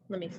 Let me.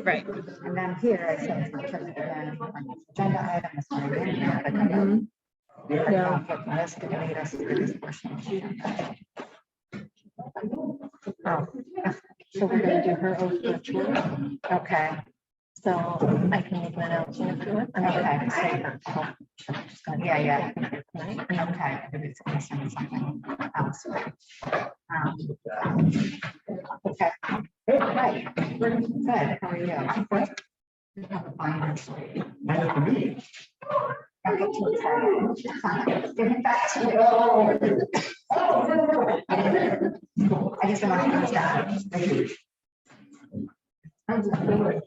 Right. And then here it says my trip again, agenda item is my name, but Yeah. this to lead us through this portion. Oh, so we're gonna do her oath virtually. Okay. So I can make an announcement if you want. Okay. Yeah, yeah. Okay. It's gonna send something else. Okay. Right. Good. How are you? Good. Nice to meet you. I'll get too excited. Give it back to me. I just don't want to use that.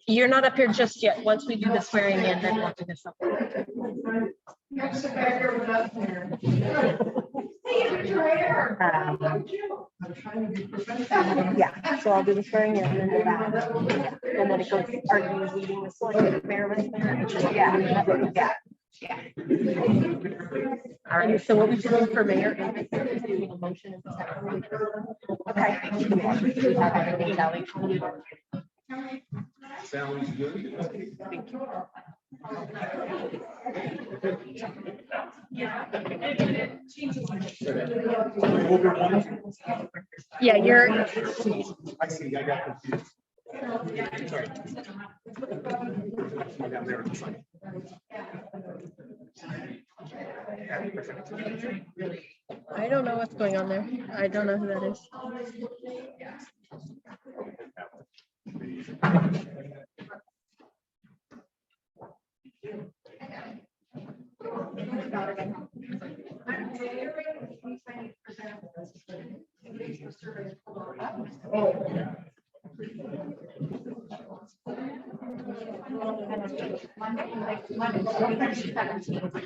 You're not up here just yet. Once we do the swearing in, then we'll do this. Yeah, so I'll do the swearing in and then do that. And then it goes, are you leading the select mayor right there? Yeah, yeah. Yeah. All right. So what we should do for mayor is do a motion and second. Okay. Sounds good. Thank you. Yeah, you're. I see, I got confused. Sorry. I got there. I don't know what's going on there. I don't know who that is.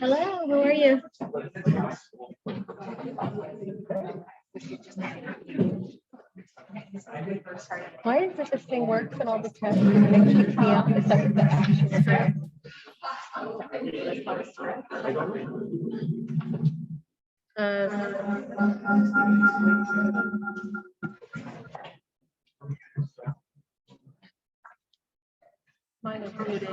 Hello, how are you? Why is this thing works and all the tests and it keeps me out except for the actual track? Mine is muted.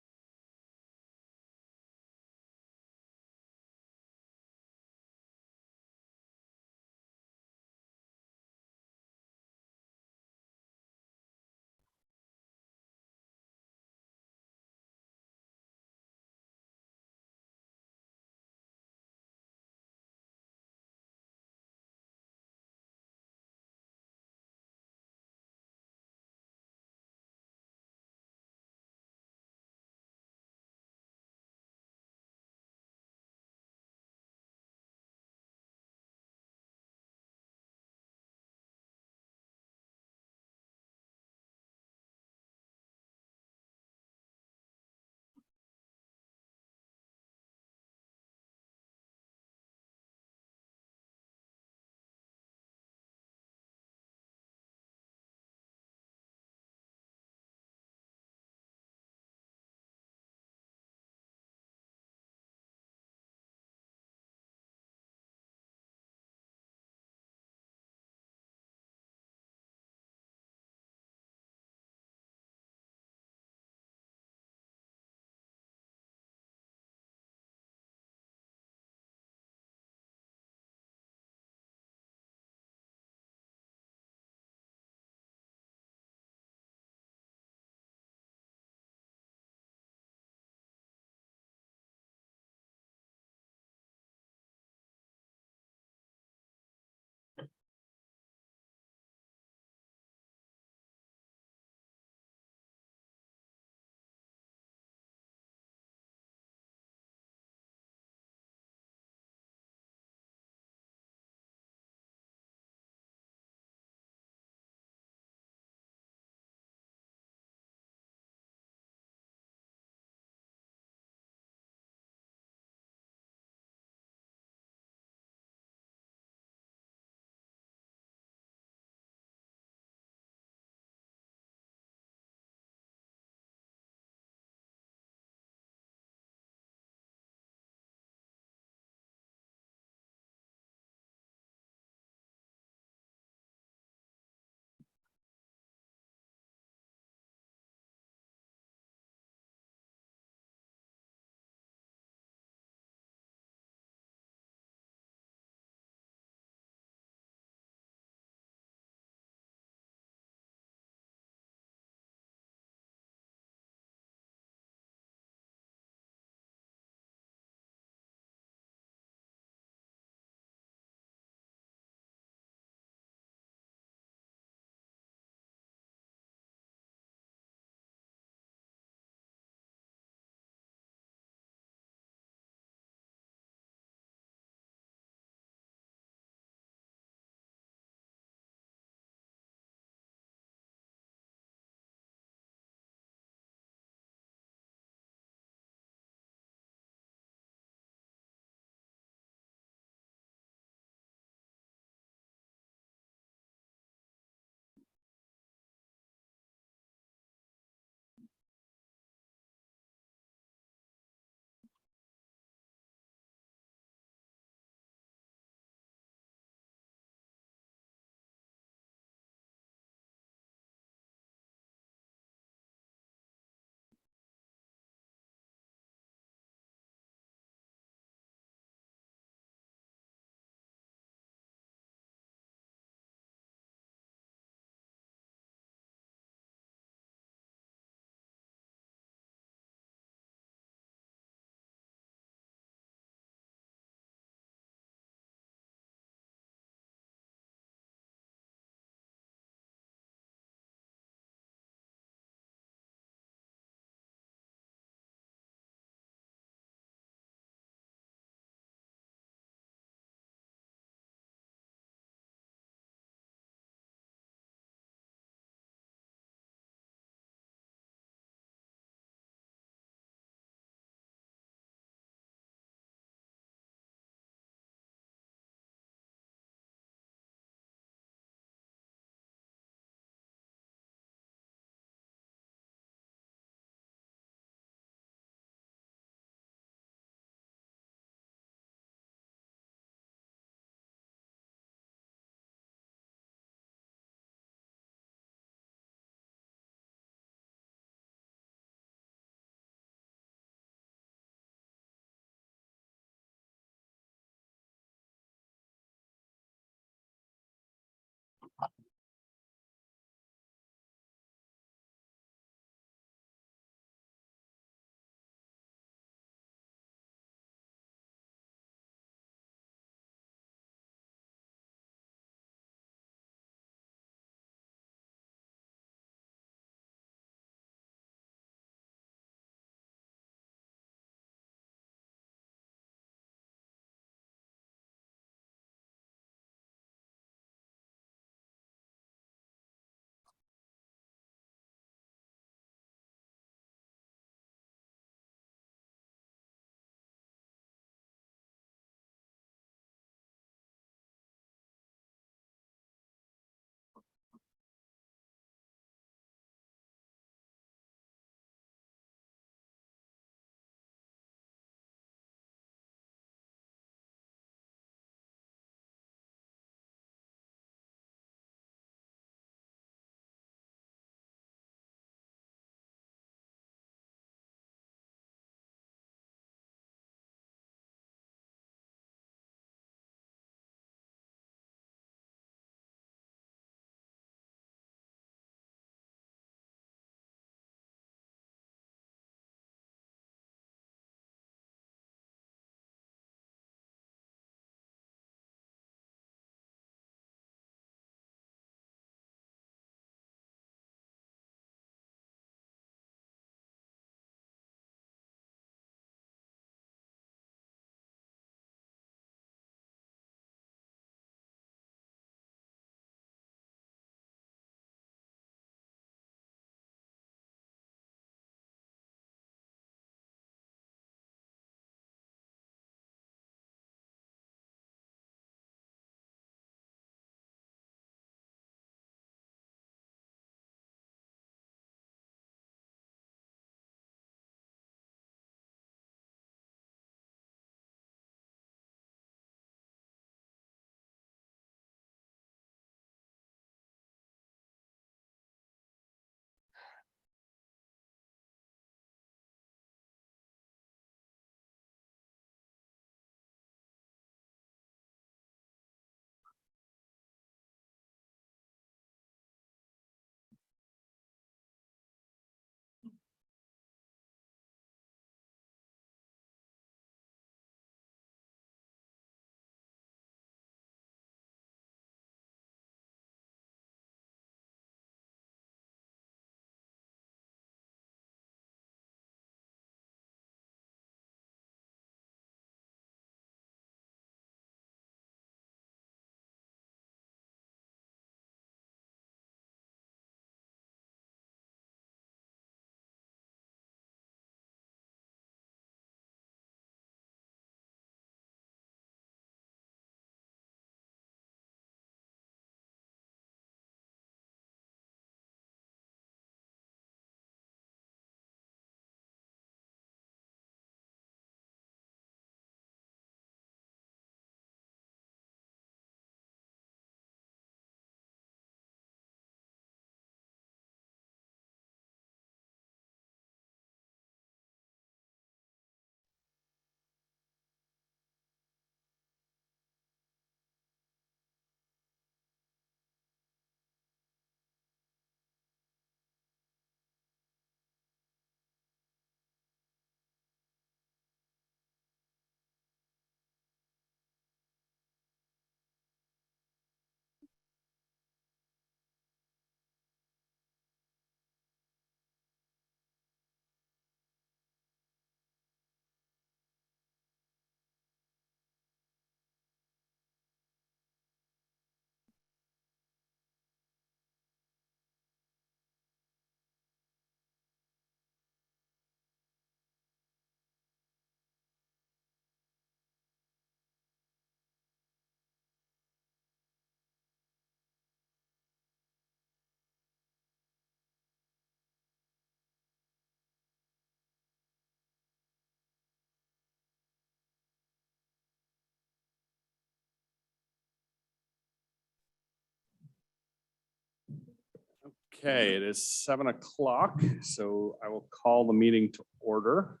Okay, it is 7 o'clock, so I will call the meeting to order.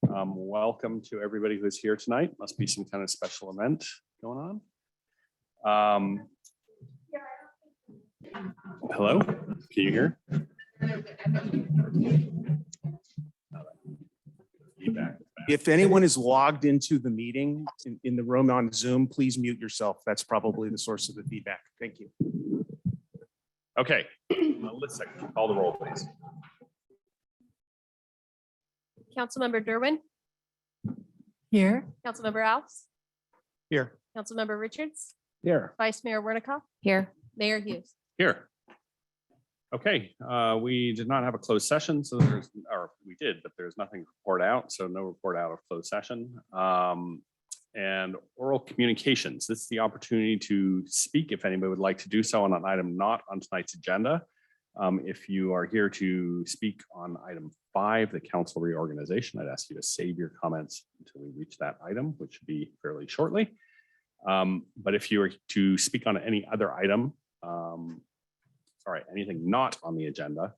Welcome to everybody who's here tonight. Must be some kind of special event going on. Hello, can you hear? Feedback. If anyone is logged into the meeting in the room on Zoom, please mute yourself. That's probably the source of the feedback. Thank you. Okay, Melissa, call the roll, please. Councilmember Derwin, Here. Councilmember Alves, Here. Councilmember Richards, Here. Vice Mayor Wernicott, Here. Mayor Hughes. Here. Okay, we did not have a closed session, so there's, or we did, but there's nothing to report out, so no report out of closed session. And oral communications, this is the opportunity to speak if anybody would like to do so on an item not on tonight's agenda. If you are here to speak on item 5, the council reorganization, I'd ask you to save your comments until we reach that item, which should be fairly shortly. But if you were to speak on any other item, sorry, anything not on the agenda,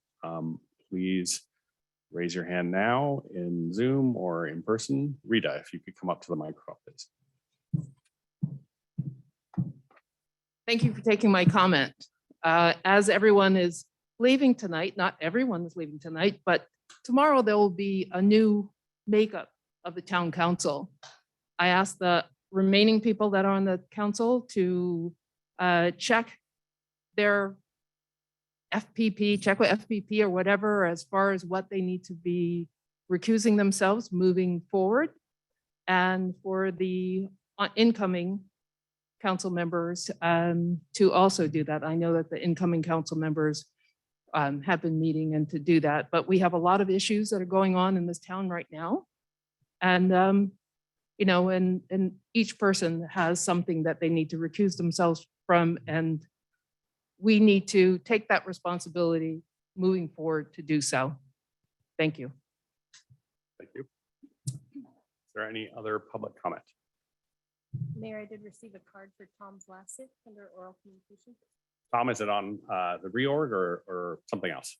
please raise your hand now in Zoom or in person. Rita, if you could come up to the microphone, please. Thank you for taking my comment. As everyone is leaving tonight, not everyone is leaving tonight, but tomorrow there will be a new makeup of the town council. I asked the remaining people that are on the council to check their FPP, check with FPP or whatever, as far as what they need to be recusing themselves moving forward. And for the incoming council members to also do that. I know that the incoming council members have been meeting and to do that, but we have a lot of issues that are going on in this town right now. And, you know, and each person has something that they need to recuse themselves from, and we need to take that responsibility moving forward to do so. Thank you. Thank you. Is there any other public comment? Mayor, I did receive a card for Tom Vlasic under oral communication. Tom, is it on the reorg or something else?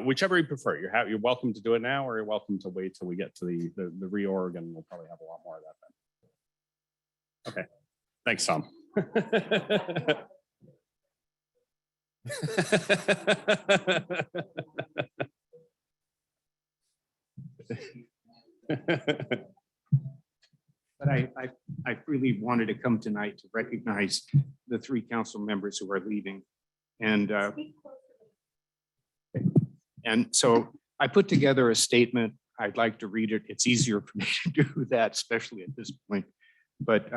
Whichever you prefer. You're welcome to do it now, or you're welcome to wait till we get to the reorg, and we'll probably have a lot more of that then. Okay, thanks, Tom. But I really wanted to come tonight to recognize the 3 council members who are leaving. And so I put together a statement. I'd like to read it. It's easier for me to do that, especially at this point. But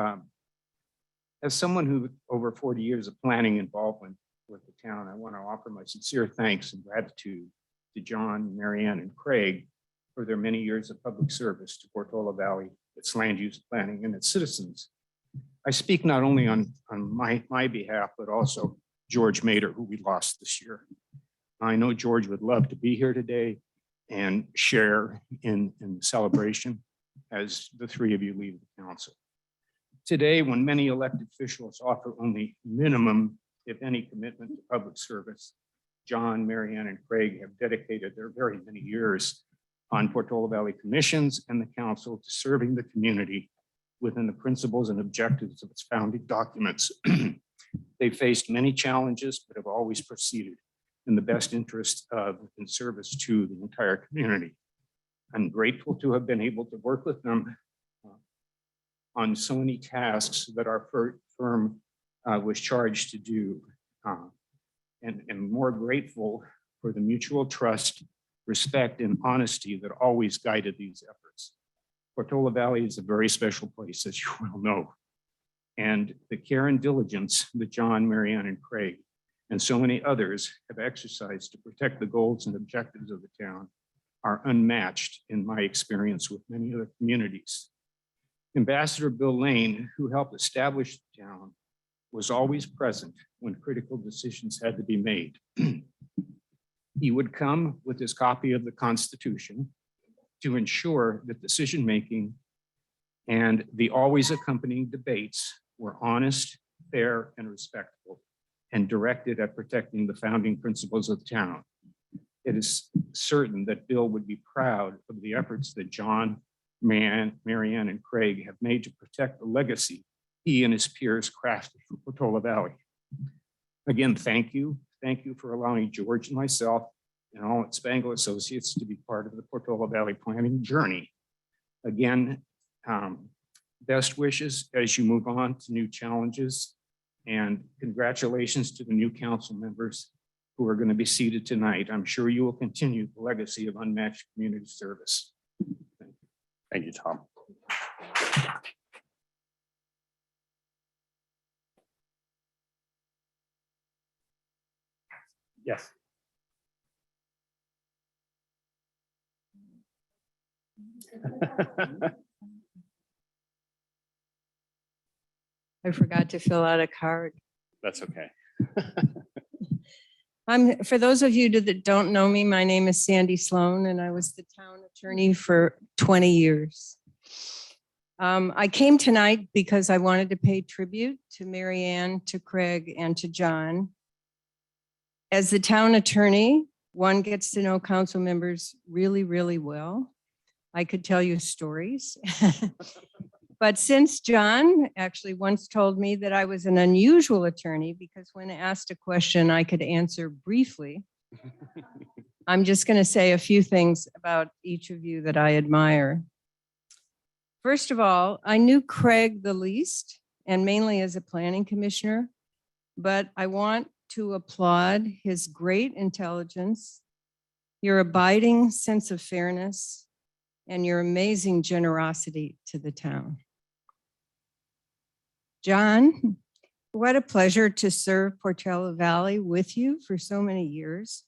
as someone who over 40 years of planning involvement with the town, I want to offer my sincere thanks and gratitude to John, Marianne, and Craig for their many years of public service to Portola Valley, its land use planning, and its citizens. I speak not only on my behalf, but also George Mader, who we lost this year. I know George would love to be here today and share in the celebration as the 3 of you leave the council. Today, when many elected officials offer only minimum, if any, commitment to public service, John, Marianne, and Craig have dedicated their very many years on Portola Valley commissions and the council to serving the community within the principles and objectives of its founding documents. They faced many challenges, but have always proceeded in the best interest of and service to the entire community. I'm grateful to have been able to work with them on so many tasks that our firm was charged to do, and more grateful for the mutual trust, respect, and honesty that always guided these efforts. Portola Valley is a very special place, as you well know, and the care and diligence that John, Marianne, and Craig, and so many others have exercised to protect the goals and objectives of the town are unmatched in my experience with many other communities. Ambassador Bill Lane, who helped establish the town, was always present when critical decisions had to be made. He would come with his copy of the Constitution to ensure that decision-making And the always accompanying debates were honest, fair, and respectful, and directed at protecting the founding principles of the town. It is certain that Bill would be proud of the efforts that John, Marianne, and Craig have made to protect the legacy he and his peers crafted for Portola Valley. Again, thank you. Thank you for allowing George and myself and all at Spangle Associates to be part of the Portola Valley planning journey. Again, best wishes as you move on to new challenges, and congratulations to the new council members who are going to be seated tonight. I'm sure you will continue the legacy of unmatched community service. Thank you, Tom. Yes. I forgot to fill out a card. That's okay. For those of you that don't know me, my name is Sandy Sloan, and I was the town attorney for 20 years. I came tonight because I wanted to pay tribute to Marianne, to Craig, and to John. As the town attorney, one gets to know council members really, really well. I could tell you stories. But since John actually once told me that I was an unusual attorney because when asked a question, I could answer briefly, I'm just going to say a few things about each of you that I admire. First of all, I knew Craig the least, and mainly as a planning commissioner, but I want to applaud his great intelligence, your abiding sense of fairness, and your amazing generosity to the town. John, what a pleasure to serve Portola Valley with you for so many years.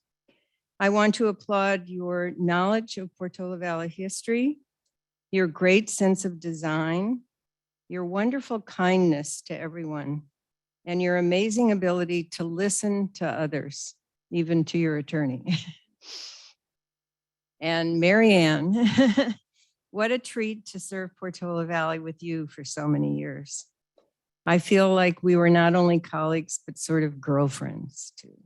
I want to applaud your knowledge of Portola Valley history, your great sense of design, your wonderful kindness to everyone, and your amazing ability to listen to others, even to your attorney. And Marianne, what a treat to serve Portola Valley with you for so many years. I feel like we were not only colleagues, but sort of girlfriends too.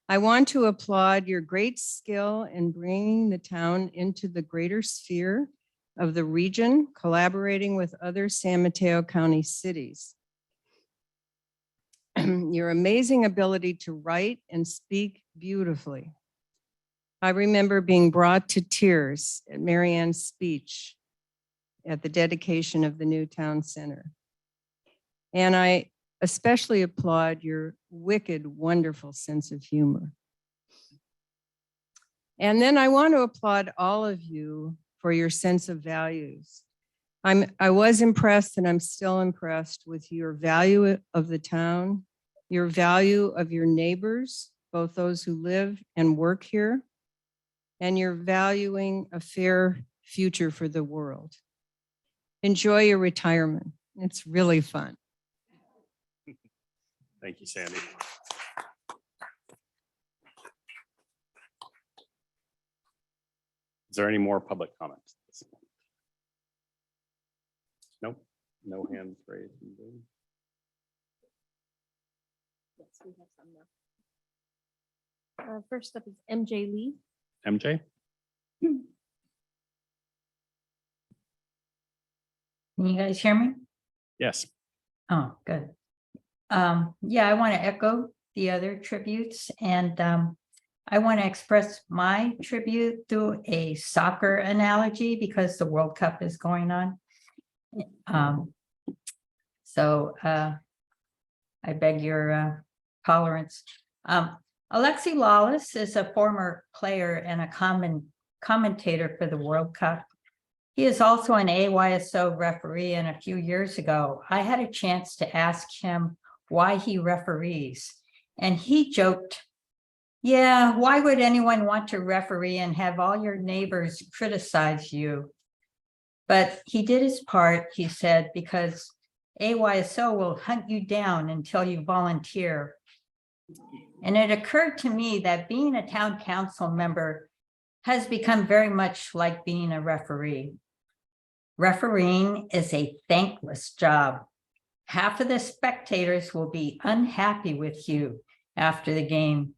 I want to applaud your great skill in bringing the town into the greater sphere of the region, collaborating with other San Mateo County cities. Your amazing ability to write and speak beautifully. I remember being brought to tears at Marianne's speech at the dedication of the new town center. And I especially applaud your wicked, wonderful sense of humor. And then I want to applaud all of you for your sense of values. I was impressed and I'm still impressed with your value of the town, your value of your neighbors, both those who live and work here, and your valuing a fair future for the world. Enjoy your retirement. It's really fun. Thank you, Sandy. Is there any more public comments? Nope, no hands raised. Yes, we have some now. First up is MJ Lee. MJ? Can you guys hear me? Yes. Oh, good. Yeah, I want to echo the other tributes, and I want to express my tribute through a soccer analogy because the World Cup is going on. So I beg your tolerance. Alexi Lawless is a former player and a commentator for the World Cup. He is also an AYSO referee, and a few years ago, I had a chance to ask him why he referees. And he joked, yeah, why would anyone want to referee and have all your neighbors criticize you? But he did his part, he said, because AYSO will hunt you down until you volunteer. And it occurred to me that being a town council member has become very much like being a referee. Refereeing is a thankless job. Half of the spectators will be unhappy with you after the game.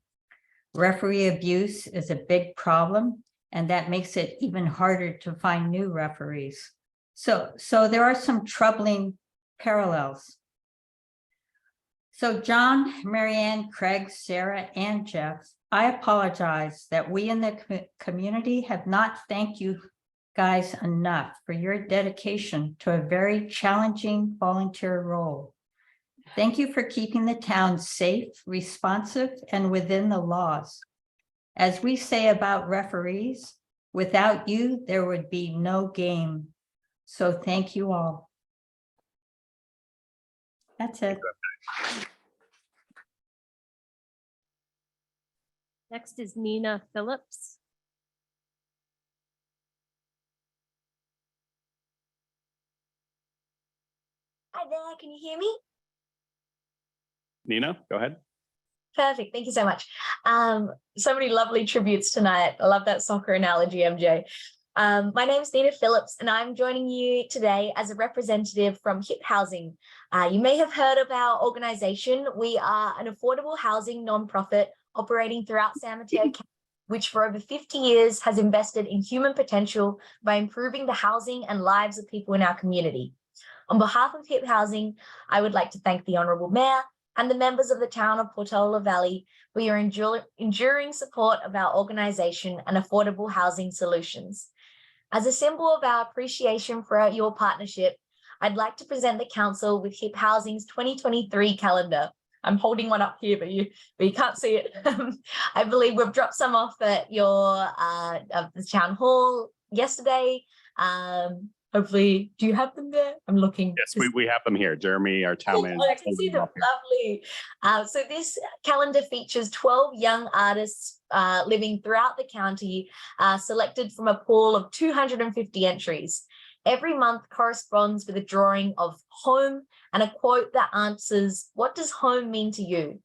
Referee abuse is a big problem, and that makes it even harder to find new referees. So there are some troubling parallels. So John, Marianne, Craig, Sarah, and Jeff, I apologize that we in the community have not thanked you guys enough for your dedication to a very challenging volunteer role. Thank you for keeping the town safe, responsive, and within the laws. As we say about referees, without you, there would be no game. So thank you all. That's it. Next is Nina Phillips. Hi there, can you hear me? Nina, go ahead. Perfect, thank you so much. So many lovely tributes tonight. I love that soccer analogy, MJ. My name is Nina Phillips, and I'm joining you today as a representative from HIP Housing. You may have heard of our organization. We are an affordable housing nonprofit operating throughout San Mateo County, which for over 50 years has invested in human potential by improving the housing and lives of people in our community. On behalf of HIP Housing, I would like to thank the Honourable Mayor and the members of the town of Portola Valley for your enduring support of our organisation and affordable housing solutions. As a symbol of our appreciation for your partnership, I'd like to present the council with HIP Housing's 2023 calendar. I'm holding one up here, but you can't see it. I believe we've dropped some off at your of the town hall yesterday. Hopefully, do you have them there? I'm looking. Yes, we have them here. Jeremy, our town manager. I can see them. Lovely. So this calendar features 12 young artists living throughout the county, selected from a pool of 250 entries. Every month corresponds with a drawing of home and a quote that answers, what does home mean to you?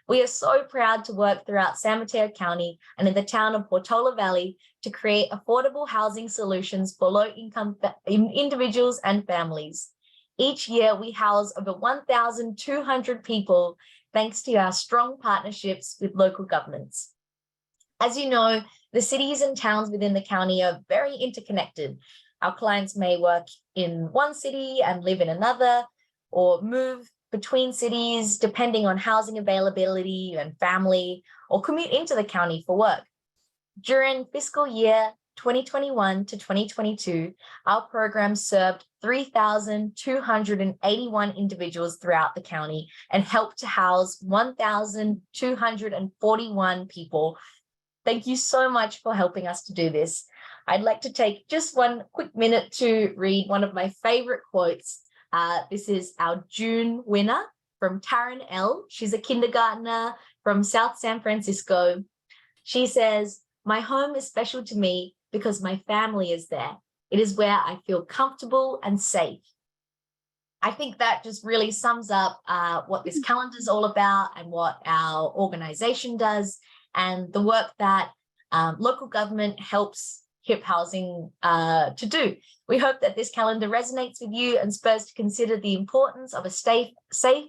We are so proud to work throughout San Mateo County and in the town of Portola Valley to create affordable housing solutions for low-income individuals and families. Each year, we house over 1,200 people thanks to our strong partnerships with local governments. As you know, the cities and towns within the county are very interconnected. Our clients may work in one city and live in another, or move between cities depending on housing availability and family, or commute into the county for work. During fiscal year 2021 to 2022, our program served 3,281 individuals throughout the county and helped to house 1,241 people. Thank you so much for helping us to do this. I'd like to take just one quick minute to read one of my favorite quotes. This is our June winner from Taryn L. She's a kindergartner from South San Francisco. She says, "My home is special to me because my family is there. It is where I feel comfortable and safe." I think that just really sums up what this calendar is all about and what our organization does and the work that local government helps HIP Housing to do. We hope that this calendar resonates with you and spurs to consider the importance of a safe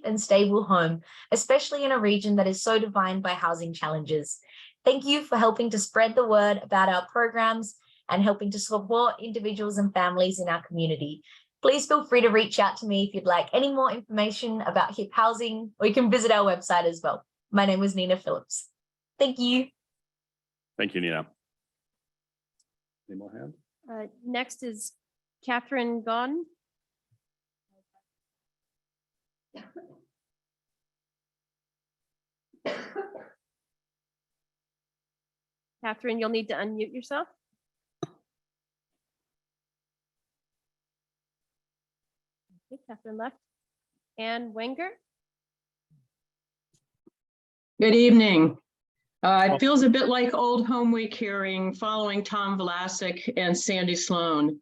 and stable home, especially in a region that is so defined by housing challenges. Thank you for helping to spread the word about our programs and helping to support individuals and families in our community. Please feel free to reach out to me if you'd like any more information about HIP Housing, or you can visit our website as well. My name is Nina Phillips. Thank you. Thank you, Nina. Any more hands? Next is Catherine Gahn. Catherine, you'll need to unmute yourself. Okay, Catherine left. Ann Wenger. Good evening. It feels a bit like old home week hearing following Tom Vlasic and Sandy Sloan.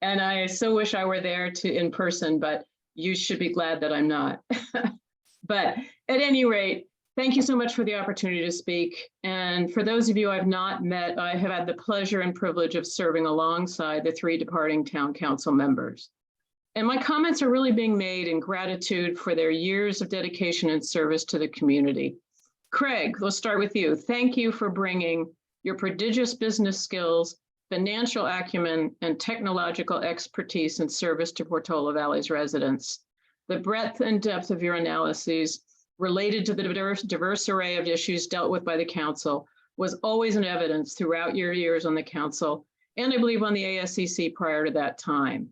And I so wish I were there in person, but you should be glad that I'm not. But at any rate, Thank you so much for the opportunity to speak. And for those of you I've not met, I have had the pleasure and privilege of serving alongside the 3 departing town council members. And my comments are really being made in gratitude for their years of dedication and service to the community. Craig, we'll start with you. Thank you for bringing your prodigious business skills, financial acumen, and technological expertise in service to Portola Valley's residents. The breadth and depth of your analyses related to the diverse array of issues dealt with by the council was always in evidence throughout your years on the council, and I believe on the ASCC prior to that time.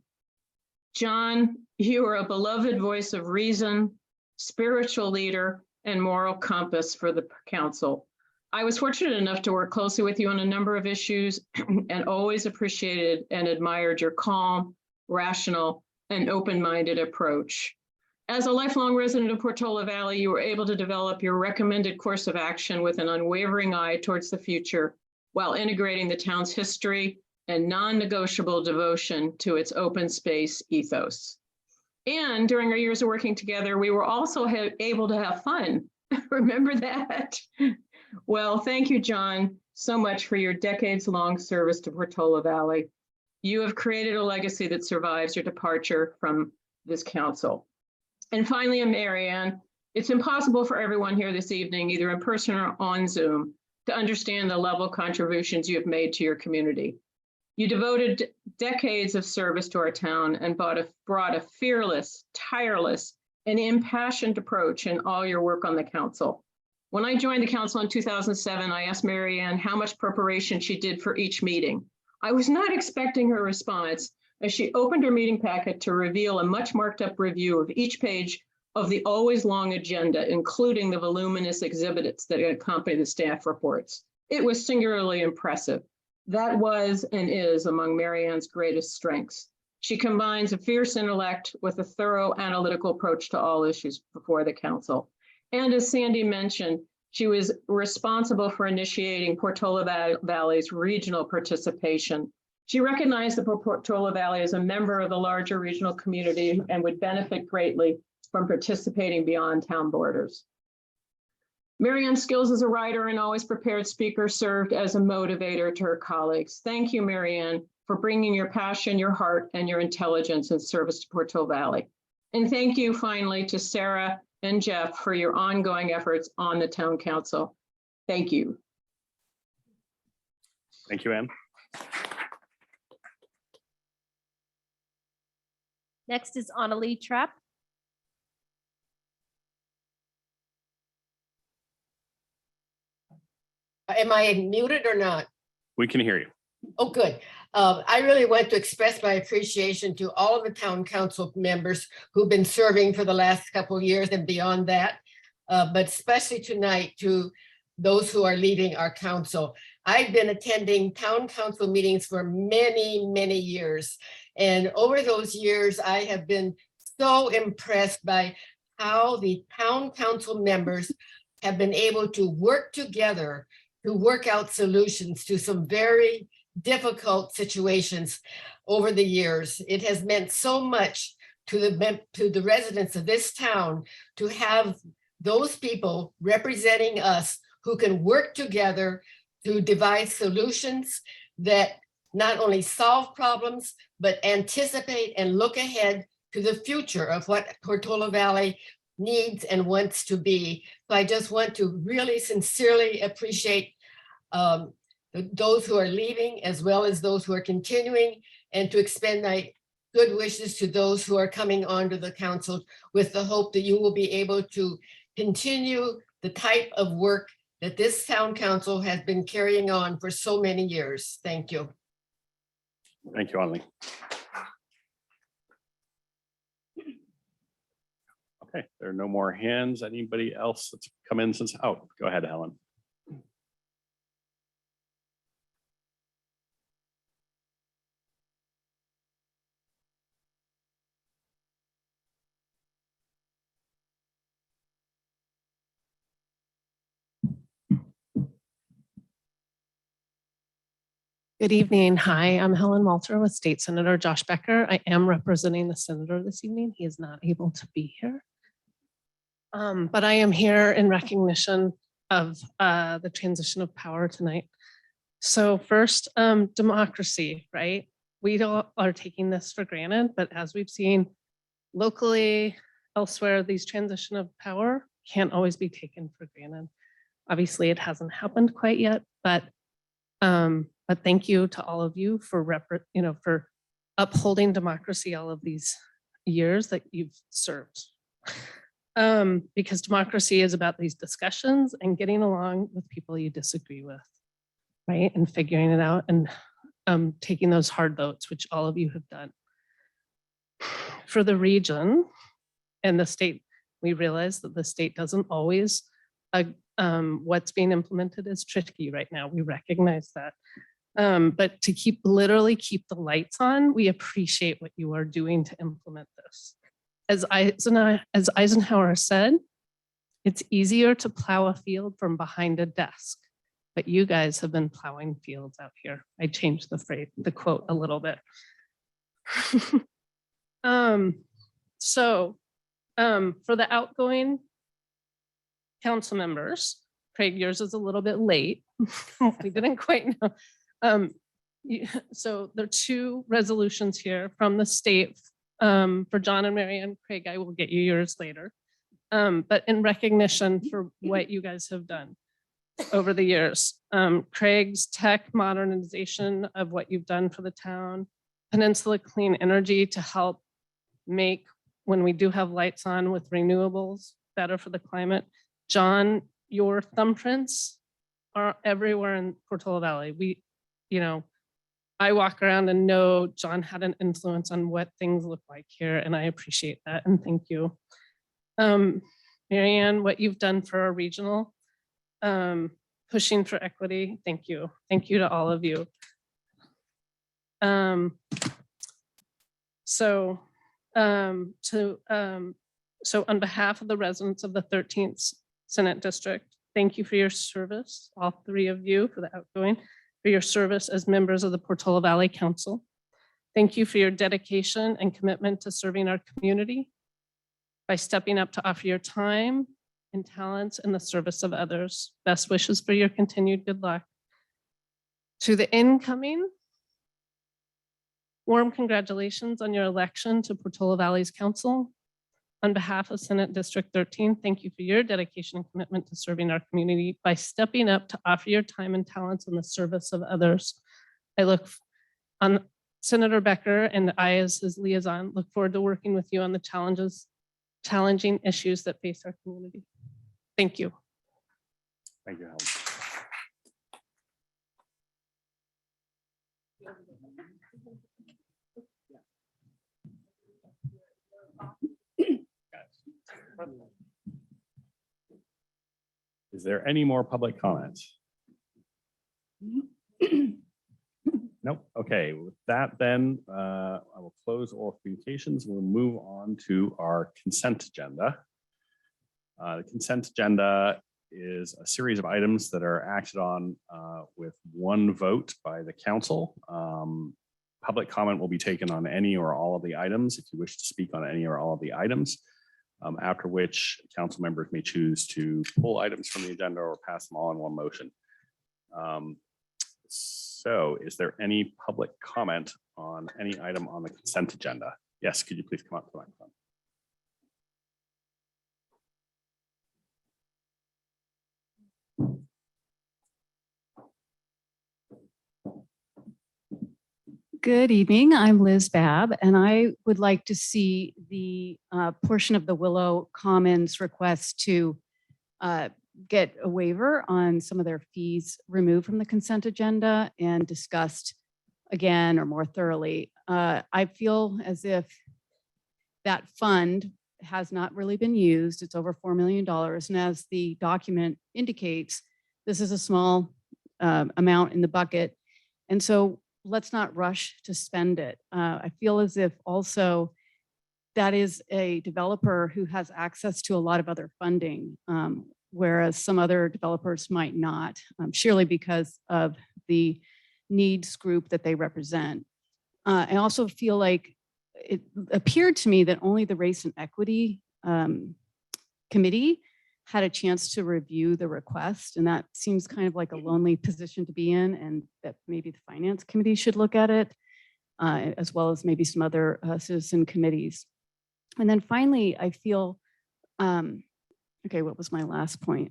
John, you are a beloved voice of reason, spiritual leader, and moral compass for the council. I was fortunate enough to work closely with you on a number of issues and always appreciated and admired your calm, rational, and open-minded approach. As a lifelong resident of Portola Valley, you were able to develop your recommended course of action with an unwavering eye towards the future while integrating the town's history and non-negotiable devotion to its open space ethos. And during our years of working together, we were also able to have fun. Remember that? Well, thank you, John, so much for your decades-long service to Portola Valley. You have created a legacy that survives your departure from this council. And finally, Marianne, it's impossible for everyone here this evening, either in person or on Zoom, to understand the level of contributions you have made to your community. You devoted decades of service to our town and brought a fearless, tireless, and impassioned approach in all your work on the council. When I joined the council in 2007, I asked Marianne how much preparation she did for each meeting. I was not expecting her response, as she opened her meeting packet to reveal a much marked up review of each page of the always long agenda, including the voluminous exhibits that accompany the staff reports. It was singularly impressive. That was and is among Marianne's greatest strengths. She combines a fierce intellect with a thorough analytical approach to all issues before the council. And as Sandy mentioned, she was responsible for initiating Portola Valley's regional participation. She recognized that Portola Valley as a member of the larger regional community and would benefit greatly from participating beyond town borders. Marianne's skills as a writer and always prepared speaker served as a motivator to her colleagues. Thank you, Marianne, for bringing your passion, your heart, and your intelligence in service to Portola Valley. And thank you finally to Sarah and Jeff for your ongoing efforts on the town council. Thank you. Thank you, Ann. Next is Annalee Trapp. Am I muted or not? We can hear you. Oh, good. I really want to express my appreciation to all of the town council members who've been serving for the last couple of years and beyond that, but especially tonight to those who are leaving our council. I've been attending town council meetings for many, many years. And over those years, I have been so impressed by how the town council members have been able to work together to work out solutions to some very difficult situations over the years. It has meant so much to the residents of this town to have those people representing us who can work together to devise solutions that not only solve problems, but anticipate and look ahead to the future of what Portola Valley needs and wants to be. So I just want to really sincerely appreciate those who are leaving as well as those who are continuing, and to extend my good wishes to those who are coming onto the council with the hope that you will be able to continue the type of work that this town council has been carrying on for so many years. Thank you. Thank you, Annalee. Okay, there are no more hands. Anybody else that's come in since? Oh, go ahead, Helen. Good evening. Hi, I'm Helen Walter with State Senator Josh Becker. I am representing the senator this evening. He is not able to be here. But I am here in recognition of the transition of power tonight. So first, democracy, right? We all are taking this for granted, but as we've seen locally, elsewhere, these transition of power can't always be taken for granted. Obviously, it hasn't happened quite yet, but thank you to all of you for for upholding democracy all of these years that you've served. Because democracy is about these discussions and getting along with people you disagree with, right? And figuring it out and taking those hard votes, which all of you have done. For the region and the state, we realize that the state doesn't always, what's being implemented is tricky right now. We recognize that. But to literally keep the lights on, we appreciate what you are doing to implement this. As Eisenhower said, it's easier to plow a field from behind a desk, but you guys have been plowing fields out here. I changed the quote a little bit. For the outgoing council members, Craig, yours is a little bit late. We didn't quite know. So there are 2 resolutions here from the state for John and Marianne. Craig, I will get you yours later. But in recognition for what you guys have done over the years, Craig's tech modernization of what you've done for the town, Peninsula Clean Energy to help make, when we do have lights on with renewables, better for the climate. John, your thumbprints are everywhere in Portola Valley. I walk around and know John had an influence on what things look like here, and I appreciate that, and thank you. Marianne, what you've done for our regional, pushing for equity, thank you. Thank you to all of you. So on behalf of the residents of the 13th Senate District, thank you for your service, all 3 of you, for the outgoing, for your service as members of the Portola Valley Council. Thank you for your dedication and commitment to serving our community by stepping up to offer your time and talents in the service of others. Best wishes for your continued good luck. To the incoming, warm congratulations on your election to Portola Valley's Council. On behalf of Senate District 13, thank you for your dedication and commitment to serving our community by stepping up to offer your time and talents in the service of others. I look on Senator Becker and I, as his liaison, look forward to working with you on the challenging issues that face our community. Thank you. Thank you, Helen. Is there any more public comments? Nope. Okay, with that then, I will close all communications. We'll move on to our consent agenda. The consent agenda is a series of items that are acted on with one vote by the council. Public comment will be taken on any or all of the items if you wish to speak on any or all of the items. After which council members may choose to pull items from the agenda or pass them all in one motion. So is there any public comment on any item on the consent agenda? Yes, could you please come up to the microphone? Good evening. I'm Liz Babb, and I would like to see the portion of the Willow Commons request to get a waiver on some of their fees removed from the consent agenda and discussed again or more thoroughly. I feel as if that fund has not really been used. It's over $4 million. And as the document indicates, this is a small amount in the bucket. And so let's not rush to spend it. I feel as if also that is a developer who has access to a lot of other funding, whereas some other developers might not, surely because of the needs group that they represent. I also feel like it appeared to me that only the race and equity committee had a chance to review the request, and that seems kind of like a lonely position to be in, and that maybe the finance committee should look at it, as well as maybe some other citizen committees. And then finally, I feel, okay, what was my last point?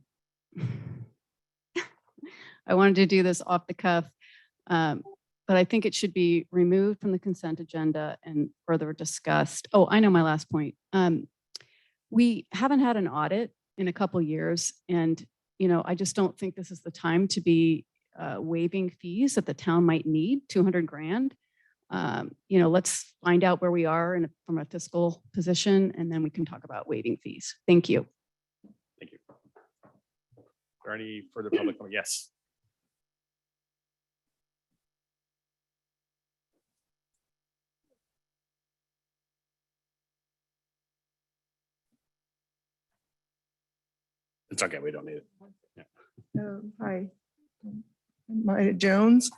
I wanted to do this off the cuff, but I think it should be removed from the consent agenda and further discussed. Oh, I know my last point. We haven't had an audit in a couple years, and I just don't think this is the time to be waiving fees that the town might need, 200 grand. Let's find out where we are from a fiscal position, and then we can talk about waiving fees. Thank you. Thank you. Are there any further public comment? Yes. It's okay. We don't need it. Yeah. Hi, Maida Jones.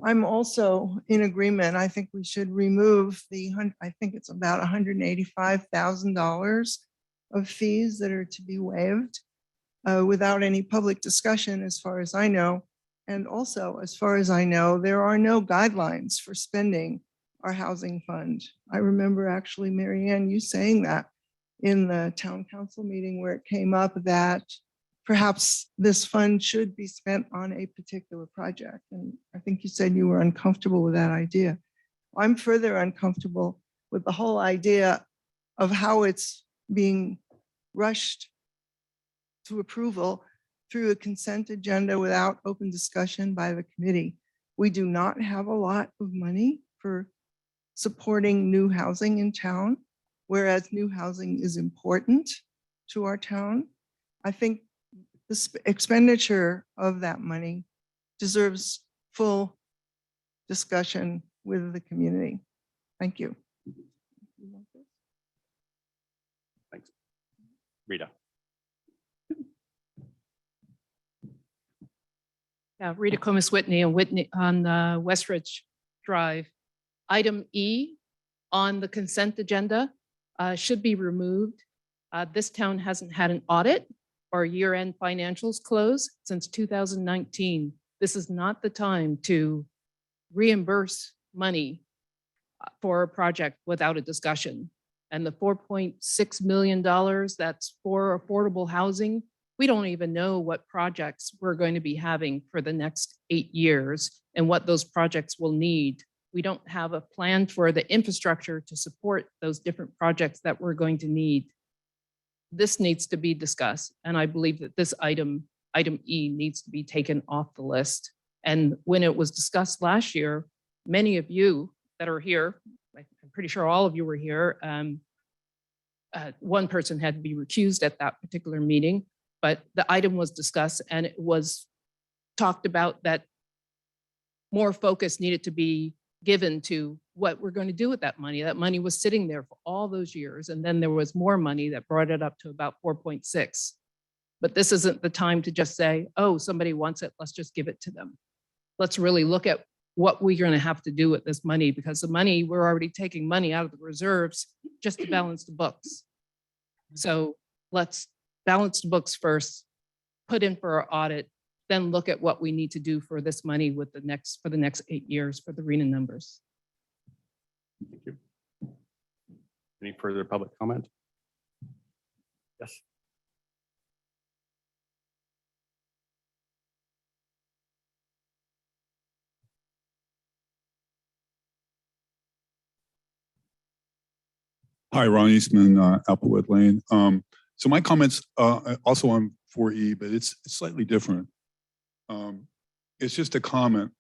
I'm also in agreement. I think we should remove I think it's about $185,000 of fees that are to be waived without any public discussion, as far as I know. And also, as far as I know, there are no guidelines for spending our housing fund. I remember actually, Mary Ann, you saying that in the town council meeting where it came up that perhaps this fund should be spent on a particular project. And I think you said you were uncomfortable with that idea. I'm further uncomfortable with the whole idea of how it's being rushed to approval through a consent agenda without open discussion by the committee. We do not have a lot of money for supporting new housing in town, whereas new housing is important to our town. I think the expenditure of that money deserves full discussion with the community. Thank you. Thanks. Rita. Yeah, Rita Comus Whitney and Whitney on Westridge Drive. Item E on the consent agenda should be removed. This town hasn't had an audit or year-end financials close since 2019. This is not the time to reimburse money for a project without a discussion. And the $4.6 million that's for affordable housing, we don't even know what projects we're going to be having for the next 8 years and what those projects will need. We don't have a plan for the infrastructure to support those different projects that we're going to need. This needs to be discussed, and I believe that this item E, needs to be taken off the list. And when it was discussed last year, many of you that are here, I'm pretty sure all of you were here, one person had to be recused at that particular meeting, but the item was discussed and it was talked about that more focus needed to be given to what we're going to do with that money. That money was sitting there for all those years. And then there was more money that brought it up to about 4.6. But this isn't the time to just say, oh, somebody wants it, let's just give it to them. Let's really look at what we're going to have to do with this money, because the money, we're already taking money out of the reserves just to balance the books. So let's balance the books first, put in for our audit, then look at what we need to do for this money with the next, for the next 8 years for the RHNA numbers. Thank you. Any further public comment? Yes. Hi, Ron Eastman, Applewood Lane. So my comments also on 4E, but it's slightly different. It's just a comment.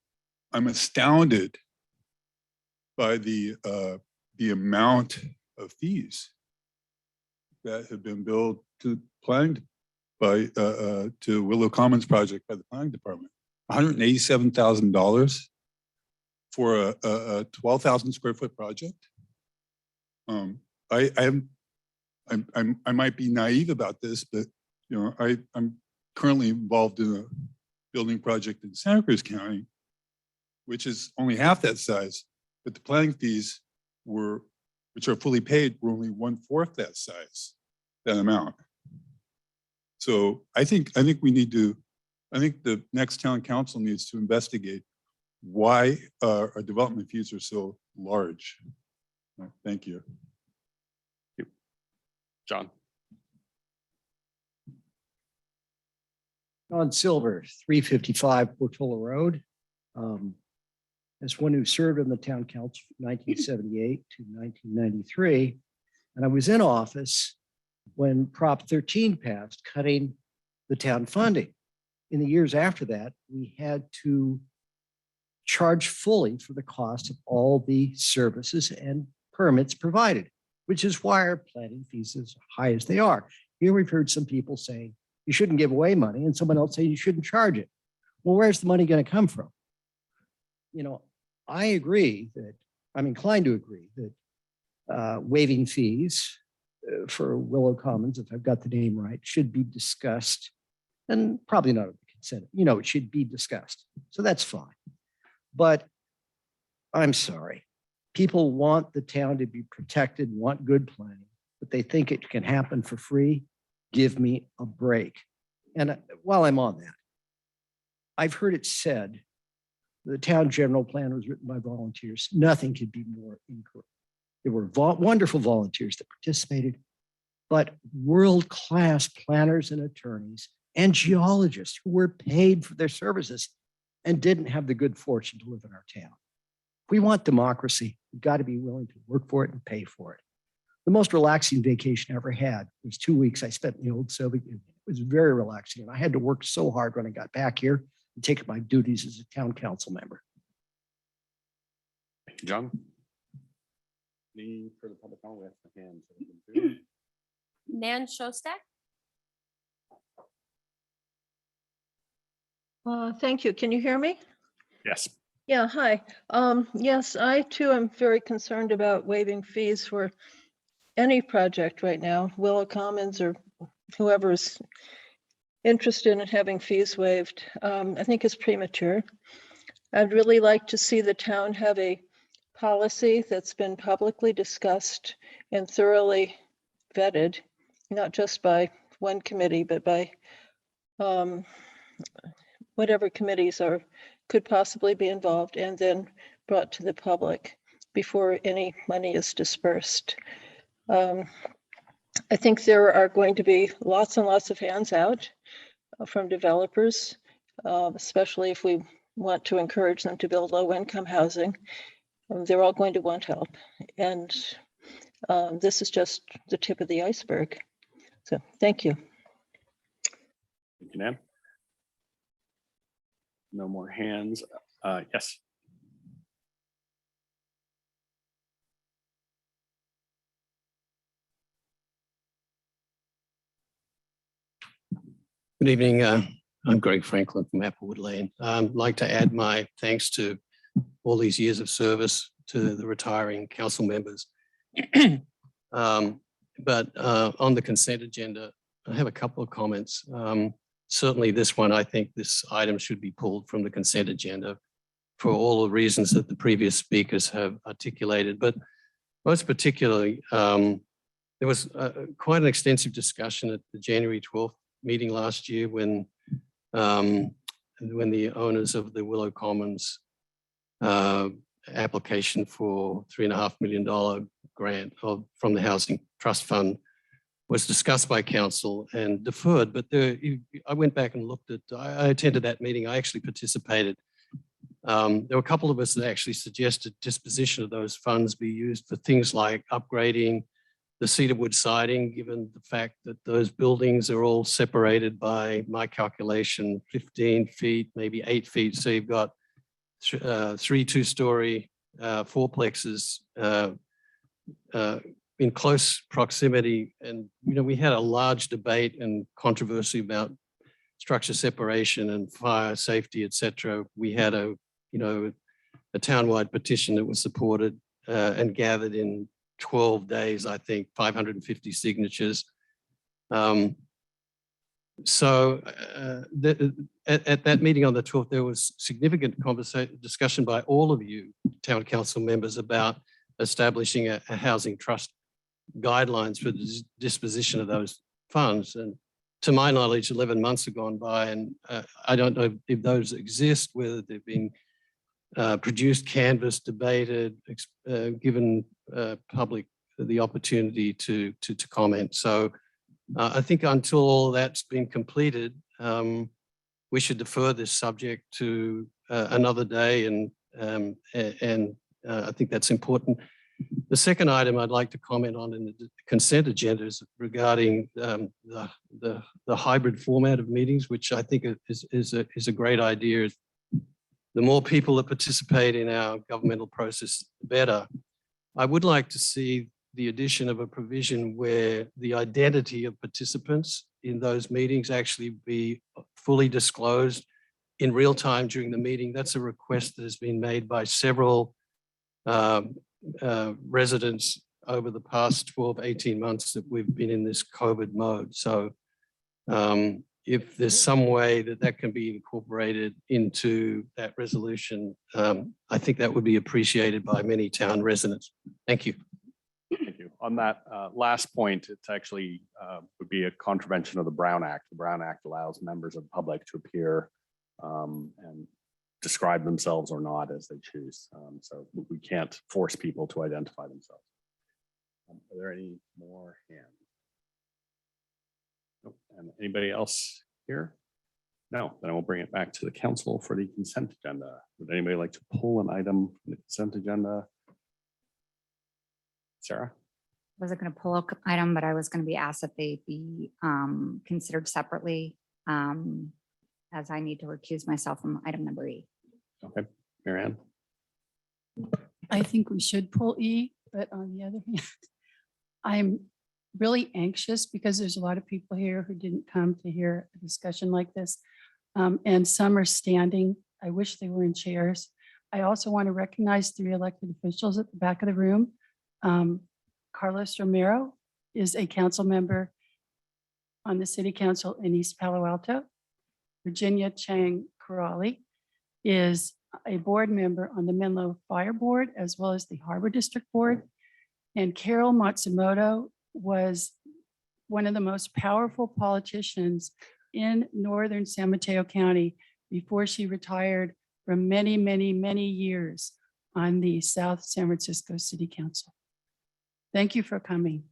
I'm astounded by the amount of fees that have been billed to planning by to Willow Commons project by the planning department. $187,000 for a 12,000 square foot project. I might be naive about this, but I'm currently involved in a building project in Santa Cruz County, which is only half that size, but the planning fees which are fully paid, were only 1/4 that size, that amount. So I think we need to, I think the next town council needs to investigate why our development fees are so large. Thank you. John. John Silver, 355 Portola Road. As one who served on the town council from 1978 to 1993, and I was in office when Prop 13 passed, cutting the town funding. In the years after that, we had to charge fully for the cost of all the services and permits provided, which is why our planning fees are as high as they are. Here we've heard some people saying you shouldn't give away money and someone else saying you shouldn't charge it. Well, where's the money going to come from? You know, I agree that, I'm inclined to agree that waiving fees for Willow Commons, if I've got the name right, should be discussed, and probably not at the consent, you know, it should be discussed. So that's fine. But I'm sorry, people want the town to be protected, want good planning, but they think it can happen for free. Give me a break. And while I'm on that, I've heard it said the town general plan was written by volunteers. Nothing could be more incorrect. There were wonderful volunteers that participated, but world-class planners and attorneys and geologists who were paid for their services and didn't have the good fortune to live in our town. If we want democracy, we've got to be willing to work for it and pay for it. The most relaxing vacation I ever had was 2 weeks I spent in the old Soviet Union. It was very relaxing. And I had to work so hard when I got back here and take up my duties as a town council member. Thank you, John. Any further public comment? We have some hands that have been raised. Nan Shostak? Thank you. Can you hear me? Yes. Yeah, hi. Yes, I too am very concerned about waiving fees for any project right now, Willow Commons or whoever's interested in having fees waived. I think it's premature. I'd really like to see the town have a policy that's been publicly discussed and thoroughly vetted, not just by one committee, but by whatever committees could possibly be involved, and then brought to the public before any money is dispersed. I think there are going to be lots and lots of hands out from developers, especially if we want to encourage them to build low-income housing. They're all going to want help. And this is just the tip of the iceberg. So thank you. Thank you, Nan. No more hands. Yes. Good evening. I'm Greg Franklin from Applewood Lane. I'd like to add my thanks to all these years of service to the retiring council members. But on the consent agenda, I have a couple of comments. Certainly this one, I think this item should be pulled from the consent agenda for all the reasons that the previous speakers have articulated. But most particularly, there was quite an extensive discussion at the January 12th meeting last year when the owners of the Willow Commons application for $3.5 million grant from the Housing Trust Fund was discussed by council and deferred. But I went back and looked at, I attended that meeting. I actually participated. There were a couple of us that actually suggested disposition of those funds be used for things like upgrading the cedarwood siding, given the fact that those buildings are all separated by my calculation, 15 feet, maybe 8 feet. So you've got 3 two-story fourplexes in close proximity. And, you know, we had a large debate and controversy about structure separation and fire safety, et cetera. We had a townwide petition that was supported and gathered in 12 days, I think, 550 signatures. So at that meeting on the 12th, there was significant discussion by all of you town council members about establishing a housing trust guidelines for the disposition of those funds. And to my knowledge, 11 months have gone by, and I don't know if those exist, whether they've been produced, canvassed, debated, given public the opportunity to comment. So I think until all that's been completed, we should defer this subject to another day, and I think that's important. The second item I'd like to comment on in the consent agenda is regarding the hybrid format of meetings, which I think is a great idea. The more people that participate in our governmental process, the better. I would like to see the addition of a provision where the identity of participants in those meetings actually be fully disclosed in real time during the meeting. That's a request that has been made by several residents over the past 12, 18 months that we've been in this COVID mode. So if there's some way that that can be incorporated into that resolution, I think that would be appreciated by many town residents. Thank you. Thank you. On that last point, it's actually would be a contravention of the Brown Act. The Brown Act allows members of the public to appear and describe themselves or not as they choose. So we can't force people to identify themselves. Are there any more hands? Nope. And anybody else here? No, then I will bring it back to the council for the consent agenda. Would anybody like to pull an item from the consent agenda? Sarah? Wasn't going to pull an item, but I was going to be asked that they be considered separately as I need to recuse myself from item number E. Okay, Mary Ann? I think we should pull E, but on the other hand, I'm really anxious because there's a lot of people here who didn't come to hear a discussion like this. And some are standing. I wish they were in chairs. I also want to recognize 3 elected officials at the back of the room. Carlos Romero is a council member on the city council in East Palo Alto. Virginia Chang Corrali is a board member on the Menlo Fire Board, as well as the Harbor District Board. And Carol Matsumoto was one of the most powerful politicians in northern San Mateo County before she retired from many, many, many years on the South San Francisco City Council. Thank you for coming.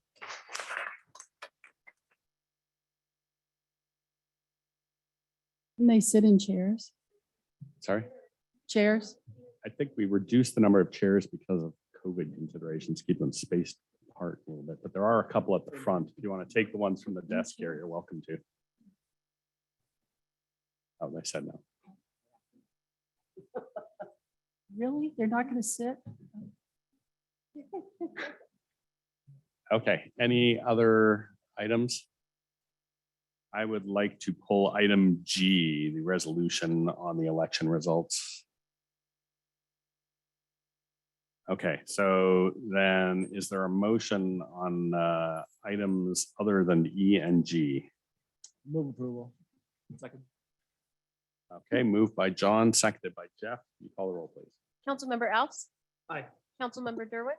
Can they sit in chairs? Sorry? Chairs? I think we reduced the number of chairs because of COVID considerations, keep them spaced apart a little bit, but there are a couple at the front. If you want to take the ones from the desk here, you're welcome to. Oh, they said no. Really? They're not going to sit? Okay, any other items? I would like to pull item G, the resolution on the election results. Okay, so then is there a motion on items other than E and G? Move approval. Second. Okay, moved by John, seconded by Jeff. You call the roll, please. Councilmember Alves? Aye. Councilmember Derwin?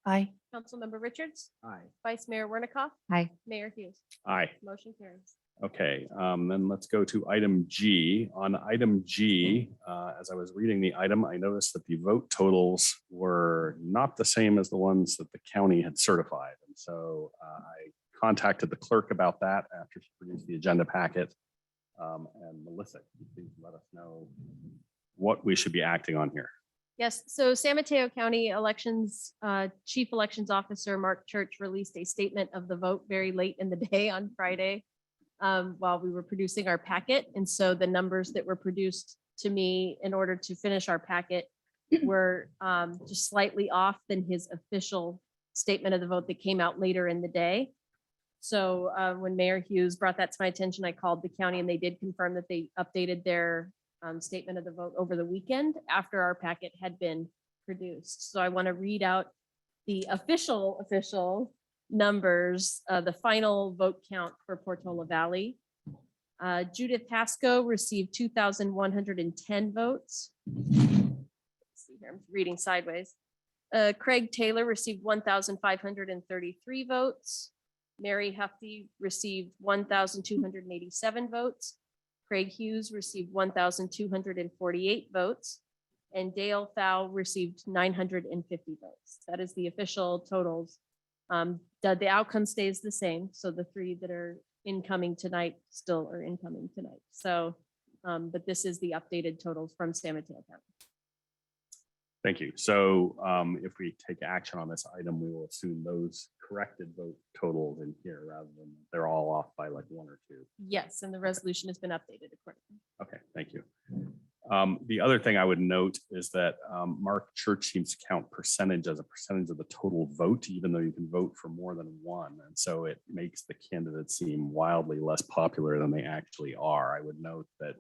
Aye. Councilmember Richards? Aye. Vice Mayor Wernicott? Aye. Mayor Hughes? Aye. Motion carries. Okay, then let's go to item G. On item G, as I was reading the item, I noticed that the vote totals were not the same as the ones that the county had certified. And so I contacted the clerk about that after she produced the agenda packet. And Melissa, can you please let us know what we should be acting on here? Yes, so San Mateo County Elections, Chief Elections Officer Mark Church released a statement of the vote very late in the day on Friday while we were producing our packet. And so the numbers that were produced to me in order to finish our packet were just slightly off than his official statement of the vote that came out later in the day. So when Mayor Hughes brought that to my attention, I called the county and they did confirm that they updated their statement of the vote over the weekend after our packet had been produced. So I want to read out the official numbers, the final vote count for Portola Valley. Judith Pasco received 2,110 votes. Let's see here, I'm reading sideways. Craig Taylor received 1,533 votes. Mary Hefty received 1,287 votes. Craig Hughes received 1,248 votes. And Dale Fowl received 950 votes. That is the official totals. The outcome stays the same. So the three that are incoming tonight still are incoming tonight. So, but this is the updated totals from San Mateo County. Thank you. So if we take action on this item, we will assume those corrected vote totals in here rather than they're all off by like one or two. Yes, and the resolution has been updated accordingly. Okay, thank you. The other thing I would note is that Mark Church seems to count percentage as a percentage of the total vote, even though you can vote for more than one. And so it makes the candidates seem wildly less popular than they actually are. I would note that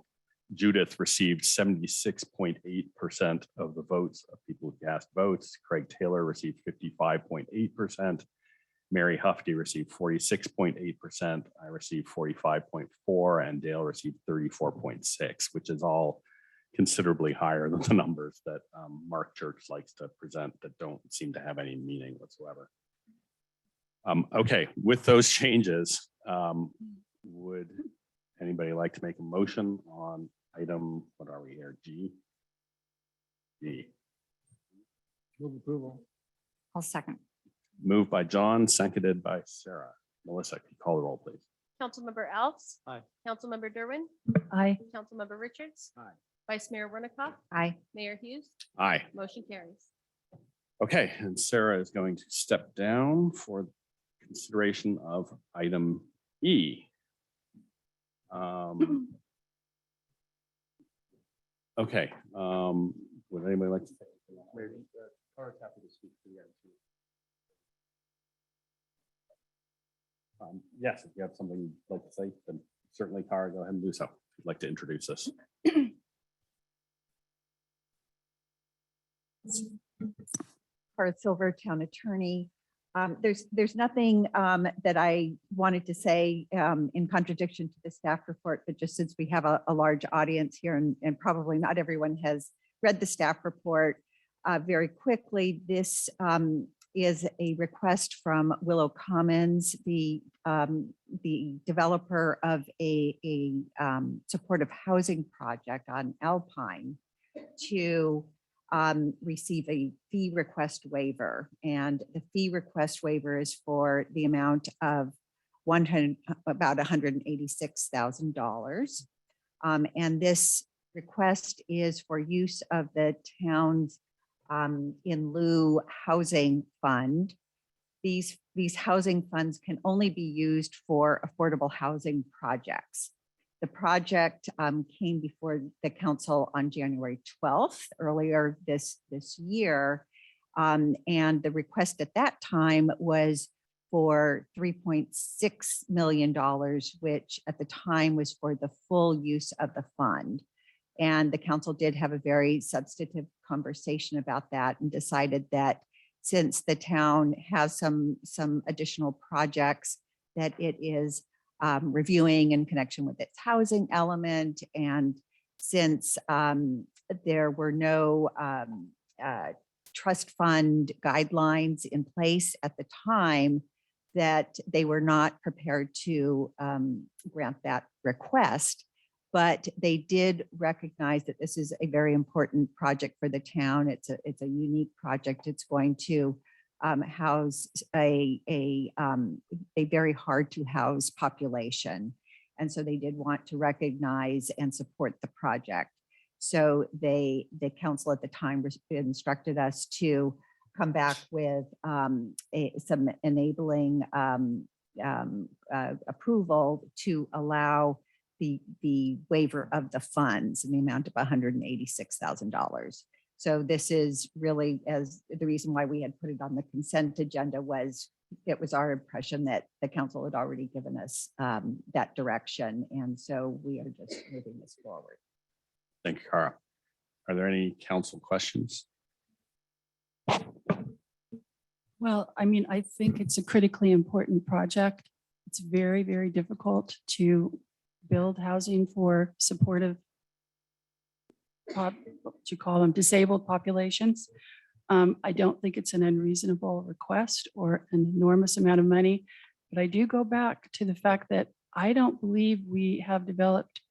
Judith received 76.8% of the votes of people who cast votes. Craig Taylor received 55.8%. Mary Hefty received 46.8%. I received 45.4%, and Dale received 34.6%, which is all considerably higher than the numbers that Mark Church likes to present that don't seem to have any meaning whatsoever. Okay, with those changes, would anybody like to make a motion on item, what are we here, G? G. Move approval. I'll second. Moved by John, seconded by Sarah. Melissa, can you call the roll, please? Councilmember Alves. Aye. Councilmember Derwin. Aye. Councilmember Richards. Aye. Vice Mayor Wernicott. Aye. Mayor Hughes. Aye. Motion carries. Okay, and Sarah is going to step down for consideration of item E. Okay, would anybody like to? Happy to speak to the other two. Yes, if you have something you'd like to say, then certainly, Tara, go ahead and do so. If you'd like to introduce us. Tara Silver, Town Attorney. There's nothing that I wanted to say in contradiction to the staff report, but just since we have a large audience here and probably not everyone has read the staff report very quickly, this is a request from Willow Commons, the developer of a supportive housing project on Alpine, to receive a fee request waiver. And the fee request waiver is for the amount of about $186,000. And this request is for use of the town's in lieu housing fund. These housing funds can only be used for affordable housing projects. The project came before the council on January 12th, earlier this year. And the request at that time was for $3.6 million, which at the time was for the full use of the fund. And the council did have a very substantive conversation about that and decided that since the town has some additional projects that it is reviewing in connection with its housing element, and since there were no trust fund guidelines in place at the time, that they were not prepared to grant that request. But they did recognize that this is a very important project for the town. It's a unique project. It's going to house a very hard to house population. And so they did want to recognize and support the project. So the council at the time instructed us to come back with some enabling approval to allow the waiver of the funds in the amount of $186,000. So this is really, as the reason why we had put it on the consent agenda was, it was our impression that the council had already given us that direction. And so we are just moving this forward. Thank you, Cara. Are there any council questions? Well, I mean, I think it's a critically important project. It's very, very difficult to build housing for supportive, what you call them, disabled populations. I don't think it's an unreasonable request or an enormous amount of money. But I do go back to the fact that I don't believe we have developed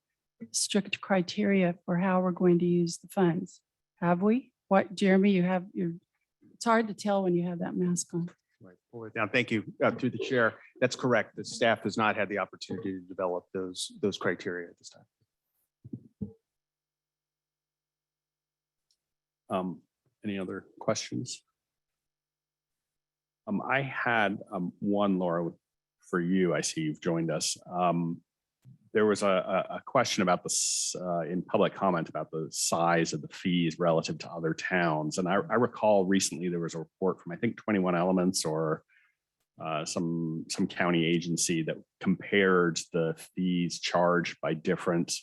strict criteria for how we're going to use the funds. Have we? What, Jeremy, it's hard to tell when you have that mask on. Right, pull it down. Thank you. Through the chair. That's correct. The staff has not had the opportunity to develop those criteria at this time. Any other questions? I had one, Laura, for you. I see you've joined us. There was a question about this in public comment about the size of the fees relative to other towns. And I recall recently there was a report from, I think, 21 Elements or some county agency that compared the fees charged by different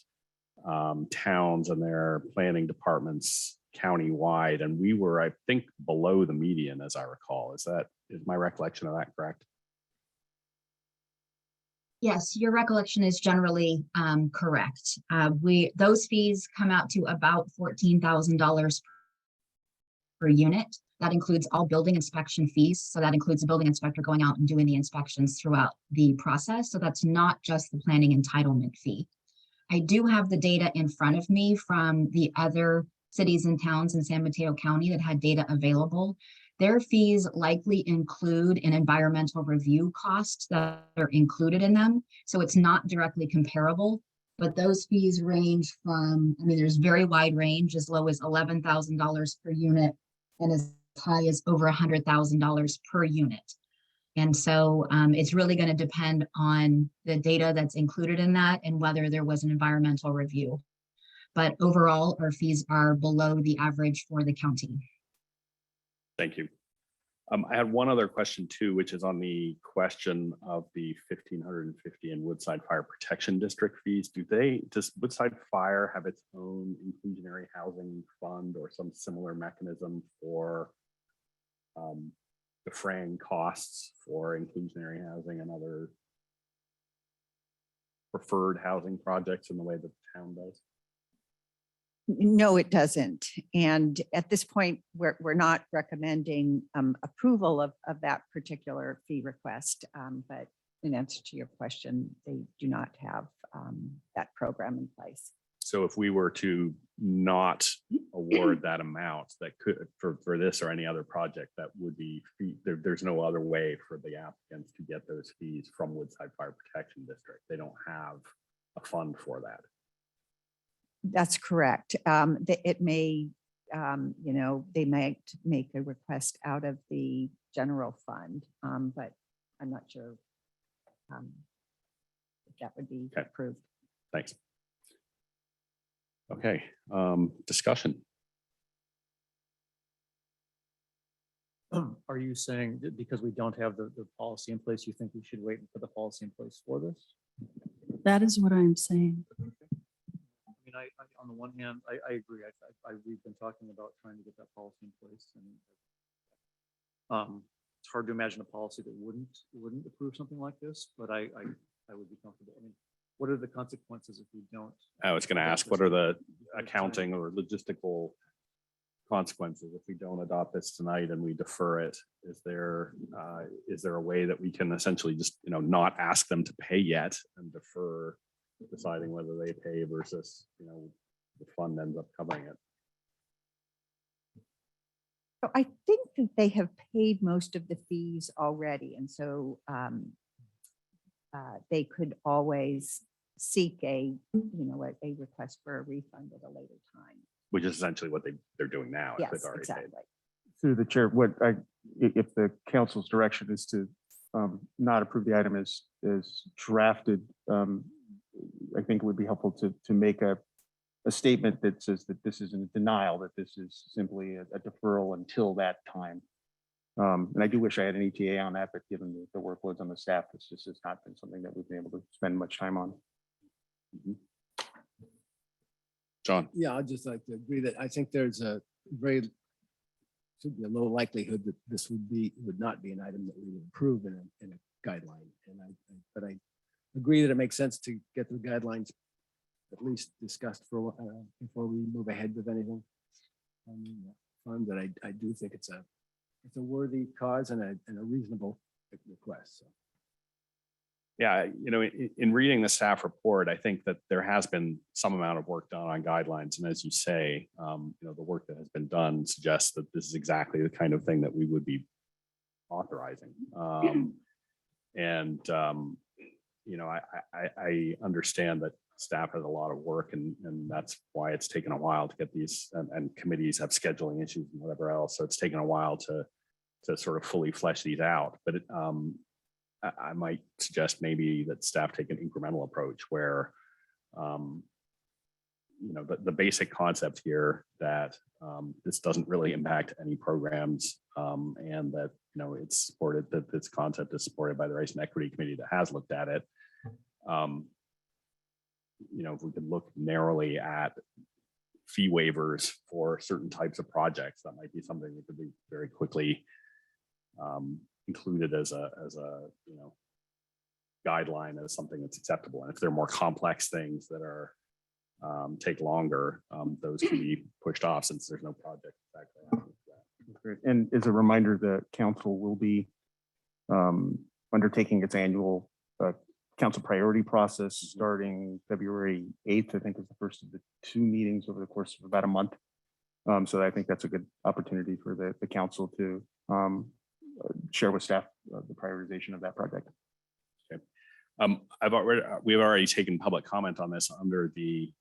towns and their planning departments countywide. And we were, I think, below the median, as I recall. Is my recollection of that correct? Yes, your recollection is generally correct. Those fees come out to about $14,000 per unit. That includes all building inspection fees. So that includes the building inspector going out and doing the inspections throughout the process. So that's not just the planning entitlement fee. I do have the data in front of me from the other cities and towns in San Mateo County that had data available. Their fees likely include an environmental review cost that are included in them. So it's not directly comparable, but those fees range from, I mean, there's very wide range, as low as $11,000 per unit and as high as over $100,000 per unit. And so it's really going to depend on the data that's included in that and whether there was an environmental review. But overall, our fees are below the average for the county. Thank you. I had one other question too, which is on the question of the 1,550 in Woodside Fire Protection District fees. Does Woodside Fire have its own inclusionary housing fund or some similar mechanism for defraying costs for inclusionary housing and other preferred housing projects in the way that the town does? No, it doesn't. And at this point, we're not recommending approval of that particular fee request. But in answer to your question, they do not have that program in place. So if we were to not award that amount that could for this or any other project, that would be there's no other way for the applicants to get those fees from Woodside Fire Protection District. They don't have a fund for that. That's correct. It may, they might make a request out of the general fund, but I'm not sure if that would be approved. Thanks. Okay, discussion. Are you saying that because we don't have the policy in place, you think we should wait for the policy in place for this? That is what I'm saying. I mean, on the one hand, I agree. We've been talking about trying to get that policy in place, and it's hard to imagine a policy that wouldn't approve something like this. But I would be comfortable. I mean, what are the consequences if we don't? I was going to ask, what are the accounting or logistical consequences if we don't adopt this tonight and we defer it? Is there a way that we can essentially just not ask them to pay yet and defer deciding whether they pay versus the fund ends up covering it? So I think that they have paid most of the fees already, and so they could always seek a request for a refund at a later time. Which is essentially what they're doing now. if they've Yes, already paid. exactly. Through the chair, if the council's direction is to not approve the item as drafted, I think it would be helpful to make a statement that says that this isn't a denial, that this is simply a deferral until that time. And I do wish I had an ETA on that, but given the workloads on the staff, this just has not been something that we've been able to spend much time on. John. Yeah, I'd just like to agree that I think there's should be a low likelihood that this would not be an item that we would approve in a guideline. But I agree that it makes sense to get the guidelines at least discussed for before we move ahead with anything. But I do think it's a worthy cause and a reasonable request. So. Yeah, in reading the staff report, I think that there has been some amount of work done on guidelines. And as you say, the work that has been done suggests that this is exactly the kind of thing that we would be authorizing. I understand that staff has a lot of work and that's why it's taken a while to get these and committees have scheduling issues and whatever else. So it's taken a while to sort of fully flesh these out. But I might suggest maybe that staff take an incremental approach where, the basic concept here that this doesn't really impact any programs and that, it's supported, that this concept is supported by the Race and Equity Committee that has looked at it. If we could look narrowly at fee waivers for certain types of projects, that might be something that could be very quickly included as a guideline as something that's acceptable. And if there are more complex things that are take longer, those can be pushed off since there's no project. Great. And as a reminder, the council will be undertaking its annual council priority process starting February 8th, I think is the first of the 2 meetings over the course of about a month. So I think that's a good opportunity for the council to share with staff the prioritization of that project. Okay. We've already taken public comment on this under the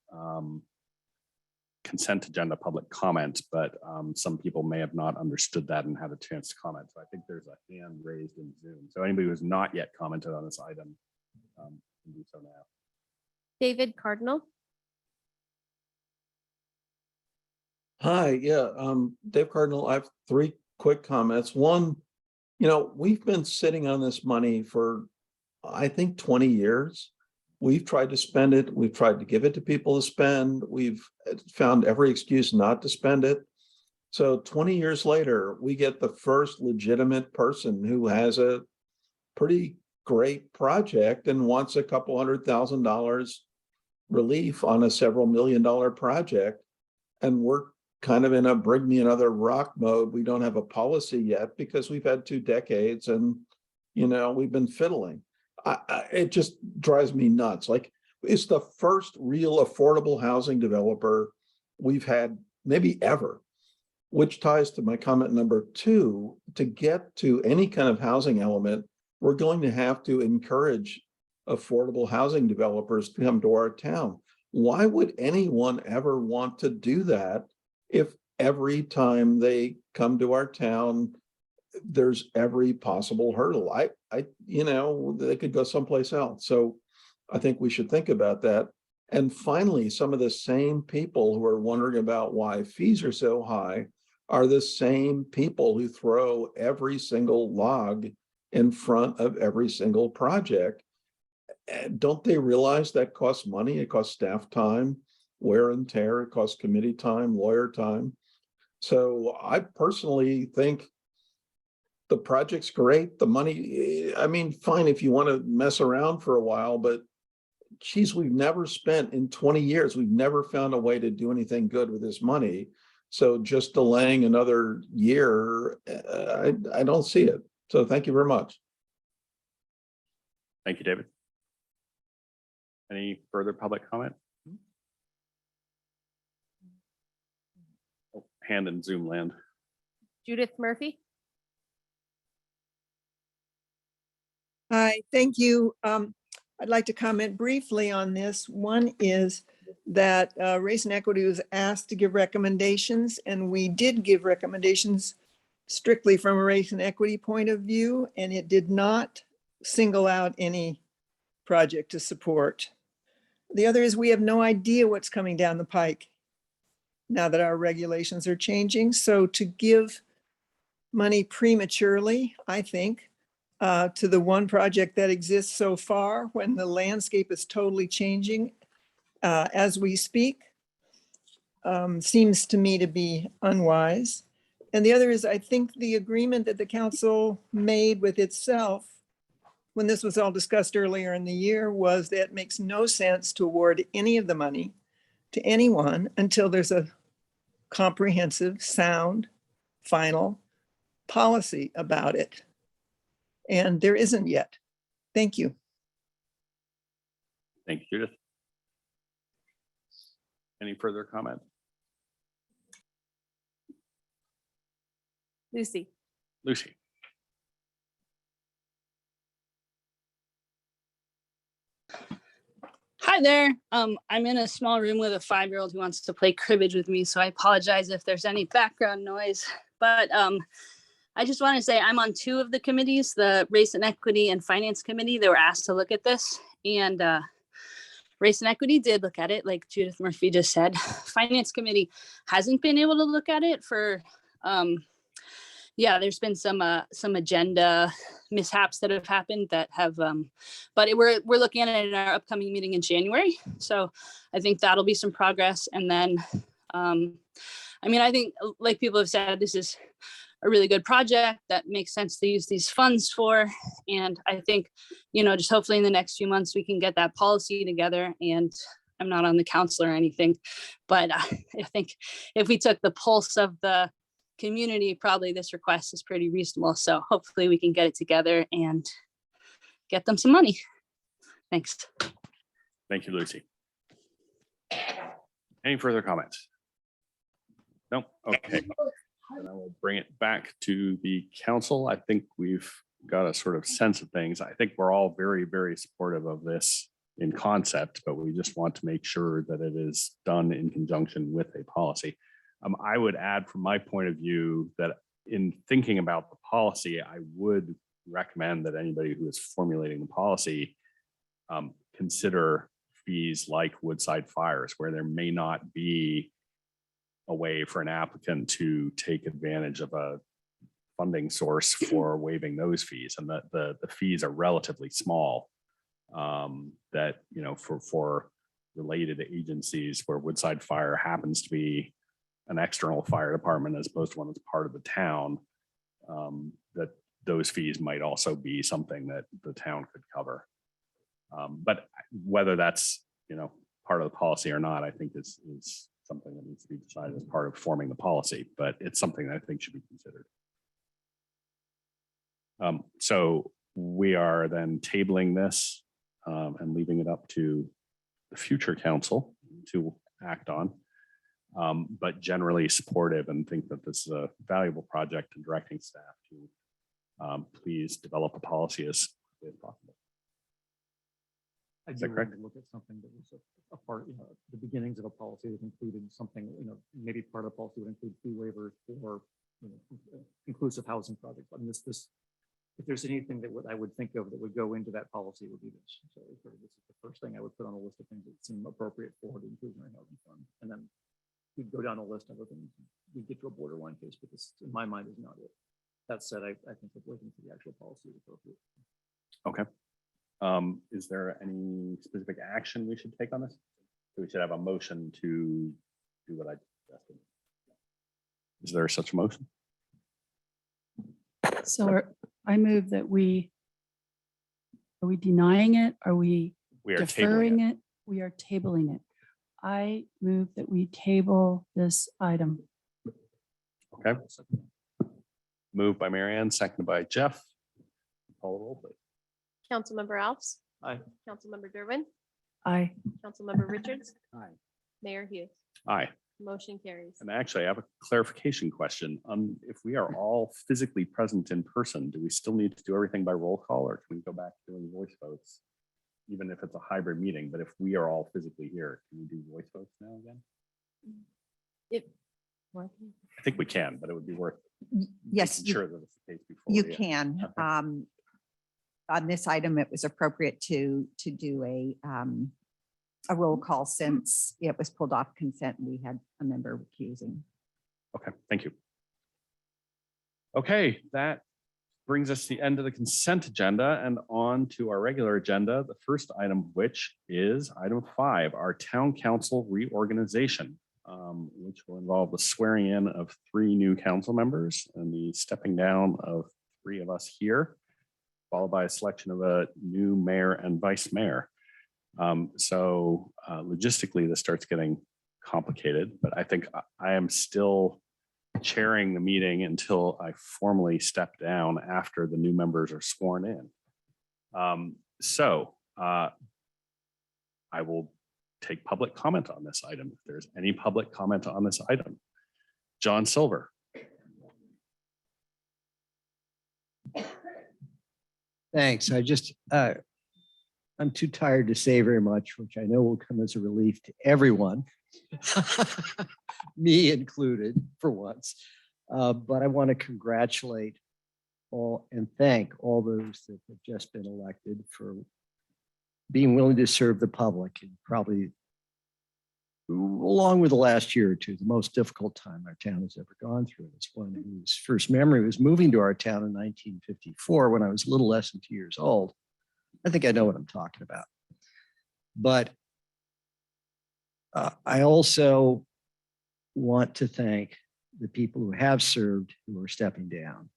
consent agenda public comment, but some people may have not understood that and had a chance to comment. So I think there's a hand raised in Zoom. So anybody who's not yet commented on this item can do so now. David Cardinal. Hi, yeah, Dave Cardinal. I have 3 quick comments. One, we've been sitting on this money for, I think, 20 years. We've tried to spend it. We've tried to give it to people to spend. We've found every excuse not to spend it. So 20 years later, we get the first legitimate person who has a pretty great project and wants a couple $100,000 relief on a several $million project. And we're kind of in a bring me another rock mode. We don't have a policy yet because we've had 2 decades and, we've been fiddling. It just drives me nuts. Like, it's the first real affordable housing developer we've had maybe ever, which ties to my comment number 2. To get to any kind of housing element, we're going to have to encourage affordable housing developers to come to our town. Why would anyone ever want to do that if every time they come to our town, there's every possible hurdle? They could go someplace else. So I think we should think about that. And finally, some of the same people who are wondering about why fees are so high are the same people who throw every single log in front of every single project. And don't they realize that costs money? It costs staff time, wear and tear, it costs committee time, lawyer time. So I personally think the project's great. The money, fine if you want to mess around for a while, but geez, we've never spent in 20 years, we've never found a way to do anything good with this money. So just delaying another year, I don't see it. So thank you very much. Thank you, David. Any further public comment? Oh, hand in Zoom land. Judith Murphy. Hi, thank you. I'd like to comment briefly on this. One is that Race and Equity was asked to give recommendations, and we did give recommendations strictly from a race and equity point of view, and it did not single out any project to support. The other is we have no idea what's coming down the pike now that our regulations are changing. So to give money prematurely, I think, to the one project that exists so far when the landscape is totally changing as we speak, seems to me to be unwise. And the other is, I think the agreement that the council made with itself when this was all discussed earlier in the year was that it makes no sense to award any of the money to anyone until there's a comprehensive, sound, final policy about it. And there isn't yet. Thank you. Thank you, Judith. Any further comment? Lucy. Lucy. Hi there. I'm in a small room with a 5-year-old who wants to play cribbage with me, so I apologize if there's any background noise. But I just want to say I'm on 2 of the committees, the Race and Equity and Finance Committee. They were asked to look at this, and Race and Equity did look at it, like Judith Murphy just said. Finance Committee hasn't been able to look at it for yeah, there's been some agenda mishaps that have happened that have, but we're looking at it in our upcoming meeting in January. So I think that'll be some progress. And then, I mean, I think like people have said, this is a really good project that makes sense to use these funds for. And I think, you know, just hopefully in the next few months, we can get that policy together. And I'm not on the council or anything, but I think if we took the pulse of the community, probably this request is pretty reasonable. So hopefully we can get it together and get them some money. Thanks. Thank you, Lucy. Any further comments? No? Okay. And I will bring it back to the council. I think we've got a sort of sense of things. I think we're all very, very supportive of this in concept, but we just want to make sure that it is done in conjunction with a policy. I would add from my point of view that in thinking about the policy, I would recommend that anybody who is formulating the policy consider fees like Woodside Fires, where there may not be a way for an applicant to take advantage of a funding source for waiving those fees, and that the fees are relatively small. That, you know, for related agencies where Woodside Fire happens to be an external fire department as opposed to one that's part of the town, that those fees might also be something that the town could cover. But whether that's, you know, part of the policy or not, I think is something that needs to be decided as part of forming the policy, but it's something that I think should be considered. So we are then tabling this and leaving it up to the future council to act on. But generally supportive and think that this is a valuable project, and directing staff to please develop a policy as quickly as possible. I'd Is be that that willing correct? to look at something that was a part, you know, the beginnings of a policy that included something, you know, maybe part of the policy would include fee waivers for, you know, inclusive housing projects. I mean, this, if there's anything that I would think of that would go into that policy, it would be this. So sort of this is the first thing I would put on a list of things that seem appropriate for the inclusionary housing fund. And then we'd go down a list of other things. We'd get to a borderline case, but this, in my mind, is not it. That said, I think that waiting for the actual policy is appropriate. Okay. Is there any specific action we should take on this? We should have a motion to do what I suggested. Is there such a motion? So I move that are we denying it? Are we We are deferring tabling it? We are tabling it. I move that we table this item. Okay. Moved by Marianne, seconded by Jeff. Call the roll, please. Councilmember Alves. Aye. Councilmember Durbin. Aye. Councilmember Richards. Aye. Mayor Hughes. Aye. Motion carries. And actually, I have a clarification question. If we are all physically present in person, do we still need to do everything by roll call, or can we go back to doing voice votes? Even if it's a hybrid meeting, but if we are all physically here, can we do voice votes now again? I think we can, but it would be worth Yes, making sure that it's the case before. you yeah. can. Okay. On this item, it was appropriate to do a roll call since it was pulled off consent and we had a member recusing. Okay, thank you. Okay, that brings us to the end of the consent agenda and on to our regular agenda. The first item of which is item 5, our town council reorganization, which will involve the swearing in of 3 new council members and the stepping down of 3 of us here, followed by a selection of a new mayor and vice mayor. So logistically, this starts getting complicated, but I think I am still chairing the meeting until I formally step down after the new members are sworn in. I will take public comment on this item. If there's any public comment on this item. John Silver. Thanks. I'm too tired to say very much, which I know will come as a relief to everyone, me included for once. But I want to congratulate all and thank all those that have just been elected for being willing to serve the public, and probably along with the last year or two, the most difficult time our town has ever gone through. It's one whose first memory was moving to our town in 1954 when I was a little less than 2 years old. I think I know what I'm talking about. But I also want to thank the people who have served, who are stepping down.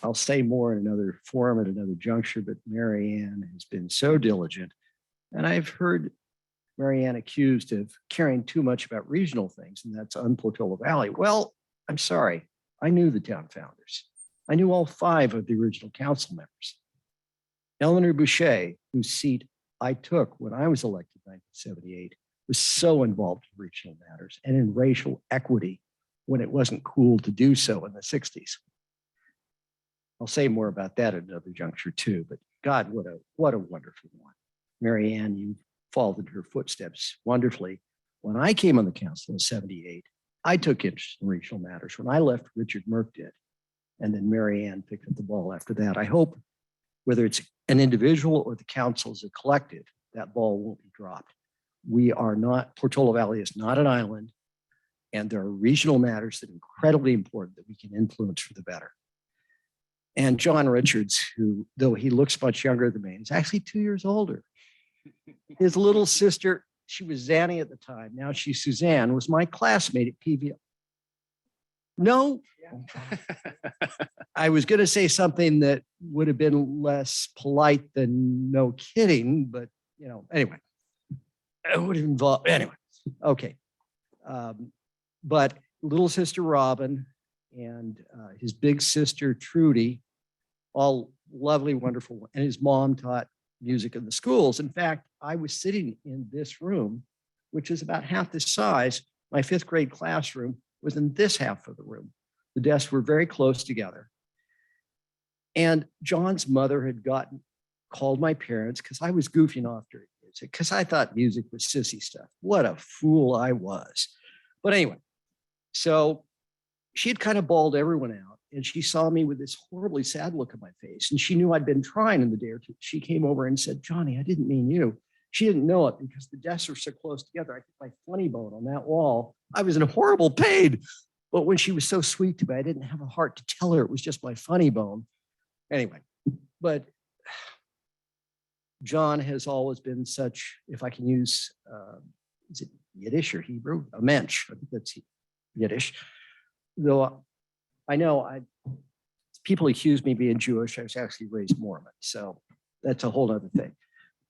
I'll say more in another forum at another juncture, but Mary Ann has been so diligent. And I've heard Mary Ann accused of caring too much about regional things, and that's on Portola Valley. Well, I'm sorry. I knew the town founders. I knew all 5 of the original council members. Eleanor Boucher, whose seat I took when I was elected in 1978, was so involved in regional matters and in racial equity when it wasn't cool to do so in the 60s. I'll say more about that at another juncture too, but God, what a wonderful one. Mary Ann, you followed in her footsteps wonderfully. When I came on the council in 78, I took interest in regional matters. When I left, Richard Merck did. And then Mary Ann picked up the ball after that. I hope whether it's an individual or the council as a collective, that ball won't be dropped. We are not, Portola Valley is not an island, and there are regional matters that are incredibly important that we can influence for the better. And John Richards, who, though he looks much younger than me, is actually 2 years older. His little sister, she was Zanny at the time, now she's Suzanne, was my classmate at PVL. No, I was going to say something that would have been less polite than no kidding, but you know, anyway, it would have involved, anyway, okay. But little sister Robin and his big sister Trudy, all lovely, wonderful, and his mom taught music in the schools. In fact, I was sitting in this room, which is about half the size. My 5th grade classroom was in this half of the room. The desks were very close together. And John's mother had called my parents because I was goofing off during music because I thought music was sissy stuff. What a fool I was. But anyway, so she had kind of bawled everyone out, and she saw me with this horribly sad look on my face. And she knew I'd been trying in the day or two. She came over and said, "Johnny, I didn't mean you." She didn't know it because the desks were so close together. I put my funny bone on that wall. I was in horrible pain. But when she was so sweet to me, I didn't have a heart to tell her it was just my funny bone. Anyway, but John has always been such, if I can use, is it Yiddish or Hebrew? A mensch, I think that's Yiddish. Though I know people accuse me of being Jewish. I was actually raised Mormon, so that's a whole other thing.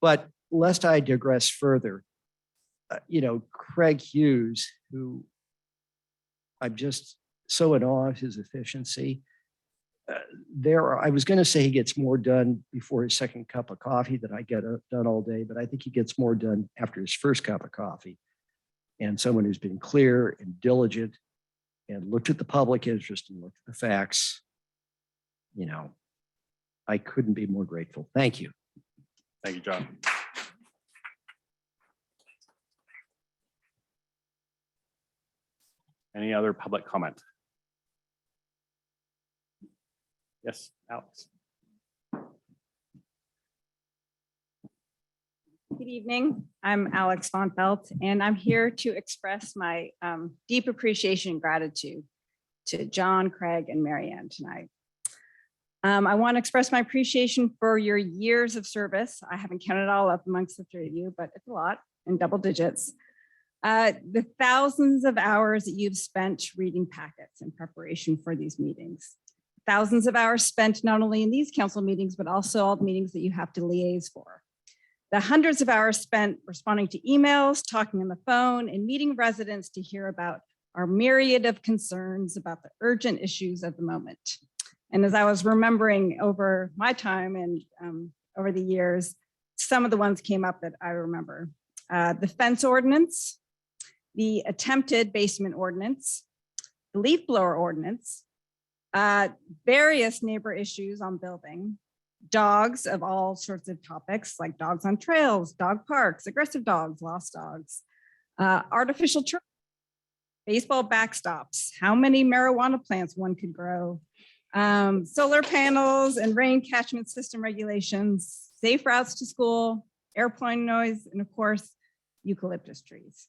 But lest I digress further, Craig Hughes, who I'm just so in awe of his efficiency. I was going to say he gets more done before his second cup of coffee than I get done all day, but I think he gets more done after his first cup of coffee. And someone who's been clear and diligent and looked at the public interest and looked at the facts, I couldn't be more grateful. Thank you. Thank you, John. Any other public comment? Yes, Alex. Good evening. I'm Alex Von Pelt, and I'm here to express my deep appreciation and gratitude to John, Craig, and Mary Ann tonight. I want to express my appreciation for your years of service. I haven't counted all up amongst the 3 of you, but it's a lot in double digits. The thousands of hours that you've spent reading packets in preparation for these meetings. Thousands of hours spent not only in these council meetings, but also all the meetings that you have to liaise for. The hundreds of hours spent responding to emails, talking on the phone, and meeting residents to hear about our myriad of concerns about the urgent issues of the moment. And as I was remembering over my time and over the years, some of the ones came up that I remember. The fence ordinance, the attempted basement ordinance, the leaf blower ordinance, various neighbor issues on building, dogs of all sorts of topics like dogs on trails, dog parks, aggressive dogs, lost dogs, artificial turf, baseball backstops, how many marijuana plants one could grow, solar panels and rain catchment system regulations, safe routes to school, airplane noise, and of course, eucalyptus trees.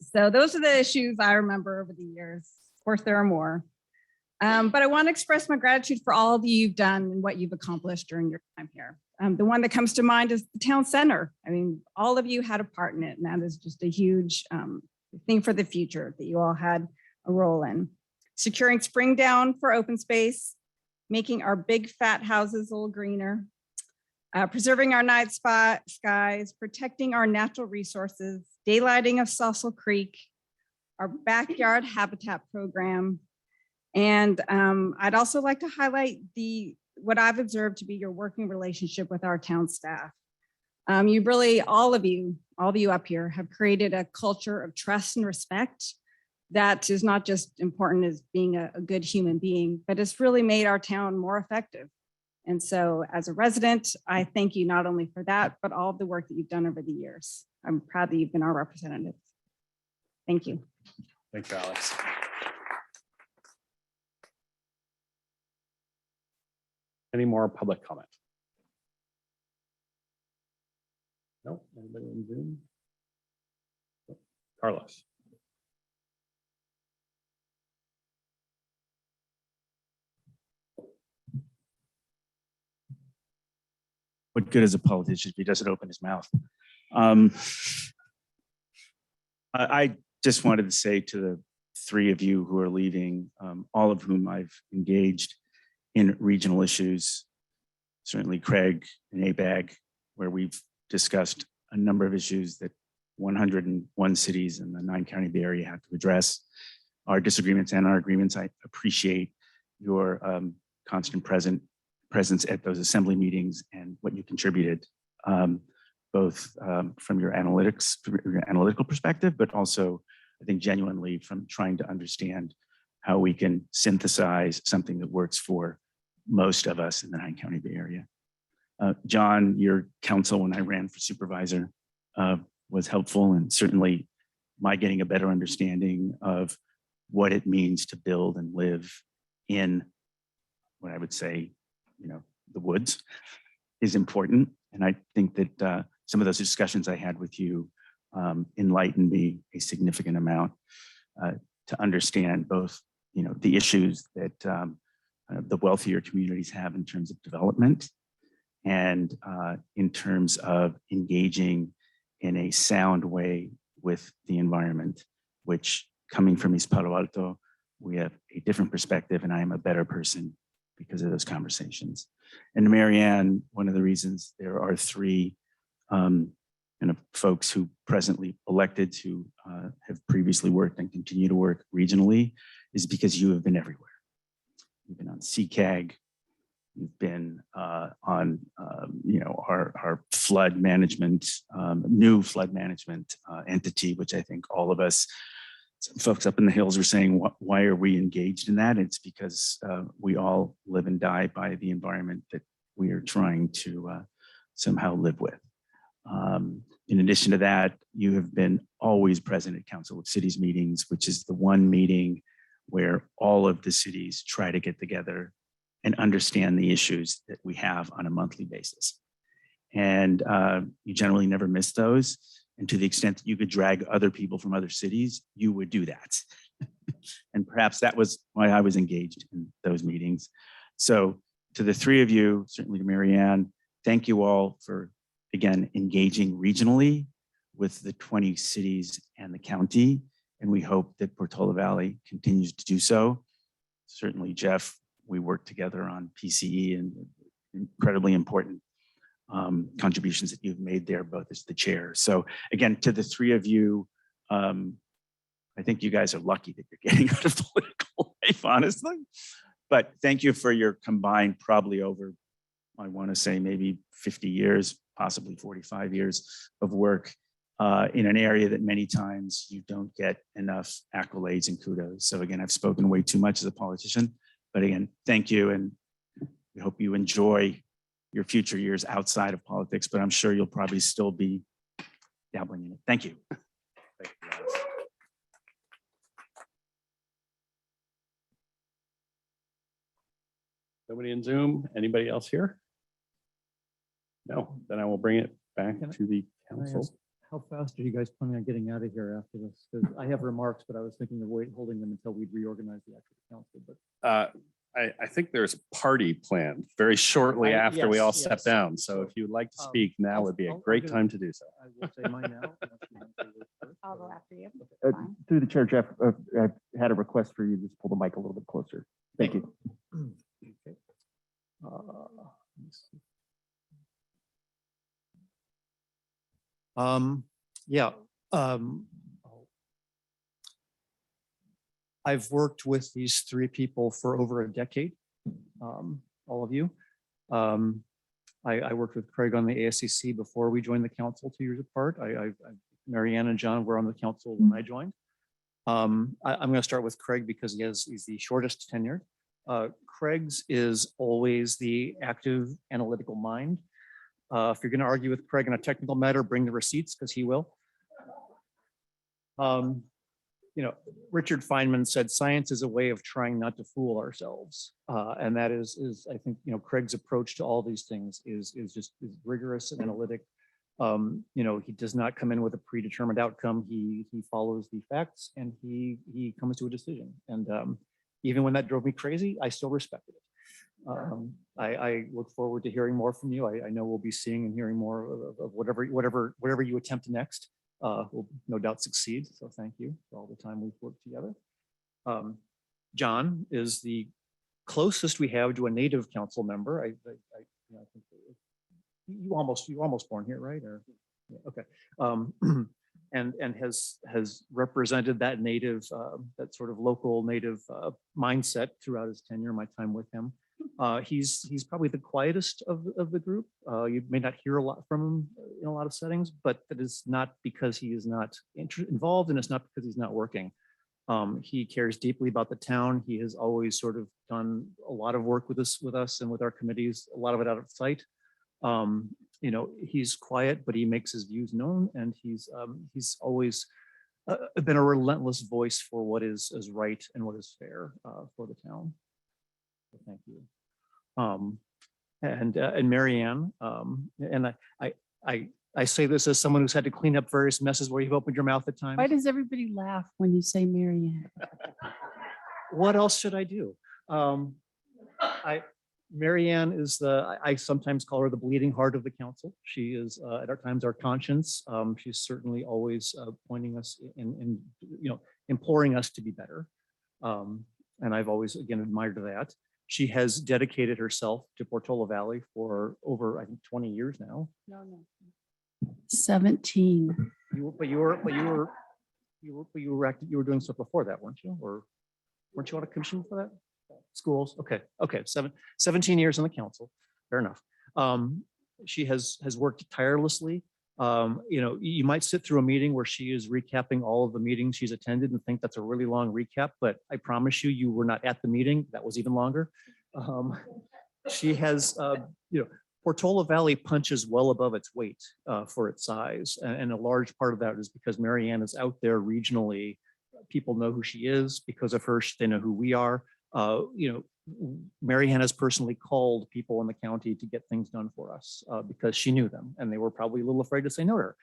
So those are the issues I remember over the years. Of course, there are more. But I want to express my gratitude for all that you've done and what you've accomplished during your time here. The one that comes to mind is the town center. I mean, all of you had a part in it, and that is just a huge thing for the future that you all had a role in. Securing Springdown for open space, making our big fat houses a little greener, preserving our night skies, protecting our natural resources, daylighting of Saucil Creek, our backyard habitat program. And I'd also like to highlight what I've observed to be your working relationship with our town staff. You really, all of you up here have created a culture of trust and respect that is not just important as being a good human being, but it's really made our town more effective. And so as a resident, I thank you not only for that, but all of the work that you've done over the years. I'm proud that you've been our representative. Thank you. Thanks, Alex. Any more public comment? No, anybody in Zoom? Nope. Carlos. What good is a politician if he doesn't open his mouth? I just wanted to say to the three of you who are leaving, all of whom I've engaged in regional issues, certainly Craig and ABAG, where we've discussed a number of issues that 101 cities in the 9-county Bay Area have to address. Our disagreements and our agreements, I appreciate your constant presence at those assembly meetings and what you contributed, both from your analytical perspective, but also I think genuinely from trying to understand how we can synthesize something that works for most of us in the 9-county Bay Area. John, your counsel when I ran for supervisor was helpful, and certainly my getting a better understanding of what it means to build and live in what I would say, the woods is important. And I think that some of those discussions I had with you enlightened me a significant amount to understand both, the issues that the wealthier communities have in terms of development and in terms of engaging in a sound way with the environment, which coming from East Palo Alto, we have a different perspective, and I am a better person because of those conversations. And Marianne, one of the reasons there are three folks who presently elected to have previously worked and continue to work regionally is because you have been everywhere. You've been on CCAG, you've been on our flood management, new flood management entity, which I think all of us, some folks up in the hills are saying, why are we engaged in that? It's because we all live and die by the environment that we are trying to somehow live with. In addition to that, you have been always present at Council of Cities meetings, which is the one meeting where all of the cities try to get together and understand the issues that we have on a monthly basis. And you generally never miss those. And to the extent that you could drag other people from other cities, you would do that. And perhaps that was why I was engaged in those meetings. So to the three of you, certainly to Marianne, thank you all for, again, engaging regionally with the 20 cities and the county. And we hope that Portola Valley continues to do so. Certainly, Jeff, we worked together on PCE and incredibly important contributions that you've made there, both as the chair. So again, to the three of you, I think you guys are lucky that you're getting out of political life, honestly. But thank you for your combined, probably over, I want to say maybe 50 years, possibly 45 years of work in an area that many times you don't get enough accolades and kudos. So again, I've spoken way too much as a politician, but again, thank you. And we hope you enjoy your future years outside of politics, but I'm sure you'll probably still be dabbling in it. Thank you. Thank you, Alice. Nobody in Zoom? Anybody else here? No, then I will bring it back to the Can I council. ask, how fast are you guys planning on getting out of here after this? Because I have remarks, but I was thinking of holding them until we'd reorganize the actual council, but. I think there's a party planned very shortly after we all step down. So if you'd like to speak, now would be a great time to do so. I will say mine now. unless you want to say yours first. I'll go after you. Through the chair, Jeff, I've had a request for you to just pull the mic a little bit closer. Thank you. Okay. Let me see. Yeah. I've worked with these three people for over a decade, all of you. I worked with Craig on the ASCC before we joined the council 2 years apart. Marianne and John were on the council when I joined. I'm going to start with Craig because he's the shortest tenured. Craig's is always the active analytical mind. If you're going to argue with Craig on a technical matter, bring the receipts because he will. Richard Feynman said science is a way of trying not to fool ourselves. And that is I think, Craig's approach to all these things is rigorous and analytic. He does not come in with a predetermined outcome. He follows the facts and he comes to a decision. And even when that drove me crazy, I still respected it. I look forward to hearing more from you. I know we'll be seeing and hearing more of whatever you attempt next. Will no doubt succeed. So thank you for all the time we've worked together. John is the closest we have to a native council member. I think you almost born here, right? Or yeah, okay. And has represented that native, that sort of local native mindset throughout his tenure, my time with him. He's probably the quietest of the group. You may not hear a lot from him in a lot of settings, but that is not because he is not involved, and it's not because he's not working. He cares deeply about the town. He has always sort of done a lot of work with us and with our committees, a lot of it out of sight. He's quiet, but he makes his views known, and he's always been a relentless voice for what is right and what is fair for the town. So thank you. And Marianne, and I say this as someone who's had to clean up various messes where you've opened your mouth at times. Why does everybody laugh when you say Marianne? What else should I do? Marianne is I sometimes call her the bleeding heart of the council. She is at our times our conscience. She's certainly always pointing us and imploring us to be better. And I've always, again, admired that. She has dedicated herself to Portola Valley for over, I think, 20 years now. No. 17. You were doing stuff before that, weren't you? Or weren't you on a commission for that? Schools. Okay. 17 years on the council. Fair enough. She has worked tirelessly. You might sit through a meeting where she is recapping all of the meetings she's attended and think that's a really long recap, but I promise you were not at the meeting. That was even longer. She has, Portola Valley punches well above its weight for its size. And a large part of that is because Marianne is out there regionally. People know who she is. Because of her, they know who we are. Marianne has personally called people in the county to get things done for us because she knew them, and they were probably a little afraid to say no to her.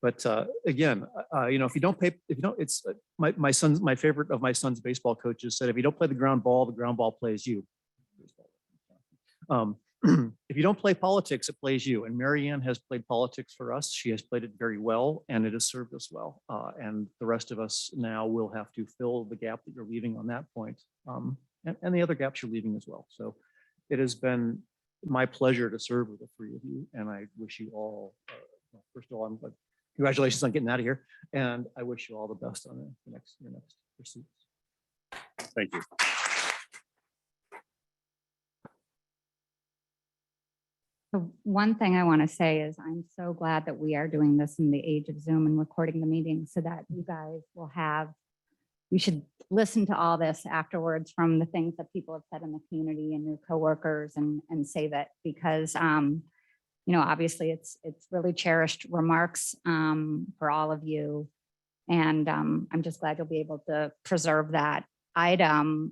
But again, if you don't it's my favorite of my son's baseball coaches said, if you don't play the ground ball plays you. If you don't play politics, it plays you. And Marianne has played politics for us. She has played it very well, and it has served us well. And the rest of us now will have to fill the gap that you're leaving on that point, and the other gaps you're leaving as well. So it has been my pleasure to serve with the three of you, and I wish you all, first of all, congratulations on getting out of here, and I wish you all the best on your next pursuits. Thank you. The one thing I want to say is I'm so glad that we are doing this in the age of Zoom and recording the meeting so that you guys will have, you should listen to all this afterwards from the things that people have said in the community and your coworkers and say that because, you know, obviously it's really cherished remarks for all of you. And I'm just glad you'll be able to preserve that. I'd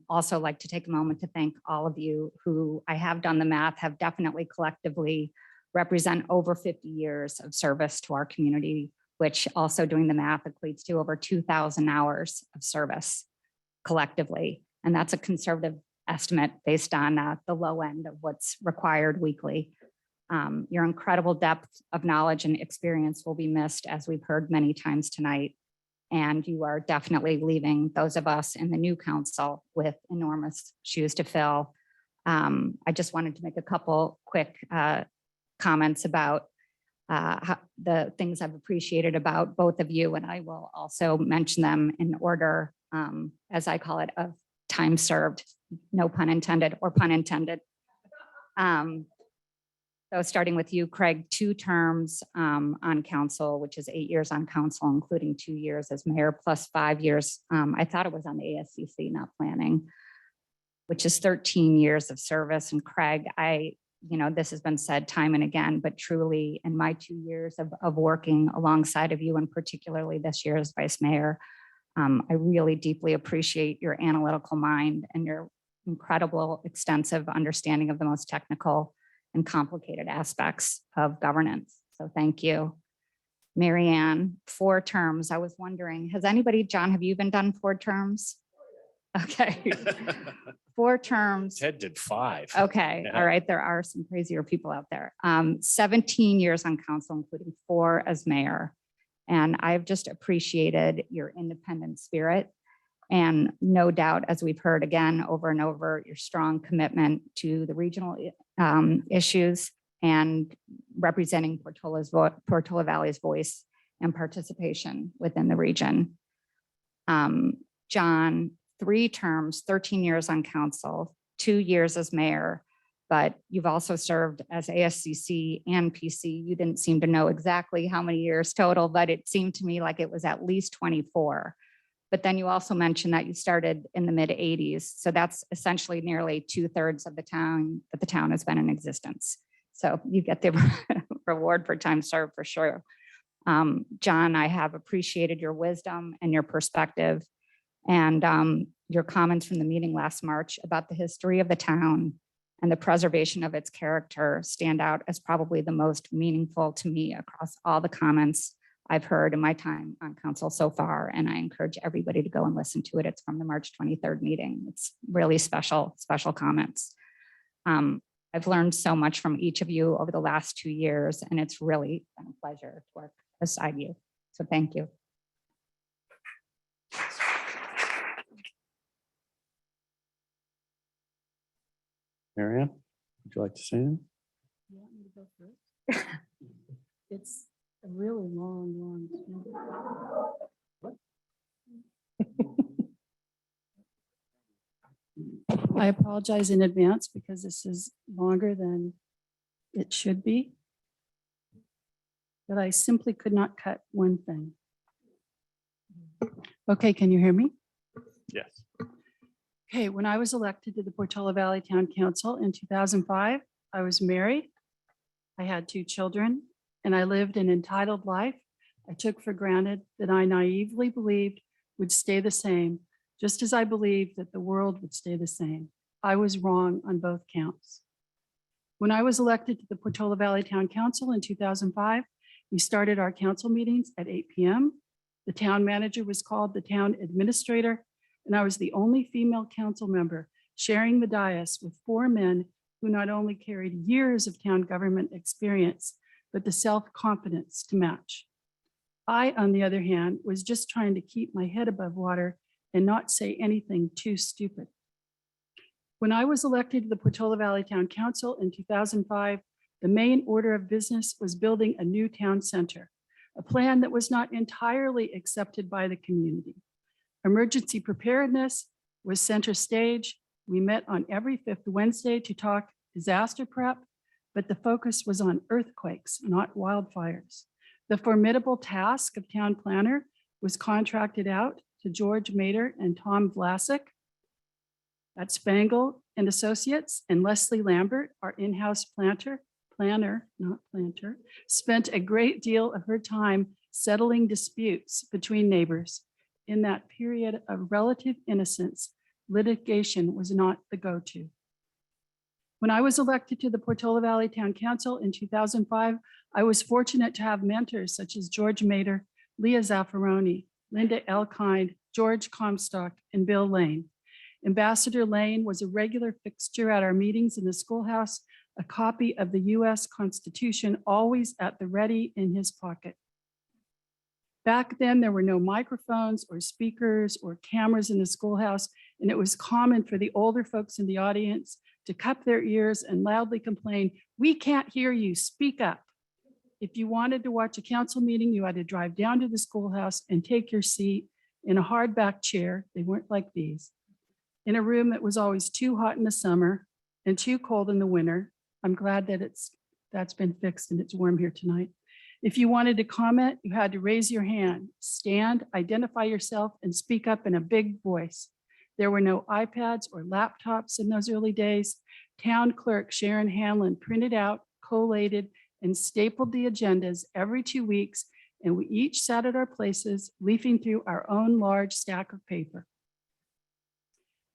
also like to take a moment to thank all of you who I have done the math, have definitely collectively represent over 50 years of service to our community, which also doing the math equates to over 2,000 hours of service collectively. And that's a conservative estimate based on the low end of what's required weekly. Your incredible depth of knowledge and experience will be missed, as we've heard many times tonight. And you are definitely leaving those of us in the new council with enormous shoes to fill. I just wanted to make a couple quick comments about the things I've appreciated about both of you, and I will also mention them in order, as I call it, of time served, no pun intended or pun intended. So starting with you, Craig, 2 terms on council, which is 8 years on council, including 2 years as mayor, plus 5 years. I thought it was on the ASCC, not planning, which is 13 years of service. And Craig, you know, this has been said time and again, but truly in my 2 years of working alongside of you, and particularly this year as vice mayor, I really deeply appreciate your analytical mind and your incredible, extensive understanding of the most technical and complicated aspects of governance. So thank you. Mary Ann, 4 terms. I was wondering, has anybody, John, have you been done 4 terms? Okay. 4 terms. Ted did 5. Okay, Yeah. all right. There are some crazier people out there. 17 years on council, including 4 as mayor. And I've just appreciated your independent spirit. And no doubt, as we've heard again over and over, your strong commitment to the regional issues and representing Portola Valley's voice and participation within the region. John, 3 terms, 13 years on council, 2 years as mayor, but you've also served as ASCC and PC. You didn't seem to know exactly how many years total, but it seemed to me like it was at least 24. But then you also mentioned that you started in the mid 80s. So that's essentially nearly 2/3 of the town that the town has been in existence. So you get the reward for time served for sure. John, I have appreciated your wisdom and your perspective and your comments from the meeting last March about the history of the town and the preservation of its character stand out as probably the most meaningful to me across all the comments I've heard in my time on council so far, and I encourage everybody to go and listen to it. It's from the March 23rd meeting. It's really special comments. I've learned so much from each of you over the last 2 years, and it's really been a pleasure to work beside you. So thank you. Marianne, would you like to say anything? You want me to go first? It's a really long. I apologize in advance because this is longer than it should be. But I simply could not cut one thing. Okay, can you hear me? Yes. Okay, when I was elected to the Portola Valley Town Council in 2005, I was married. I had 2 children, and I lived an entitled life I took for granted that I naively believed would stay the same, just as I believed that the world would stay the same. I was wrong on both counts. When I was elected to the Portola Valley Town Council in 2005, we started our council meetings at 8 p.m. The town manager was called the town administrator, and I was the only female council member sharing the dais with 4 men who not only carried years of town government experience, but the self-confidence to match. I, on the other hand, was just trying to keep my head above water and not say anything too stupid. When I was elected to the Portola Valley Town Council in 2005, the main order of business was building a new town center, a plan that was not entirely accepted by the community. Emergency preparedness was center stage. We met on every 5th Wednesday to talk disaster prep, but the focus was on earthquakes, not wildfires. The formidable task of town planner was contracted out to George Mader and Tom Vlasic at Spangle and Associates, and Leslie Lambert, our in-house planner, not planter, spent a great deal of her time settling disputes between neighbors. In that period of relative innocence, litigation was not the go-to. When I was elected to the Portola Valley Town Council in 2005, I was fortunate to have mentors such as George Mader, Leah Zaffaroni, Linda Elkind, George Comstock, and Bill Lane. Ambassador Lane was a regular fixture at our meetings in the schoolhouse, a copy of the US Constitution always at the ready in his pocket. Back then, there were no microphones or speakers or cameras in the schoolhouse, and it was common for the older folks in the audience to cup their ears and loudly complain, "We can't hear you, speak up." If you wanted to watch a council meeting, you had to drive down to the schoolhouse and take your seat in a hardback chair, they weren't like these, in a room that was always too hot in the summer and too cold in the winter. I'm glad that that's been fixed and it's warm here tonight. If you wanted to comment, you had to raise your hand, stand, identify yourself, and speak up in a big voice. There were no iPads or laptops in those early days. Town clerk Sharon Hanlon printed out, collated, and stapled the agendas every 2 weeks, and we each sat at our places, leafing through our own large stack of paper.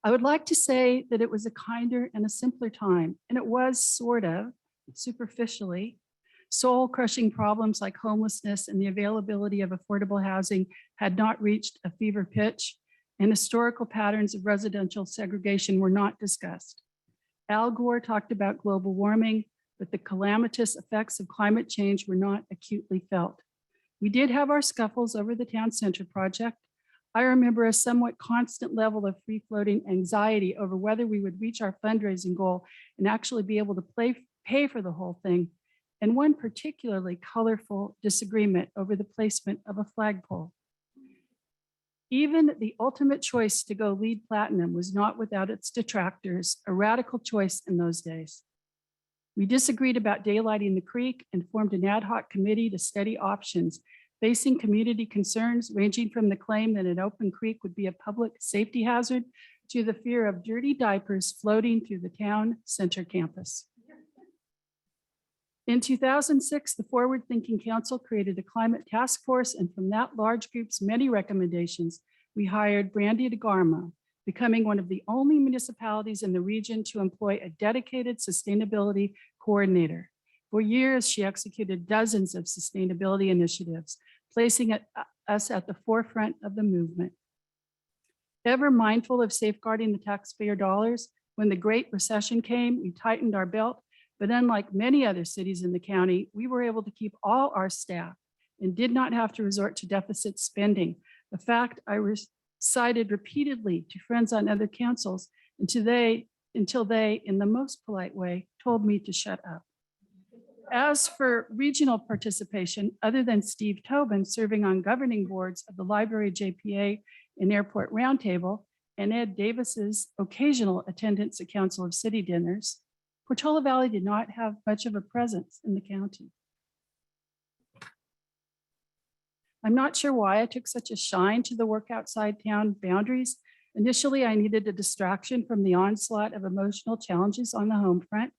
I would like to say that it was a kinder and a simpler time, and it was sort of, superficially. Soul-crushing problems like homelessness and the availability of affordable housing had not reached a fever pitch, and historical patterns of residential segregation were not discussed. Al Gore talked about global warming, but the calamitous effects of climate change were not acutely felt. We did have our scuffles over the town center project. I remember a somewhat constant level of free-floating anxiety over whether we would reach our fundraising goal and actually be able to pay for the whole thing, and one particularly colorful disagreement over the placement of a flagpole. Even the ultimate choice to go LEED Platinum was not without its detractors, a radical choice in those days. We disagreed about daylighting the creek and formed an ad hoc committee to study options, facing community concerns ranging from the claim that an open creek would be a public safety hazard to the fear of dirty diapers floating through the town center campus. In 2006, the Forward Thinking Council created a climate task force, and from that large group's many recommendations, we hired Brandy DeGarmo, becoming one of the only municipalities in the region to employ a dedicated sustainability coordinator. For years, she executed dozens of sustainability initiatives, placing us at the forefront of the movement. Ever mindful of safeguarding the taxpayer dollars, when the Great Recession came, we tightened our belt. But unlike many other cities in the county, we were able to keep all our staff and did not have to resort to deficit spending, a fact I cited repeatedly to friends on other councils until they, in the most polite way, told me to shut up. As for regional participation, other than Steve Tobin serving on governing boards of the Library JPA and Airport Roundtable, and Ed Davis's occasional attendance at Council of City dinners, Portola Valley did not have much of a presence in the county. I'm not sure why I took such a shine to the work outside town boundaries. Initially, I needed a distraction from the onslaught of emotional challenges on the home front.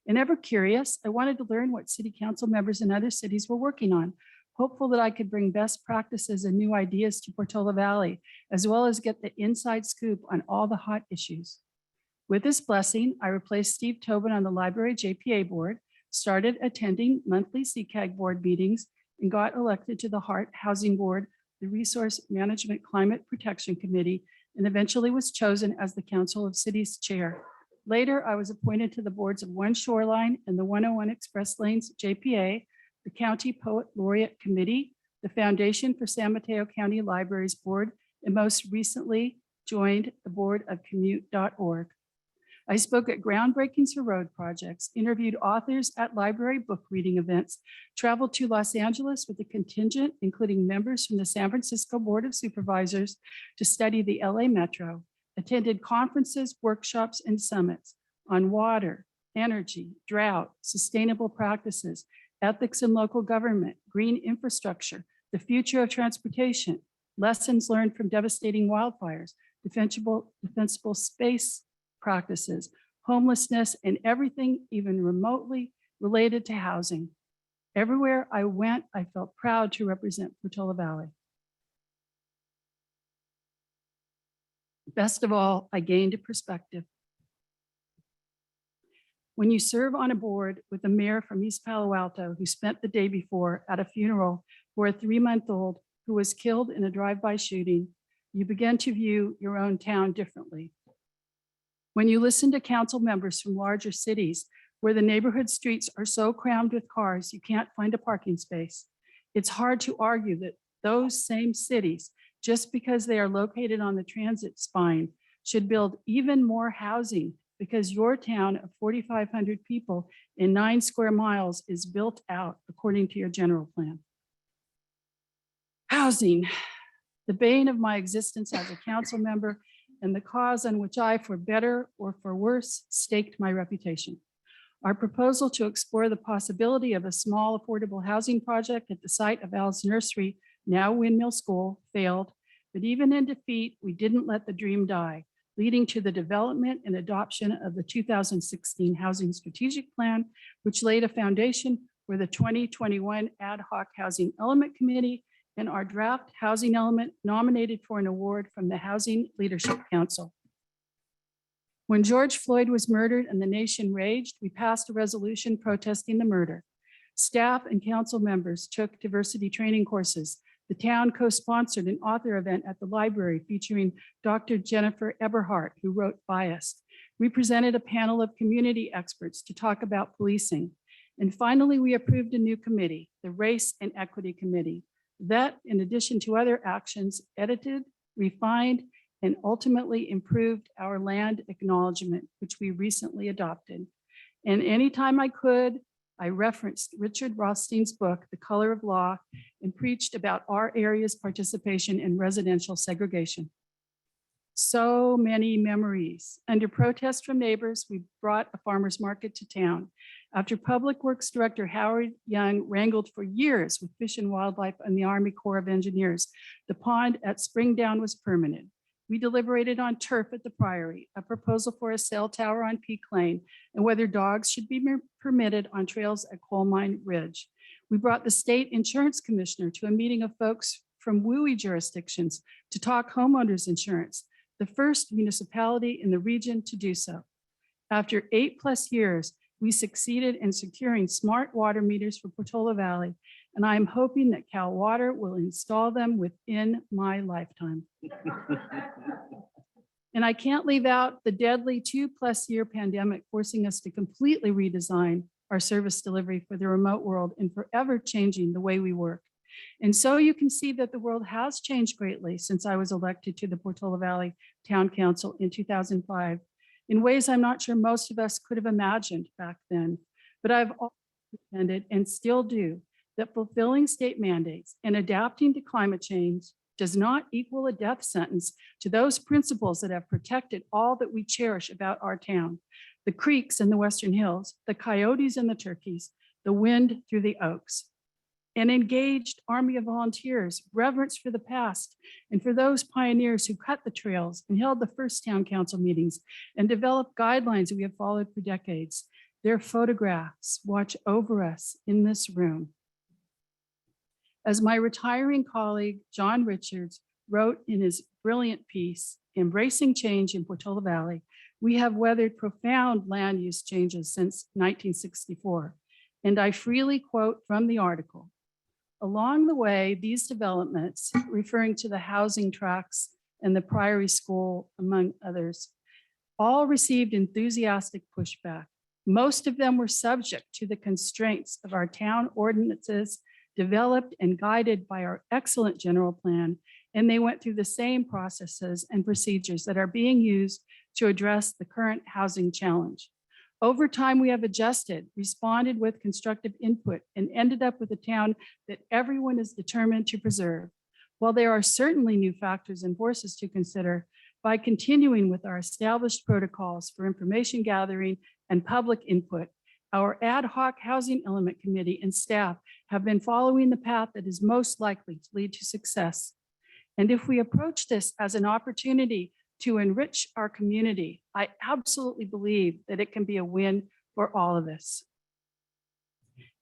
And ever curious, I wanted to learn what city council members in other cities were working on, hopeful that I could bring best practices and new ideas to Portola Valley, as well as get the inside scoop on all the hot issues. With this blessing, I replaced Steve Tobin on the Library JPA board, started attending monthly CCAG board meetings, and got elected to the Hart Housing Board, the Resource Management Climate Protection Committee, and eventually was chosen as the Council of Cities chair. Later, I was appointed to the boards of One Shoreline and the 101 Express Lanes JPA, the County Poet Laureate Committee, the Foundation for San Mateo County Libraries Board, and most recently joined the board of Commute.org. I spoke at groundbreakings for road projects, interviewed authors at library book reading events, traveled to Los Angeles with a contingent, including members from the San Francisco Board of Supervisors, to study the LA Metro, attended conferences, workshops, and summits on water, energy, drought, sustainable practices, ethics in local government, green infrastructure, the future of transportation, lessons learned from devastating wildfires, defensible space practices, homelessness, and everything even remotely related to housing. Everywhere I went, I felt proud to represent Portola Valley. Best of all, I gained a perspective. When you serve on a board with a mayor from East Palo Alto who spent the day before at a funeral for a 3-month-old who was killed in a drive-by shooting, you begin to view your own town differently. When you listen to council members from larger cities where the neighborhood streets are so crammed with cars you can't find a parking space, it's hard to argue that those same cities, just because they are located on the transit spine, should build even more housing because your town of 4,500 people in 9 square miles is built out according to your general plan. Housing, the bane of my existence as a council member and the cause on which I, for better or for worse, staked my reputation. Our proposal to explore the possibility of a small affordable housing project at the site of Al's Nursery, now Windmill School, failed, but even in defeat, we didn't let the dream die, leading to the development and adoption of the 2016 Housing Strategic Plan, which laid a foundation for the 2021 Ad Hoc Housing Element Committee and our draft housing element nominated for an award from the Housing Leadership Council. When George Floyd was murdered and the nation raged, we passed a resolution protesting the murder. Staff and council members took diversity training courses. The town co-sponsored an author event at the library featuring Dr. Jennifer Eberhardt, who wrote Biased. We presented a panel of community experts to talk about policing. And finally, we approved a new committee, the Race and Equity Committee, that, in addition to other actions, edited, refined, and ultimately improved our land acknowledgement, which we recently adopted. And anytime I could, I referenced Richard Rothstein's book, The Color of Law, and preached about our area's participation in residential segregation. So many memories. Under protest from neighbors, we brought a farmer's market to town. After Public Works Director Howard Young wrangled for years with Fish and Wildlife and the Army Corps of Engineers, the pond at Springdown was permitted. We deliberated on turf at the Priory, a proposal for a cell tower on Peak Lane, and whether dogs should be permitted on trails at Coal Mine Ridge. We brought the state insurance commissioner to a meeting of folks from WUI jurisdictions to talk homeowners insurance, the first municipality in the region to do so. After 8+ years, we succeeded in securing smart water meters for Portola Valley, and I am hoping that Cal Water will install them within my lifetime. And I can't leave out the deadly 2+ year pandemic forcing us to completely redesign our service delivery for the remote world and forever changing the way we work. And so you can see that the world has changed greatly since I was elected to the Portola Valley Town Council in 2005, in ways I'm not sure most of us could have imagined back then. But I've always pretended and still do that fulfilling state mandates and adapting to climate change does not equal a death sentence to those principles that have protected all that we cherish about our town: the creeks in the Western Hills, the coyotes and the turkeys, the wind through the oaks. An engaged army of volunteers, reverence for the past, and for those pioneers who cut the trails and held the first town council meetings and developed guidelines we have followed for decades. Their photographs watch over us in this room. As my retiring colleague, John Richards, wrote in his brilliant piece, Embracing Change in Portola Valley, we have weathered profound land use changes since 1964. And I freely quote from the article. Along the way, these developments, referring to the housing tracts and the Priory School, among others, all received enthusiastic pushback. Most of them were subject to the constraints of our town ordinances, developed and guided by our excellent general plan, and they went through the same processes and procedures that are being used to address the current housing challenge. Over time, we have adjusted, responded with constructive input, and ended up with a town that everyone is determined to preserve. While there are certainly new factors and forces to consider, by continuing with our established protocols for information gathering and public input. Our ad hoc housing element committee and staff have been following the path that is most likely to lead to success. And if we approach this as an opportunity to enrich our community, I absolutely believe that it can be a win for all of us.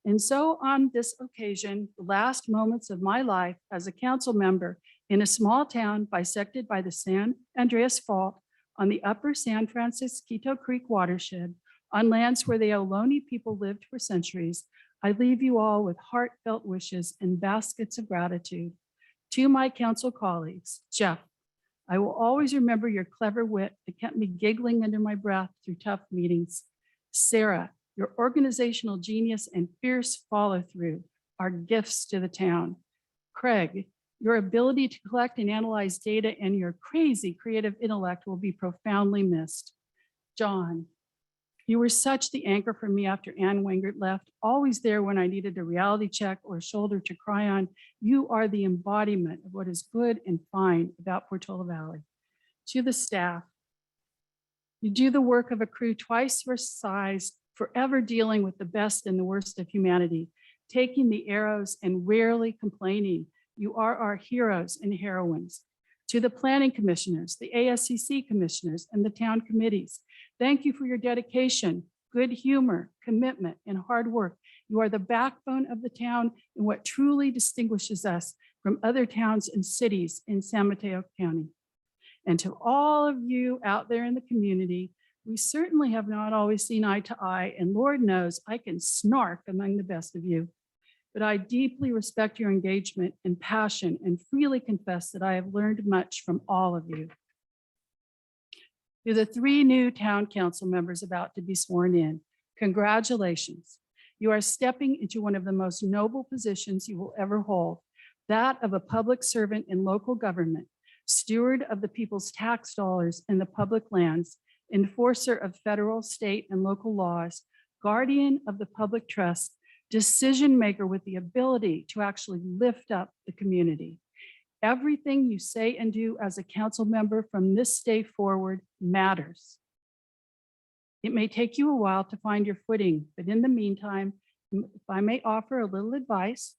And so on this occasion, the last moments of my life as a council member in a small town bisected by the San Andreas Fault on the upper San Francisco Creek watershed, on lands where the Ohlone people lived for centuries, I leave you all with heartfelt wishes and baskets of gratitude. To my council colleagues, Jeff, I will always remember your clever wit that kept me giggling under my breath through tough meetings. Sarah, your organizational genius and fierce follow-through are gifts to the town. Craig, your ability to collect and analyze data and your crazy creative intellect will be profoundly missed. John, you were such the anchor for me after Ann Wengert left, always there when I needed a reality check or a shoulder to cry on. You are the embodiment of what is good and fine about Portola Valley. To the staff, you do the work of a crew twice your size, forever dealing with the best and the worst of humanity, taking the arrows and rarely complaining. You are our heroes and heroines. To the planning commissioners, the ASCC commissioners, and the town committees, thank you for your dedication, good humor, commitment, and hard work. You are the backbone of the town and what truly distinguishes us from other towns and cities in San Mateo County. And to all of you out there in the community, we certainly have not always seen eye to eye, and Lord knows I can snark among the best of you. But I deeply respect your engagement and passion and freely confess that I have learned much from all of you. To the 3 new town council members about to be sworn in, congratulations. You are stepping into one of the most noble positions you will ever hold, that of a public servant in local government, steward of the people's tax dollars and the public lands, enforcer of federal, state, and local laws, guardian of the public trust, decision maker with the ability to actually lift up the community. Everything you say and do as a council member from this day forward matters. It may take you a while to find your footing, but in the meantime, if I may offer a little advice,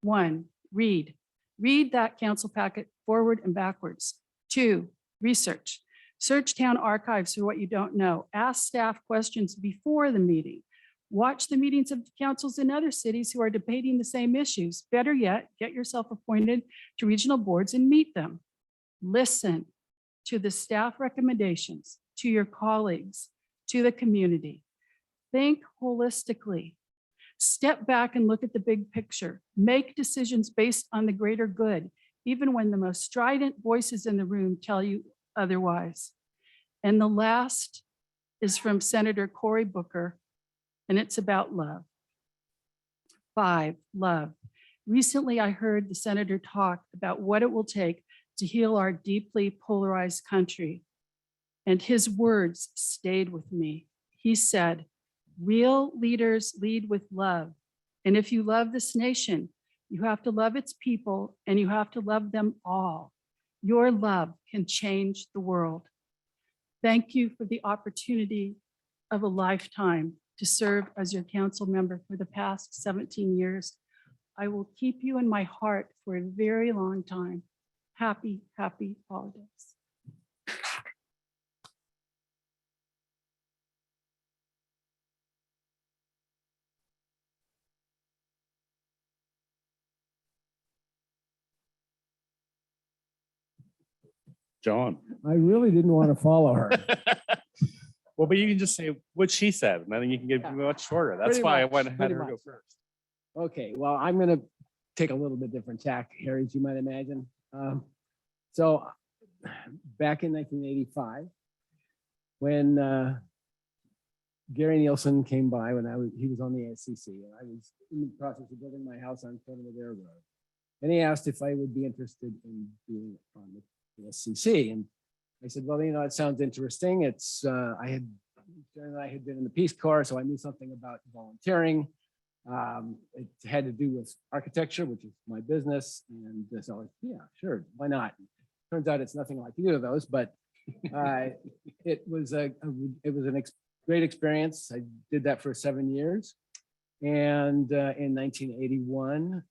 1, read. Read that council packet forward and backwards. 2, research. Search town archives for what you don't know. Ask staff questions before the meeting. Watch the meetings of councils in other cities who are debating the same issues. Better yet, get yourself appointed to regional boards and meet them. Listen to the staff recommendations, to your colleagues, to the community. Think holistically. Step back and look at the big picture. Make decisions based on the greater good, even when the most strident voices in the room tell you otherwise. And the last is from Senator Cory Booker, and it's about love. 5, love. Recently, I heard the senator talk about what it will take to heal our deeply polarized country. And his words stayed with me. He said, real leaders lead with love. And if you love this nation, you have to love its people and you have to love them all. Your love can change the world. Thank you for the opportunity of a lifetime to serve as your council member for the past 17 years. I will keep you in my heart for a very long time. Happy, happy holidays. John. I really didn't want to follow her. Well, but you can just say what she said, and then you can get much shorter. That's Pretty why much, I went ahead pretty and go much. first. Okay, well, I'm going to take a little bit different tack here, as you might imagine. So back in 1985, when Gary Nielsen came by, he was on the SCC, and I was in the process of building my house on Front of the Railroad. And he asked if I would be interested in being on the SCC. And I said, well, it sounds interesting. I had been in the Peace Corps, so I knew something about volunteering. It had to do with architecture, which is my business. And so, yeah, sure, why not? Turns out it's nothing like either of those, but It was great experience. I did that for 7 years. And in 1981,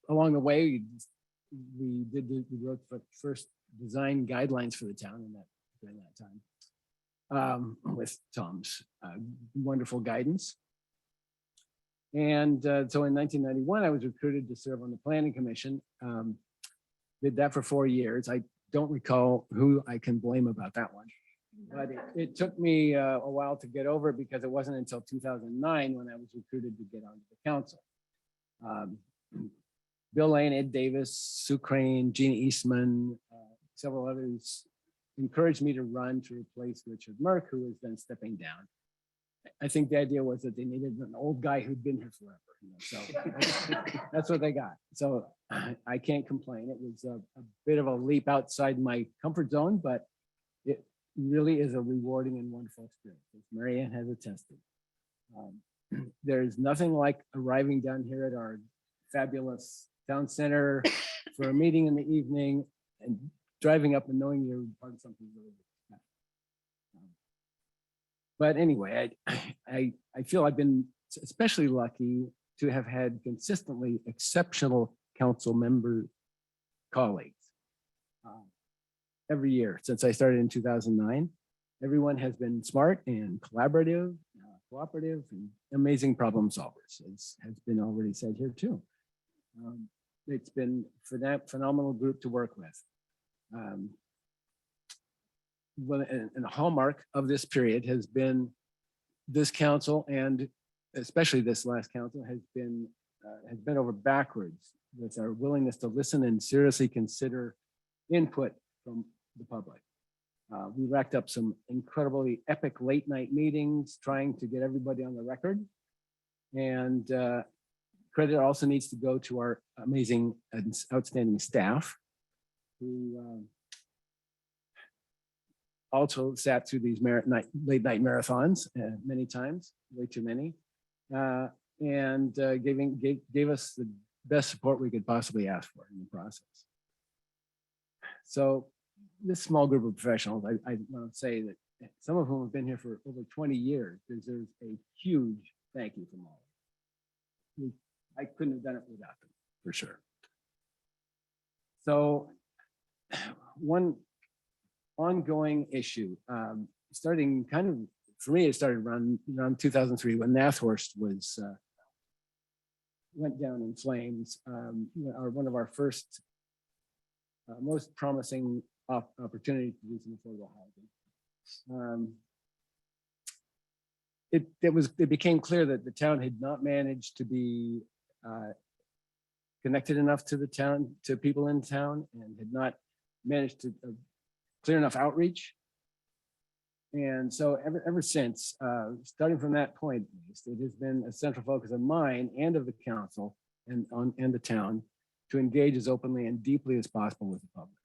along the way, we wrote the first design guidelines for the town during that time with Tom's wonderful guidance. And so in 1991, I was recruited to serve on the planning commission. Did that for 4 years. I don't recall who I can blame about that one. But it took me a while to get over it because it wasn't until 2009 when I was recruited to get onto the council. Bill Lane, Ed Davis, Sue Crane, Gina Eastman, several others encouraged me to run to replace Richard Merck, who was then stepping down. I think the idea was that they needed an old guy who'd been here forever. So that's what they got. So I can't complain. It was a bit of a leap outside my comfort zone, but it really is a rewarding and wonderful experience, as Mary Ann has attested. There's nothing like arriving down here at our fabulous town center for a meeting in the evening and driving up and knowing you're part of something really good. But anyway, I feel I've been especially lucky to have had consistently exceptional council member colleagues. Every year since I started in 2009, everyone has been smart and collaborative, cooperative, and amazing problem solvers, as has been already said here too. It's been for that phenomenal group to work with. And a hallmark of this period has been this council, and especially this last council, has been over backwards with our willingness to listen and seriously consider input from the public. We racked up some incredibly epic late night meetings trying to get everybody on the record. And credit also needs to go to our amazing and outstanding staff who also sat through these late night marathons many times, way too many, and gave us the best support we could possibly ask for in the process. So this small group of professionals, I want to say that some of whom have been here for over 20 years deserves a huge thank you from all of you. I couldn't have done it without them, for sure. So one ongoing issue, starting kind of, for me, it started around 2003 when Nathorst went down in flames. One of our first, most promising opportunities to do some affordable housing. It became clear that the town had not managed to be connected enough to the town, to people in town, and had not managed to clear enough outreach. And so ever since, starting from that point, at least, it has been a central focus of mine and of the council and the town to engage as openly and deeply as possible with the public.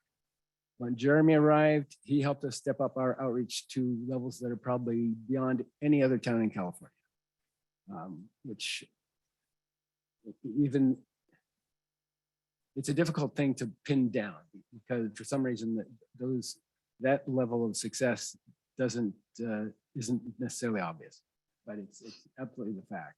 When Jeremy arrived, he helped us step up our outreach to levels that are probably beyond any other town in California, which even, it's a difficult thing to pin down because for some reason that level of success isn't necessarily obvious, but it's absolutely the fact.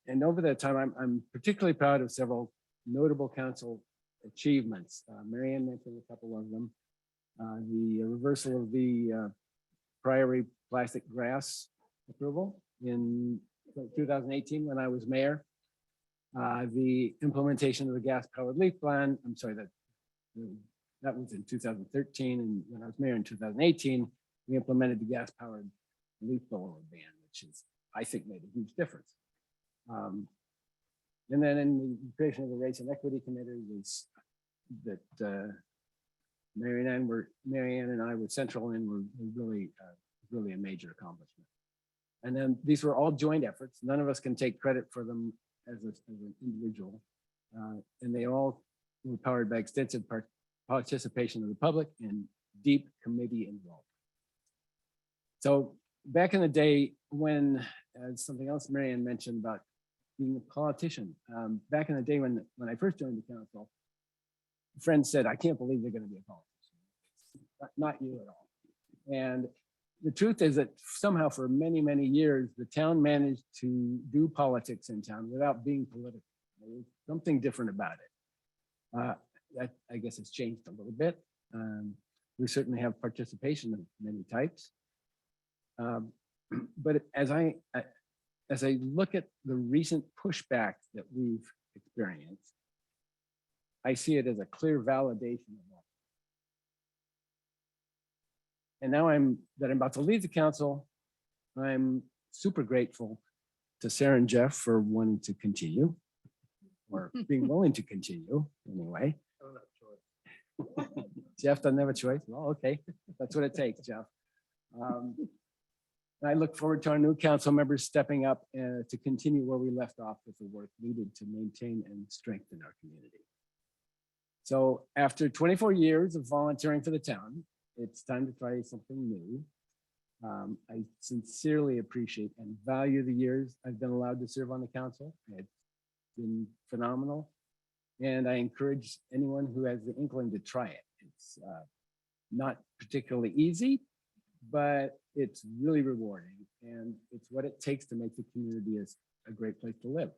And over that time, I'm particularly proud of several notable council achievements. Mary Ann mentioned a couple of them. The reversal of the Priory plastic grass approval in 2018 when I was mayor. The implementation of the gas-powered leaf ban, I'm sorry, that was in 2013, and when I was mayor in 2018, we implemented the gas-powered leaf blower ban, which is, I think, made a huge difference. And then in the creation of the Race and Equity Committee was that Mary Ann and I were central in, were really a major accomplishment. And then these were all joint efforts. None of us can take credit for them as an individual. And they all were powered by extensive participation of the public and deep committee involvement. So back in the day when, something else Mary Ann mentioned about being a politician, back in the day when I first joined the council, friend said, I can't believe they're going to be a politician. Not you at all. And the truth is that somehow for many, many years, the town managed to do politics in town without being political. There was something different about it. That I guess has changed a little bit. We certainly have participation of many types. But as I look at the recent pushback that we've experienced, I see it as a clear validation of that. And now I'm about to leave the council. I'm super grateful to Sarah and Jeff for wanting to continue, or being willing to continue anyway. Jeff doesn't have a choice. Well, okay, that's what it takes, Jeff. I look forward to our new council members stepping up to continue where we left off with the work needed to maintain and strengthen our community. So after 24 years of volunteering for the town, it's time to try something new. I sincerely appreciate and value the years I've been allowed to serve on the council. It's been phenomenal. And I encourage anyone who has the inkling to try it. It's not particularly easy, but it's really rewarding. And it's what it takes to make the community a great place to live.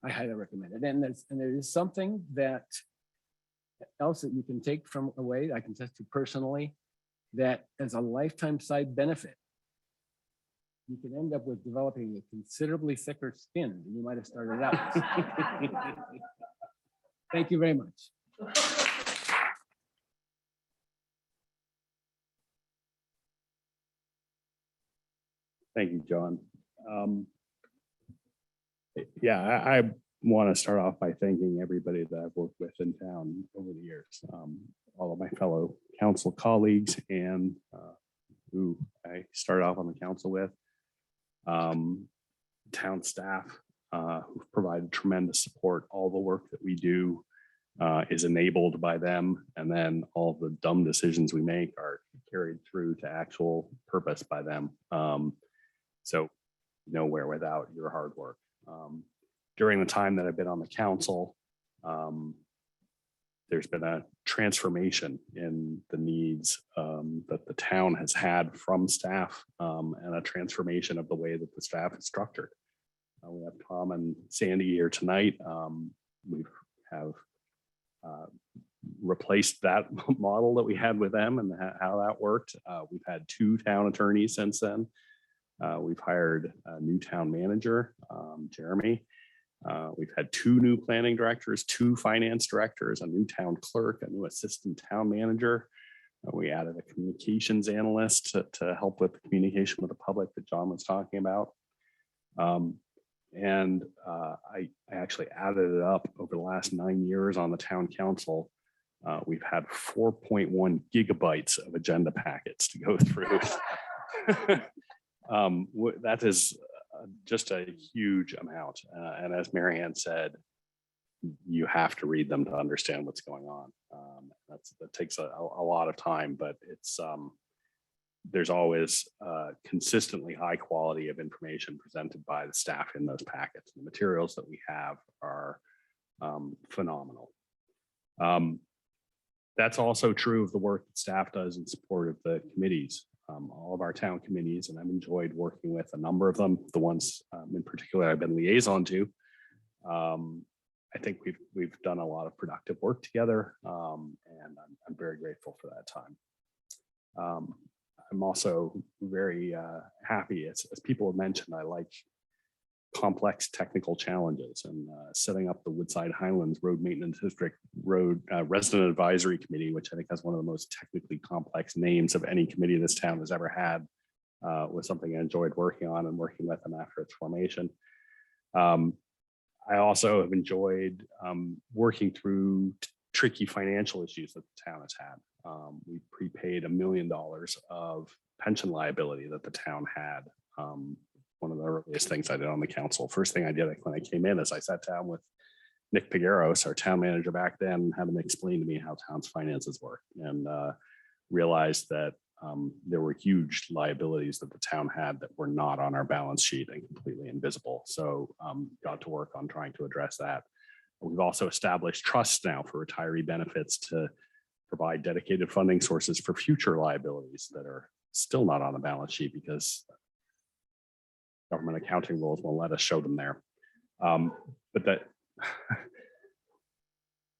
I highly recommend it. And there is something that else that you can take from away, I can attest to personally, that as a lifetime side benefit, you can end up with developing a considerably thicker skin than you might have started out. Thank you very much. Thank you, John. Yeah, I want to start off by thanking everybody that I've worked with in town over the years. All of my fellow council colleagues and who I started off on the council with. Town staff who've provided tremendous support. All the work that we do is enabled by them. And then all the dumb decisions we make are carried through to actual purpose by them. So nowhere without your hard work. During the time that I've been on the council, there's been a transformation in the needs that the town has had from staff and a transformation of the way that the staff is structured. We have Tom and Sandy here tonight. We have replaced that model that we had with them and how that worked. We've had 2 town attorneys since then. We've hired a new town manager, Jeremy. We've had 2 new planning directors, 2 finance directors, a new town clerk, a new assistant town manager. We added a communications analyst to help with the communication with the public that John was talking about. I actually added it up over the last 9 years on the town council. We've had 4.1 gigabytes of agenda packets to go through. That is just a huge amount. And as Marianne said, you have to read them to understand what's going on. That takes a lot of time, but it's there's always consistently high quality of information presented by the staff in those packets. The materials that we have are phenomenal. That's also true of the work that staff does in support of the committees. All of our town committees, and I've enjoyed working with a number of them. The ones in particular I've been liaison to. I think we've done a lot of productive work together, and I'm very grateful for that time. I'm also very happy, as people have mentioned, I like complex technical challenges, and setting up the Woodside Highlands Road Maintenance District Road Resident Advisory Committee, which I think has one of the most technically complex names of any committee this town has ever had, was something I enjoyed working on and working with them after its formation. I also have enjoyed working through tricky financial issues that the town has had. We prepaid $1 million of pension liability that the town had. One of the earliest things I did on the council. First thing I did when I came in is I sat down with Nick Pigueros, our town manager back then, and had him explain to me how town's finances work, and realized that there were huge liabilities that the town had that were not on our balance sheet and completely invisible. So got to work on trying to address that. We've also established trusts now for retiree benefits to provide dedicated funding sources for future liabilities that are still not on the balance sheet because government accounting rules won't let us show them there. But that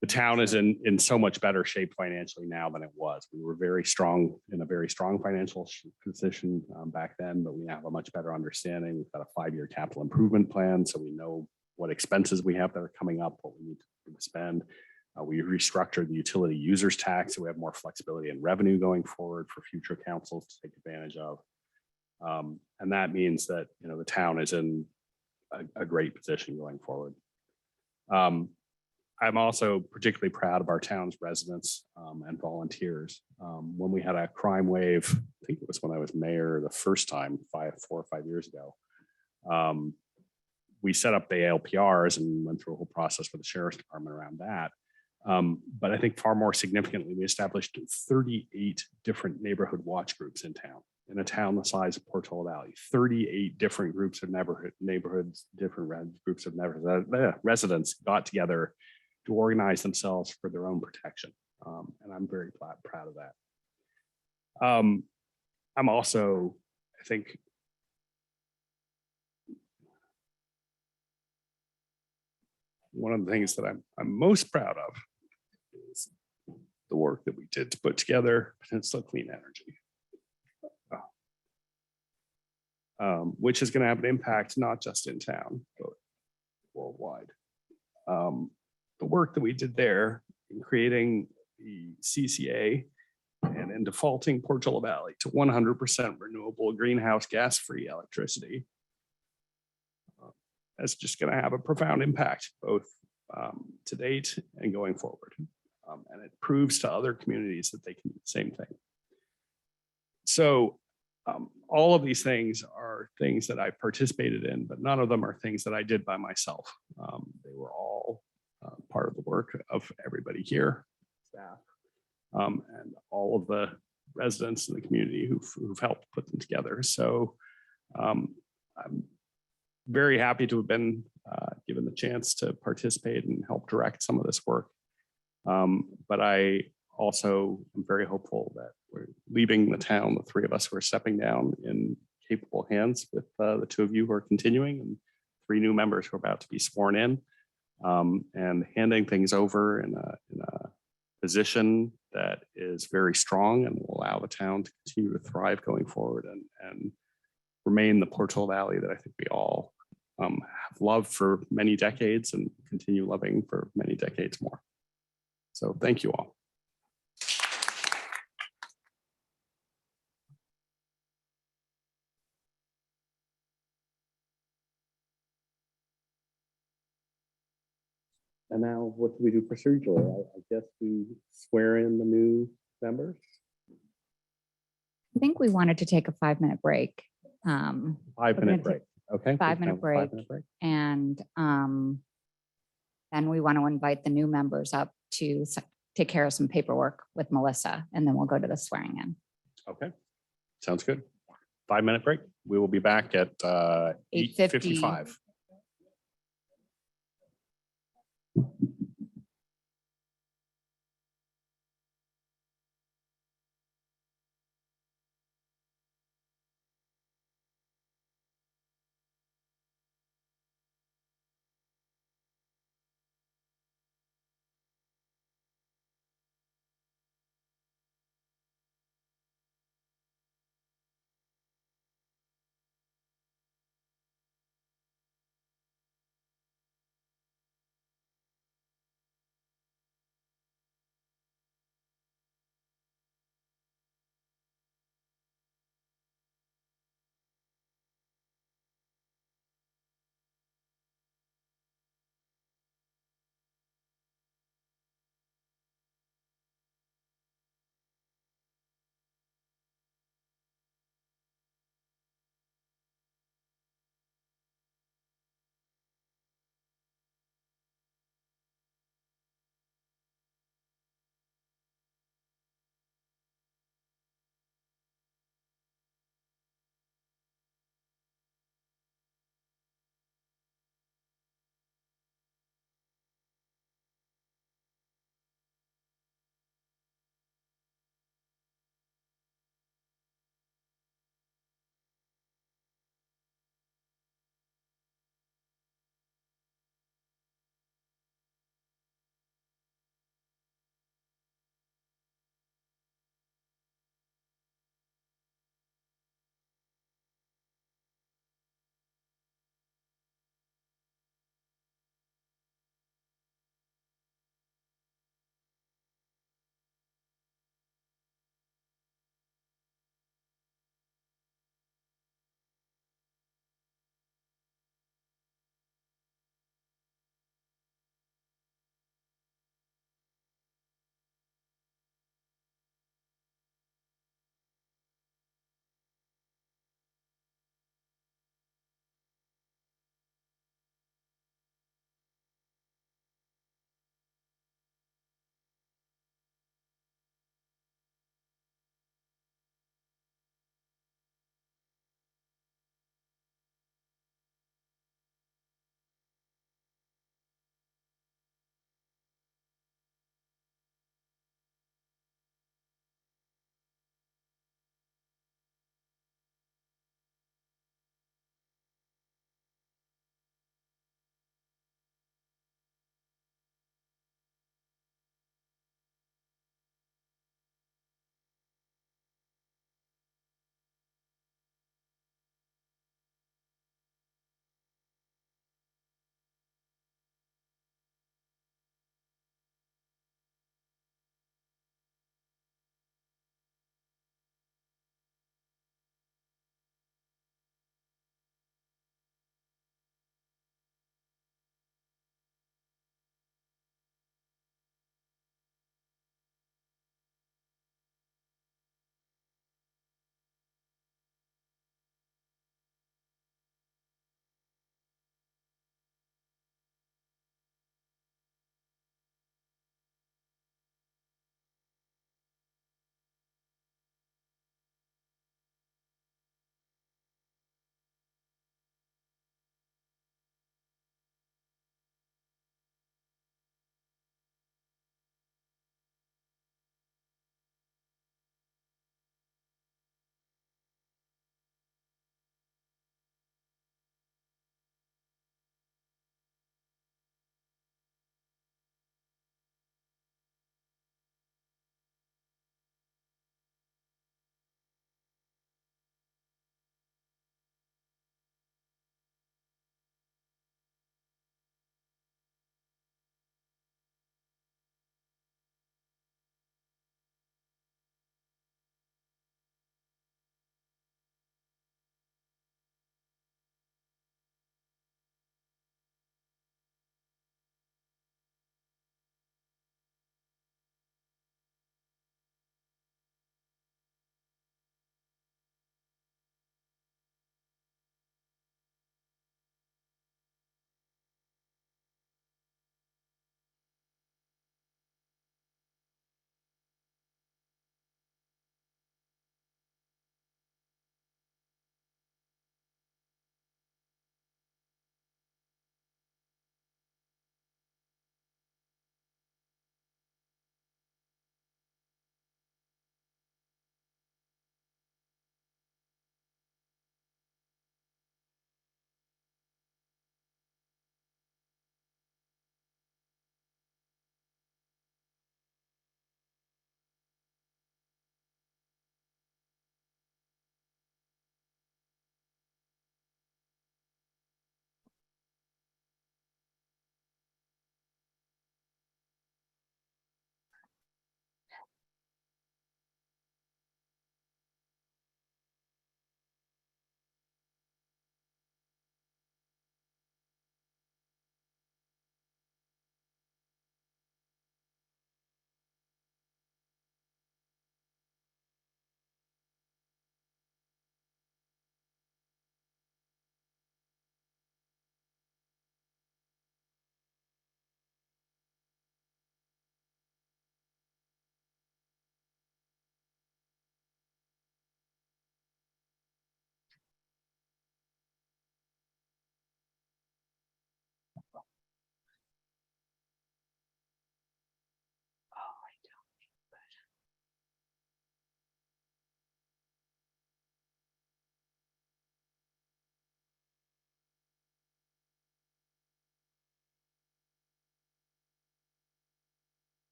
the town is in so much better shape financially now than it was. We were very strong in a very strong financial position back then, but we now have a much better understanding. We've got a 5-year capital improvement plan, so we know what expenses we have that are coming up, what we need to spend. We restructured the utility users tax, so we have more flexibility in revenue going forward for future councils to take advantage of. And that means that, you know, the town is in a great position going forward. I'm also particularly proud of our town's residents and volunteers. When we had a crime wave, I think it was when I was mayor the first time, 4 or 5 years ago, we set up the ALPRs and went through a whole process with the sheriff's department around that. But I think far more significantly, we established 38 different neighborhood watch groups in town. In a town the size of Portola Valley, 38 different groups of neighborhoods, different groups of residents got together to organize themselves for their own protection. And I'm very proud of that. I'm also, I think, one of the things that I'm most proud of is the work that we did to put together Peninsula Clean Energy, which is going to have an impact not just in town, but worldwide. The work that we did there in creating the CCA and in defaulting Portola Valley to 100% renewable greenhouse gas-free electricity is just going to have a profound impact, both to date and going forward. And it proves to other communities that they can do the same thing. So all of these things are things that I participated in, but none of them are things that I did by myself. They were all part of the work of everybody here, staff, and all of the residents in the community who've helped put them together. So I'm very happy to have been given the chance to participate and help direct some of this work. But I also am very hopeful that we're leaving the town, the three of us who are stepping down, in capable hands with the two of you who are continuing and 3 new members who are about to be sworn in, and handing things over in a position that is very strong and will allow the town to continue to thrive going forward and remain the Portola Valley that I think we all have loved for many decades and continue loving for many decades more. So thank you all. And now what do we do procedurally? I guess we swear in the new members. I think we wanted to take a 5-minute break. 5-minute break. Okay. 5-minute break. And then we want to invite the new members up to take care of some paperwork with Melissa, and then we'll go to the swearing in. Okay. Sounds good. 5-minute break. We will be back at 8:55.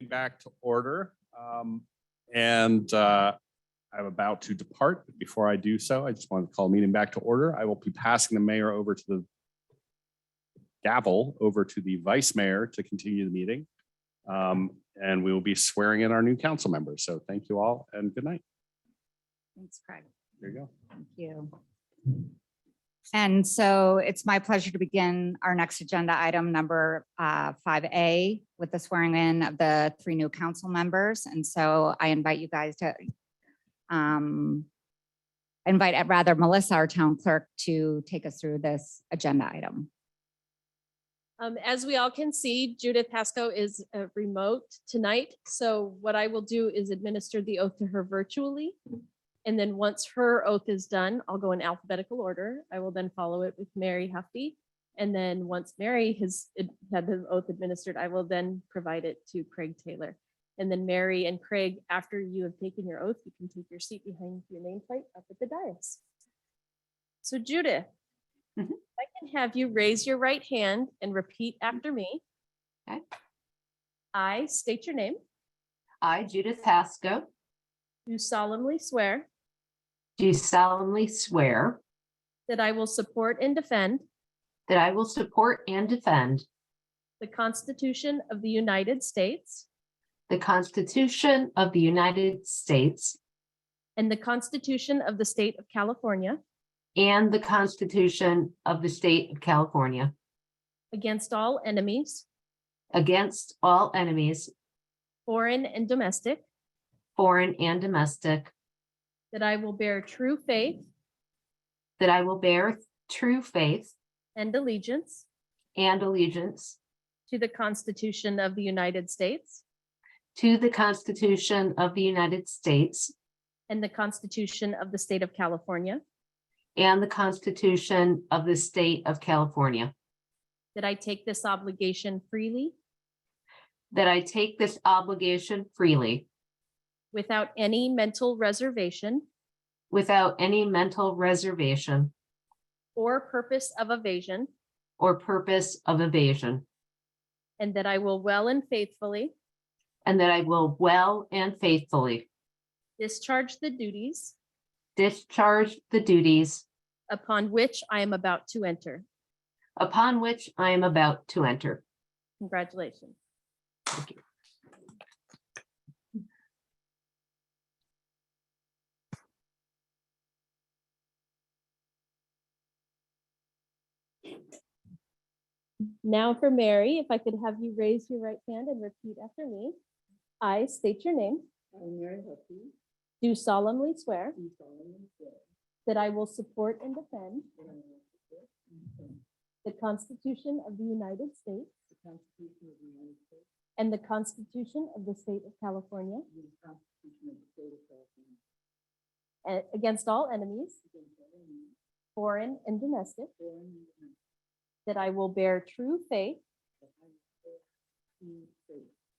back to order. And I'm about to depart. But before I do so, I just wanted to call the meeting back to order. I will be passing the mayor over to the gavel over to the vice mayor to continue the meeting. And we will be swearing in our new council members. So thank you all and good night. Thanks, Craig. There you go. Thank you. And so it's my pleasure to begin our next agenda item, number 5A, with the swearing in of the 3 new council members. And so I invite you guys to Melissa, our town clerk, to take us through this agenda item. As we all can see, Judith Pasco is remote tonight. So what I will do is administer the oath to her virtually. And then once her oath is done, I'll go in alphabetical order. I will then follow it with Mary Hefty. And then once Mary has had the oath administered, I will then provide it to Craig Taylor. And then Mary and Craig, after you have taken your oath, you can take your seat behind your nameplate up at the dais. So Judith, if I can have you raise your right hand and repeat after me. Okay. I state your name. I, Judith Pasco, Do solemnly swear do solemnly swear that I will support and defend that I will support and defend the Constitution of the United States the Constitution of the United States and the Constitution of the State of California and the Constitution of the State of California against all enemies, against all enemies, foreign and domestic, foreign and domestic, that I will bear true faith that I will bear true faith and allegiance and allegiance to the Constitution of the United States to the Constitution of the United States and the Constitution of the State of California, and the Constitution of the State of California, that I take this obligation freely that I take this obligation freely without any mental reservation without any mental reservation or purpose of evasion, or purpose of evasion, and that I will well and faithfully and that I will well and faithfully discharge the duties discharge the duties upon which I am about to enter. upon which I am about to enter. Congratulations. Thank you. Now for Mary, if I could have you raise your right hand and repeat after me. I state your name. Do solemnly swear that I will support and defend the Constitution of the United States and the Constitution of the State of California against all enemies, foreign and domestic, that I will bear true faith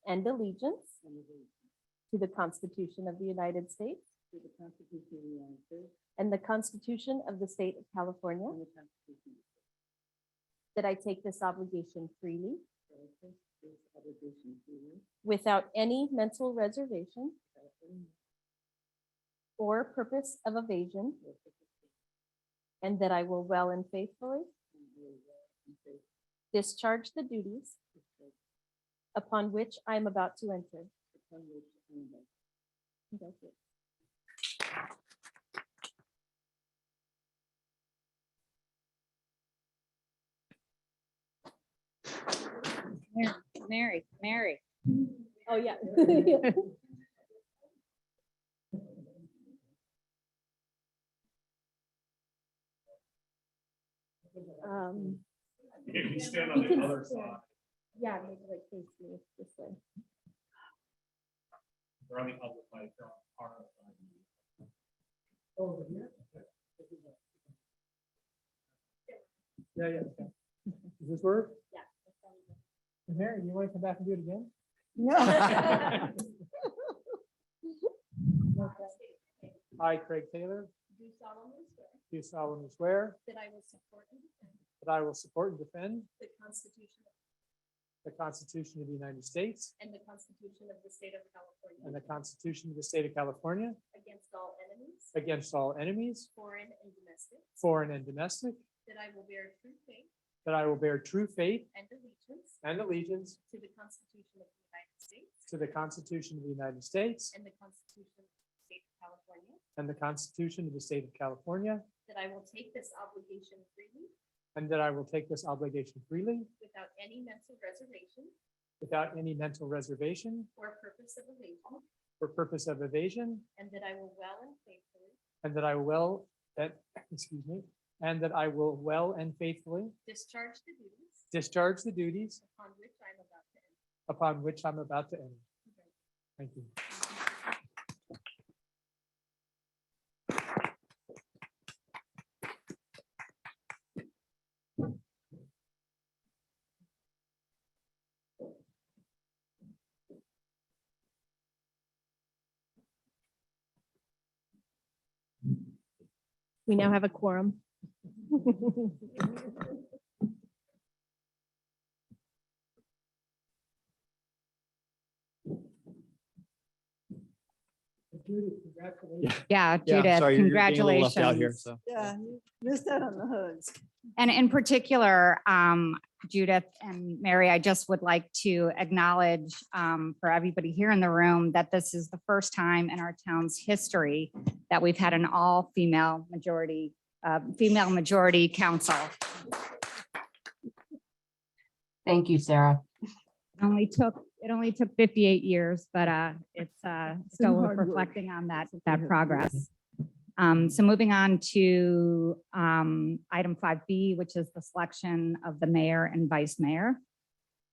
and allegiance to the Constitution of the United States and the Constitution of the State of California, that I take this obligation freely without any mental reservation or purpose of evasion, and that I will well and faithfully discharge the duties upon which I am about to enter. Congratulations. Mary. Oh, yeah. You stand on the other side. Yeah, maybe like face me this way. We're on the other side. Over here? Yeah, yeah. Okay. Does this work? Yeah. Mary, you want to come back and do it again? Yeah. I, Craig Taylor, Do solemnly swear do solemnly swear that I will support and defend that I will support and defend the Constitution the Constitution of the United States and the Constitution of the State of California and the Constitution of the State of California against all enemies, against all enemies, foreign and domestic, foreign and domestic, that I will bear true faith that I will bear true faith and allegiance to the Constitution of the United States and the Constitution of the State of California, and the Constitution of the State of California, that I will take this obligation freely and that I will take this obligation freely without any mental reservation without any mental reservation or purpose of evasion, or purpose of evasion, and that I will well and faithfully and that I will, excuse me, and that I will well and faithfully discharge the duties upon which I am about to enter. upon which I'm about to enter. Thank you. We now have a quorum. Yeah, Judith, congratulations. Yeah, you missed out on the hugs. And in particular, Judith and Mary, I just would like to acknowledge for everybody here in the room that this is the first time in our town's history that we've had an all-female majority, female majority council. Thank you, Sarah. It only took 58 years, but it's still hard work. reflecting on that progress. So moving on to item 5B, which is the selection of the mayor and vice mayor.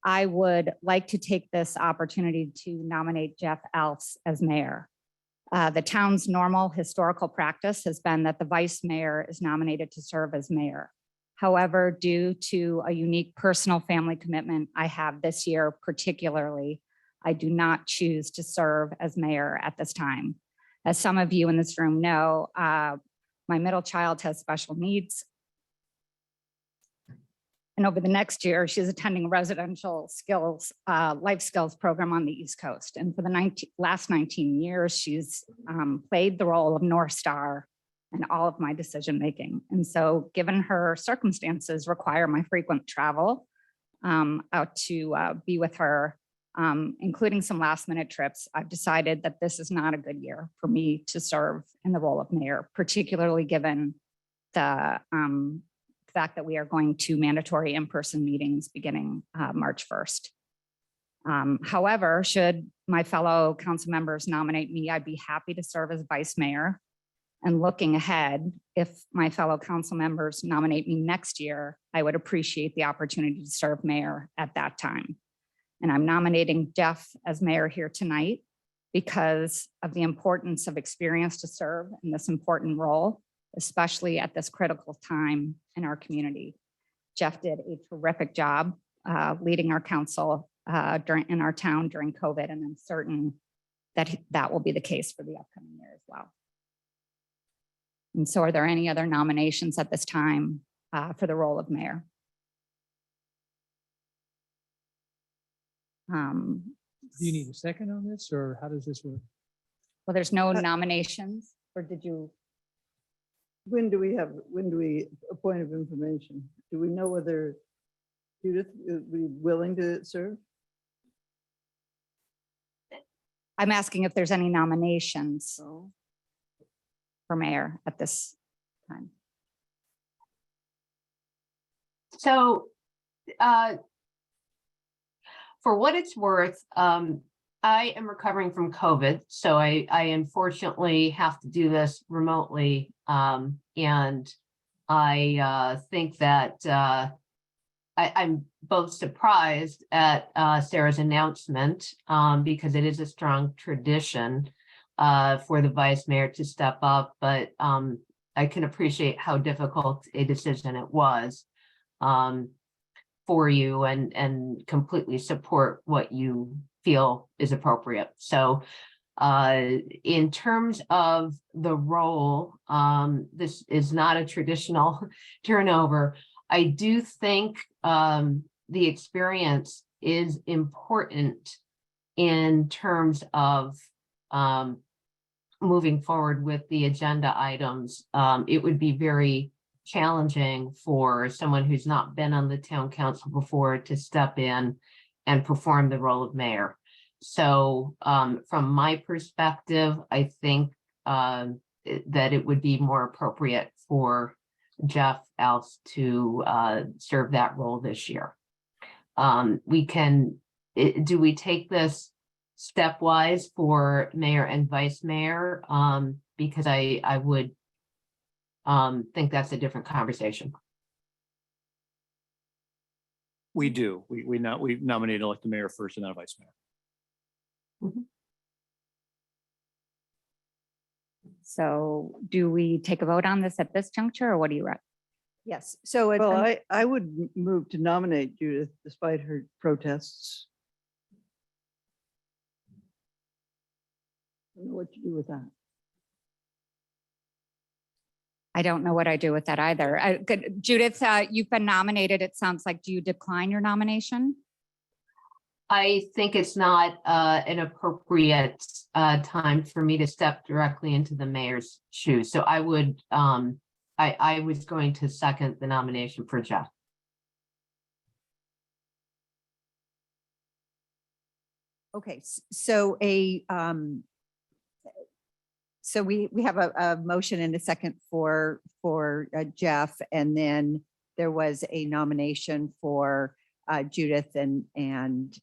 I would like to take this opportunity to nominate Jeff Elfs as mayor. The town's normal historical practice has been that the vice mayor is nominated to serve as mayor. However, due to a unique personal family commitment I have this year particularly, I do not choose to serve as mayor at this time. As some of you in this room know, my middle child has special needs. And over the next year, she's attending a residential skills, life skills program on the East Coast. And for the last 19 years, she's played the role of North Star in all of my decision-making. And so given her circumstances require my frequent travel out to be with her, including some last-minute trips, I've decided that this is not a good year for me to serve in the role of mayor, particularly given the fact that we are going to mandatory in-person meetings beginning March 1st. However, should my fellow council members nominate me, I'd be happy to serve as vice mayor. And looking ahead, if my fellow council members nominate me next year, I would appreciate the opportunity to serve mayor at that time. And I'm nominating Jeff as mayor here tonight because of the importance of experience to serve in this important role, especially at this critical time in our community. Jeff did a terrific job leading our council in our town during COVID, and I'm certain that that will be the case for the upcoming year as well. And so are there any other nominations at this time for the role of mayor? Do you need a second on this, or how does this work? Well, there's no nominations, or did you? When do we a point of information? Do we know whether Judith would be willing to serve? I'm asking if there's any nominations for mayor at this time. So for what it's worth, I am recovering from COVID, so I unfortunately have to do this remotely. And I think that I'm both surprised at Sarah's announcement because it is a strong tradition for the vice mayor to step up, but I can appreciate how difficult a decision it was for you and completely support what you feel is appropriate. So in terms of the role, this is not a traditional turnover. I do think the experience is important in terms of moving forward with the agenda items. It would be very challenging for someone who's not been on the town council before to step in and perform the role of mayor. So from my perspective, I think that it would be more appropriate for Jeff Alves to serve that role this year. Do we take this stepwise for mayor and vice mayor? Because I would think that's a different conversation. We do. We nominate and elect the mayor first and then a vice mayor. So do we take a vote on this at this juncture, or what do you recommend? Yes, so Well, I would move to nominate Judith despite her protests. I don't know what to do with that. I don't know what I do with that either. Judith, you've been nominated. It sounds like, do you decline your nomination? I think it's not an appropriate time for me to step directly into the mayor's shoes. So I would, I was going to second the nomination for Jeff. Okay, so so we have a motion and a second for Jeff, and then there was a nomination for Judith, and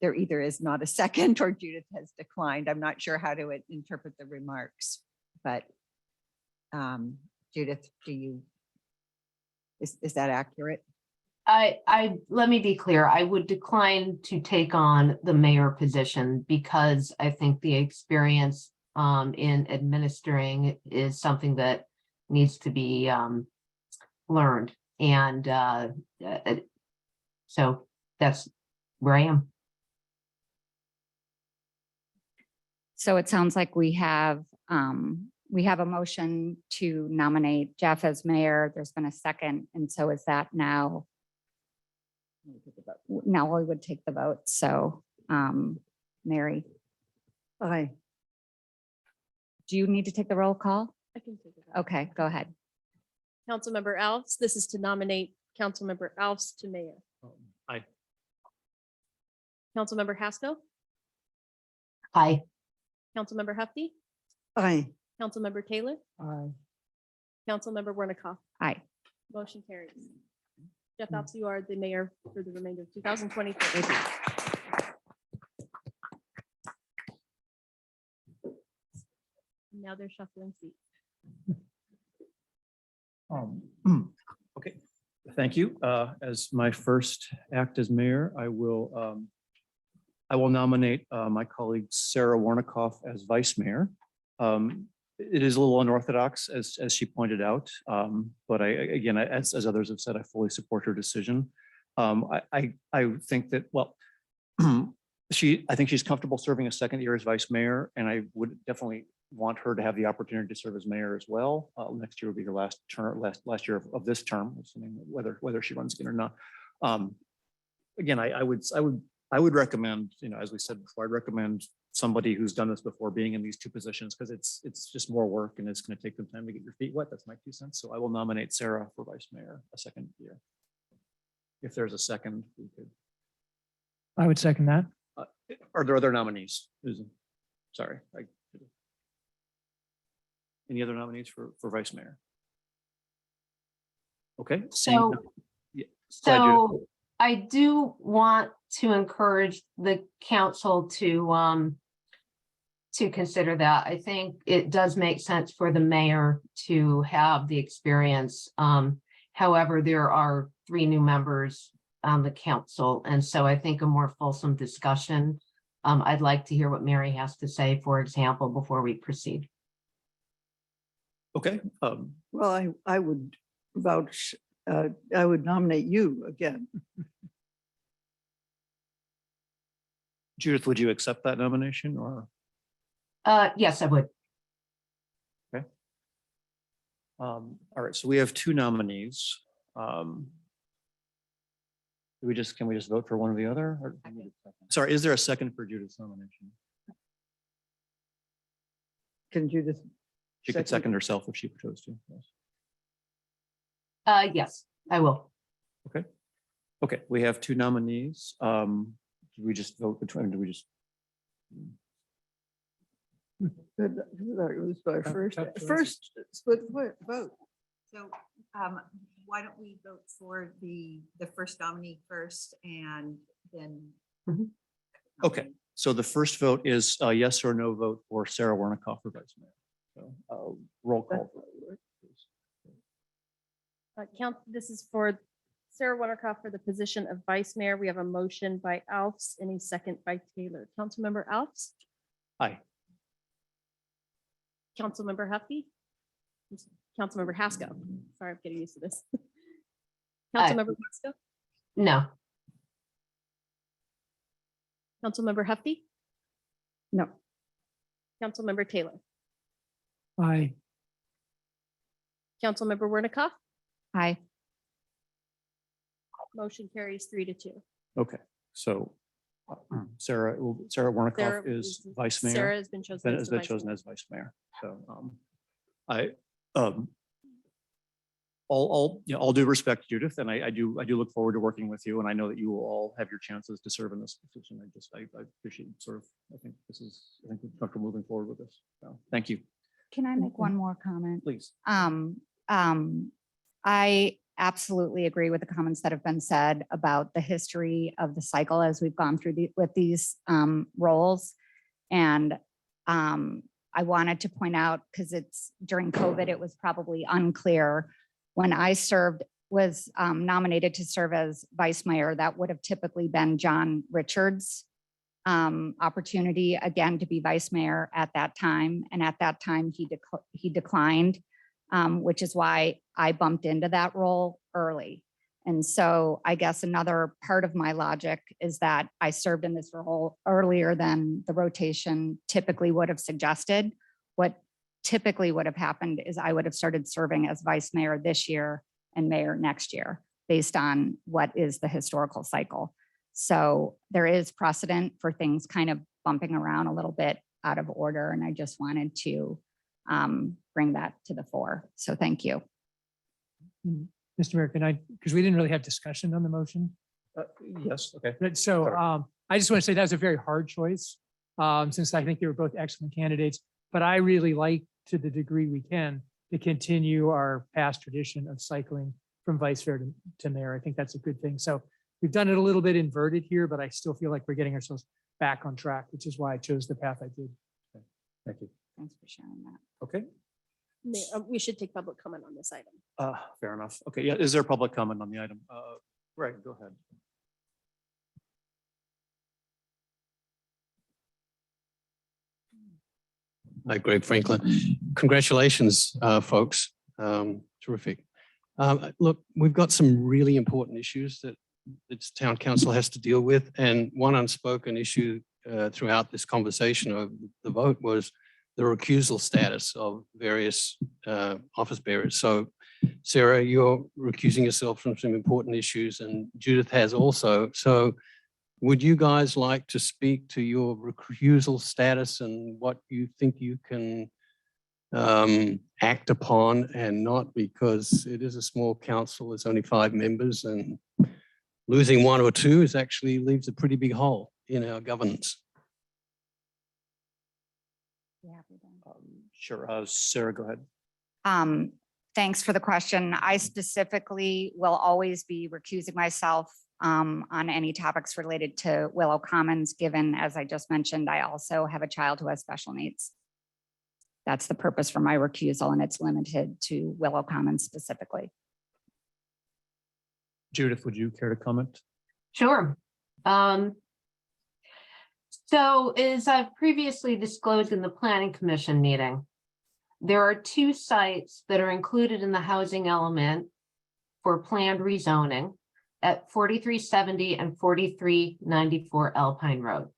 there either is not a second or Judith has declined. I'm not sure how to interpret the remarks, but Judith, is that accurate? Let me be clear. I would decline to take on the mayor position because I think the experience in administering is something that needs to be learned. And so that's where I am. So it sounds like we have a motion to nominate Jeff as mayor. There's been a second. And so is that now? Now we would take the vote. So Mary, Aye. do you need to take the roll call? I can take it. Okay, go ahead. Councilmember Alves, this is to nominate Councilmember Alves to mayor. Aye. Councilmember Haskell, Aye. Councilmember Hefty, Aye. Councilmember Taylor, Aye. Councilmember Wernicott. Aye. Motion carries. Jeff Alves, you are the mayor for the remainder of 2023. Now they're shuffling seats. Okay, thank you. As my first act as mayor, I will nominate my colleague Sarah Warnickoff as vice mayor. It is a little unorthodox, as she pointed out, but again, as others have said, I fully support her decision. I think that, well, I think she's comfortable serving a second year as vice mayor, and I would definitely want her to have the opportunity to serve as mayor as well. Next year will be her last term, last year of this term, assuming whether she runs again or not. Again, I would recommend, as we said before, I'd recommend somebody who's done this before being in these two positions, because it's just more work and it's going to take them time to get your feet wet. That's my 2 cents. So I will nominate Sarah for vice mayor a second year. If there's a second, we could. I would second that. Are there other nominees? Susan? Sorry. Any other nominees for vice mayor? Okay. So, yeah. Go ahead, Judith. so I do want to encourage the council to consider that. I think it does make sense for the mayor to have the experience. However, there are 3 new members on the council. And so I think a more fulsome discussion. I'd like to hear what Mary has to say, for example, before we proceed. Okay. Well, I would vouch, I would nominate you again. Judith, would you accept that nomination or? Yes, I would. Okay. All right, so we have 2 nominees. can we just vote for one or the other? Or do we need a second? Sorry, is there a second for Judith's nomination? Can Judith? She could second herself if she chose to. Yes. Yes, I will. Okay. Okay, we have two nominees. Do we just vote between, do we just? That was my Tough choice. first split vote. So why don't we vote for the first nominee first and then? Okay, so the first vote is a yes or no vote for Sarah Warnickoff for vice mayor. So roll call. Count, this is for Sarah Watercroft for the position of vice mayor. We have a motion by Alves and a second by Taylor. Councilmember Alves, Aye. Councilmember Huffy, Councilmember Haskell. Sorry, I'm getting used to this. Aye. Councilmember Haskell, No. Councilmember Huffy, No. Councilmember Taylor, Aye. Councilmember Wernicott. Aye. Motion carries 3-2. Okay, so Sarah Warnickoff Sarah is is- vice mayor. Sarah has been chosen as Has the been vice chosen mayor. as vice mayor. So all due respect, Judith, and I do look forward to working with you, and I know that you will all have your chances to serve in this position. I appreciate sort of, I think we're comfortable moving forward with this. So thank you. Can I make one more comment? Please. I absolutely agree with the comments that have been said about the history of the cycle as we've gone through with these roles. And I wanted to point out, because it's during COVID, it was probably unclear. When I was nominated to serve as vice mayor, that would have typically been John Richards' opportunity again to be vice mayor at that time. And at that time, he declined, which is why I bumped into that role early. And so I guess another part of my logic is that I served in this role earlier than the rotation typically would have suggested. What typically would have happened is I would have started serving as vice mayor this year and mayor next year, based on what is the historical cycle. So there is precedent for things kind of bumping around a little bit out of order. And I just wanted to bring that to the fore. So thank you. Mr. Mayor, can I, because we didn't really have discussion on the motion. Yes, okay. But so I just want to say that was a very hard choice, since I think they were both excellent candidates. But I really like, to the degree we can, to continue our past tradition of cycling from vice mayor to mayor. I think that's a good thing. So we've done it a little bit inverted here, but I still feel like we're getting ourselves back on track, which is why I chose the path I did. Thank you. Thanks for sharing that. Okay, We should take public comment on this item. fair enough. Okay, yeah, is there public comment on the item? Right, go ahead. Hi, Greg Franklin. Congratulations, folks. Terrific. Look, we've got some really important issues that this town council has to deal with. And one unspoken issue throughout this conversation of the vote was the recusal status of various office bearers. So Sarah, you're recusing yourself from some important issues, and Judith has also. So would you guys like to speak to your recusal status and what you think you can act upon and not, because it is a small council, there's only 5 members, and losing 1 or 2 is actually leaves a pretty big hole in our governance. Sure, Sarah, go ahead. Thanks for the question. I specifically will always be recusing myself on any topics related to Willow Commons, given, as I just mentioned, I also have a child who has special needs. That's the purpose for my recusal, and it's limited to Willow Commons specifically. Judith, would you care to comment? Sure. So as I've previously disclosed in the planning commission meeting, there are 2 sites that are included in the housing element for planned rezoning at 4370 and 4394 Alpine Road.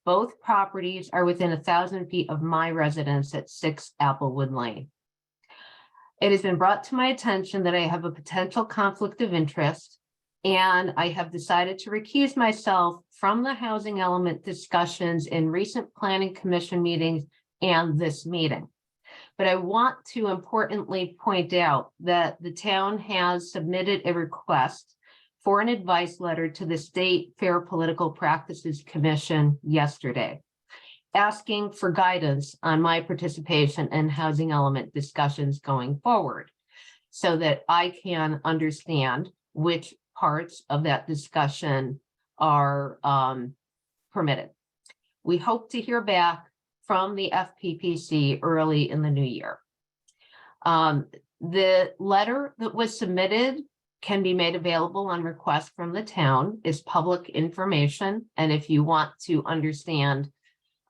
Both properties are within 1,000 feet of my residence at 6 Applewood Lane. It has been brought to my attention that I have a potential conflict of interest And I have decided to recuse myself from the housing element discussions in recent planning commission meetings and this meeting. But I want to importantly point out that the town has submitted a request for an advice letter to the State Fair Political Practices Commission yesterday, asking for guidance on my participation in housing element discussions going forward, so that I can understand which parts of that discussion are permitted. We hope to hear back from the FPPC early in the new year. The letter that was submitted can be made available on request from the town, is public information. And if you want to understand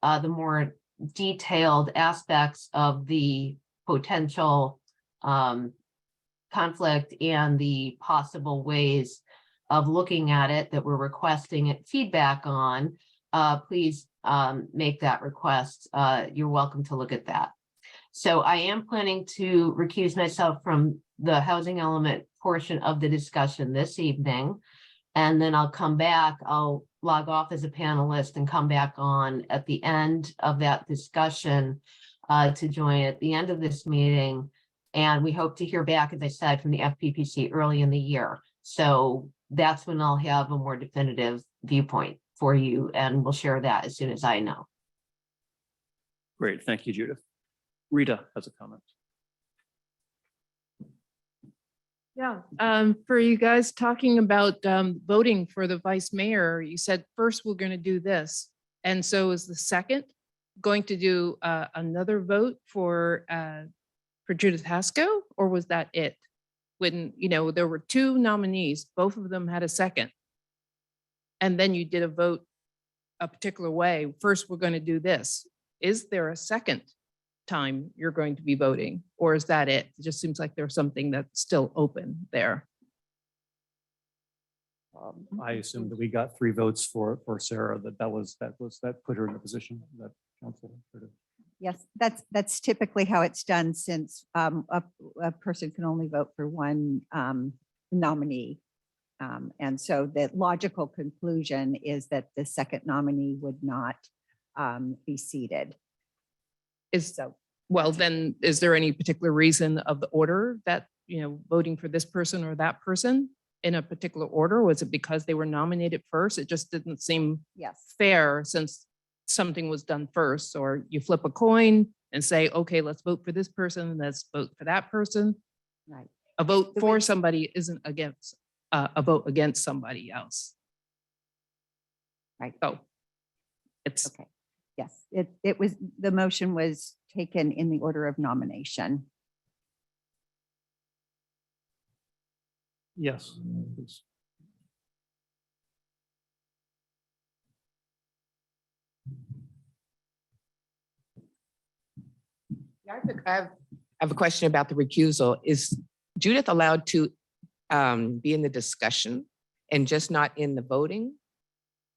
the more detailed aspects of the potential conflict and the possible ways of looking at it that we're requesting feedback on, please make that request. You're welcome to look at that. So I am planning to recuse myself from the housing element portion of the discussion this evening. And then I'll come back, I'll log off as a panelist and come back on at the end of that discussion to join at the end of this meeting. And we hope to hear back, as I said, from the FPPC early in the year. So that's when I'll have a more definitive viewpoint for you, and we'll share that as soon as I know. Great, thank you, Judith. Rita has a comment. Yeah, for you guys talking about voting for the vice mayor, you said first we're going to do this. And so is the second going to do another vote for Judith Haskell, or was that it? When, you know, there were two nominees, both of them had a second. And then you did a vote a particular way. First, we're going to do this. Is there a second time you're going to be voting, or is that it? It just seems like there's something that's still open there. I assume that we got 3 votes for Sarah, that put her in a position that council. Yes, that's typically how it's done, since a person can only vote for one nominee. And so the logical conclusion is that the second nominee would not be seated. Well, then, is there any particular reason of the order that, you know, voting for this person or that person in a particular order? Was it because they were nominated first? It just didn't seem fair, since something was done first. Or you flip a coin and say, okay, let's vote for this person, let's vote for that person. Right. A vote for somebody isn't against a vote against somebody else. Right. So it's okay. Yes, it was, the motion was taken in the order of nomination. Yes. Please. I have a question about the recusal. Is Judith allowed to be in the discussion and just not in the voting?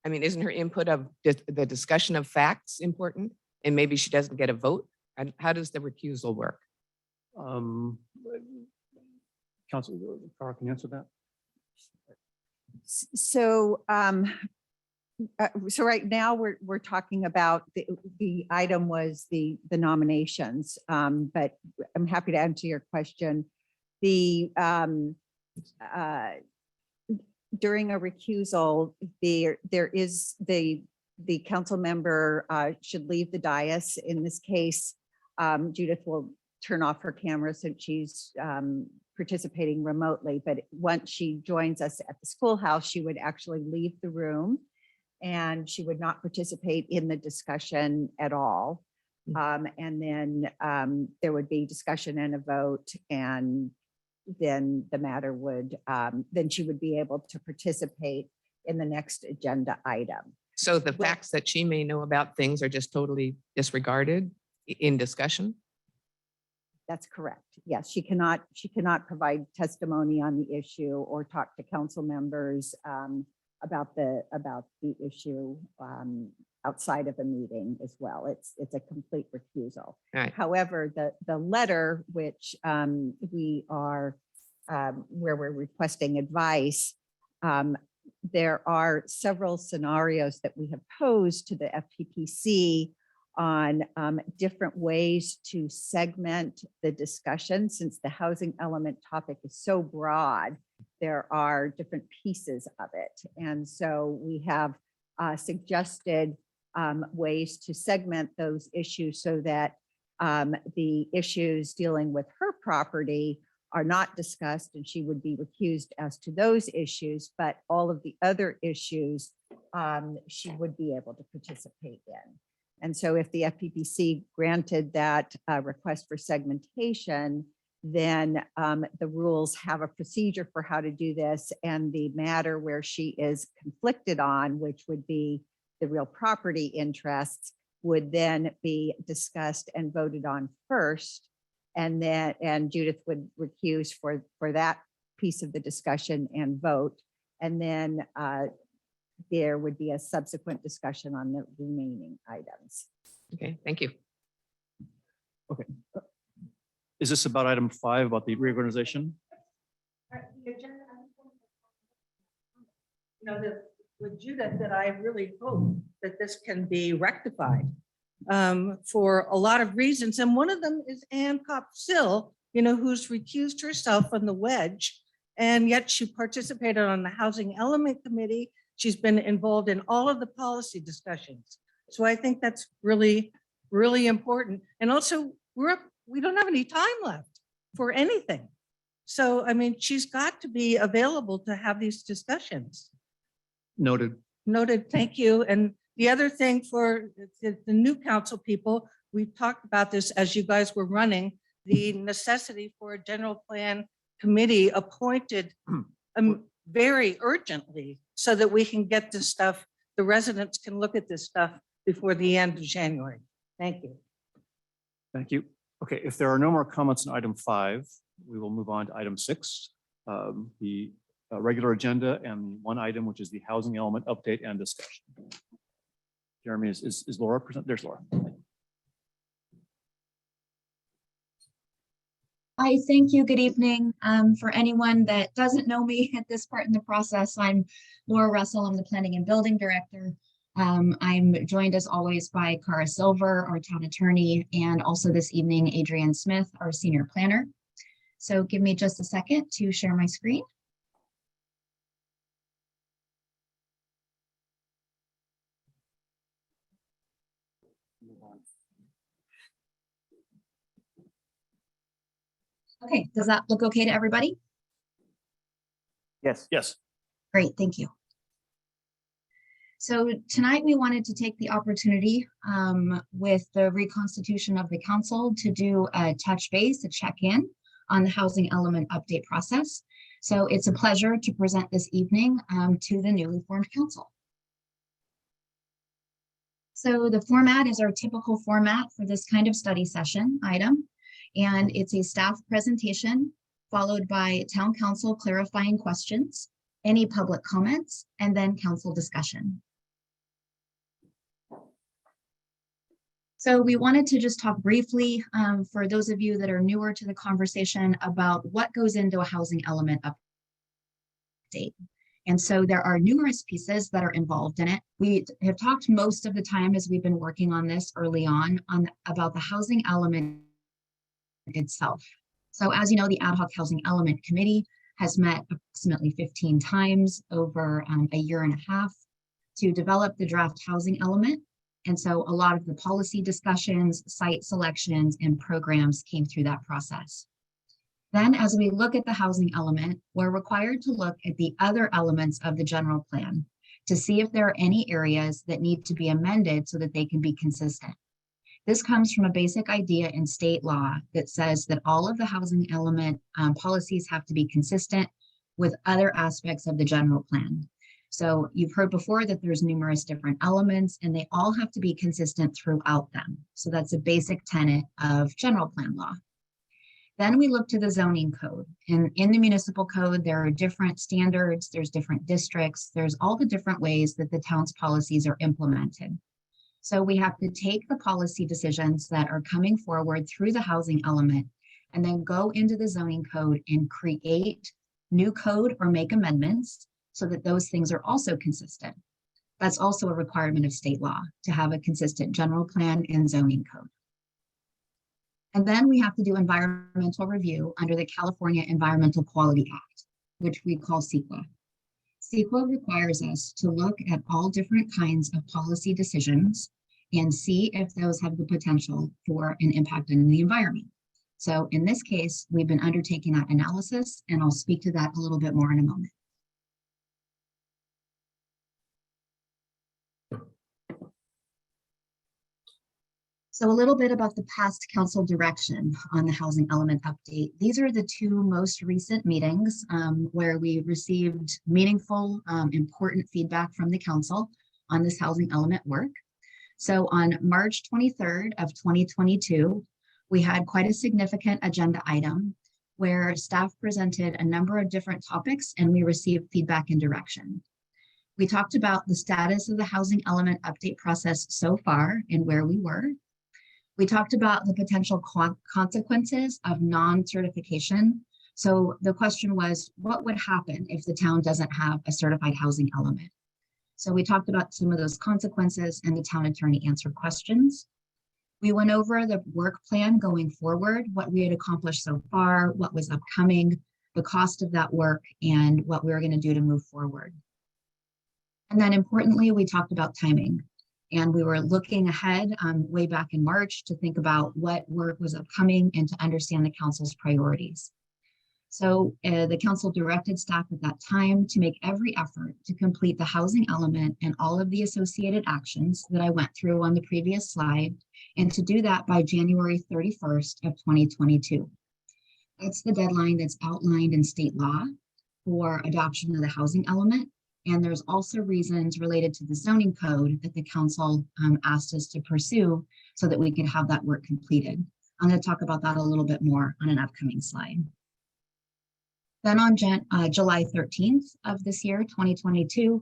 I mean, isn't her input of the discussion of facts important? And maybe she doesn't get a vote? And how does the recusal work? Council, Cara, can you answer that? So, so right now we're talking about the item was the nominations, but I'm happy to answer your question. During a recusal, there is the council member should leave the dais. In this case, Judith will turn off her camera since she's participating remotely, but once she joins us at the schoolhouse, she would actually leave the room and she would not participate in the discussion at all. And then there would be discussion and a vote, and then the matter would, then she would be able to participate in the next agenda item. So the facts that she may know about things are just totally disregarded in discussion? That's correct. Yes, she cannot provide testimony on the issue or talk to council members about the issue outside of a meeting as well. It's a complete recusal. Right. However, the letter which we are where we're requesting advice There are several scenarios that we have posed to the FPPC on different ways to segment the discussion. Since the housing element topic is so broad, there are different pieces of it. And so we have suggested ways to segment those issues so that the issues dealing with her property are not discussed and she would be recused as to those issues, but all of the other issues she would be able to participate in. And so if the FPPC granted that request for segmentation, then the rules have a procedure for how to do this, and the matter where she is conflicted on, which would be the real property interests, would then be discussed and voted on first. And Judith would recuse for that piece of the discussion and vote. And then there would be a subsequent discussion on the remaining items. Okay, thank you. Okay. Is this about item 5 about the reorganization? With Judith, that I really hope that this can be rectified for a lot of reasons. And one of them is Ann Copsill, who's recused herself from the wedge, and yet she participated on the Housing Element Committee. She's been involved in all of the policy discussions. So I think that's really, really important. And also we don't have any time left for anything. So, I mean, she's got to be available to have these discussions. Noted. Noted, thank you. And the other thing for the new council people, we talked about this as you guys were running, the necessity for a general plan committee appointed very urgently so that we can get this stuff, the residents can look at this stuff before the end of January. Thank you. Thank you. Okay, if there are no more comments on item 5, we will move on to item 6, the regular agenda, and one item, which is the housing element update and discussion. Jeremy, is Laura present? There's Laura. Hi, thank you. Good evening. For anyone that doesn't know me at this part in the process, I'm Laura Russell. I'm the Planning and Building Director. I'm joined as always by Cara Silver, our town attorney, and also this evening, Adrienne Smith, our senior planner. So give me just a second to share my screen. Okay, does that look okay to everybody? Yes. Yes. Great, thank you. So tonight we wanted to take the opportunity with the reconstitution of the council to do a touch base, a check-in on the housing element update process. So it's a pleasure to present this evening to the newly formed council. So the format is our typical format for this kind of study session item, and it's a staff presentation followed by town council clarifying questions, any public comments, and then council discussion. So we wanted to just talk briefly for those of you that are newer to the conversation about what goes into a housing element update. And so there are numerous pieces that are involved in it. We have talked most of the time as we've been working on this early on about the housing element itself. So as you know, the Ad Hoc Housing Element Committee has met approximately 15 times over a year and a half to develop the draft housing element. And so a lot of the policy discussions, site selections, and programs came through that process. Then as we look at the housing element, we're required to look at the other elements of the general plan to see if there are any areas that need to be amended so that they can be consistent. This comes from a basic idea in state law that says that all of the housing element policies have to be consistent with other aspects of the general plan. So you've heard before that there's numerous different elements and they all have to be consistent throughout them. So that's a basic tenet of general plan law. Then we look to the zoning code, and in the municipal code, there are different standards, there's different districts, there's all the different ways that the town's policies are implemented. So we have to take the policy decisions that are coming forward through the housing element and then go into the zoning code and create new code or make amendments so that those things are also consistent. That's also a requirement of state law to have a consistent general plan and zoning code. And then we have to do environmental review under the California Environmental Quality Act, which we call CEQA. CEQA requires us to look at all different kinds of policy decisions and see if those have the potential for an impact on the environment. So in this case, we've been undertaking that analysis, and I'll speak to that a little bit more in a moment. So a little bit about the past council direction on the housing element update. These are the two most recent meetings where we received meaningful, important feedback from the council on this housing element work. So on March 23rd of 2022, we had quite a significant agenda item where staff presented a number of different topics and we received feedback and direction. We talked about the status of the housing element update process so far and where we were. We talked about the potential consequences of non-certification. So the question was, what would happen if the town doesn't have a certified housing element? So we talked about some of those consequences and the town attorney answered questions. We went over the work plan going forward, what we had accomplished so far, what was upcoming, the cost of that work, and what we were going to do to move forward. And then importantly, we talked about timing. And we were looking ahead way back in March to think about what work was upcoming and to understand the council's priorities. So the council directed staff at that time to make every effort to complete the housing element and all of the associated actions that I went through on the previous slide, and to do that by January 31st of 2022. That's the deadline that's outlined in state law for adoption of the housing element. And there's also reasons related to the zoning code that the council asked us to pursue so that we could have that work completed. I'm going to talk about that a little bit more on an upcoming slide. Then on July 13th of this year, 2022,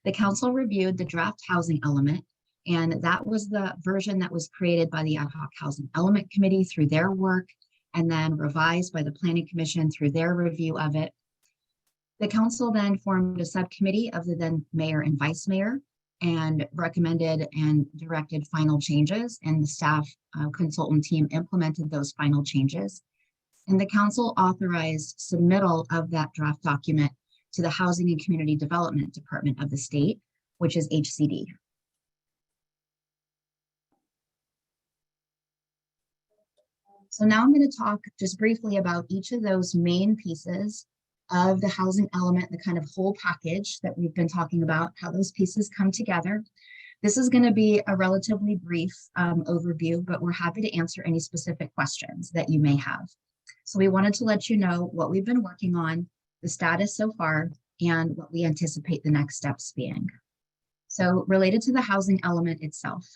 the council reviewed the draft housing element, and that was the version that was created by the Ad Hoc Housing Element Committee through their work, and then revised by the Planning Commission through their review of it. The council then formed a subcommittee of the then mayor and vice mayor and recommended and directed final changes, and the staff consultant team implemented those final changes. And the council authorized submittal of that draft document to the Housing and Community Development Department of the state, which is HCD. So now I'm going to talk just briefly about each of those main pieces of the housing element, the kind of whole package that we've been talking about, how those pieces come together. This is going to be a relatively brief overview, but we're happy to answer any specific questions that you may have. So we wanted to let you know what we've been working on, the status so far, and what we anticipate the next steps being. So related to the housing element itself,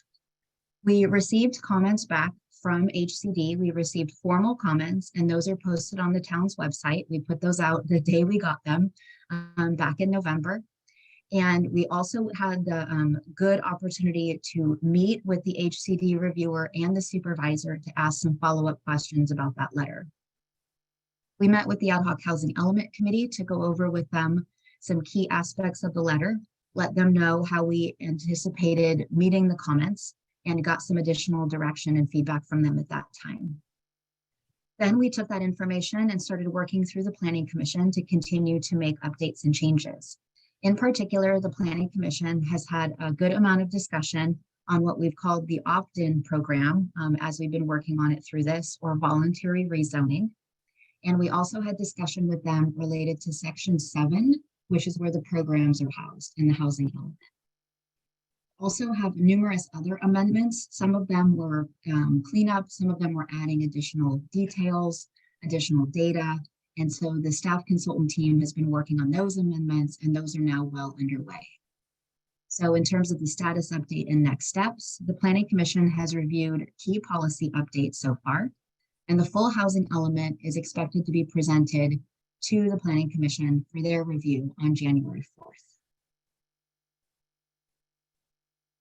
we received comments back from HCD. We received formal comments, and those are posted on the town's website. We put those out the day we got them back in November. And we also had the good opportunity to meet with the HCD reviewer and the supervisor to ask some follow-up questions about that letter. We met with the Ad Hoc Housing Element Committee to go over with them some key aspects of the letter, let them know how we anticipated meeting the comments, and got some additional direction and feedback from them at that time. Then we took that information and started working through the Planning Commission to continue to make updates and changes. In particular, the Planning Commission has had a good amount of discussion on what we've called the opt-in program as we've been working on it through this, or voluntary rezoning. And we also had discussion with them related to Section 7, which is where the programs are housed in the housing element. Also have numerous other amendments. Some of them were cleanup, some of them were adding additional details, additional data. And so the staff consultant team has been working on those amendments, and those are now well underway. So in terms of the status update and next steps, the Planning Commission has reviewed key policy updates so far, and the full housing element is expected to be presented to the Planning Commission for their review on January 4th.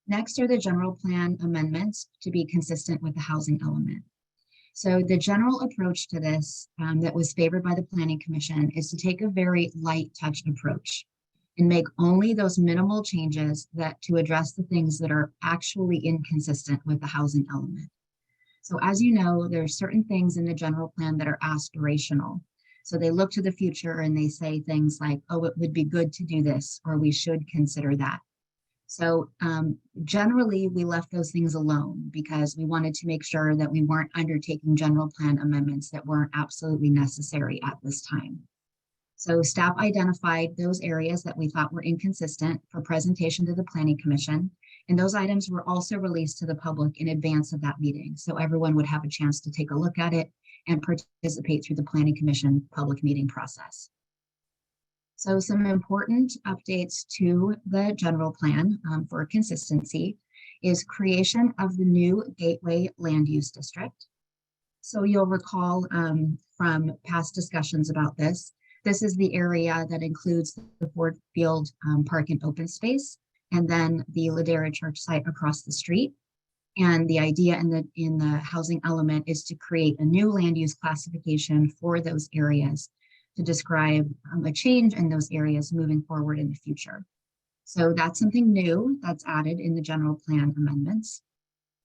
Next are the general plan amendments to be consistent with the housing element. So the general approach to this that was favored by the Planning Commission is to take a very light touch approach. and make only those minimal changes that to address the things that are actually inconsistent with the housing element. So as you know, there are certain things in the general plan that are aspirational. So they look to the future and they say things like, oh, it would be good to do this, or we should consider that. So generally, we left those things alone because we wanted to make sure that we weren't undertaking general plan amendments that weren't absolutely necessary at this time. So staff identified those areas that we thought were inconsistent for presentation to the Planning Commission. And those items were also released to the public in advance of that meeting. So everyone would have a chance to take a look at it and participate through the Planning Commission public meeting process. So some important updates to the general plan for consistency is creation of the new Gateway Land Use District. So you'll recall from past discussions about this, this is the area that includes the Ford Field Park and open space, and then the Ladera Church site across the street. And the idea in the housing element is to create a new land use classification for those areas to describe a change in those areas moving forward in the future. So that's something new that's added in the general plan amendments.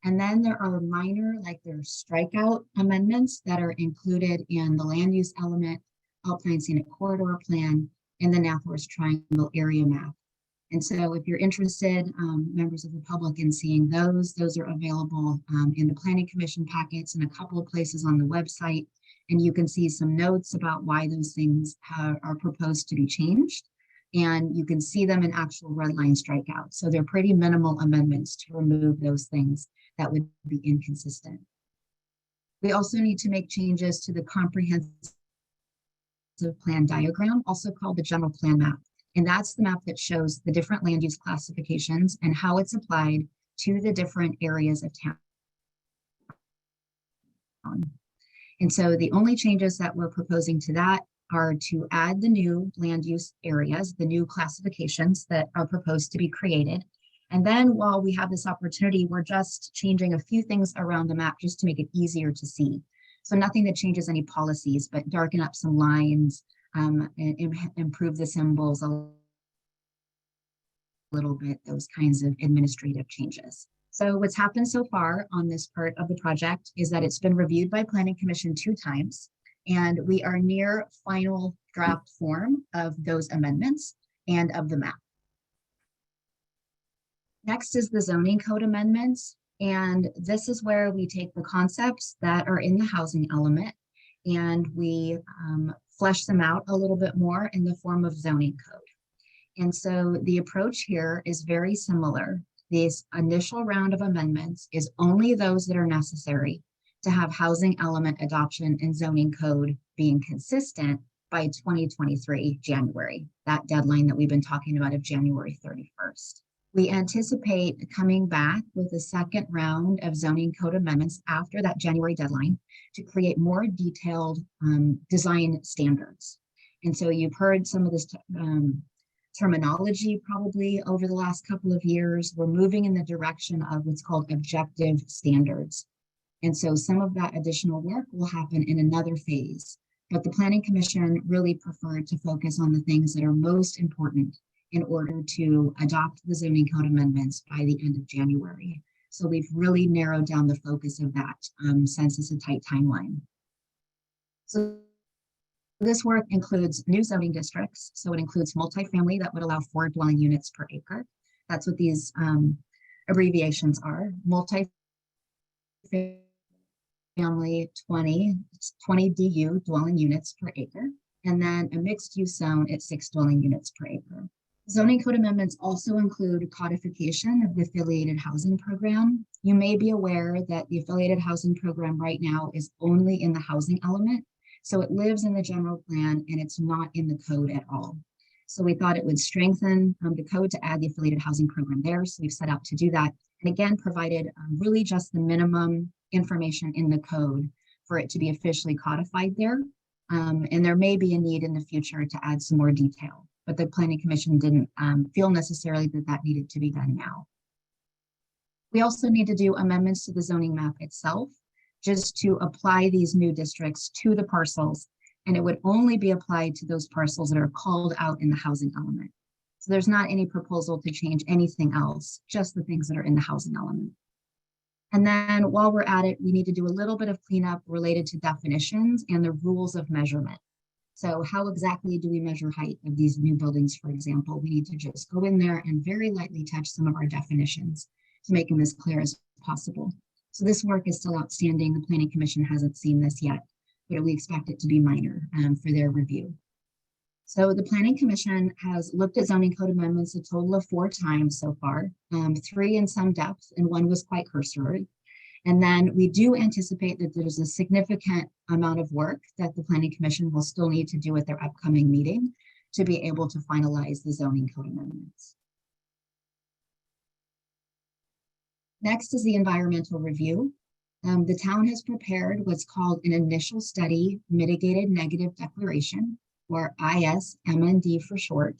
And then there are minor, like there's strikeout amendments that are included in the land use element, Alpine Scenic Corridor Plan, and the Northwest Triangle Area Map. And so if you're interested, members of the public, in seeing those are available in the Planning Commission packets and a couple of places on the website. And you can see some notes about why those things are proposed to be changed. And you can see them in actual red line strikeouts. So they're pretty minimal amendments to remove those things that would be inconsistent. We also need to make changes to the comprehensive plan diagram, also called the general plan map. And that's the map that shows the different land use classifications and how it's applied to the different areas of town. And so the only changes that we're proposing to that are to add the new land use areas, the new classifications that are proposed to be created. And then while we have this opportunity, we're just changing a few things around the map just to make it easier to see. So nothing that changes any policies, but darken up some lines, and improve the symbols a little bit, those kinds of administrative changes. So what's happened so far on this part of the project is that it's been reviewed by Planning Commission 2 times, and we are near final draft form of those amendments and of the map. Next is the zoning code amendments. And this is where we take the concepts that are in the housing element and we flesh them out a little bit more in the form of zoning code. And so the approach here is very similar. This initial round of amendments is only those that are necessary to have housing element adoption and zoning code being consistent by 2023 January, that deadline that we've been talking about of January 31st. We anticipate coming back with a second round of zoning code amendments after that January deadline to create more detailed design standards. And so you've heard some of this terminology probably over the last couple of years. We're moving in the direction of what's called objective standards. And so some of that additional work will happen in another phase, but the Planning Commission really preferred to focus on the things that are most important in order to adopt the zoning code amendments by the end of January. So we've really narrowed down the focus of that since it's a tight timeline. So this work includes new zoning districts. So it includes multifamily that would allow 4 dwelling units per acre. That's what these abbreviations are. Multifamily 20 DU dwelling units per acre. And then a mixed use zone at 6 dwelling units per acre. Zoning code amendments also include codification of the affiliated housing program. You may be aware that the affiliated housing program right now is only in the housing element. So it lives in the general plan and it's not in the code at all. So we thought it would strengthen the code to add the affiliated housing program there. So we've set out to do that. And again, provided really just the minimum information in the code for it to be officially codified there. And there may be a need in the future to add some more detail, but the Planning Commission didn't feel necessarily that that needed to be done now. We also need to do amendments to the zoning map itself, just to apply these new districts to the parcels, and it would only be applied to those parcels that are called out in the housing element. So there's not any proposal to change anything else, just the things that are in the housing element. And then while we're at it, we need to do a little bit of cleanup related to definitions and the rules of measurement. So how exactly do we measure height of these new buildings, for example? We need to just go in there and very lightly touch some of our definitions to make them as clear as possible. So this work is still outstanding. The Planning Commission hasn't seen this yet, but we expect it to be minor for their review. So the Planning Commission has looked at zoning code amendments a total of 4 times so far, 3 in some depth and 1 was quite cursory. And then we do anticipate that there's a significant amount of work that the Planning Commission will still need to do at their upcoming meeting to be able to finalize the zoning code amendments. Next is the environmental review. The town has prepared what's called an initial study mitigated negative declaration, or ISMND for short.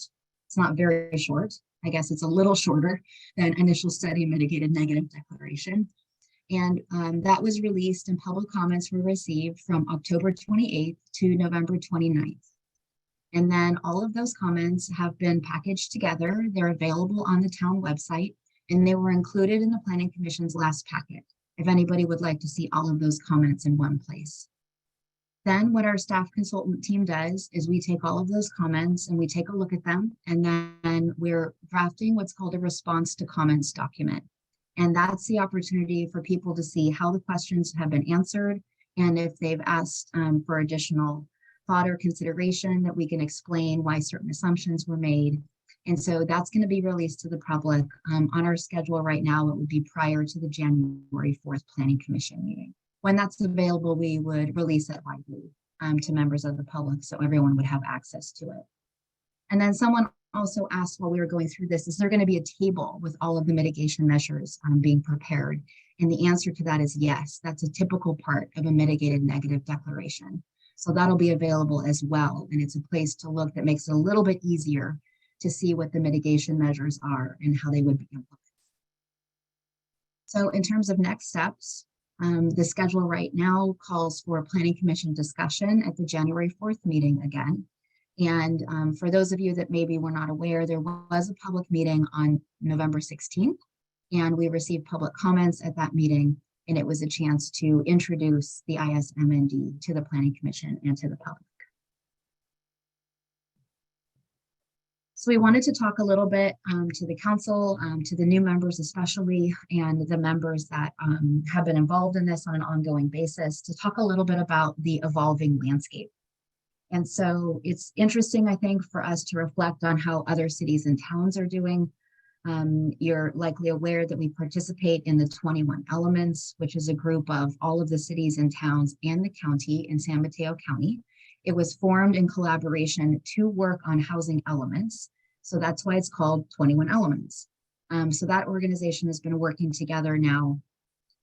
It's not very short. I guess it's a little shorter than initial study mitigated negative declaration. And that was released and public comments were received from October 28th to November 29th. And then all of those comments have been packaged together. They're available on the town website and they were included in the Planning Commission's last packet, if anybody would like to see all of those comments in one place. Then what our staff consultant team does is we take all of those comments and we take a look at them, and then we're drafting what's called a response to comments document. And that's the opportunity for people to see how the questions have been answered, and if they've asked for additional thought or consideration, that we can explain why certain assumptions were made. And so that's going to be released to the public on our schedule right now. It would be prior to the January 4th Planning Commission meeting. When that's available, we would release it widely to members of the public so everyone would have access to it. And then someone also asked while we were going through this, is there going to be a table with all of the mitigation measures being prepared? And the answer to that is yes. That's a typical part of a mitigated negative declaration. So that'll be available as well. And it's a place to look that makes it a little bit easier to see what the mitigation measures are and how they would be implemented. So in terms of next steps, the schedule right now calls for a Planning Commission discussion at the January 4th meeting again. And for those of you that maybe were not aware, there was a public meeting on November 16th, and we received public comments at that meeting, and it was a chance to introduce the ISMND to the Planning Commission and to the public. So we wanted to talk a little bit to the council, to the new members especially, and the members that have been involved in this on an ongoing basis, to talk a little bit about the evolving landscape. And so it's interesting, I think, for us to reflect on how other cities and towns are doing. You're likely aware that we participate in the 21 Elements, which is a group of all of the cities and towns and the county in San Mateo County. It was formed in collaboration to work on housing elements. So that's why it's called 21 Elements. So that organization has been working together now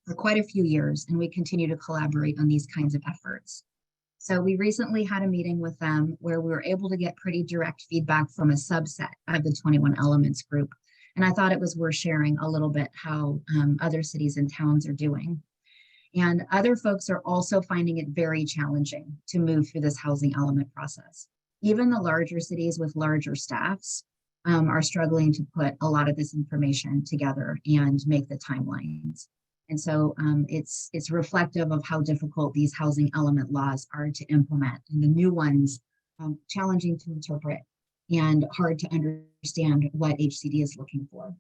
for quite a few years, and we continue to collaborate on these kinds of efforts. So we recently had a meeting with them where we were able to get pretty direct feedback from a subset of the 21 Elements group. And I thought it was worth sharing a little bit how other cities and towns are doing. And other folks are also finding it very challenging to move through this housing element process. Even the larger cities with larger staffs are struggling to put a lot of this information together and make the timelines. And so it's reflective of how difficult these housing element laws are to implement, and the new ones challenging to interpret and hard to understand what HCD is looking for.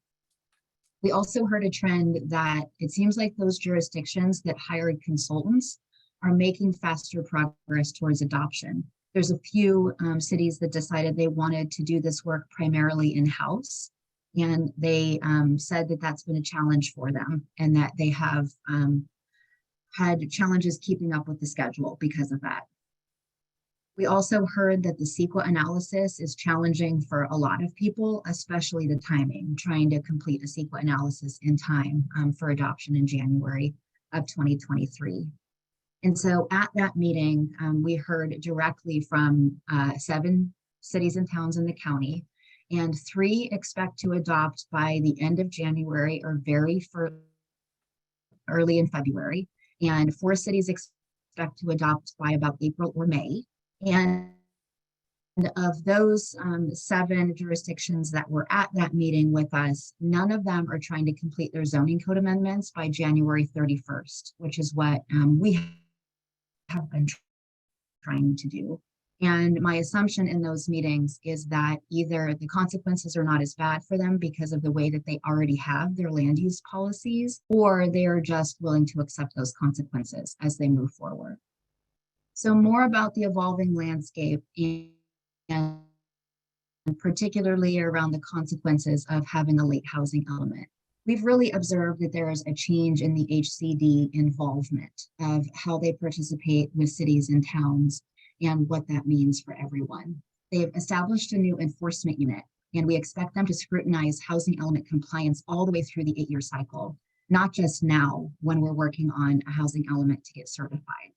We also heard a trend that it seems like those jurisdictions that hired consultants are making faster progress towards adoption. There's a few cities that decided they wanted to do this work primarily in-house, and they said that that's been a challenge for them and that they have had challenges keeping up with the schedule because of that. We also heard that the CEQA analysis is challenging for a lot of people, especially the timing, trying to complete a CEQA analysis in time for adoption in January of 2023. And so at that meeting, we heard directly from 7 cities and towns in the county, and 3 expect to adopt by the end of January or very early in February, and 4 cities expect to adopt by about April or May. And of those 7 jurisdictions that were at that meeting with us, none of them are trying to complete their zoning code amendments by January 31st, which is what we have been trying to do. And my assumption in those meetings is that either the consequences are not as bad for them because of the way that they already have their land use policies, or they are just willing to accept those consequences as they move forward. So more about the evolving landscape and particularly around the consequences of having a late housing element. We've really observed that there is a change in the HCD involvement of how they participate with cities and towns and what that means for everyone. They've established a new enforcement unit, and we expect them to scrutinize housing element compliance all the way through the 8-year cycle, not just now when we're working on a housing element to get certified.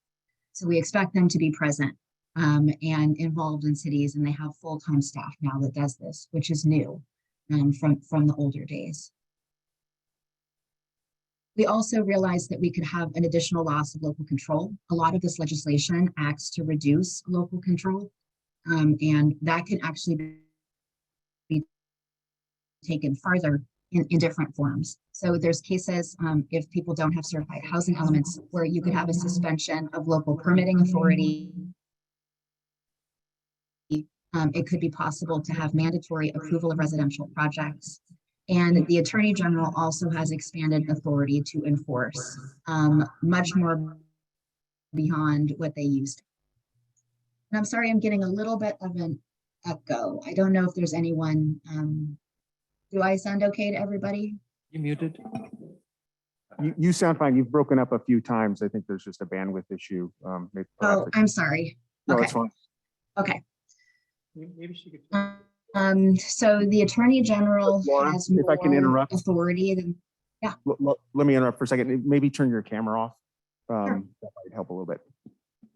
So we expect them to be present and involved in cities, and they have full-time staff now that does this, which is new from the older days. We also realized that we could have an additional loss of local control. A lot of this legislation acts to reduce local control, and that can actually be taken farther in different forms. So there's cases, if people don't have certified housing elements, where you could have a suspension of local permitting authority. It could be possible to have mandatory approval of residential projects. And the Attorney General also has expanded authority to enforce much more beyond what they used. And I'm sorry, I'm getting a little bit of an echo. I don't know if there's anyone, do I sound okay to everybody? You muted? You sound fine. You've broken up a few times. I think there's just a bandwidth issue. Oh, I'm sorry. No, Okay. it's fine. Okay. Maybe she could. So the Attorney General Laura, has if I can more interrupt. authority than, Let me interrupt for a second. Maybe turn your camera off. Sure. That might help a little bit.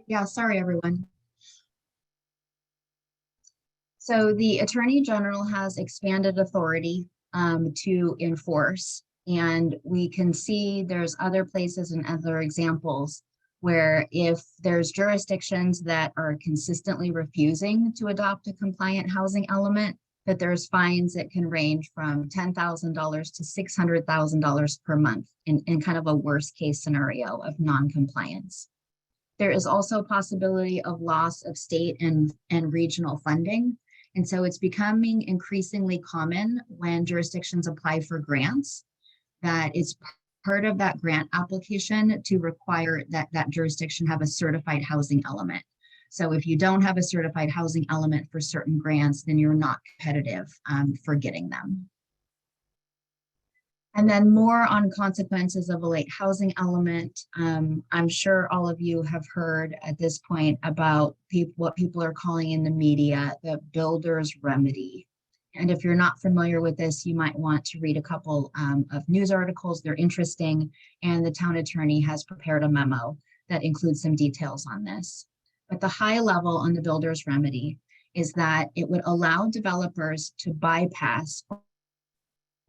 yeah, sorry, everyone. So the Attorney General has expanded authority to enforce, and we can see there's other places and other examples where if there's jurisdictions that are consistently refusing to adopt a compliant housing element, that there's fines that can range from $10,000 to $600,000 per month in kind of a worst case scenario of non-compliance. There is also a possibility of loss of state and regional funding. And so it's becoming increasingly common when jurisdictions apply for grants that it's part of that grant application to require that that jurisdiction have a certified housing element. So if you don't have a certified housing element for certain grants, then you're not competitive for getting them. And then more on consequences of a late housing element. I'm sure all of you have heard at this point about what people are calling in the media the builder's remedy. And if you're not familiar with this, you might want to read a couple of news articles. They're interesting. And the town attorney has prepared a memo that includes some details on this. But the high level on the builder's remedy is that it would allow developers to bypass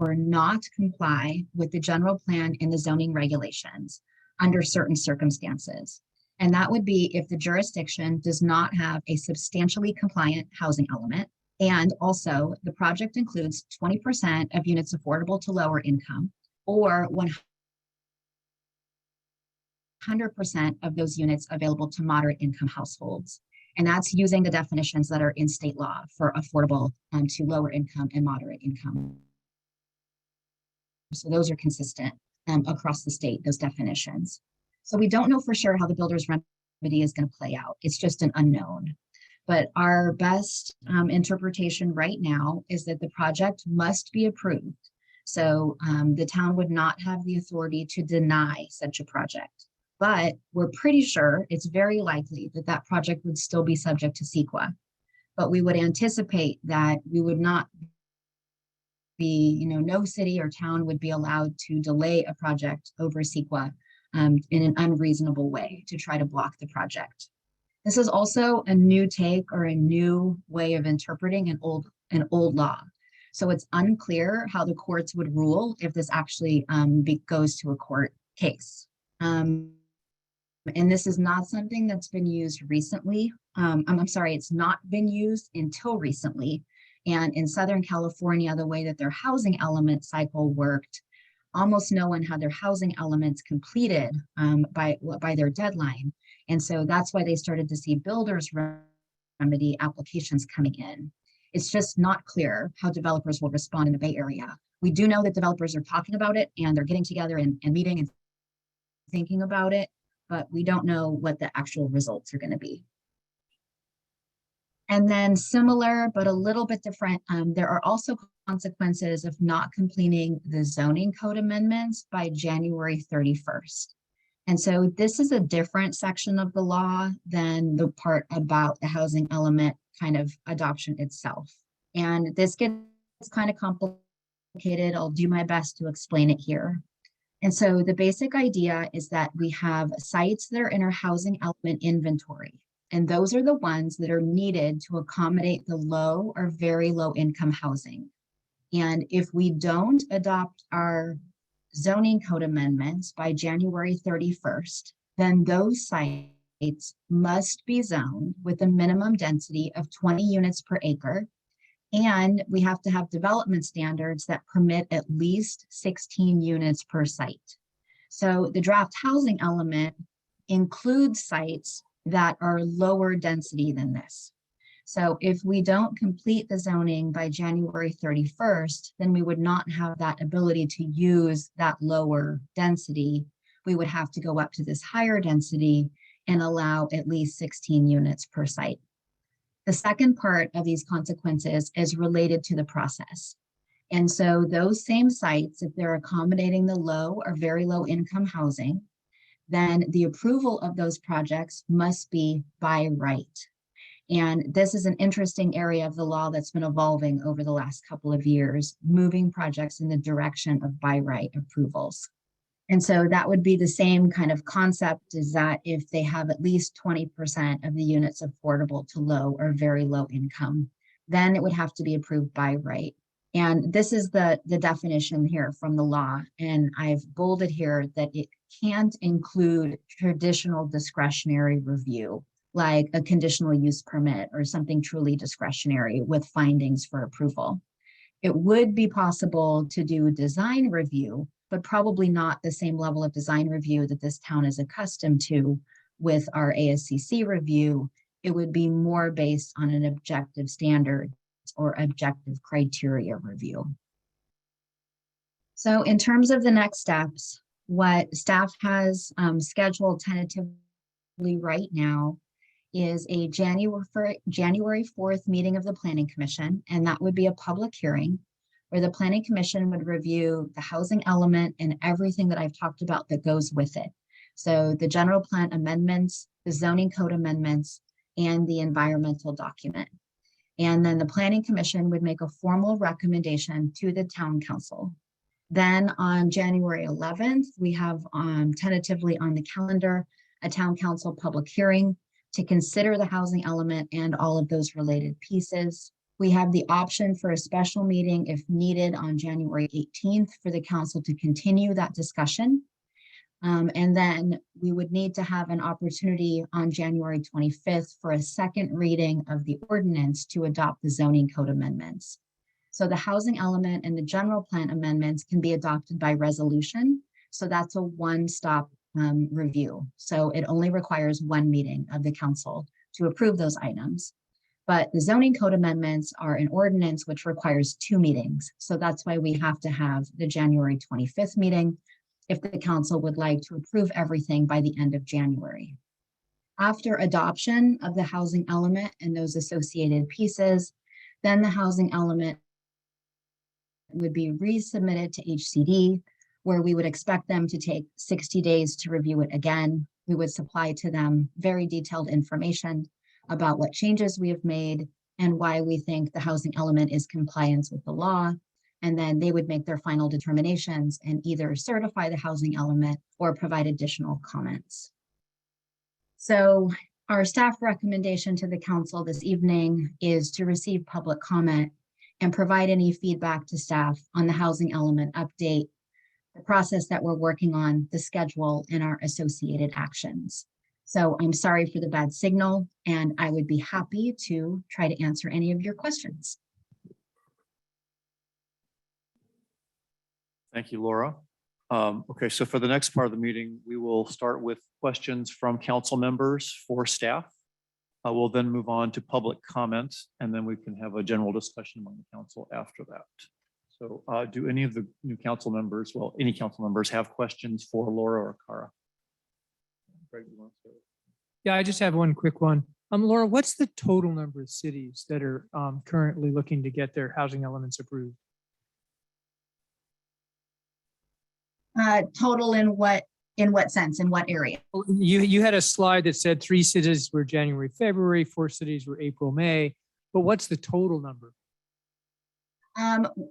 or not comply with the general plan and the zoning regulations under certain circumstances. And that would be if the jurisdiction does not have a substantially compliant housing element. And also the project includes 20% of units affordable to lower income, or 100% of those units available to moderate income households. And that's using the definitions that are in state law for affordable to lower income and moderate income. So those are consistent across the state, those definitions. So we don't know for sure how the builder's remedy is going to play out. It's just an unknown. But our best interpretation right now is that the project must be approved. So the town would not have the authority to deny such a project. But we're pretty sure it's very likely that that project would still be subject to CEQA. But we would anticipate that we would not be, no city or town would be allowed to delay a project over CEQA in an unreasonable way to try to block the project. This is also a new take or a new way of interpreting an old law. So it's unclear how the courts would rule if this actually goes to a court case. And this is not something that's been used recently I'm sorry, it's not been used until recently. And in Southern California, the way that their housing element cycle worked, almost no one had their housing elements completed by their deadline. And so that's why they started to see builders remedy applications coming in. It's just not clear how developers will respond in the Bay Area. We do know that developers are talking about it and they're getting together and meeting and thinking about it, but we don't know what the actual results are going to be. And then similar, but a little bit different, there are also consequences of not completing the zoning code amendments by January 31st. And so this is a different section of the law than the part about the housing element kind of adoption itself. And this gets kind of complicated. I'll do my best to explain it here. And so the basic idea is that we have sites that are in our housing element inventory. And those are the ones that are needed to accommodate the low or very low income housing. And if we don't adopt our zoning code amendments by January 31st, then those sites must be zoned with a minimum density of 20 units per acre. And we have to have development standards that permit at least 16 units per site. So the draft housing element includes sites that are lower density than this. So if we don't complete the zoning by January 31st, then we would not have that ability to use that lower density. We would have to go up to this higher density and allow at least 16 units per site. The second part of these consequences is related to the process. And so those same sites, if they're accommodating the low or very low income housing, then the approval of those projects must be by right. And this is an interesting area of the law that's been evolving over the last couple of years, moving projects in the direction of by right approvals. And so that would be the same kind of concept, is that if they have at least 20% of the units affordable to low or very low income, then it would have to be approved by right. And this is the definition here from the law. And I've bolded here that it can't include traditional discretionary review, like a conditional use permit or something truly discretionary with findings for approval. It would be possible to do design review, but probably not the same level of design review that this town is accustomed to with our ASCC review. It would be more based on an objective standard or objective criteria review. So in terms of the next steps, what staff has scheduled tentatively right now is a January 4th meeting of the Planning Commission, and that would be a public hearing where the Planning Commission would review the housing element and everything that I've talked about that goes with it. So the general plan amendments, the zoning code amendments, and the environmental document. And then the Planning Commission would make a formal recommendation to the Town Council. Then on January 11th, we have tentatively on the calendar a Town Council public hearing to consider the housing element and all of those related pieces. We have the option for a special meeting if needed on January 18th for the council to continue that discussion. And then we would need to have an opportunity on January 25th for a second reading of the ordinance to adopt the zoning code amendments. So the housing element and the general plan amendments can be adopted by resolution. So that's a one-stop review. So it only requires one meeting of the council to approve those items. But the zoning code amendments are an ordinance which requires 2 meetings. So that's why we have to have the January 25th meeting if the council would like to approve everything by the end of January. After adoption of the housing element and those associated pieces, then the housing element would be resubmitted to HCD, where we would expect them to take 60 days to review it again. We would supply to them very detailed information about what changes we have made and why we think the housing element is compliance with the law. And then they would make their final determinations and either certify the housing element or provide additional comments. So our staff recommendation to the council this evening is to receive public comment and provide any feedback to staff on the housing element update, the process that we're working on, the schedule, and our associated actions. So I'm sorry for the bad signal, and I would be happy to try to answer any of your questions. Thank you, Laura. Okay, so for the next part of the meeting, we will start with questions from council members for staff. We'll then move on to public comment, and then we can have a general discussion among the council after that. So do any of the new council members, well, any council members have questions for Laura or Cara? Greg, you want to start? Yeah, I just have one quick one. Laura, what's the total number of cities that are currently looking to get their housing elements approved? Total in what sense, in what area? You had a slide that said 3 cities were January, February, 4 cities were April, May, but what's the total number?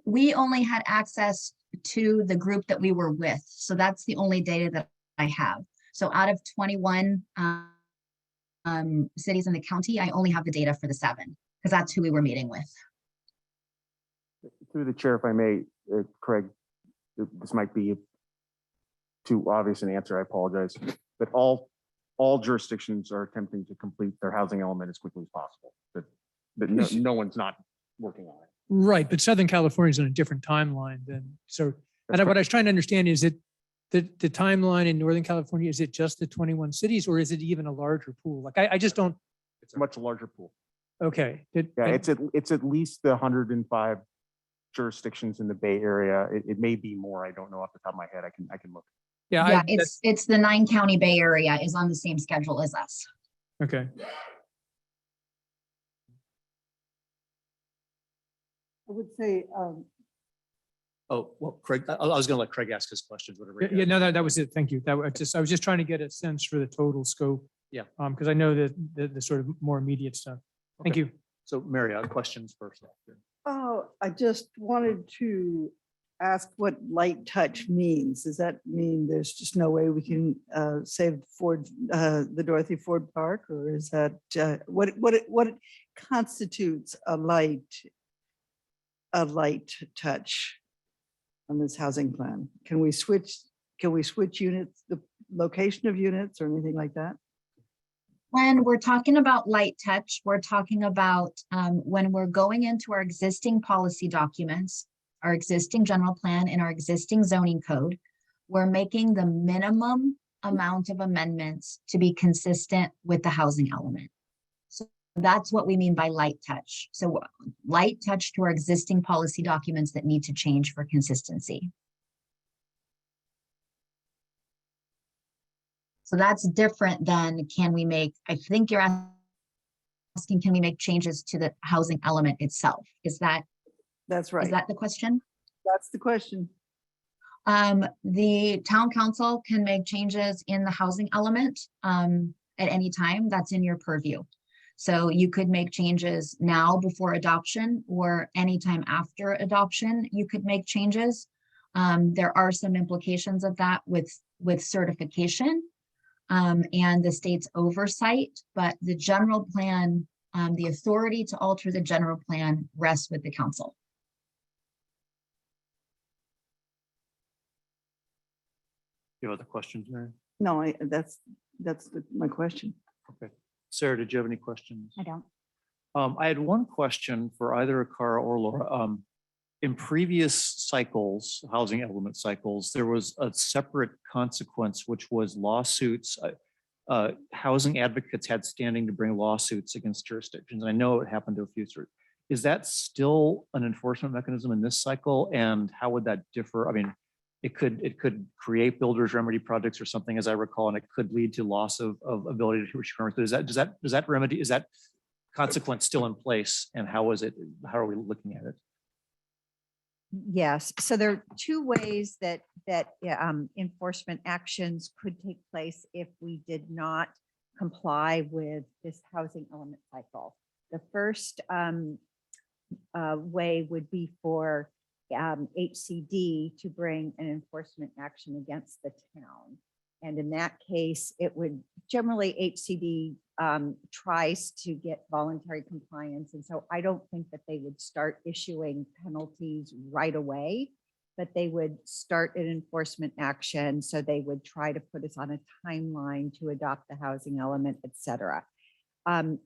We only had access to the group that we were with. So that's the only data that I have. So out of 21 cities in the county, I only have the data for the 7 because that's who we were meeting with. Through the chair, if I may, Craig, this might be too obvious an answer, I apologize, but all jurisdictions are attempting to complete their housing element as quickly as possible, but no one's not working on it. Right, but Southern California is on a different timeline than, so, and what I was trying to understand is it the timeline in Northern California, is it just the 21 cities or is it even a larger pool? Like, I just don't. It's a much larger pool. Okay. Yeah, it's at least the 105 jurisdictions in the Bay Area. It may be more. I don't know off the top of my head. I can look. Yeah, it's the 9-county Bay Area is on the same schedule as us. Okay. I would say, Oh, well, Craig, I was going to let Craig ask his questions, whatever. Yeah, no, that was it. Thank you. I was just trying to get a sense for the total scope. Yeah. Because I know that the sort of more immediate stuff. Thank Okay. you. So Mary, questions first. oh, I just wanted to ask what light touch means. Does that mean there's just no way we can save Ford, the Dorothy Ford Park, or is that what constitutes a light touch on this housing plan? Can we switch units, the location of units or anything like that? When we're talking about light touch, we're talking about when we're going into our existing policy documents, our existing general plan and our existing zoning code, we're making the minimum amount of amendments to be consistent with the housing element. So that's what we mean by light touch. So light touch to our existing policy documents that need to change for consistency. So that's different than can we make, I think you're asking, can we make changes to the housing element itself? That's right. Is that the question? That's the question. The town council can make changes in the housing element at any time. That's in your purview. So you could make changes now before adoption or anytime after adoption, you could make changes. There are some implications of that with certification and the state's oversight, but the general plan, the authority to alter the general plan rests with the council. You have other questions, Mary? No, that's my question. Okay. Sarah, did you have any questions? I don't. I had one question for either Cara or Laura. In previous cycles, housing element cycles, there was a separate consequence, which was lawsuits. Housing advocates had standing to bring lawsuits against jurisdictions. I know it happened to a few. Is that still an enforcement mechanism in this cycle? And how would that differ? I mean, it could create builders remedy projects or something, as I recall, and it could lead to loss of ability to return. Does that remedy, is that consequence still in place? And how are we looking at it? Yes, so there are 2 ways that enforcement actions could take place if we did not comply with this housing element cycle. The first way would be for HCD to bring an enforcement action against the town. And in that case, it would generally HCD tries to get voluntary compliance. And so I don't think that they would start issuing penalties right away. but they would start an enforcement action. So they would try to put us on a timeline to adopt the housing element, et cetera.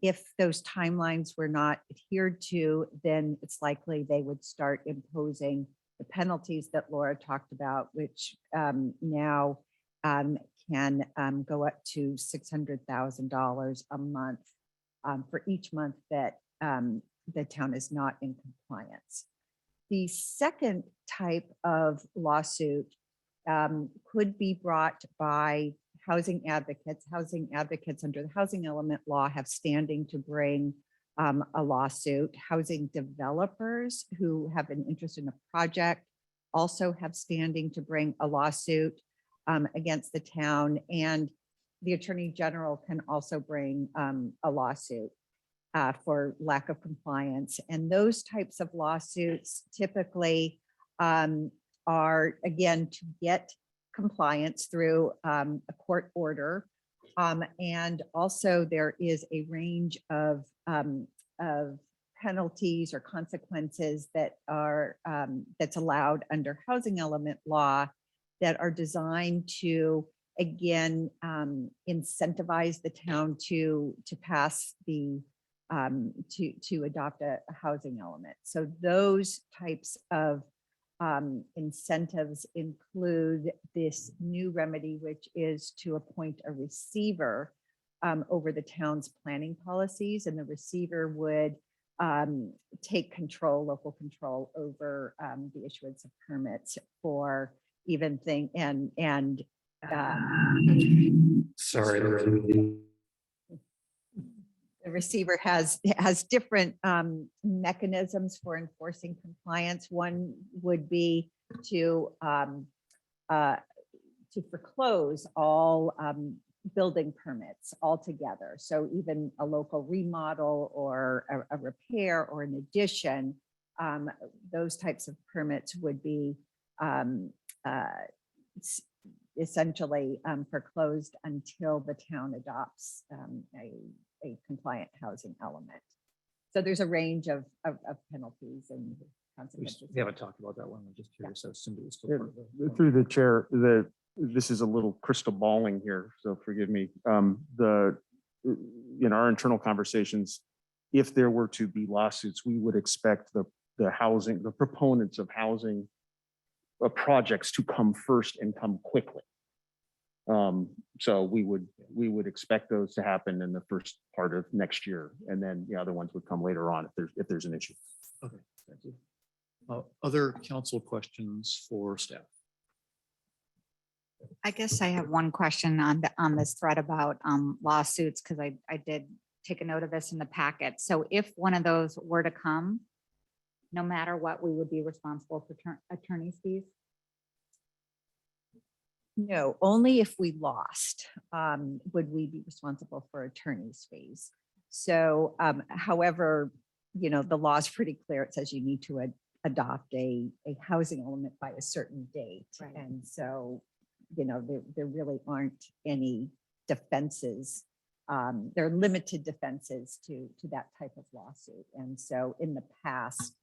If those timelines were not adhered to, then it's likely they would start imposing the penalties that Laura talked about, which now can go up to $600,000 a month for each month that the town is not in compliance. The second type of lawsuit could be brought by housing advocates. Housing advocates under the housing element law have standing to bring a lawsuit. Housing developers who have an interest in a project also have standing to bring a lawsuit against the town, and the Attorney General can also bring a lawsuit for lack of compliance. And those types of lawsuits typically are, again, to get compliance through a court order. And also there is a range of penalties or consequences that are that's allowed under housing element law that are designed to, again, incentivize the town to pass the to adopt a housing element. So those types of incentives include this new remedy, which is to appoint a receiver over the town's planning policies, and the receiver would take control, local control over the issuance of permits for even thing and Sorry. the receiver has different mechanisms for enforcing compliance. One would be to foreclose all building permits altogether. So even a local remodel or a repair or an addition, those types of permits would be essentially foreclosed until the town adopts a compliant housing element. So there's a range of penalties and consequences. We haven't talked about that one. I'm just curious as Cindy is still Yeah, part of the. Through the chair, this is a little crystal balling here, so forgive me. In our internal conversations, if there were to be lawsuits, we would expect the proponents of housing projects to come first and come quickly. So we would expect those to happen in the first part of next year, and then the other ones would come later on if there's an issue. Okay, thank you. Other council questions for staff? I guess I have one question on this thread about lawsuits, because I did take a note of this in the packet. So if one of those were to come, no matter what, we would be responsible for attorney's fees? No, only if we lost would we be responsible for attorney's fees. So however, the law is pretty clear. It says you need to adopt a housing element by a certain date. Right. And so, there really aren't any defenses. There are limited defenses to that type of lawsuit. And so in the past,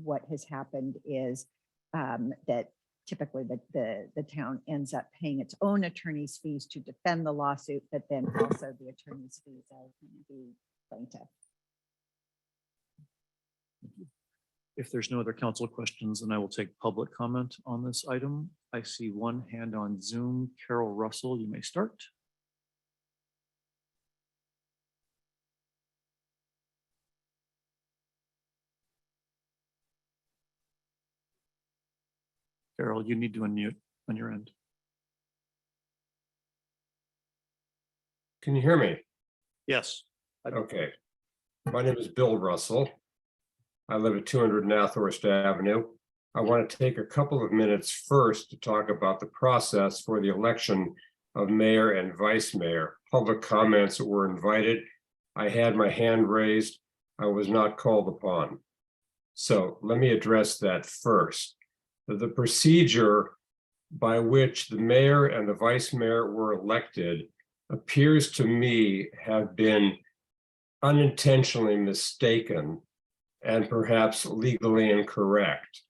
what has happened is that typically the town ends up paying its own attorney's fees to defend the lawsuit, but then also the attorney's fees of the plaintiff. If there's no other council questions, then I will take public comment on this item. I see one hand on Zoom. Carol Russell, you may start. Carol, you need to unmute on your end. Can you hear me? Yes. Okay. My name is Bill Russell. I live at 200 Nathorst Avenue. I want to take a couple of minutes first to talk about the process for the election of mayor and vice mayor. Public comments were invited. I had my hand raised. I was not called upon. So let me address that first. The procedure by which the mayor and the vice mayor were elected appears to me have been unintentionally mistaken and perhaps legally incorrect.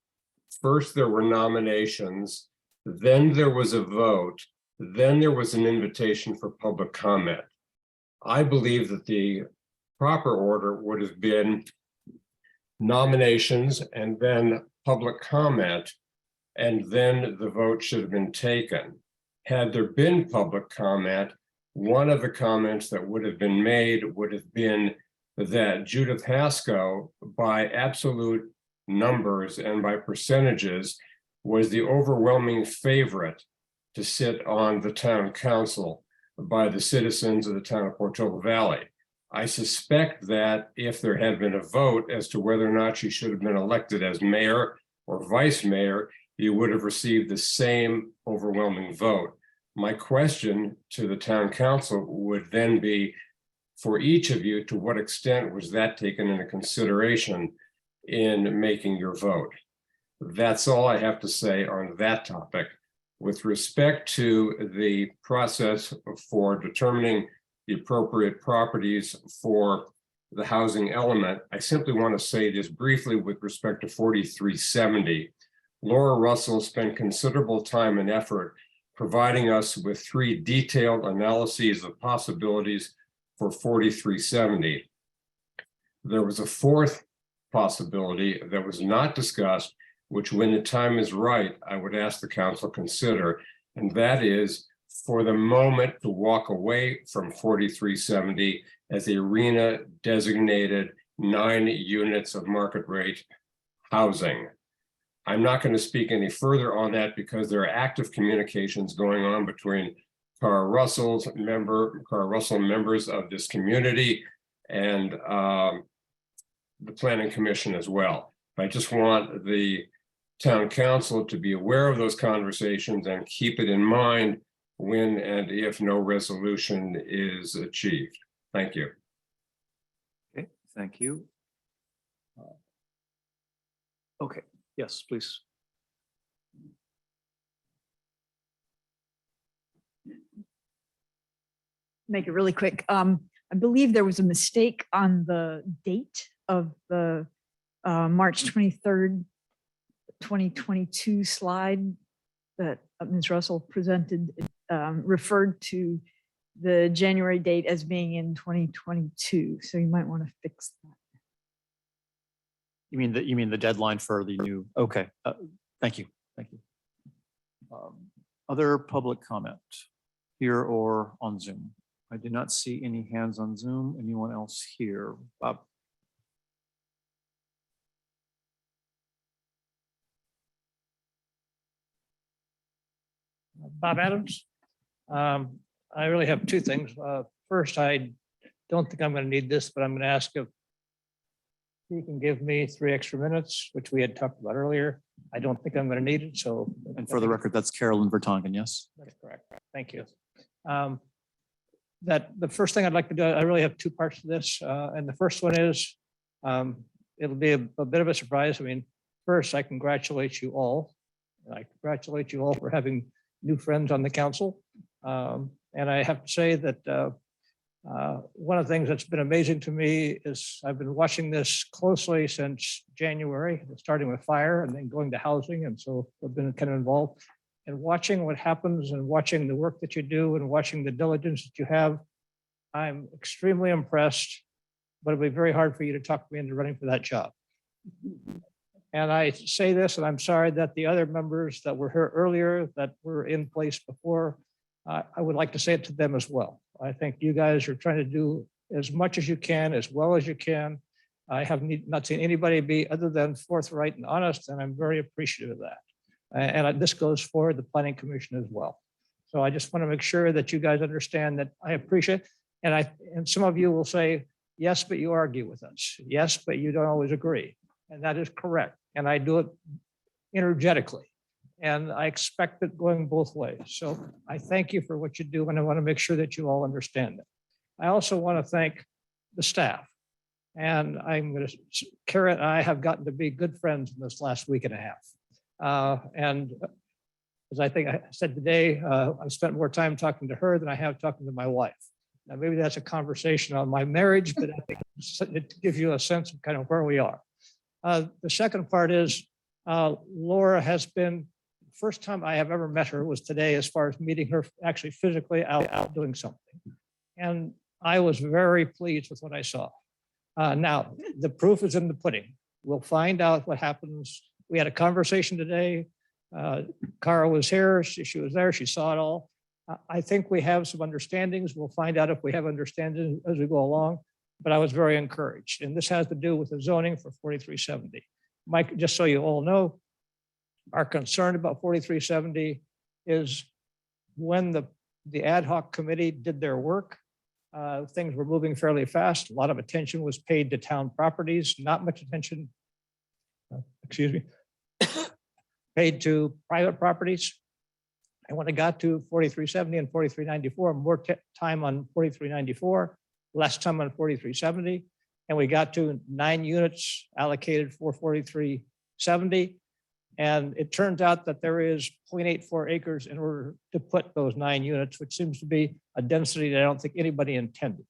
First, there were nominations, then there was a vote, then there was an invitation for public comment. I believe that the proper order would have been nominations and then public comment, and then the vote should have been taken. Had there been public comment, one of the comments that would have been made would have been that Judith Haskell, by absolute numbers and by percentages, was the overwhelming favorite to sit on the town council by the citizens of the town of Portola Valley. I suspect that if there had been a vote as to whether or not she should have been elected as mayor or vice mayor, you would have received the same overwhelming vote. My question to the town council would then be, for each of you, to what extent was that taken into consideration in making your vote? That's all I have to say on that topic. With respect to the process for determining the appropriate properties for the housing element, I simply want to say just briefly with respect to 4370. Laura Russell spent considerable time and effort providing us with 3 detailed analyses of possibilities for 4370. There was a 4th possibility that was not discussed, which when the time is right, I would ask the council consider, and that is for the moment to walk away from 4370 as a RENA designated 9 units of market rate housing. I'm not going to speak any further on that because there are active communications going on between Cara Russell members of this community and the Planning Commission as well. I just want the town council to be aware of those conversations and keep it in mind when and if no resolution is achieved. Thank you. Okay, thank you. Okay, yes, please. Make it really quick. I believe there was a mistake on the date of the March 23rd, 2022 slide that Ms. Russell presented, referred to the January date as being in 2022. So you might want to fix that. You mean the deadline for the new, okay, thank you, thank you. Other public comment here or on Zoom? I do not see any hands on Zoom. Anyone else here? Bob? Bob Adams. I really have 2 things. First, I don't think I'm going to need this, but I'm going to ask if he can give me 3 extra minutes, which we had talked about earlier. I don't think I'm going to need it, so. And for the record, that's Carolyn Vertonghen, yes? That's correct. Thank you. That the first thing I'd like to do, I really have 2 parts to this. And the first one is, it'll be a bit of a surprise. I mean, first, I congratulate you all. I congratulate you all for having new friends on the council. And I have to say that one of the things that's been amazing to me is I've been watching this closely since January, starting with fire and then going to housing. And so I've been kind of involved and watching what happens and watching the work that you do and watching the diligence that you have. I'm extremely impressed, but it'll be very hard for you to talk me into running for that job. And I say this, and I'm sorry that the other members that were here earlier that were in place before, I would like to say it to them as well. I think you guys are trying to do as much as you can, as well as you can. I have not seen anybody be other than forthright and honest, and I'm very appreciative of that. And this goes for the Planning Commission as well. So I just want to make sure that you guys understand that I appreciate it. And some of you will say, yes, but you argue with us. Yes, but you don't always agree. And that is correct. And I do it energetically. And I expect it going both ways. So I thank you for what you do. And I want to make sure that you all understand it. I also want to thank the staff. And I'm going to, Kara and I have gotten to be good friends in this last week and a half. And as I think I said today, I've spent more time talking to her than I have talking to my wife. Now, maybe that's a conversation on my marriage, but I think it gives you a sense of kind of where we are. The second part is Laura has been, first time I have ever met her was today, as far as meeting her actually physically out doing something. And I was very pleased with what I saw. Now, the proof is in the pudding. We'll find out what happens. We had a conversation today. Cara was here, she was there, she saw it all. I think we have some understandings. We'll find out if we have understanding as we go along, but I was very encouraged. And this has to do with the zoning for 4370. Mike, just so you all know, our concern about 4370 is when the ad hoc committee did their work, things were moving fairly fast. A lot of attention was paid to town properties, not much attention, excuse me, paid to private properties. And when it got to 4370 and 4394, more time on 4394, less time on 4370. And we got to 9 units allocated for 4370. And it turns out that there is 0.84 acres in order to put those 9 units, which seems to be a density that I don't think anybody intended.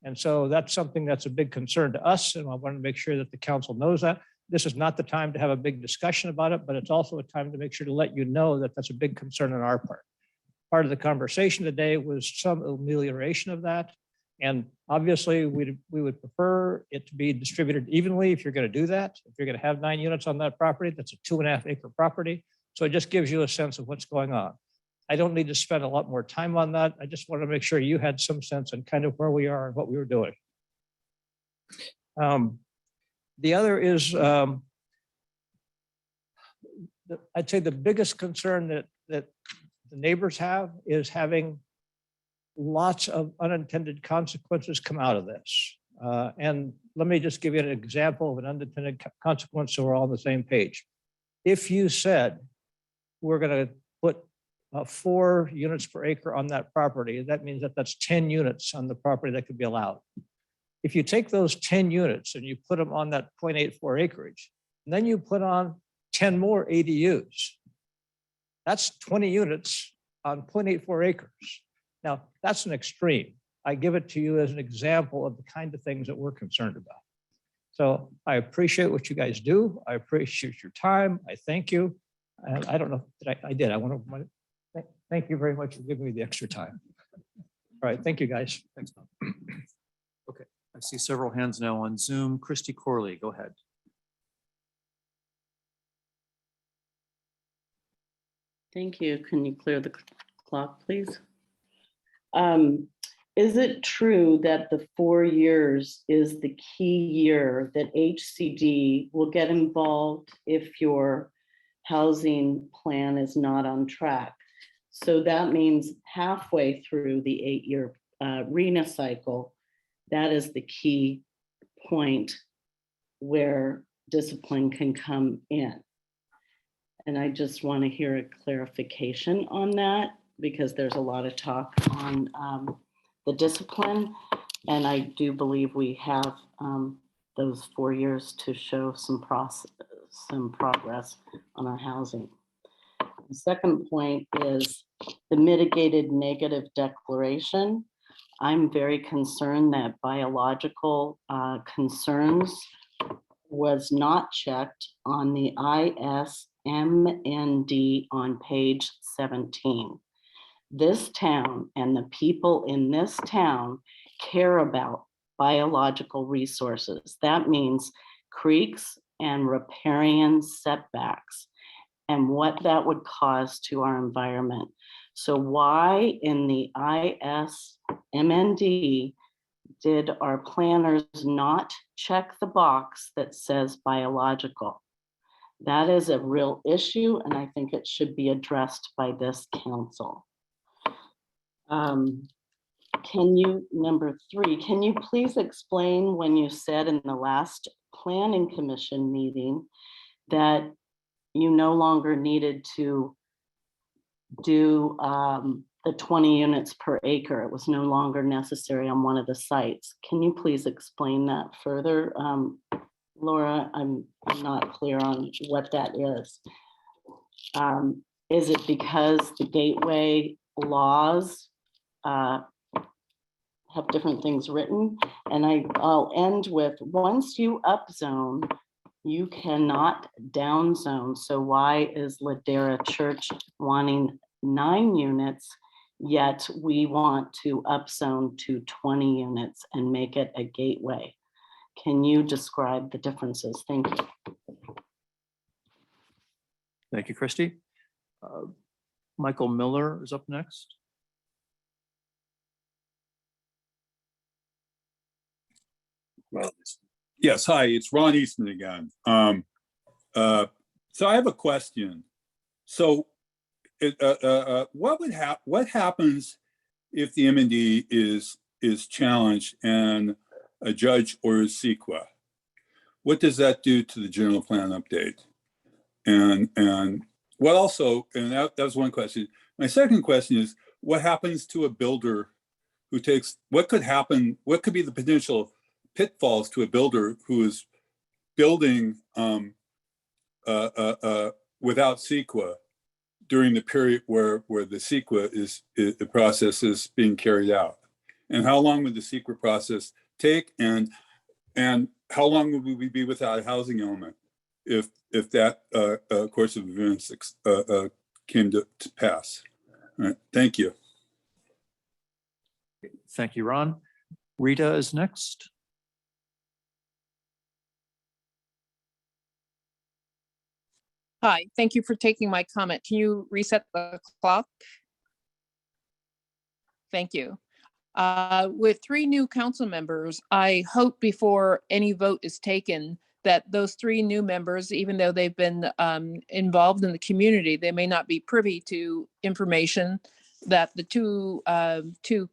And so that's something that's a big concern to us. And I want to make sure that the council knows that. This is not the time to have a big discussion about it, but it's also a time to make sure to let you know that that's a big concern on our part. Part of the conversation today was some amelioration of that. And obviously, we would prefer it to be distributed evenly if you're going to do that. If you're going to have 9 units on that property, that's a 2.5 acre property. So it just gives you a sense of what's going on. I don't need to spend a lot more time on that. I just want to make sure you had some sense on kind of where we are and what we were doing. The other is, I'd say the biggest concern that the neighbors have is having lots of unintended consequences come out of this. And let me just give you an example of an unintended consequence so we're all on the same page. If you said we're going to put 4 units per acre on that property, that means that that's 10 units on the property that could be allowed. If you take those 10 units and you put them on that 0.84 acreage, and then you put on 10 more ADUs, that's 20 units on 0.84 acres. Now, that's an extreme. I give it to you as an example of the kind of things that we're concerned about. So I appreciate what you guys do. I appreciate your time. I thank you. And I don't know that I did. I want to thank you very much for giving me the extra time. All right, thank you, guys. Thanks, Tom. Okay, I see several hands now on Zoom. Christy Corley, go ahead. Thank you. Can you clear the clock, please? Is it true that the 4 years is the key year that HCD will get involved if your housing plan is not on track? So that means halfway through the 8-year RENA cycle, that is the key point where discipline can come in. And I just want to hear a clarification on that, because there's a lot of talk on the discipline. And I do believe we have those 4 years to show some progress on our housing. The second point is the mitigated negative declaration. I'm very concerned that biological concerns was not checked on the ISMND on page 17. This town and the people in this town care about biological resources. That means creeks and riparian setbacks and what that would cause to our environment. So why in the ISMND did our planners not check the box that says biological? That is a real issue, and I think it should be addressed by this council. Number 3, can you please explain when you said in the last planning commission meeting that you no longer needed to do the 20 units per acre? It was no longer necessary on one of the sites. Can you please explain that further? Laura, I'm not clear on what that is. Is it because the gateway laws have different things written? And I'll end with, once you upzone You cannot downzone. So why is Ladera Church wanting 9 units, yet we want to upzone to 20 units and make it a gateway? Can you describe the differences? Thank you. Thank you, Christy. Michael Miller is up next. Well, yes, hi, it's Ron Eastman again. So I have a question. So what happens if the M&D is challenged and a judge orders CEQA? What does that do to the general plan update? And what also, and that was one question. My second question is, what happens to a builder who takes, what could happen, what could be the potential pitfalls to a builder who is building without CEQA during the period where the CEQA the process is being carried out? And how long would the CEQA process take? And how long would we be without a housing element if that course of events came to pass? All right, thank you. Thank you, Ron. Rita is next. Hi, thank you for taking my comment. Can you reset the clock? Thank you. With 3 new council members, I hope before any vote is taken that those 3 new members, even though they've been involved in the community, they may not be privy to information that the two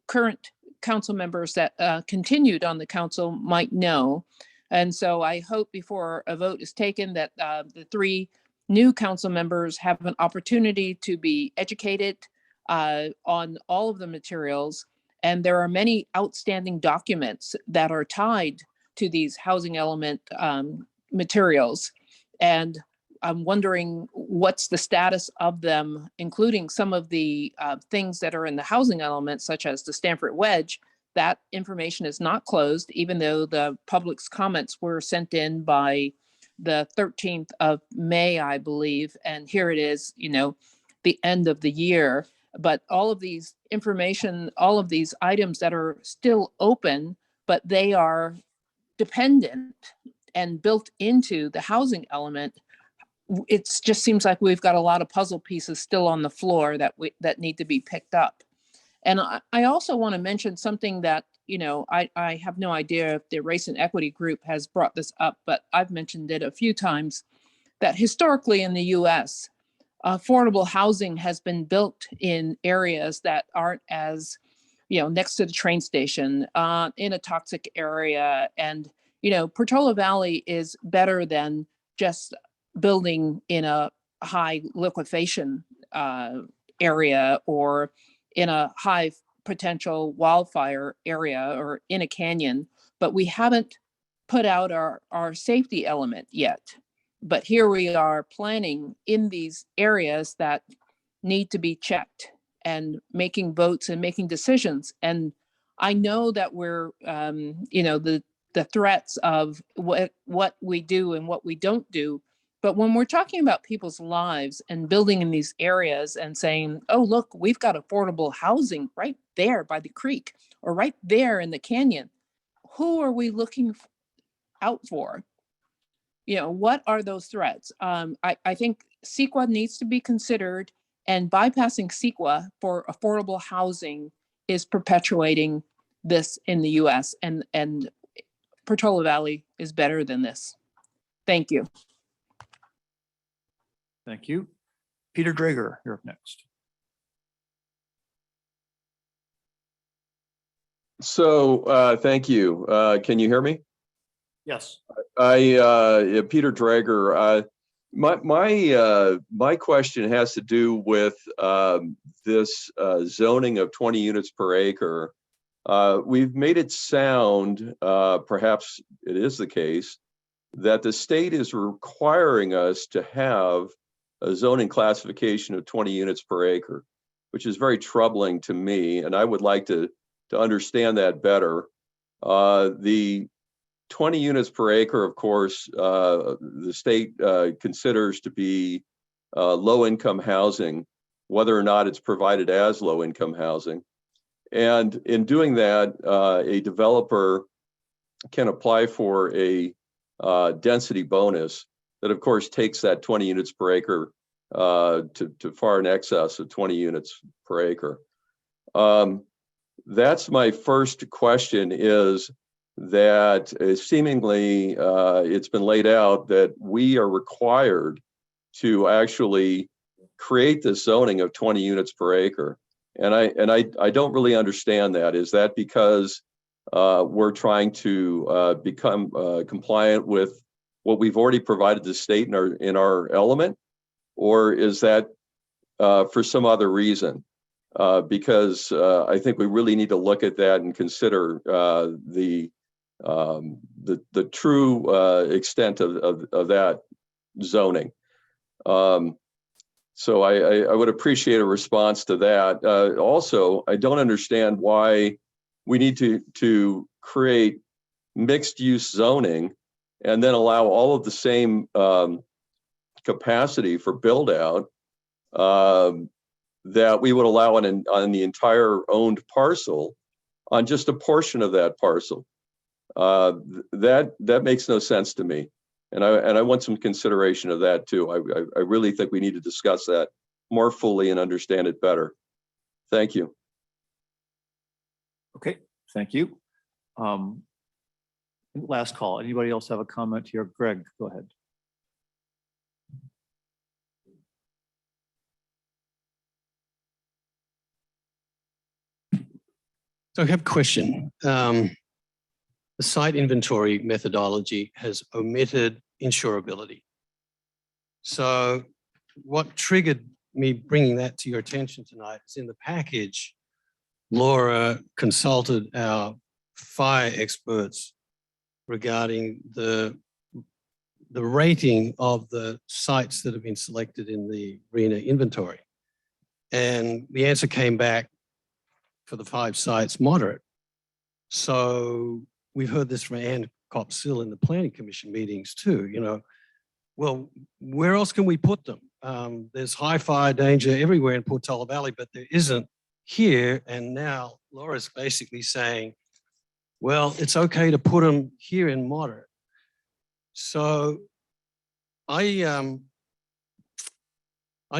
current council members that continued on the council might know. And so I hope before a vote is taken that the 3 new council members have an opportunity to be educated on all of the materials. And there are many outstanding documents that are tied to these housing element materials. And I'm wondering what's the status of them, including some of the things that are in the housing element, such as the Stanford Wedge. That information is not closed, even though the public's comments were sent in by the 13th of May, I believe. And here it is, the end of the year. But all of these information, all of these items that are still open, but they are dependent and built into the housing element. It just seems like we've got a lot of puzzle pieces still on the floor that need to be picked up. And I also want to mention something that, I have no idea if the Race and Equity Group has brought this up, but I've mentioned it a few times, that historically in the US, affordable housing has been built in areas that aren't as, next to the train station, in a toxic area. And, Portola Valley is better than just building in a high liquefaction area or in a high potential wildfire area or in a canyon, but we haven't put out our safety element yet. But here we are planning in these areas that need to be checked and making votes and making decisions. And I know that we're, the threats of what we do and what we don't do. But when we're talking about people's lives and building in these areas and saying, oh, look, we've got affordable housing right there by the creek or right there in the canyon, who are we looking out for? What are those threats? I think CEQA needs to be considered, and bypassing CEQA for affordable housing is perpetuating this in the US, and Portola Valley is better than this. Thank you. Thank you. Peter Drager, you're up next. So thank you. Can you hear me? Yes. Peter Drager. My question has to do with this zoning of 20 units per acre. We've made it sound, perhaps it is the case, that the state is requiring us to have a zoning classification of 20 units per acre, which is very troubling to me, and I would like to understand that better. The 20 units per acre, of course, the state considers to be low-income housing, whether or not it's provided as low-income housing. And in doing that, a developer can apply for a density bonus that, of course, takes that 20 units per acre to far in excess of 20 units per acre. That's my first question, is that seemingly it's been laid out that we are required to actually create this zoning of 20 units per acre. And I don't really understand that. Is that because we're trying to become compliant with what we've already provided the state in our element? Or is that for some other reason? Because I think we really need to look at that and consider the true extent of that zoning. So I would appreciate a response to that. Also, I don't understand why we need to create mixed use zoning and then allow all of the same capacity for build out that we would allow on the entire owned parcel on just a portion of that parcel. That makes no sense to me. And I want some consideration of that too. I really think we need to discuss that more fully and understand it better. Thank you. Okay, thank you. Last call. Anybody else have a comment here? Greg, go ahead. So I have a question. The site inventory methodology has omitted insurability. So what triggered me bringing that to your attention tonight is in the package, Laura consulted our fire experts regarding the rating of the sites that have been selected in the RENA inventory. And the answer came back for the 5 sites, moderate. So we've heard this from Ann Copsill in the Planning Commission meetings too, you know, well, where else can we put them? There's high fire danger everywhere in Portola Valley, but there isn't here. And now Laura's basically saying, well, it's okay to put them here in moderate. So I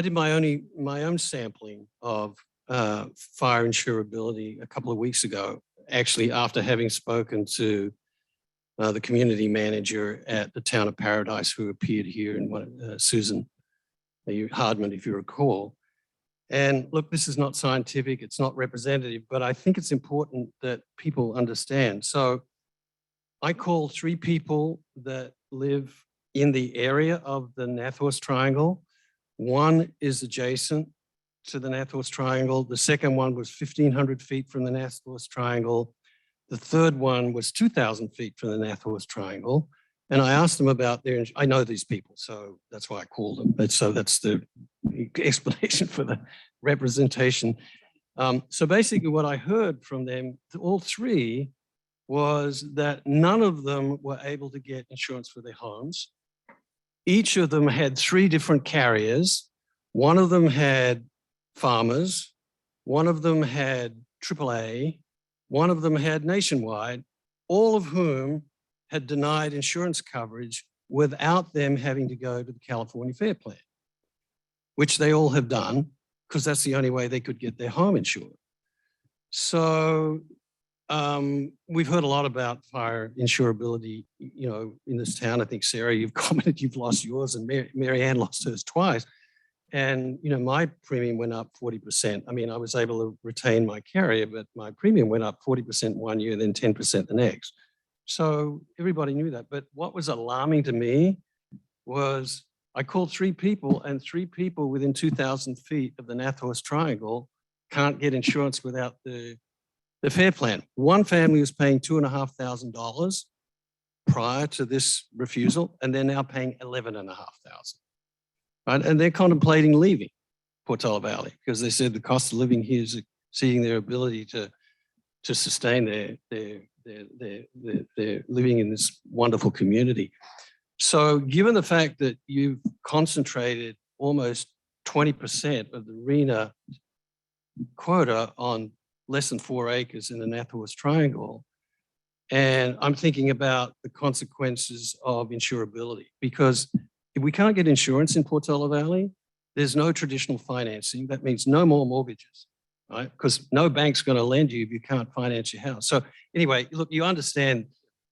did my own sampling of fire insurability a couple of weeks ago, actually after having spoken to the community manager at the town of Paradise, who appeared here, and Susan Hardman, if you recall. And look, this is not scientific, it's not representative, but I think it's important that people understand. So I called 3 people that live in the area of the Nathorst Triangle. One is adjacent to the Nathorst Triangle. The second one was 1,500 feet from the Nathorst Triangle. The third one was 2,000 feet from the Nathorst Triangle. And I asked them about I know these people, so that's why I called them. But so that's the explanation for the representation. So basically what I heard from them, all 3, was that none of them were able to get insurance for their homes. Each of them had 3 different carriers. One of them had Farmers, one of them had AAA, one of them had Nationwide, all of whom had denied insurance coverage without them having to go to the California Fair Plan, which they all have done because that's the only way they could get their home insured. So we've heard a lot about fire insurability, you know, in this town. I think, Sarah, you've commented you've lost yours, and Mary Ann lost hers twice. And, you know, my premium went up 40%. I mean, I was able to retain my carrier, but my premium went up 40% one year, then 10% the next. So everybody knew that. But what was alarming to me was I called 3 people, and 3 people within 2,000 feet of the Nathorst Triangle can't get insurance without the Fair Plan. One family was paying $2,500 prior to this refusal, and they're now paying $11,500. Right? And they're contemplating leaving Portola Valley because they said the cost of living here is exceeding their ability to sustain their they're living in this wonderful community. So given the fact that you've concentrated almost 20% of the RENA quota on less than 4 acres in the Northwest Triangle, and I'm thinking about the consequences of insurability, because if we can't get insurance in Portola Valley, there's no traditional financing. That means no more mortgages, right? Because no bank's going to lend you if you can't finance your house. So anyway, look, you understand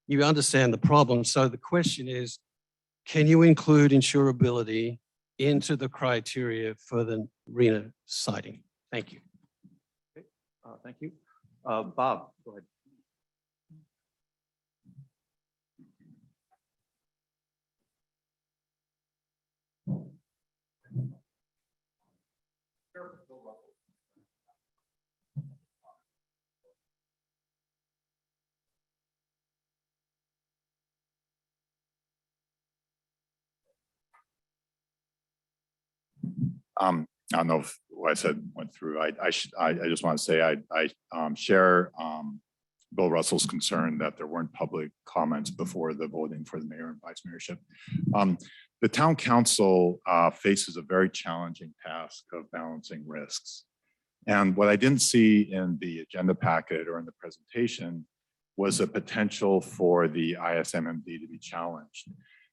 the problem. So the question is, can you include insurability into the criteria for the RENA siting? Thank you. Okay, thank you. Bob, go ahead. I don't know if what I said went through. I just want to say I share Bill Russell's concern that there weren't public comments before the voting for the mayor and vice mayorship. The town council faces a very challenging task of balancing risks. And what I didn't see in the agenda packet or in the presentation was a potential for the ISMMD to be challenged.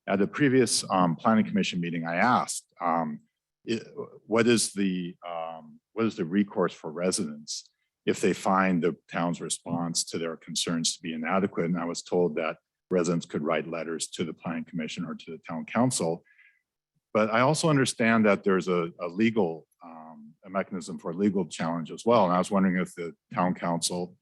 At the previous planning commission meeting, I asked, what is the recourse for residents if they find the town's response to their concerns to be inadequate? And I was told that residents could write letters to the planning commission or to the town council. But I also understand that there's a legal a mechanism for legal challenge as well. And I was wondering if the town council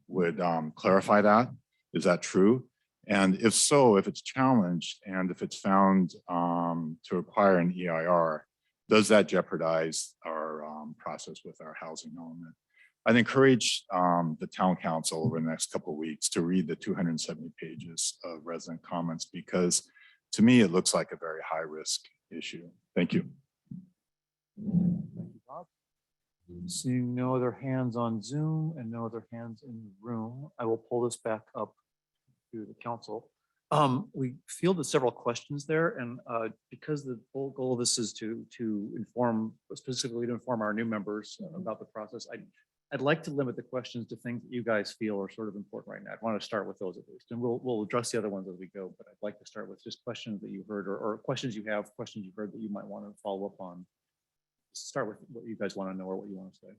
would clarify that. Is that true? And if so, if it's challenged and if it's found to require an EIR, does that jeopardize our process with our housing element? I'd encourage the town council over the next couple of weeks to read the 270 pages of resident comments, because to me, it looks like a very high risk issue. Thank you. Thank you, Bob. Seeing no other hands on Zoom and no other hands in the room, I will pull this back up to the council. We fielded several questions there, and because the whole goal of this is to inform, specifically to inform our new members about the process, I'd like to limit the questions to things that you guys feel are sort of important right now. I want to start with those at least, and we'll address the other ones as we go, but I'd like to start with just questions that you heard or questions you have, questions you've heard that you might want to follow up on. Start with what you guys want to know or what you want to say.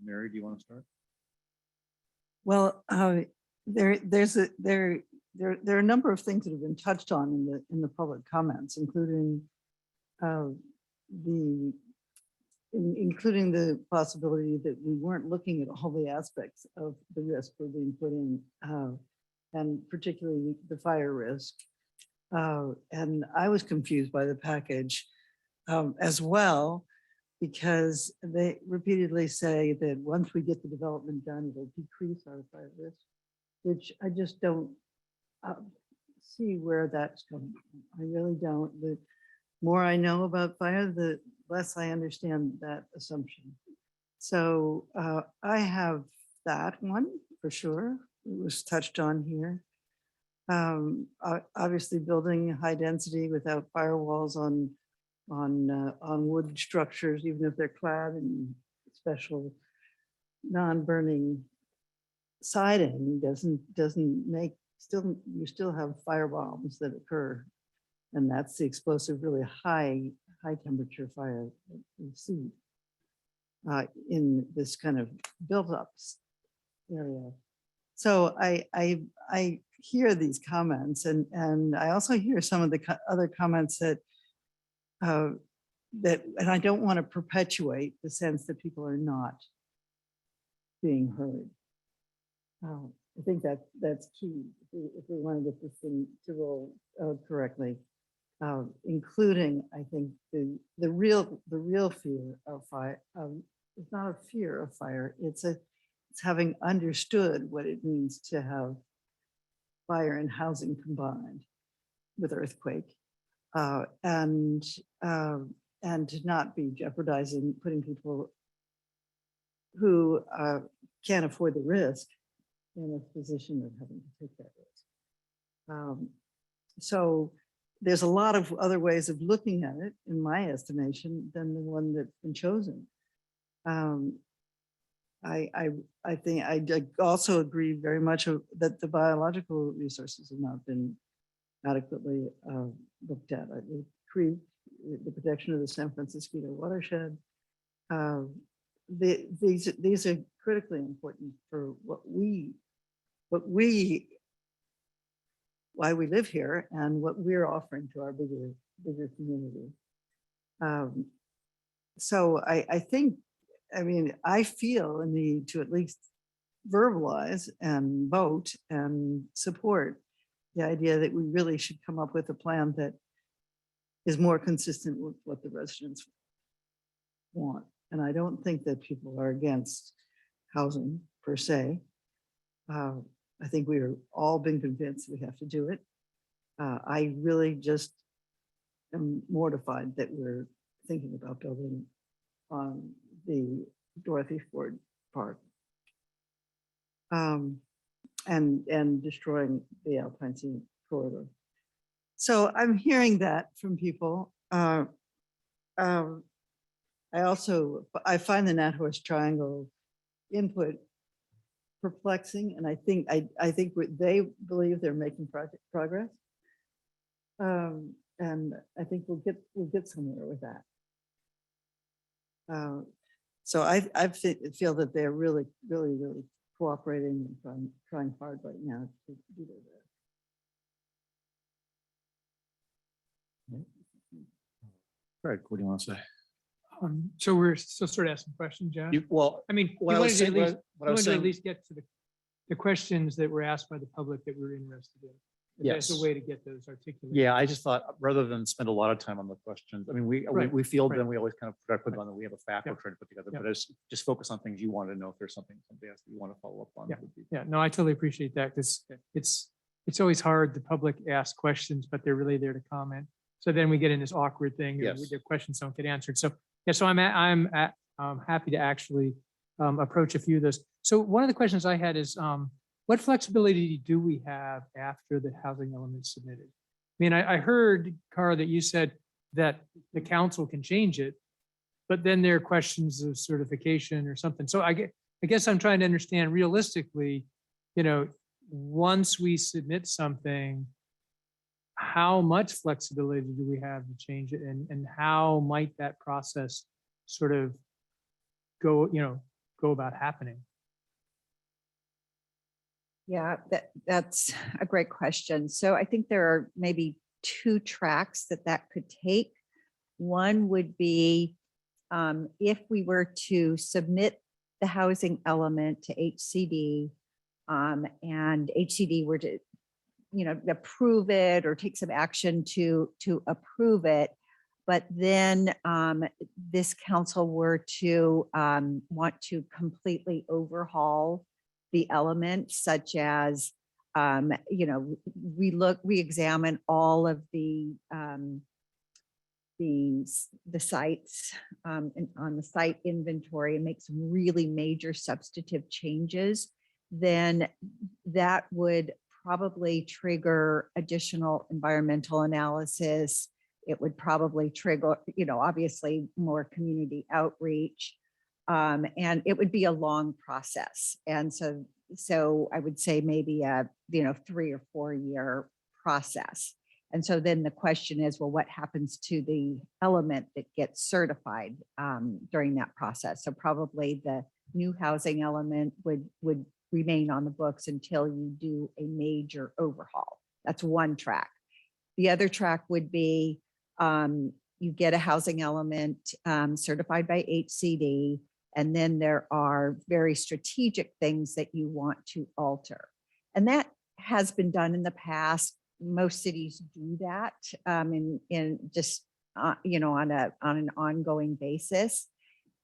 Mary, do you want to start? Well, there are a number of things that have been touched on in the public comments, including including the possibility that we weren't looking at all the aspects of the risk we're being put in, and particularly the fire risk. And I was confused by the package as well, because they repeatedly say that once we get the development done, it'll decrease our fire risk, which I just don't see where that's coming from. I really don't. The more I know about fire, the less I understand that assumption. So I have that one for sure. It was touched on here. Obviously, building high density without firewalls on wood structures, even if they're clad in special non-burning siding, doesn't make, you still have fire bombs that occur, and that's the explosive, really high temperature fire that we see in this kind of built-up area. So I hear these comments, and I also hear some of the other comments that and I don't want to perpetuate the sense that people are not being heard. I think that's key if we want to get this thing to roll correctly, including, I think, the real fear of fire. It's not a fear of fire. It's having understood what it means to have fire and housing combined with earthquake, and to not be jeopardizing, putting people who can't afford the risk in a position of having to take that risk. So there's a lot of other ways of looking at it, in my estimation, than the one that's been chosen. I think I also agree very much that the biological resources have not been adequately looked at. The creek, the protection of the San Francisco watershed. These are critically important for why we live here and what we're offering to our bigger community. So I think, I mean, I feel a need to at least verbalize and vote and support the idea that we really should come up with a plan that is more consistent with what the residents want. And I don't think that people are against housing per se. I think we're all been convinced we have to do it. I really just am mortified that we're thinking about building on the Dorothy Ford Park and destroying the Alpine Sea corridor. So I'm hearing that from people. I find the Nathorst Triangle input perplexing, and I think they believe they're making progress, and I think we'll get somewhere with that. So I feel that they're really cooperating and trying hard right now to do their best. Greg, what do you want to say? So we're still sort of asking questions, John? Well, I mean, what I you was wanted to saying, at least, what I was at saying, least get to the questions that were asked by the public that we're interested in. If there's Yes. a way to get those articulated. yeah, I just thought rather than spend a lot of time on the questions, I mean, Right, we field right. them, we always kind of put on, we have a fact Yeah. we're trying to put together, Yeah. but just focus on things you want to know. If there's something somebody else that you want to follow up on. Yeah. would be- Yeah, no, I totally appreciate that because it's always hard. The public asks questions, but they're really there to comment. So then we get in this awkward thing and Yes. the questions don't get answered. So, yeah, so I'm happy to actually approach a few of those. So one of the questions I had is, what flexibility do we have after the housing element is submitted? I mean, I heard, Cara, that you said that the council can change it, but then there are questions of certification or something. So I guess I'm trying to understand realistically, once we submit something, how much flexibility do we have to change it, and how might that process sort of go about happening? Yeah, that's a great question. So I think there are maybe two tracks that could take. One would be if we were to submit the housing element to HCD and HCD were to, approve it or take some action to approve it. But then this council were to want to completely overhaul the elements, such as, re-examine all of the sites on the site inventory and make some really major substantive changes, then that would probably trigger additional environmental analysis. It would probably trigger, obviously more community outreach. And it would be a long process. And so I would say maybe a 3 or 4 year process. And so then the question is, well, what happens to the element that gets certified during that process? So probably the new housing element would remain on the books until you do a major overhaul. That's one track. The other track would be you get a housing element certified by HCD, and then there are very strategic things that you want to alter. And that has been done in the past. Most cities do that in just, on an ongoing basis.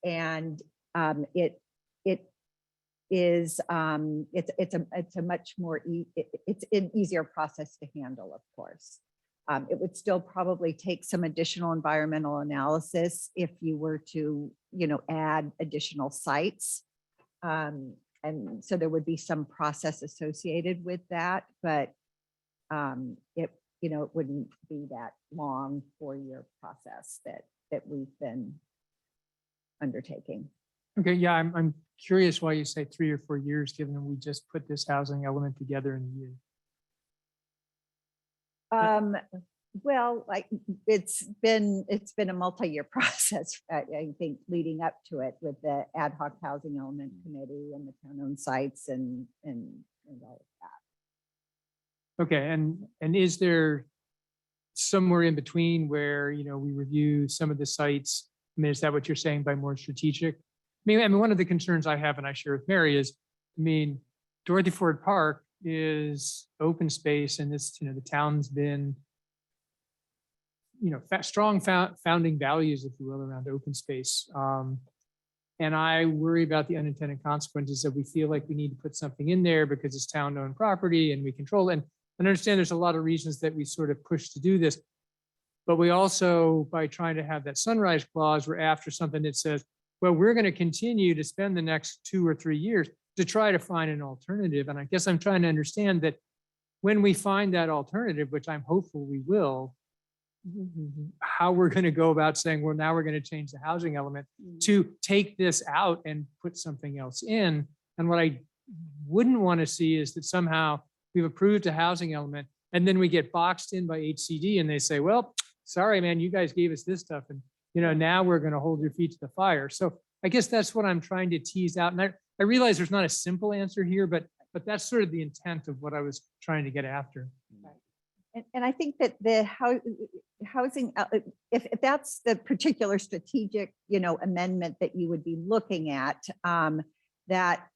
And it's a much more, it's an easier process to handle, of course. It would still probably take some additional environmental analysis if you were to, add additional sites. and so there would be some process associated with that, but it, you know, it wouldn't be that long 4-year process that we've been undertaking. Okay, yeah, I'm curious why you say 3 or 4 years, given that we just put this housing element together in a year. Well, like it's been a multi-year process, I think, leading up to it with the ad hoc housing element committee and the town-owned sites and all of that. Okay, and is there somewhere in between where, you know, we review some of the sites? I mean, is that what you're saying by more strategic? I mean, one of the concerns I have, and I share with Mary, is, I mean, Dorothy Ford Park is open space, and this, you know, the town's been, you know, strong founding values, if you will, around open space. And I worry about the unintended consequences that we feel like we need to put something in there because it's town-owned property and we control it. And I understand there's a lot of reasons that we sort of push to do this, but we also, by trying to have that sunrise clause, we're after something that says, well, we're going to continue to spend the next 2 or 3 years to try to find an alternative. And I guess I'm trying to understand that when we find that alternative, which I'm hopeful we will, how we're going to go about saying, well, now we're going to change the housing element to take this out and put something else in. And what I wouldn't want to see is that somehow we've approved a housing element and then we get boxed in by HCD and they say, well, sorry, man, you guys gave us this stuff. And, you know, now we're going to hold your feet to the fire. So I guess that's what I'm trying to tease out. And I realize there's not a simple answer here, but that's sort of the intent of what I was trying to get after. And I think that the housing, if that's the particular strategic, you know, amendment that you would be looking at, that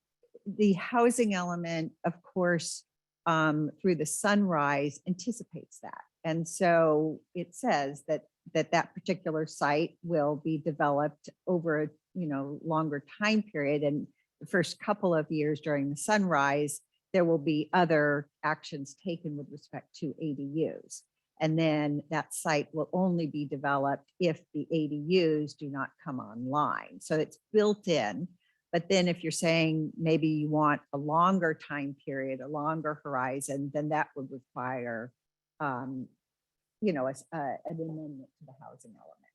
the housing element, of course, through the sunrise anticipates that. And so it says that that particular site will be developed over a, you know, longer time period. And the first couple of years during the sunrise, there will be other actions taken with respect to ADUs. And then that site will only be developed if the ADUs do not come online. So it's built in. But then if you're saying maybe you want a longer time period, a longer horizon, then that would require, you know, an amendment to the housing element,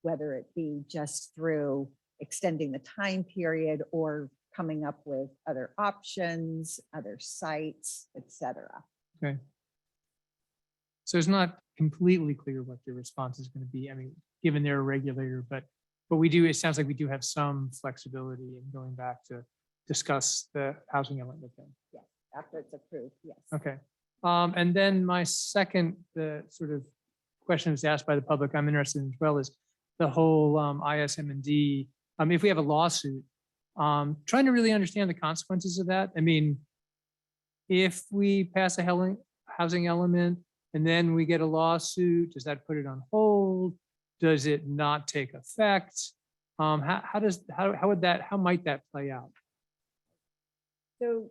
whether it be just through extending the time period or coming up with other options, other sites, etc. Okay. So it's not completely clear what the response is going to be. I mean, given they're a regulator, but we do, it sounds like we do have some flexibility in going back to discuss the housing element with them. Yes, after it's approved, yes. Okay. And then my second, the sort of question was asked by the public, I'm interested in as well, is the whole ISM&D. If we have a lawsuit, trying to really understand the consequences of that. I mean, if we pass a housing element and then we get a lawsuit, does that put it on hold? Does it not take effect? How might that play out? So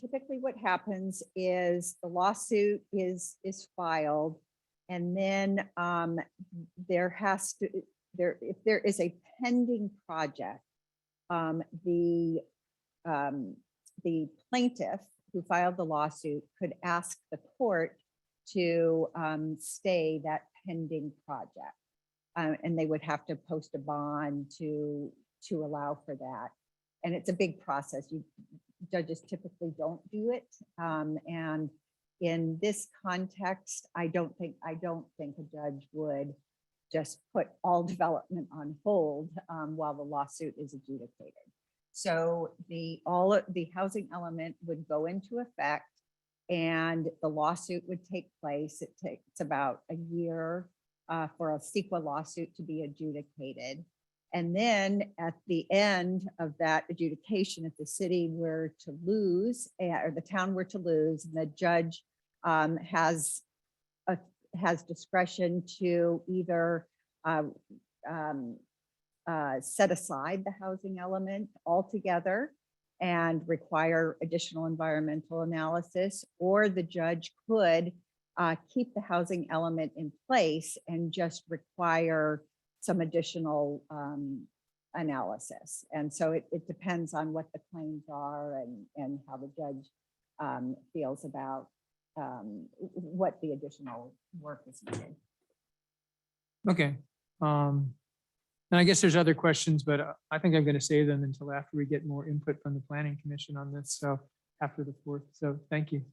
typically what happens is the lawsuit is filed, and then if there is a pending project, the plaintiff who filed the lawsuit could ask the court to stay that pending project. And they would have to post a bond to allow for that. And it's a big process. Judges typically don't do it. And in this context, I don't think a judge would just put all development on hold while the lawsuit is adjudicated. So the housing element would go into effect and the lawsuit would take place. It takes about a year for a CEQA lawsuit to be adjudicated. And then at the end of that adjudication, if the city were to lose or the town were to lose, the judge has discretion to either set aside the housing element altogether and require additional environmental analysis, or the judge could keep the housing element in place and just require some additional analysis. And so it depends on what the claims are and how the judge feels about what the additional work is needed. Okay. And I guess there's other questions, but I think I'm going to save them until after we get more input from the planning commission on this. So after the 4th. So thank you.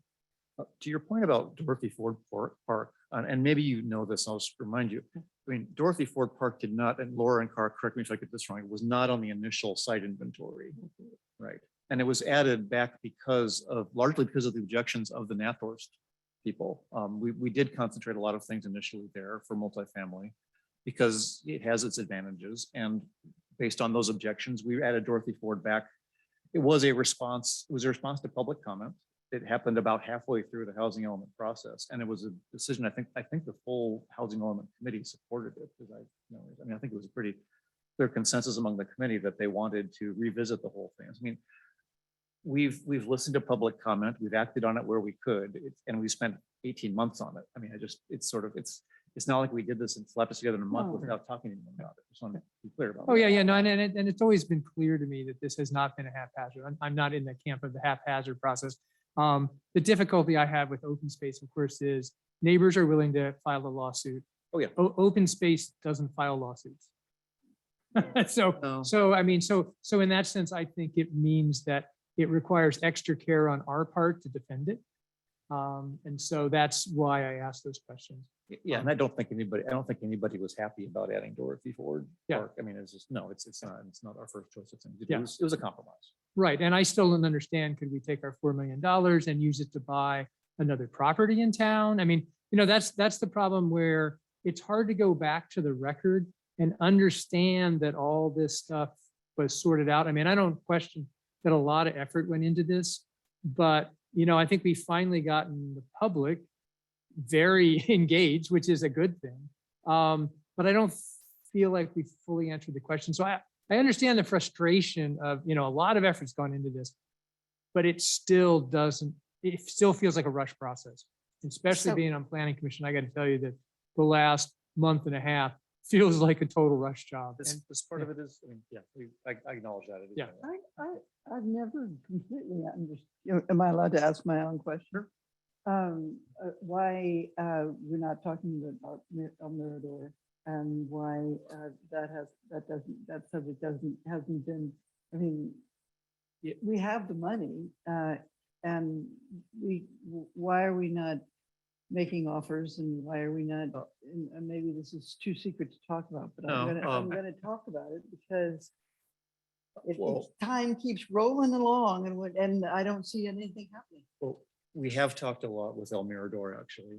To your point about Dorothy Ford Park, and maybe you know this, I'll just remind you. I mean, Dorothy Ford Park did not, and Laura and Carr, correct me if I get this wrong, it was not on the initial site inventory, right? And it was added back largely because of the objections of the Nathorst people. We did concentrate a lot of things initially there for multifamily because it has its advantages. And based on those objections, we added Dorothy Ford back. It was a response to public comment. It happened about halfway through the housing element process, and it was a decision. I think the full housing element committee supported it because I think it was a pretty clear consensus among the committee that they wanted to revisit the whole thing. I mean, we've listened to public comment, we've acted on it where we could, and we spent 18 months on it. I mean, it's not like we did this and slapped us together in a month without talking to anyone about it. Just want to be clear about that. Oh, yeah, no, and it's always been clear to me that this has not been a haphazard. I'm not in the camp of the haphazard process. The difficulty I have with open space, of course, is neighbors are willing to file a lawsuit. Oh, yeah. Open space doesn't file lawsuits. So I mean, so in that sense, I think it means that it requires extra care on our part to defend it. And so that's why I asked those questions. Yeah, and I don't think anybody was happy about adding Dorothy Ford Park. I mean, it's just, no, it's not our first choice. It was a compromise. Right. And I still don't understand, could we take our $4 million and use it to buy another property in town? I mean, that's the problem where it's hard to go back to the record and understand that all this stuff was sorted out. I mean, I don't question that a lot of effort went into this, but, I think we finally gotten the public very engaged, which is a good thing. But I don't feel like we fully answered the question. So I understand the frustration of, a lot of effort's gone into this, but it still feels like a rush process, especially being on planning commission. I got to tell you that the last month and a half feels like a total rush job. This part of it is, I acknowledge that. Yeah. I've never completely understood. Am I allowed to ask my own question? Why we're not talking about El Mirador and why that subject hasn't been. I mean, we have the money, and why are we not making offers, and why are we not? And maybe this is too secret to talk about, but I'm gonna talk about it because time keeps rolling along, and I don't see anything happening. Well, we have talked a lot with El Mirador, actually.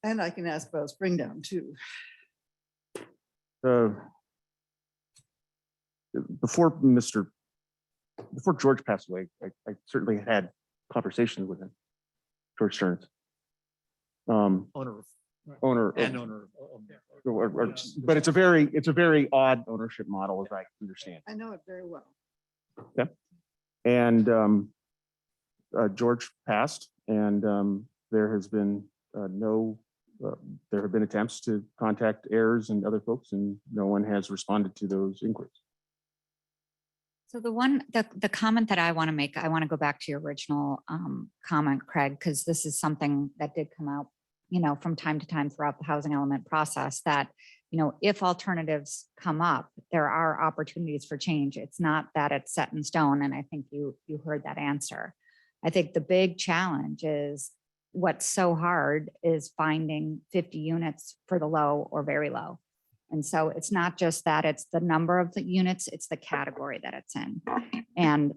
And I can ask about Springdown too. Before George passed away, I certainly had conversations with him, George Stearns. Owner of but it's a very odd ownership model, as I understand. I know it very well. Yeah. And George passed, and there has been there have been attempts to contact heirs and other folks, and no one has responded to those inquiries. So the comment that I want to make, I want to go back to your original comment, Craig, because this is something that did come out, from time to time throughout the housing element process, that, if alternatives come up, there are opportunities for change. It's not that it's set in stone. And I think you heard that answer. I think the big challenge is what's so hard is finding 50 units for the low or very low. And so it's not just that it's the number of the units, it's the category that it's in. And,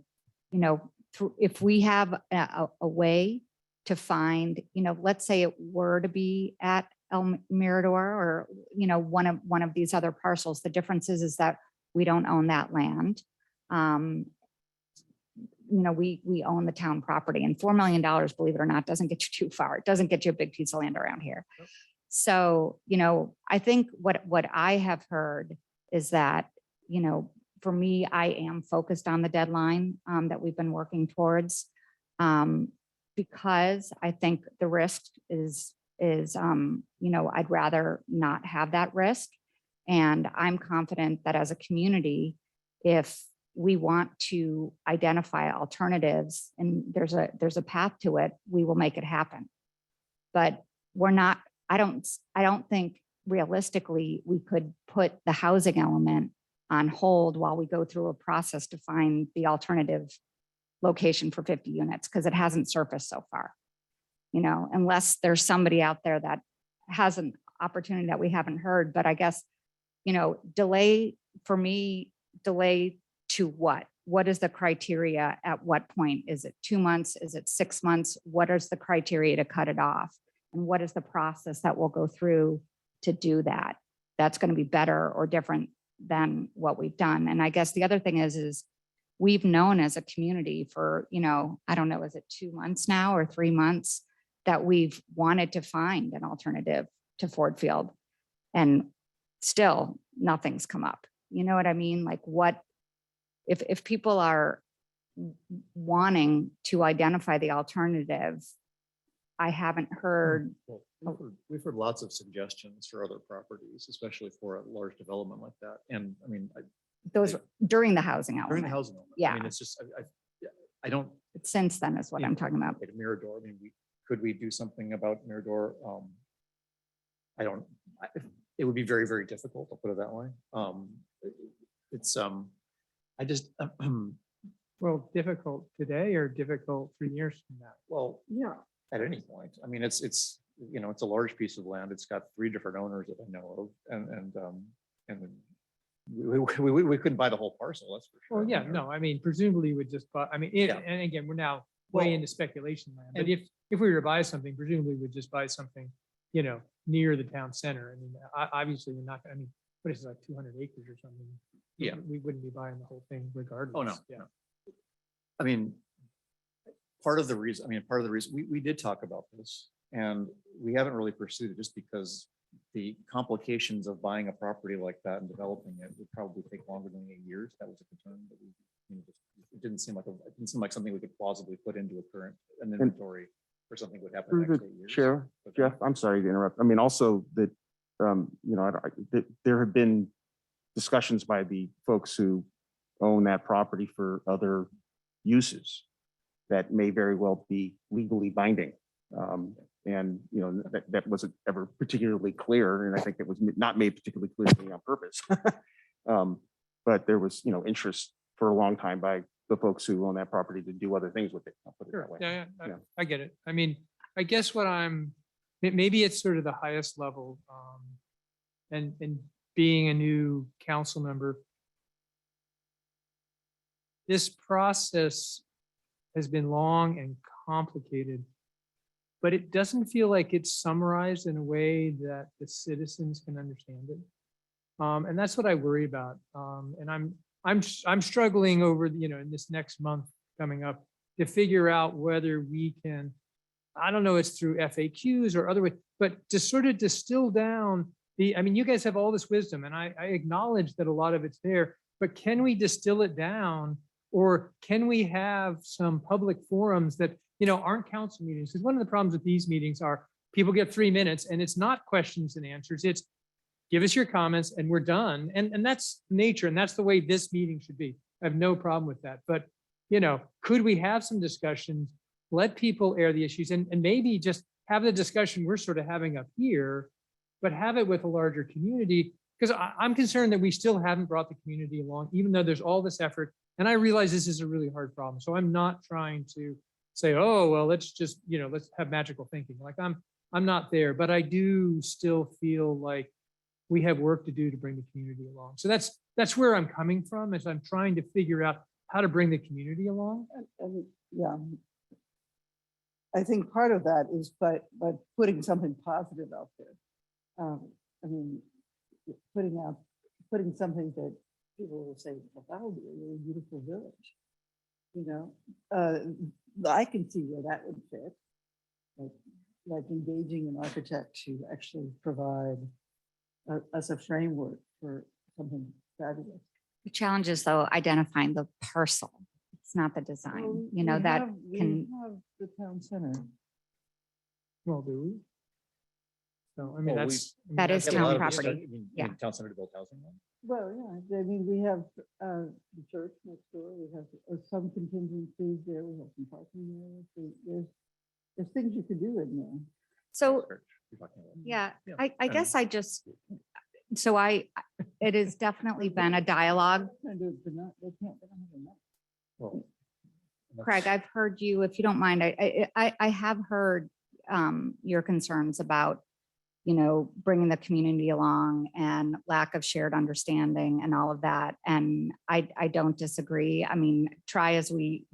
if we have a way to find, let's say it were to be at El Mirador or, one of these other parcels, the difference is that we don't own that land. We own the town property, and $4 million, believe it or not, doesn't get you too far. It doesn't get you a big piece of land around here. So, I think what I have heard is that, for me, I am focused on the deadline that we've been working towards. because I think the risk is, I'd rather not have that risk. And I'm confident that as a community, if we want to identify alternatives and there's a path to it, we will make it happen. But we're not, I don't think realistically we could put the housing element on hold while we go through a process to find the alternative location for 50 units, because it hasn't surfaced so far. Unless there's somebody out there that has an opportunity that we haven't heard. But I guess, delay for me, delay to what? What is the criteria? At what point? Is it 2 months? Is it 6 months? What is the criteria to cut it off? And what is the process that we'll go through to do that? That's going to be better or different than what we've done. And I guess the other thing is we've known as a community for, I don't know, is it 2 months now or 3 months that we've wanted to find an alternative to Ford Field, and still nothing's come up. You know what I mean? Like what, if people are wanting to identify the alternative, I haven't heard. Well, we've heard lots of suggestions for other properties, especially for a large development like that. And I mean, Those during the housing element. during the housing element. I Yeah. mean, it's just, I don't. Since then is what I'm talking about. Like Mirador, I mean, could we do something about Mirador? It would be very, very difficult, I'll put it that way. Well, difficult today or difficult 3 years from now? Well, yeah, at any point. I mean, it's a large piece of land. It's got 3 different owners that I know of, and we couldn't buy the whole parcel, that's for sure. Well, yeah, no, I mean, presumably would just buy, Yeah. and again, we're now way into speculation land. But if we were to buy something, presumably we'd just buy something, near the town center. I mean, obviously we're not, I mean, what is it, like 200 acres or something? Yeah. We wouldn't be buying the whole thing regardless. Oh, no. Yeah. I mean, part of the reason, we did talk about this, and we haven't really pursued it just because the complications of buying a property like that and developing it would probably take longer than 8 years. That was a concern that it didn't seem like something we could plausibly put into an inventory or something would happen in Through the next 8 the years. chair, Jeff, I'm sorry to interrupt. I mean, also that, there have been discussions by the folks who own that property for other uses that may very well be legally binding. And, that wasn't ever particularly clear. And I think it was not made particularly clear to me on purpose. But there was, interest for a long time by the folks who own that property to do other things with it. I'll put it that Sure. way. Yeah, Yeah. I get it. I mean, I guess maybe it's sort of the highest level, and being a new council member, this process has been long and complicated, but it doesn't feel like it's summarized in a way that the citizens can understand it. And that's what I worry about. And I'm struggling over, in this next month coming up to figure out whether we can, I don't know, it's through FAQs or other ways, but to sort of distill down I mean, you guys have all this wisdom and I acknowledge that a lot of it's there, but can we distill it down? Or can we have some public forums that, aren't council meetings? Because one of the problems with these meetings are people get 3 minutes and it's not questions and answers. It's give us your comments and we're done. And that's nature. And that's the way this meeting should be. I have no problem with that. But, could we have some discussions, let people air the issues and maybe just have the discussion we're sort of having up here, but have it with a larger community? Because I'm concerned that we still haven't brought the community along, even though there's all this effort. And I realize this is a really hard problem. So I'm not trying to say, oh, well, let's just, let's have magical thinking. Like I'm not there, but I do still feel like we have work to do to bring the community along. So that's where I'm coming from, as I'm trying to figure out how to bring the community along. And yeah, I think part of that is by putting something positive out there. I mean, putting something that people will say, well, that would be a really beautiful village. I can see where that would fit. Like engaging an architect to actually provide us a framework for something fabulous. The challenge is though, identifying the parcel It's not the design, Well, you know, we that we can, have the town center. Well, do we? So, I mean, Well, that's. I mean, That that's is a town lot of property. discussion. You mean Yeah. Town center to build housing on? Well, yeah, I mean, we have the church next door, we have some contingencies there, we have some parking areas, there's things you could do in there. so, You're talking about. yeah, Yeah, I guess I just, so it has definitely been a dialogue. Kind of, they're not, they can't, they don't have enough. Well, Craig, I've heard you, if you don't mind, I have heard your concerns about, you know, bringing the community along and lack of shared understanding and all of that. And I don't disagree. I mean, try as we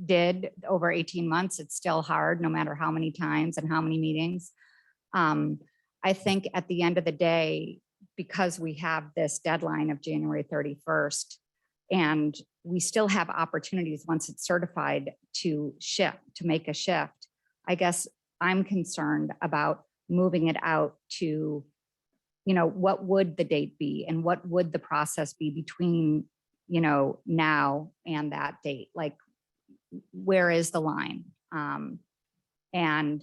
did over 18 months, it's still hard, no matter how many times and how many meetings. I think at the end of the day, because we have this deadline of January 31st, and we still have opportunities once it's certified to shift, to make a shift. I guess I'm concerned about moving it out to, you know, what would the date be and what would the process be between, you know, now and that date? Like, where is the line? And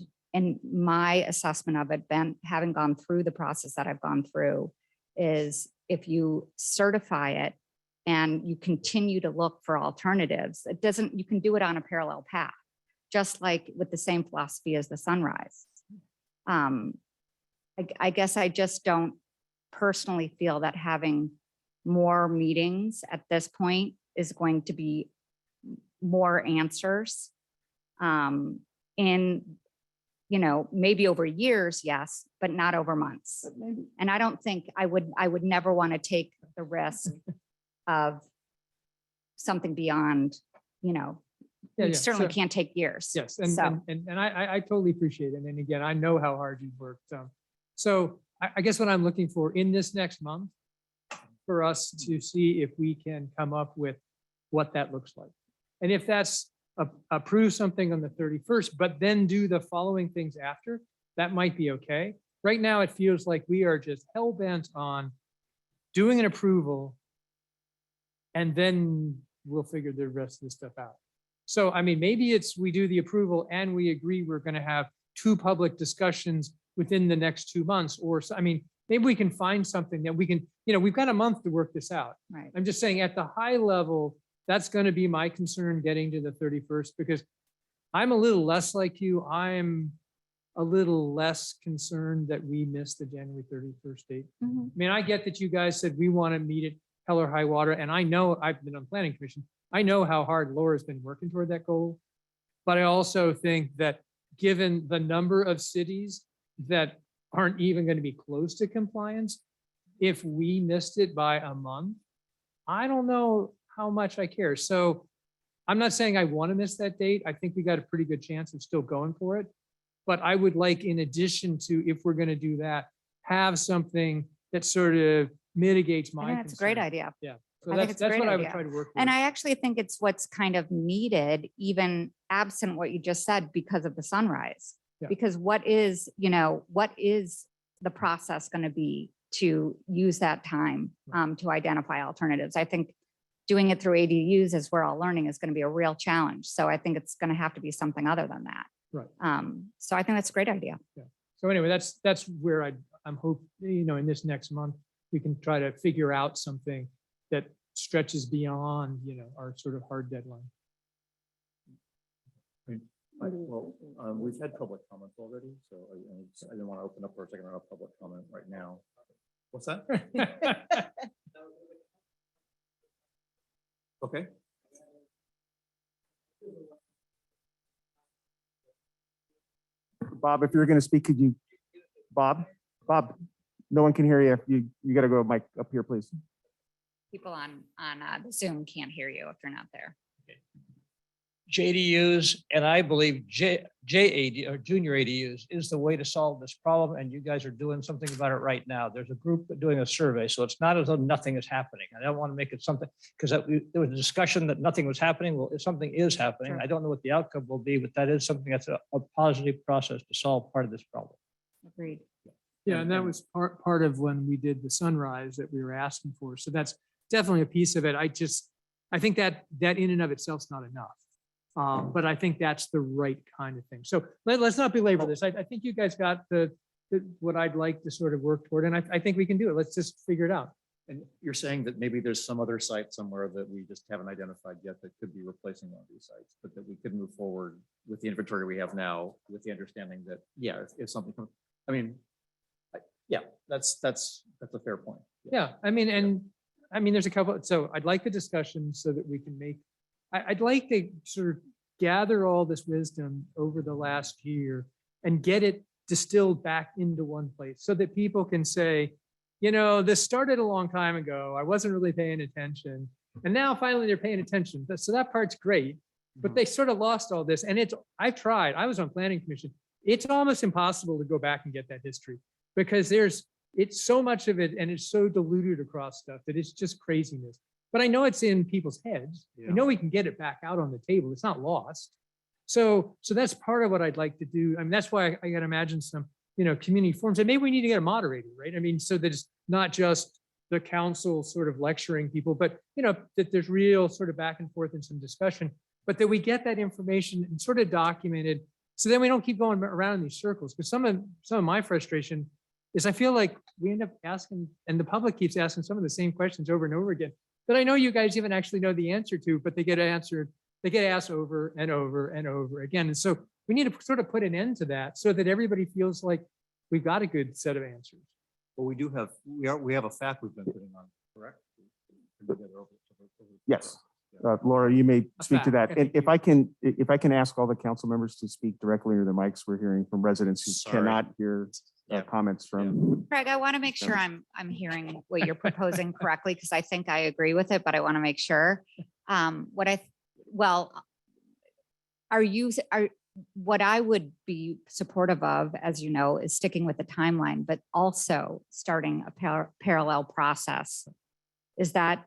my assessment of it, Ben, having gone through the process that I've gone through, is if you certify it and you continue to look for alternatives, it doesn't, you can do it on a parallel path, just like with the same philosophy as the Sunrise. I guess I just don't personally feel that having more meetings at this point is going to be more answers. In, you know, maybe over years, yes, but not over months. But maybe, And I don't think I would never want to take the risk of something beyond, you know, Yeah, you yeah, certainly so- can't take years. Yes, So- and I totally appreciate it. And again, I know how hard you've worked. So I guess what I'm looking for in this next month, for us to see if we can come up with what that looks like. And if that's approve something on the 31st, but then do the following things after, that might be okay. Right now, it feels like we are just hell bent on doing an approval, and then we'll figure the rest of the stuff out. So, I mean, maybe it's, we do the approval and we agree we're going to have 2 public discussions within the next 2 months, or, I mean, maybe we can find something that we can, you know, we've got a month to work this out. Right. I'm just saying at the high level, that's going to be my concern getting to the 31st, because I'm a little less like you. I'm a little less concerned that we missed the January 31st date. Mhm. I mean, I get that you guys said we want to meet it hell or high water, and I know I've been on planning commission. I know how hard Laura's been working toward that goal. But I also think that given the number of cities that aren't even going to be close to compliance, if we missed it by a month, I don't know how much I care. So I'm not saying I want to miss that date. I think we got a pretty good chance of still going for it. But I would like, in addition to, if we're going to do that, have something that sort of mitigates my I think that's a great concern. idea. Yeah. So I think that's it's a great what I would idea. try to work with. And I actually think it's what's kind of needed, even absent what you just said, because of the Sunrise. Yeah. Because what is, you know, what is the process going to be to use that time to identify alternatives? I think doing it through ADUs, as we're all learning, is going to be a real challenge. So I think it's going to have to be something other than that. Right. So I think that's a great idea. So anyway, that's where I'm hoping, you know, in this next month, we can try to figure out something that stretches beyond, you know, our sort of hard deadline. Well, we've had public comments already, so I didn't want to open up for a second round of public comment right now. What's that? Okay. Bob, if you're going to speak, could you, Bob, no one can hear you. You got to go mic up here, please. People on the Zoom can't hear you if you're not there. JDUs, and I believe JAD or junior ADUs is the way to solve this problem. And you guys are doing something about it right now. There's a group doing a survey. So it's not as though nothing is happening. I don't want to make it something, because there was a discussion that nothing was happening. Well, if something is happening, Sure. I don't know what the outcome will be, but that is something that's a positive process to solve part of this problem. Agreed. Yeah, and that was part of when we did the Sunrise that we were asking for. So that's definitely a piece of it. I think that in and of itself is not enough. But I think that's the right kind of thing. So let's not belabor this. I think you guys got what I'd like to sort of work toward, and I think we can do it. Let's just figure it out. And you're saying that maybe there's some other site somewhere that we just haven't identified yet that could be replacing one of these sites, but that we could move forward with the inventory we have now, with the understanding that, yeah, if something comes, I mean, yeah, that's a fair point. Yeah, I mean, there's a couple, so I'd like the discussion so that we can make, I'd like to sort of gather all this wisdom over the last year and get it distilled back into one place so that people can say, you know, this started a long time ago. I wasn't really paying attention. And now finally they're paying attention. So that part's great, but they sort of lost all this. And I've tried, I was on planning commission. It's almost impossible to go back and get that history because it's so much of it and it's so diluted across stuff that it's just craziness. But I know it's in people's heads. I know we can get it back out on the table. It's not lost. So that's part of what I'd like to do. I mean, that's why I got to imagine some, you know, community forums, and maybe we need to get a moderator, right? I mean, so that it's not just the council sort of lecturing people, but, you know, that there's real sort of back and forth and some discussion, but that we get that information and sort of documented. So then we don't keep going around in these circles. Because some of my frustration is I feel like we end up asking, and the public keeps asking some of the same questions over and over again that I know you guys even actually know the answer to, but they get asked over and over and over again. And so we need to sort of put an end to that so that everybody feels like we've got a good set of answers. Well, we have a fact we've been putting on, correct? Yes. Laura, you may speak to that. fact. And if I can ask all the council members to speak directly into the mics, we're hearing from residents who Sorry. cannot hear comments from. Craig, I want to make sure I'm hearing what you're proposing correctly, because I think I agree with it, but I want to make sure. What I would be supportive of, as you know, is sticking with the timeline, but also starting a parallel process. Is that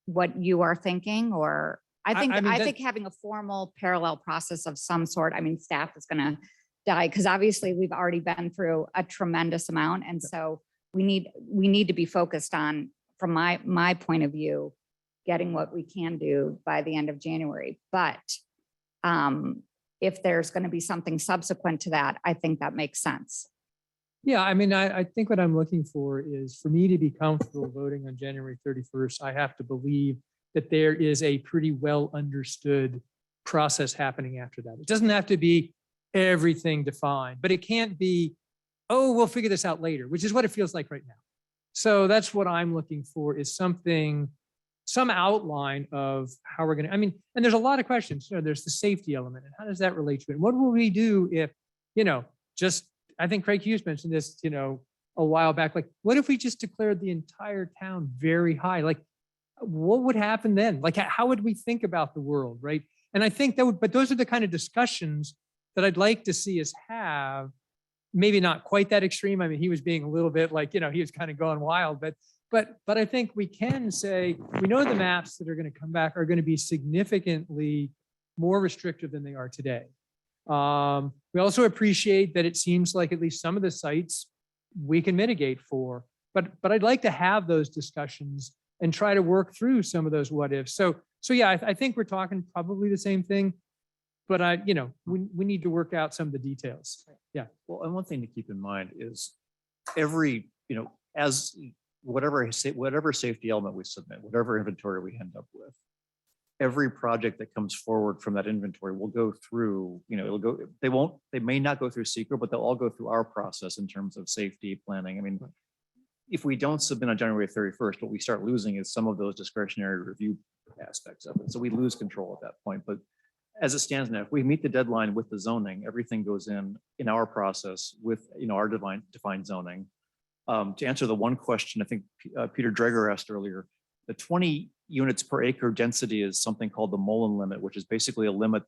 what you are thinking? Or I think having a formal parallel process of some sort, I mean, staff is going to die because obviously we've already been through a tremendous amount. And so we need to be focused on, from my point of view, getting what we can do by the end of January. But if there's going to be something subsequent to that, I think that makes sense. Yeah, I mean, I think what I'm looking for is for me to be comfortable voting on January 31st, I have to believe that there is a pretty well understood process happening after that. It doesn't have to be everything defined, but it can't be, oh, we'll figure this out later, which is what it feels like right now. So that's what I'm looking for, is some outline of how we're going to, I mean, and there's a lot of questions. You know, there's the safety element, and how does that relate to it? What will we do if, you know, I think Craig Hughes mentioned this, you know, a while back, like, what if we just declared the entire town very high? Like, what would happen then? Like, how would we think about the world, right? And I think but those are the kind of discussions that I'd like to see us have. Maybe not quite that extreme. I mean, he was being a little bit like, you know, he was kind of going wild, but I think we can say, we know the maps that are going to come back are going to be significantly more restrictive than they are today. We also appreciate that it seems like at least some of the sites we can mitigate for, but I'd like to have those discussions and try to work through some of those what ifs. So yeah, I think we're talking probably the same thing, but we need to work out some of the details. Yeah. Well, and one thing to keep in mind is as whatever safety element we submit, whatever inventory we end up with, every project that comes forward from that inventory will go through, they may not go through SECR, but they'll all go through our process in terms of safety planning. I mean, if we don't submit on January 31st, what we start losing is some of those discretionary review aspects of it. So we lose control at that point. But as it stands now, if we meet the deadline with the zoning, everything goes in our process with, our defined zoning. To answer the one question, I think Peter Dreger asked earlier, the 20 units per acre density is something called the Mullen limit, which is basically a limit,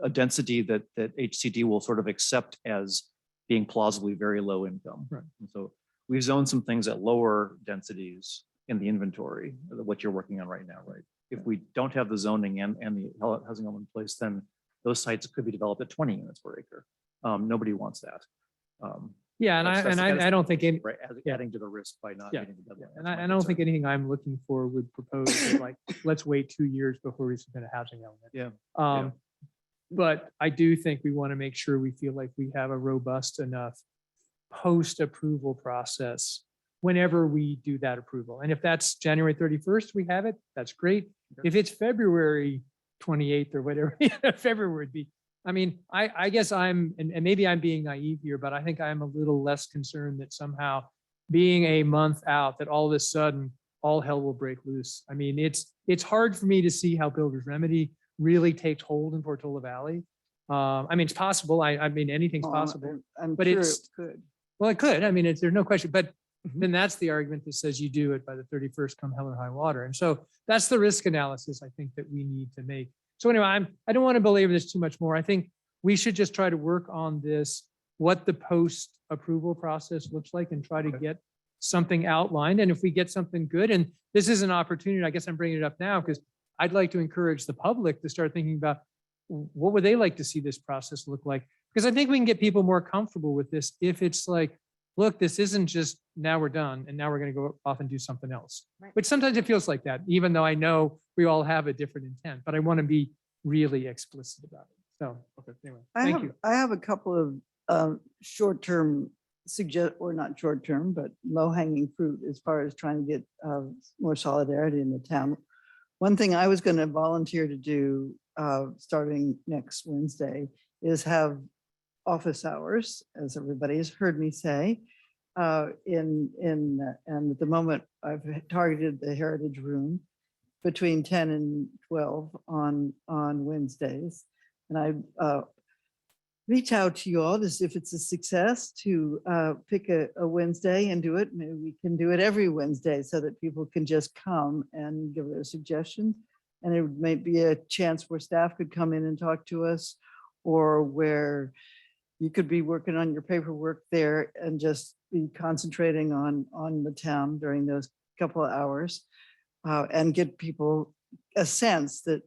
a density that HCD will sort of accept as being plausibly very low income. Right. And so we've zoned some things at lower densities in the inventory, what you're working on right now, right? If we don't have the zoning and the housing element in place, then those sites could be developed at 20 units per acre. Nobody wants that. Yeah, and That's the kind of I don't think, any- right, yeah. adding to the risk by not Yeah, meeting the deadline. and That's my I don't think concern. anything I'm looking for would propose that, like, let's wait 2 years before we submit a housing element. Yeah. But I do think we want to make sure we feel like we have a robust enough post-approval process whenever we do that approval. And if that's January 31st, we have it, that's great. If it's February 28th or whatever, February would be, I mean, I guess and maybe I'm being naive here, but I think I'm a little less concerned that somehow being a month out, that all of a sudden all hell will break loose. I mean, it's hard for me to see how Builder's Remedy really takes hold in Portola Valley. I mean, it's possible. I mean, anything's Oh, possible, I'm but sure it it's, could. well, it could. I mean, there's no question, but then that's the argument that says you do it by the 31st come hell or high water. And so that's the risk analysis I think that we need to make. So anyway, I don't want to belabor this too much more. I think we should just try to work on this, what the post-approval process looks like, and try to get something outlined. And if we get something good, and this is an opportunity, I guess I'm bringing it up now because I'd like to encourage the public to start thinking about what would they like to see this process look like? Because I think we can get people more comfortable with this if it's like, look, this isn't just now we're done and now we're going to go off and do something else. Right. Which sometimes it feels like that, even though I know we all have a different intent, but I want to be really explicit about it. So, okay, anyway, thank you. I have a couple of short-term or not short-term, but low-hanging fruit as far as trying to get more solidarity in the town. One thing I was going to volunteer to do starting next Wednesday is have office hours, as everybody has heard me say. And at the moment, I've targeted the Heritage Room between 10 and 12 on Wednesdays. And I reach out to you all to see if it's a success to pick a Wednesday and do it. Maybe we can do it every Wednesday so that people can just come and give their suggestions. And it may be a chance where staff could come in and talk to us, or where you could be working on your paperwork there and just be concentrating on the town during those couple of hours, and get people a sense that,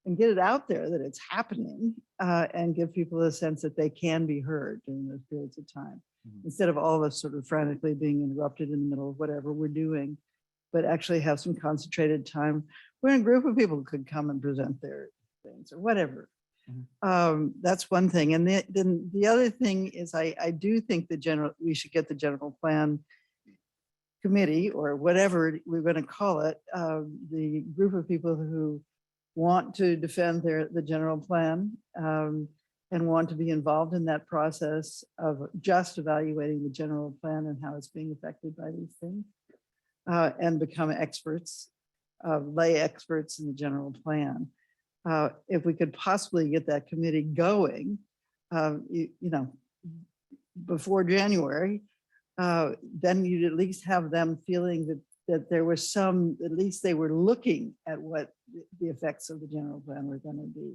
and get it out there that it's happening, and give people a sense that they can be heard during those periods of time, instead of all of us sort of frantically being interrupted in the middle of whatever we're doing, but actually have some concentrated time where a group of people could come and present their things or whatever. That's one thing. And then the other thing is I do think we should get the general plan committee, or whatever we're going to call it, the group of people who want to defend the general plan, and want to be involved in that process of just evaluating the general plan and how it's being affected by these things, and become experts, lay experts in the general plan. If we could possibly get that committee going, before January, then you'd at least have them feeling that there was at least they were looking at what the effects of the general plan were going to be.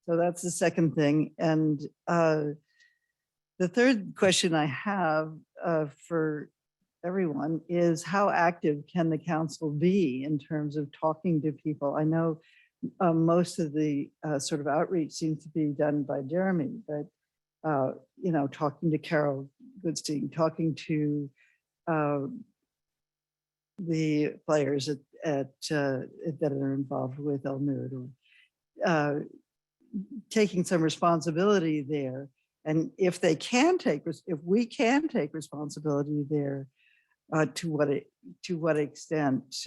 So that's the second thing. And the third question I have for everyone is, how active can the council be in terms of talking to people? I know most of the sort of outreach seems to be done by Jeremy, but talking to Carol Goodstein, talking to the players that are involved with El Nude, or taking some responsibility there. And if we can take responsibility there, to what extent,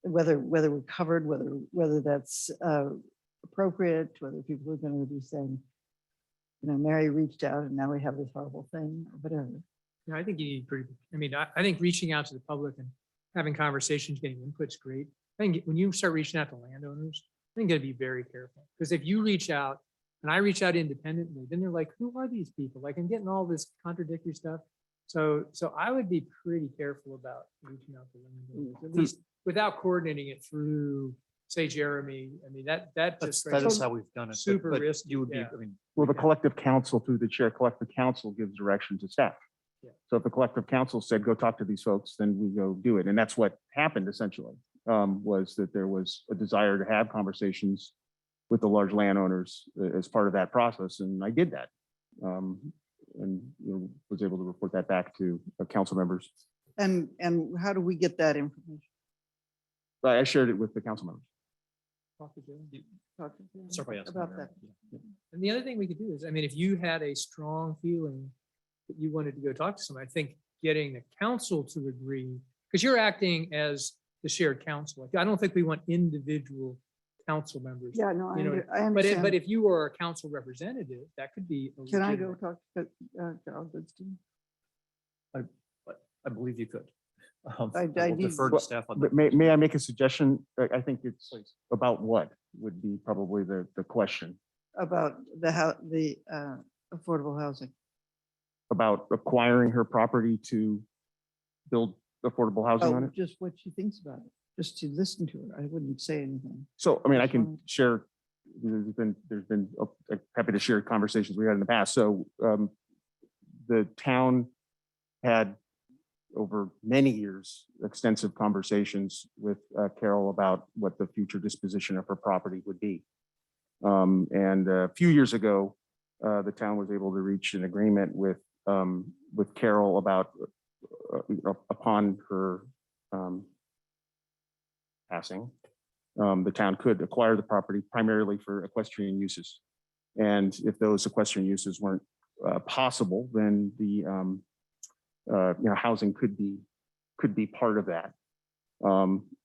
whether we're covered, whether that's appropriate, whether people are going to be saying, Mary reached out and now we have this horrible thing, or whatever. Yeah, I think you need I think reaching out to the public and having conversations, getting input's great. I think when you start reaching out to landowners, I think you gotta be very careful, because if you reach out and I reach out independently, then they're like, who are these people? Like, I'm getting all this contradictory stuff. So I would be pretty careful about reaching out to landowners, at least without coordinating it through, say, Jeremy. I mean, that just. That is how we've done it. but- Super but risky, You would be, yeah. I mean. Well, the collective council through the chair, collective council gives direction to staff. Yeah. So if the collective council said, go talk to these folks, then we go do it. And that's what happened essentially, was that there was a desire to have conversations with the large landowners as part of that process. And I did that. was able to report that back to council members. And how do we get that information? I shared it with the council members. Talk to them Start by asking about Mary. that. And the other thing we could do is, I mean, if you had a strong feeling that you wanted to go talk to somebody, I think getting the council to agree, because you're acting as the shared council. I don't think we want individual council members. Yeah, no, you know, I But understand. if you were a council representative, that could be. a Can I go legitimate- talk to Carol Goodstein? I believe you could. I will need- defer to Well, staff on But that. may I make a suggestion? I think it's about what would be probably the question, About the affordable housing. about acquiring her property to build affordable housing on Oh, it. just what she thinks about it, just to listen to her. I wouldn't say anything. So, I mean, I That's can fine. share, there's been, happy to share conversations we had in the past. So the town had over many years, extensive conversations with Carol about what the future disposition of her property would be. And a few years ago, the town was able to reach an agreement with Carol about upon her passing, the town could acquire the property primarily for equestrian uses. And if those equestrian uses weren't possible, then the housing could be part of that.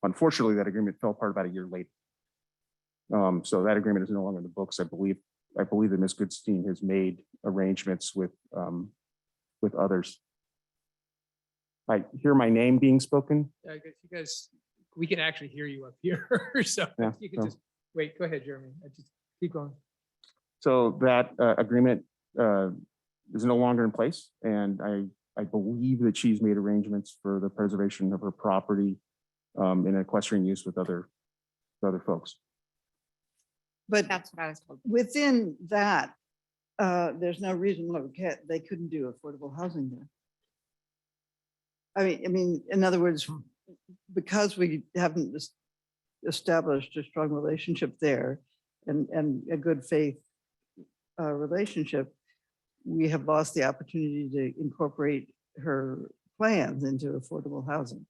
Unfortunately, that agreement fell apart about a year later. So that agreement is no longer in the books. I believe that Ms. Goodstein has made arrangements with others. I hear my name being spoken. I guess you guys, we can actually hear you up here. So Yeah, if you can so- just, wait, go ahead, Jeremy. I just keep going. So that agreement is no longer in place, and I believe that she's made arrangements for the preservation of her property in equestrian use with other folks. But That's what I was told. within that, there's no reason why they couldn't do affordable housing there. I mean, in other words, because we haven't established a strong relationship there and a good faith relationship, we have lost the opportunity to incorporate her plans into affordable housing.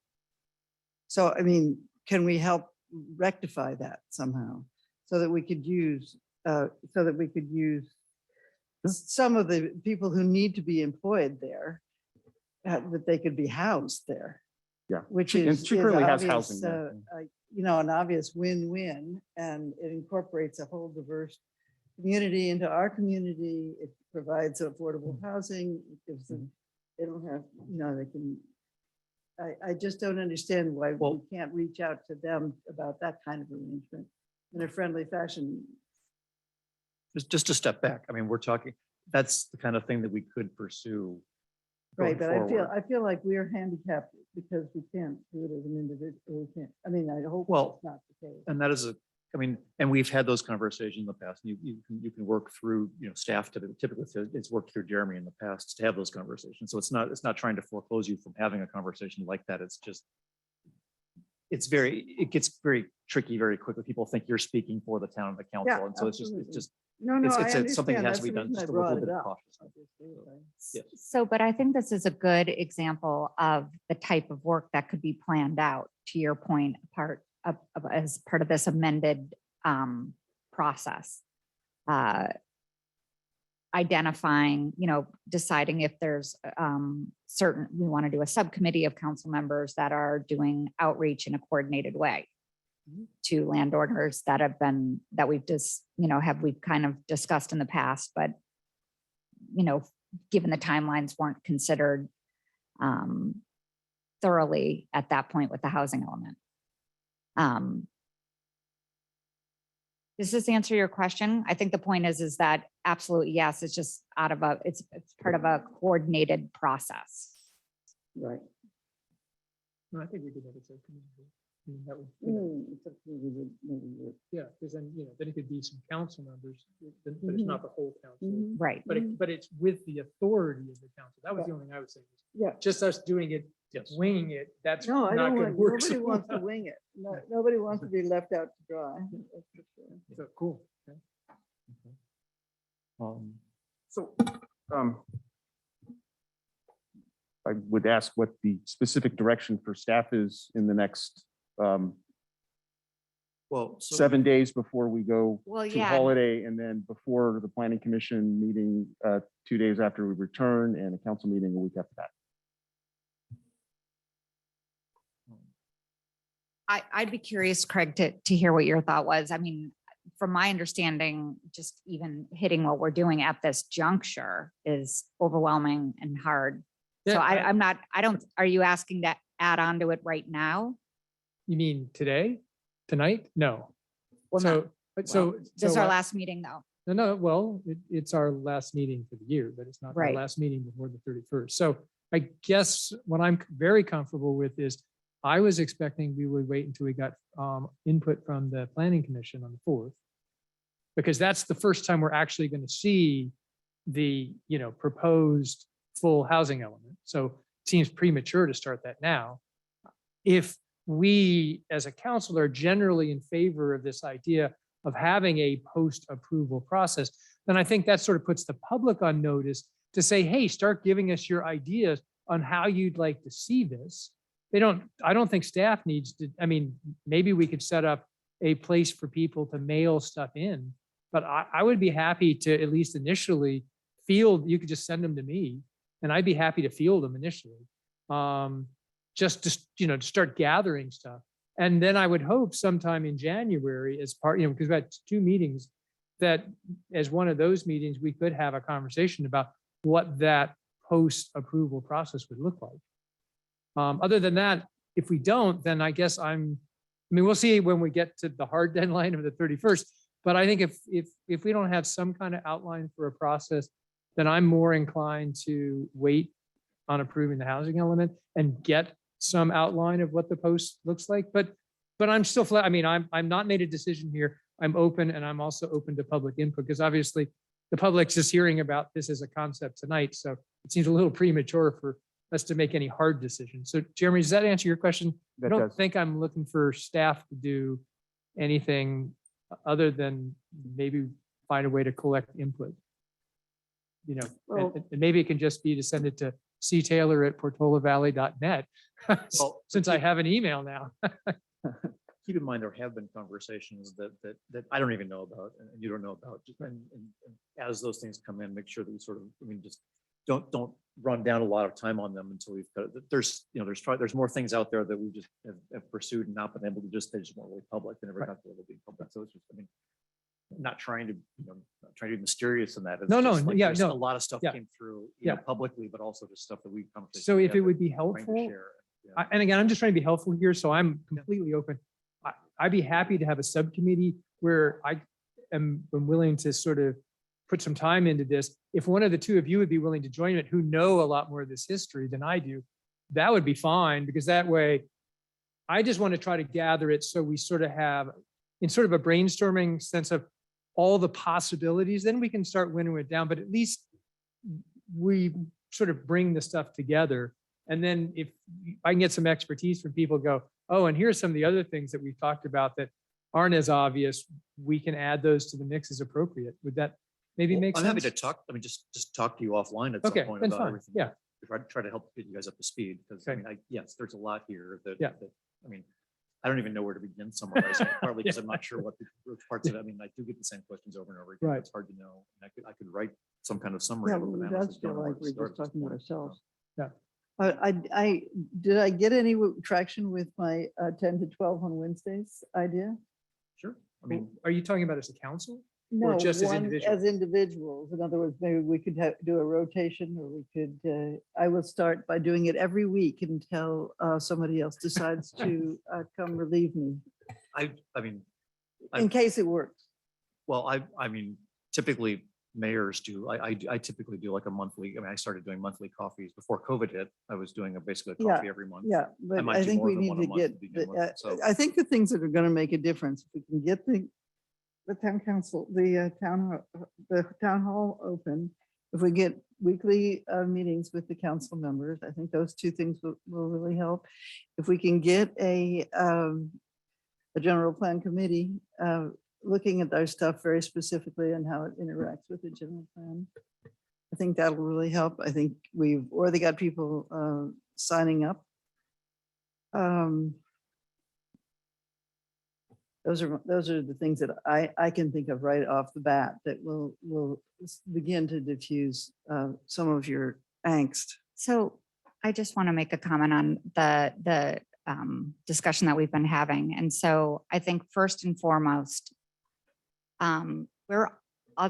So, I mean, can we help rectify that somehow so that we could use, some of the people who need to be employed there, that they could be housed there, Yeah. which She- and is she currently has obvious, housing there. an obvious win-win, and it incorporates a whole diverse community into our community. It provides affordable housing. It gives them, they don't have, they can, I just don't understand why we can't reach out to them about that kind of arrangement in a friendly fashion. Just to step back, I mean, we're talking, that's the kind of thing that we could pursue. Right, going but forward. I feel like we're handicapped because we can't do it as an individual. We can't, I mean, I hope Well, it's not the case. And that is and we've had those conversations in the past. You can work through, staff typically it's worked through Jeremy in the past to have those conversations. So it's not trying to foreclose you from having a conversation like that. It's just, it gets very tricky very quickly. People think you're speaking for the town and the council. Yeah, And so it's absolutely. just, No, no, I it's something that understand. has to be That's the done reason I just a brought little it bit up, cautious. obviously, right? Yes. So, but I think this is a good example of the type of work that could be planned out, to your point, as part of this amended process. Identifying, deciding if there's we want to do a subcommittee of council members that are doing outreach in a coordinated way to landowners that we've just, we've kind of discussed in the past, but given the timelines weren't considered thoroughly at that point with the housing element. Does this answer your question? I think the point is that absolutely, yes, it's just it's part of a coordinated process. Right. No, I think we could have it. That would, Mm. yeah, because then, then it could be some council members, but it's not the whole council. Right. But it's with the authority of the council. That was the only thing I was saying. Yeah. Just us doing it, winging it, that's No, I not don't going to want, work. nobody so wants to well. wing it. No, nobody wants to be left out to dry. That's for sure. So, cool. Okay. Um, So I would ask what the specific direction for staff is in the next Well, so 7 days before we go Well, to yeah. holiday, and then before the planning commission meeting 2 days after we return, and a council meeting a week after that. I'd be curious, Craig, to hear what your thought was. I mean, from my understanding, just even hitting what we're doing at this juncture is overwhelming and hard. So Yeah, I'm not, are you asking to add on to it right now? You mean today, tonight? No. Well, So, no. but Well, this is our I- last meeting though. No, well, it's our last meeting for the year, but it's not our Right. last meeting before the 31st. So I guess what I'm very comfortable with is I was expecting we would wait until we got input from the planning commission on the 4th. Because that's the first time we're actually going to see the, proposed full housing element. So it seems premature to start that now. If we, as a council, are generally in favor of this idea of having a post-approval process, then I think that sort of puts the public on notice to say, hey, start giving us your ideas on how you'd like to see this. I don't think staff needs to, maybe we could set up a place for people to mail stuff in, but I would be happy to, at least initially, field, you could just send them to me, and I'd be happy to field them initially. Just to start gathering stuff. And then I would hope sometime in January as part, because we had 2 meetings, that as one of those meetings, we could have a conversation about what that post-approval process would look like. Other than that, if we don't, then I guess we'll see when we get to the hard deadline of the 31st. But I think if we don't have some kind of outline for a process, then I'm more inclined to wait on approving the housing element and get some outline of what the post looks like. But I'm still, I'm not made a decision here. I'm open, and I'm also open to public input, because obviously the public's just hearing about this as a concept tonight. So it seems a little premature for us to make any hard decisions. So Jeremy, does that answer your question? I That don't does. think I'm looking for staff to do anything other than maybe find a way to collect input. Well- And maybe it can just be to send it to ctaylor@portolavalley.net, Well, since I have an email now. keep in mind, there have been conversations that I don't even know about and you don't know about. And as those things come in, make sure that we sort of, just don't run down a lot of time on them until we've got, there's more things out there that we just have pursued and not been able to they just weren't really public. They never got to be public. So it's just, not trying to, not trying to be mysterious in that. It's No, just like yeah, there's no. A lot of stuff Yeah. came through, Yeah. publicly, but also just stuff that we've come to. So if it would be helpful, and again, I'm just trying to be helpful here, so I'm completely open. I'd be happy to have a subcommittee where I am willing to sort of put some time into this. If one of the 2 of you would be willing to join it, who know a lot more of this history than I do, that would be fine, because that way I just want to try to gather it so we sort of have in sort of a brainstorming sense of all the possibilities, then we can start winnowing it down, but at least we sort of bring the stuff together. And then if I can get some expertise from people, go, oh, and here's some of the other things that we've talked about that aren't as obvious, we can add those to the mix as appropriate. Would that maybe make I'm sense? happy to talk, just talk to you offline at some Okay, point then about fine. everything. Yeah. Try to help get you guys up to speed, because yes, there's a lot here that, Yeah. I don't even know where to begin summarizing, it, partly because I'm not sure what the which parts of it, I do get the same questions over and over again. Right. It's hard to know. And I could write some kind of summary. Yeah, of but the it analysis, does feel don't know where like to we're start just at this talking to point, ourselves. Yeah. Did I get any traction with my 10 to 12 on Wednesdays idea? Sure. Are you talking about as a council? No, just as one individuals? as individuals. In other words, maybe we could do a rotation, or we could, I will start by doing it every week until somebody else decides to come relieve me, in case it works. Well, typically mayors do, I typically do like a monthly, I started doing monthly coffees before COVID hit. I was doing basically a coffee every month. Yeah, but might I do think more we than need one a to month get, begin with, so. I think the things that are going to make a difference, if we can get the town council, the town hall open, if we get weekly meetings with the council members, I think those 2 things will really help. If we can get a general plan committee looking at our stuff very specifically and how it interacts with the general plan, I think that'll really help. I think we've already got people signing up. Those are the things that I can think of right off the bat that will begin to diffuse some of your angst. So I just want to make a comment on the discussion that we've been having. And so I think first and foremost, I'll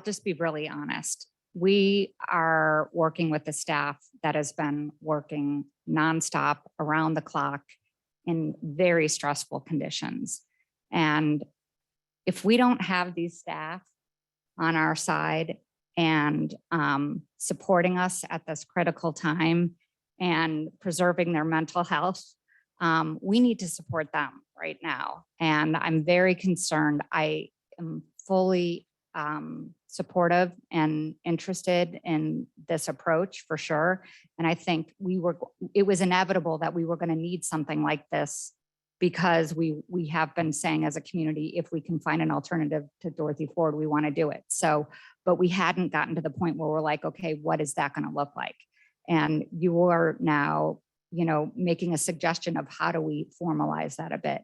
just be really honest. We are working with the staff that has been working nonstop around the clock in very stressful conditions. And if we don't have these staff on our side and supporting us at this critical time and preserving their mental health, we need to support them right now. And I'm very concerned. I am fully supportive and interested in this approach for sure. And I think it was inevitable that we were going to need something like this, because we have been saying as a community, if we can find an alternative to Dorothy Ford, we want to do it. So, but we hadn't gotten to the point where we're like, okay, what is that going to look like? And you are now, making a suggestion of how do we formalize that a bit.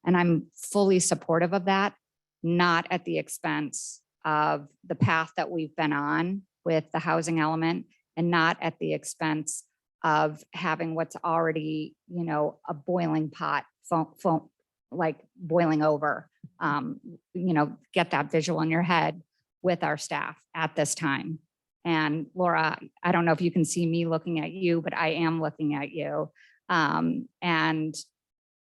And I'm fully supportive of that, not at the expense of the path that we've been on with the housing element, and not at the expense of having what's already, a boiling pot, like boiling over. Get that visual in your head with our staff at this time. And Laura, I don't know if you can see me looking at you, but I am looking at you. And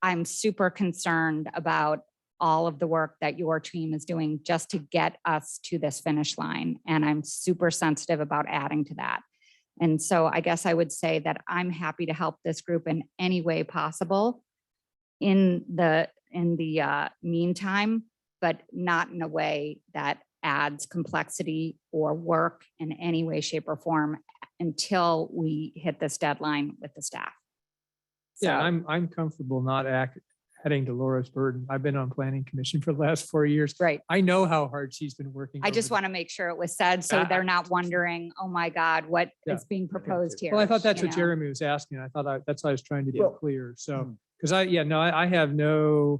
I'm super concerned about all of the work that your team is doing just to get us to this finish line. And I'm super sensitive about adding to that. And so I guess I would say that I'm happy to help this group in any way possible in the meantime, but not in a way that adds complexity or work in any way, shape, or form until we hit this deadline with the staff. Yeah, So- I'm comfortable not adding to Laura's burden. I've been on planning commission for the last 4 years. Right. I know how hard she's been working. I just over want to make sure it was said so they're not wondering, oh my God, what Yeah. is being proposed here? Well, I thought that's you what know? Jeremy was asking. I thought that's what I was trying to get Well, clear. So, because I have no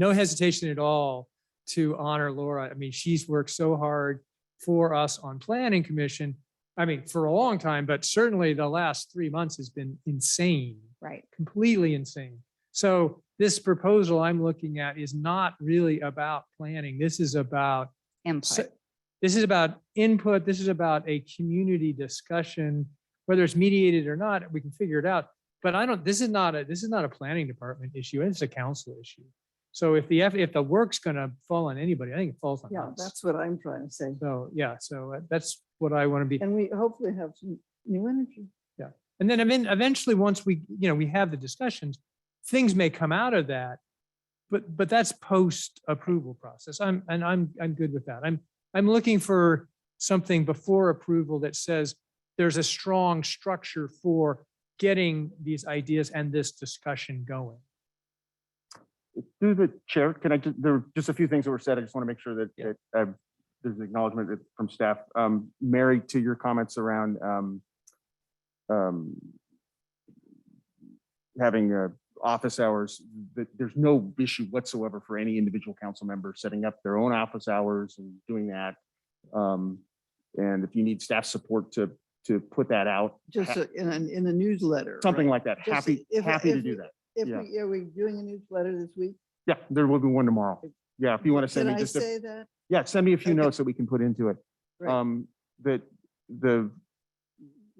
hesitation at all to honor Laura. I mean, she's worked so hard for us on planning commission. I mean, for a long time, but certainly the last 3 months has been insane, Right. completely insane. So this proposal I'm looking at is not really about planning. This is about Input. this is about input. This is about a community discussion, whether it's mediated or not, we can figure it out. But this is not a planning department issue. It's a council issue. So if the work's going to fall on anybody, I think it falls on Yeah, us. that's what I'm trying to say. So, yeah, so that's what I want to be. And we hopefully have some new energy. Yeah. And then eventually, once we have the discussions, things may come out of that, but that's post approval process. I'm good with that. I'm looking for something before approval that says there's a strong structure for getting these ideas and this discussion going. Through the chair, there are just a few things that were said. I just want to make sure that there's an acknowledgement from staff. Mary, to your comments around having office hours, there's no issue whatsoever for any individual council member setting up their own office hours and doing that. And if you need staff support to put that out, Just in the newsletter. something right? like that, Just happy if- to if do we- that. If Yeah. are we doing a newsletter this week? Yeah, there will be one tomorrow. Yeah, if you want to send Can me I just say that? yeah, send me a few Okay. notes that we can put into it. Right.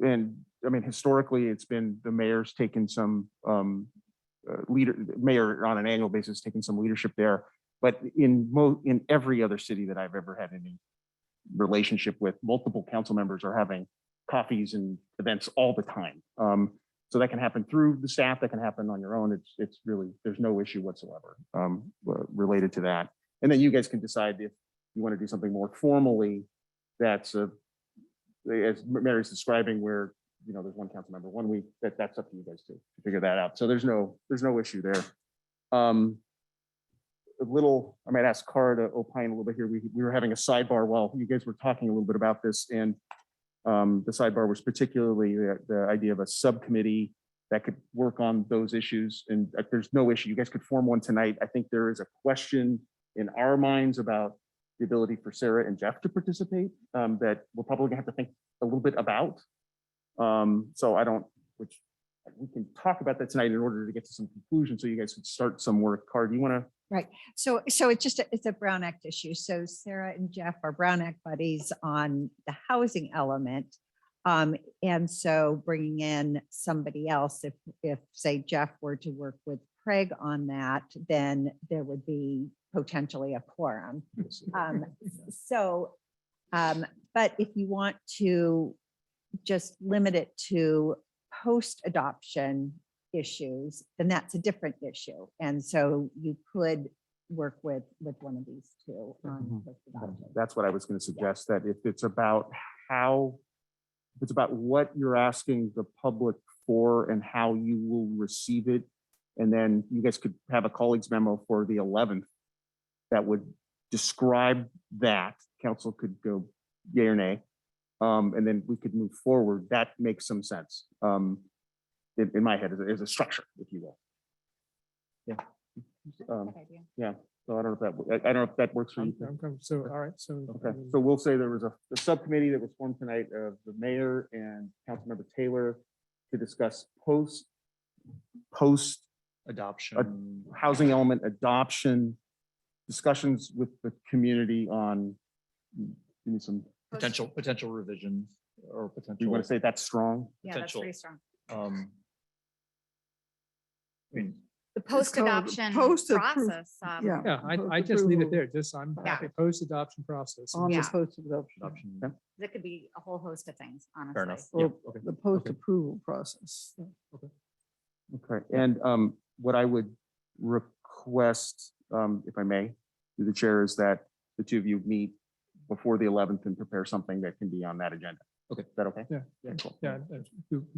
And I mean, historically, it's been the mayor's taken some mayor on an annual basis, taking some leadership there. But in every other city that I've ever had any relationship with, multiple council members are having coffees and events all the time. So that can happen through the staff, that can happen on your own. It's really, there's no issue whatsoever related to that. And then you guys can decide if you want to do something more formally. That's as Mary's describing, where there's one council member 1 week. That's up to you guys to figure that out. So there's no issue there. I might ask Cara to opine a little bit here. We were having a sidebar while you guys were talking a little bit about this, and The sidebar was particularly the idea of a subcommittee that could work on those issues. And there's no issue. You guys could form one tonight. I think there is a question in our minds about the ability for Sarah and Jeff to participate that we're probably gonna have to think a little bit about. So I don't, which we can talk about that tonight in order to get to some conclusion so you guys could start some work. Car, do you want to? Right. So it's just, it's a Brown Act issue. So Sarah and Jeff are Brown Act buddies on the housing element. And so bringing in somebody else, if say Jeff were to work with Craig on that, then there would be potentially a quorum. But if you want to just limit it to post-adoption issues, then that's a different issue. And so you could work with one of these two on post-adoption. That's what I was going to suggest, that if it's about how, if it's about what you're asking the public for and how you will receive it, and then you guys could have a colleagues memo for the 11th that would describe that. Council could go yay or nay, and then we could move forward. That makes some sense in my head as a structure, if you will. Yeah. Yeah. So I don't know if that, I don't know if that works for you. So, all right, so. Okay, so we'll say there was a subcommittee that was formed tonight of the mayor and Councilmember Taylor to discuss post Adoption. housing element adoption, discussions with the community on, give me some, Potential revisions or potential. you want to say that's strong? Yeah, that's potential, pretty strong. I mean, The It's called post-adoption post-appro- process. Yeah. Yeah, I just leave it Post-approval. there. Just, I'm happy post-adoption process. On the Yeah. post-adoption, adoption. That could be a whole host of things, honestly. Fair enough. or Yeah, okay. the post-approval process. Okay, and what I would request, if I may, through the chair, is that the two of you meet before the 11th and prepare something that can be on that agenda. Okay. Is that okay? Yeah, Cool. yeah,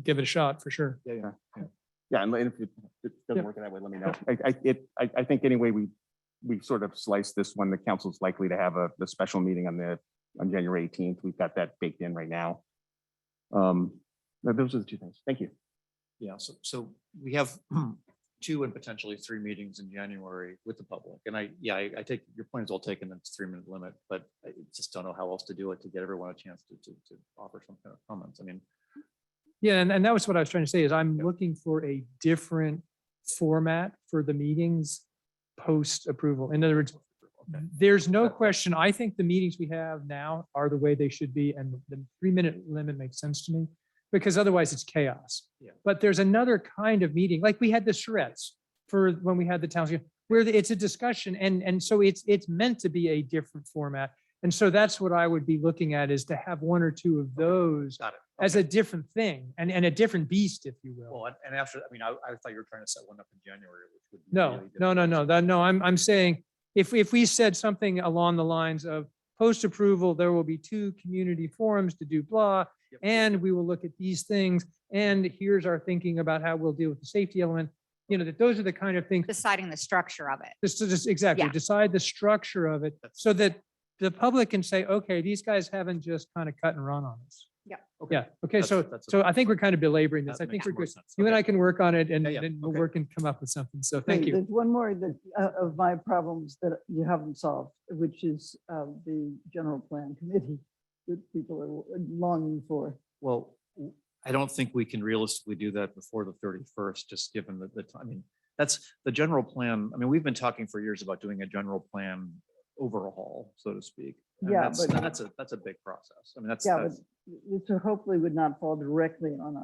give it a shot for sure. Yeah. Yeah, and if it doesn't Yeah. work that way, let me know. I think anyway, we sort of sliced this one. The council's likely to have the special meeting on January 18th. We've got that baked in right now. Those are the two things. Thank you. Yeah, so we have 2 and potentially 3 meetings in January with the public. And I take, your point is all taken, it's 3-minute limit, but I just don't know how else to do it to get everyone a chance to offer some kind of comments. I mean, Yeah, and that was what I was trying to say is I'm looking for a different format for the meetings post-approval. In other words, there's no question. I think the meetings we have now are the way they should be, and the 3-minute limit makes sense to me because otherwise it's chaos. Yeah. But there's another kind of meeting, like we had the charrettes for when we had the towns, where it's a discussion, and so it's meant to be a different format. And so that's what I would be looking at, is to have 1 or 2 of those got it. as a different thing and a different beast, if you will. Well, and after, I mean, I thought you were trying to set one up in January, which would. be No, really no, no, difficult. no, I'm saying if we said something along the lines of post-approval, there will be 2 community forums to do blah, Yep. and we will look at these things, and here's our thinking about how we'll deal with the safety element. That those are the kind of things, Deciding the structure of it. just exactly, Yeah. decide the structure of it so that the public can say, okay, these guys haven't just kind of cut and run on us. Okay. Yeah, okay, That's- so I think we're kind of belaboring this. That I think makes we're more good. sense. You and Okay. I can work on it and Yeah, then we'll okay. work and come up with something. So thank you. There's one more that of my problems that you haven't solved, which is the general plan committee that people are longing for. Well, I don't think we can realistically do that before the 31st, just given the time. I mean, that's the general plan. I mean, we've been talking for years about doing a general plan overhaul, so to speak. And Yeah, that's- but- and that's a big process. I mean, that's. Yeah, but it hopefully would not fall directly on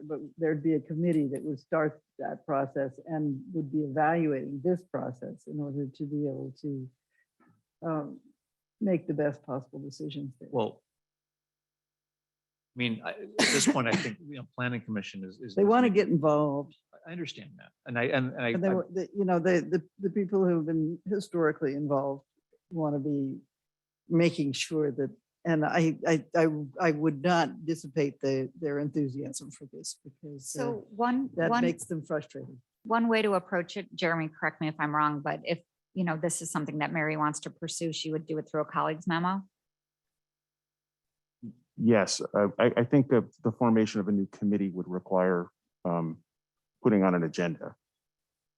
but there'd be a committee that would start that process and would be evaluating this process in order to be able to make the best possible decisions there. Well, I mean, at this point, I think, planning commission is. They want to get involved. I understand that. And I. And they, the people who've been historically involved want to be making sure that, and I would not dissipate their enthusiasm for this because So that makes them frustrated. one way to approach it, Jeremy, correct me if I'm wrong, but if, this is something that Mary wants to pursue, she would do it through a colleague's memo. Yes, I think that the formation of a new committee would require putting on an agenda.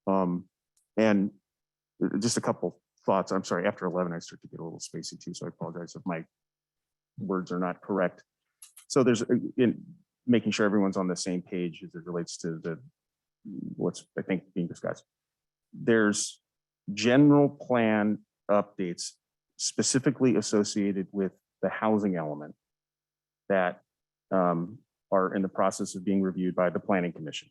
And just a couple thoughts. I'm sorry, after 11, I start to get a little spacey too, so I apologize if my words are not correct. So there's in making sure everyone's on the same page as it relates to what's, I think, being discussed. There's general plan updates specifically associated with the housing element that are in the process of being reviewed by the Planning Commission.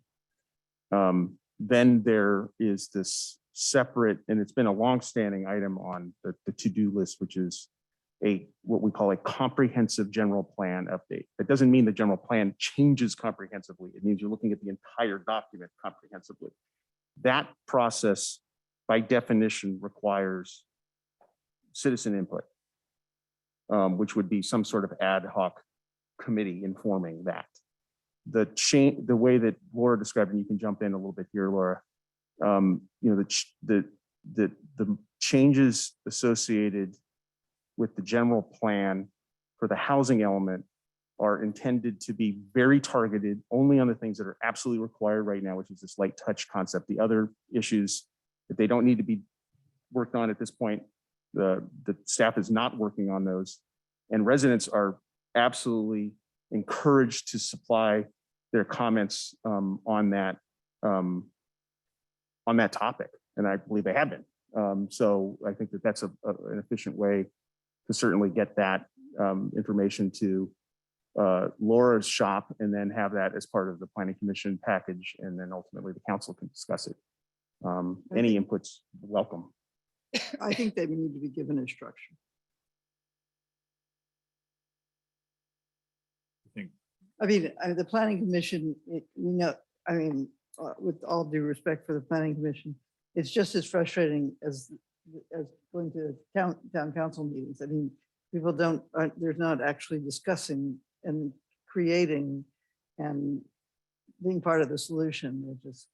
Then there is this separate, and it's been a longstanding item on the to-do list, which is what we call a comprehensive general plan update. That doesn't mean the general plan changes comprehensively. It means you're looking at the entire document comprehensively. That process, by definition, requires citizen input, which would be some sort of ad hoc committee informing that. The way that Laura described, and you can jump in a little bit here, Laura, the changes associated with the general plan for the housing element are intended to be very targeted only on the things that are absolutely required right now, which is this light touch concept. The other issues, if they don't need to be worked on at this point, the staff is not working on those. And residents are absolutely encouraged to supply their comments on that topic. And I believe they have been. So I think that that's an efficient way to certainly get that information to Laura's shop and then have that as part of the Planning Commission package. And then ultimately the council can discuss it. Any inputs welcome. I think they need to be given instruction. I mean, the Planning Commission, with all due respect for the Planning Commission, it's just as frustrating as going to town council meetings. I mean, people they're not actually discussing and creating and being part of the solution. They're just,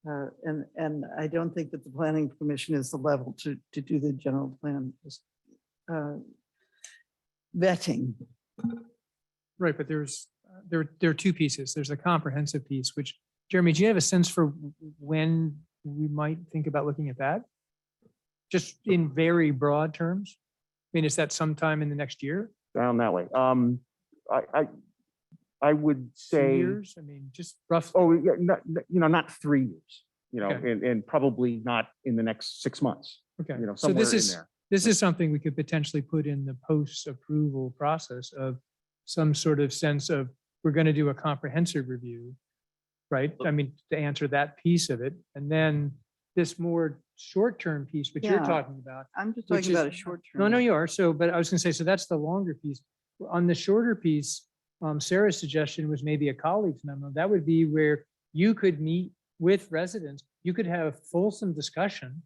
and I don't think that the Planning Commission is the level to do the general plan vetting. Right, but there are two pieces. There's a comprehensive piece, which, Jeremy, do you have a sense for when we might think about looking at that? Just in very broad terms? I mean, is that sometime in the next year? Down that way. I would 2 say. years? I mean, just roughly. Oh, yeah, not 3 years, Okay. and probably not in the next 6 months. Okay, so somewhere this in is, there. this is something we could potentially put in the post-approval process of some sort of sense of, we're going to do a comprehensive review, right? I mean, to answer that piece of it. And then this more short-term piece, which you're Yeah, talking about. I'm just which talking about a is- short term. No, no, you are. So, but I was gonna say, so that's the longer piece. On the shorter piece, Sarah's suggestion was maybe a colleagues memo. That would be where you could meet with residents. You could have fulsome discussion.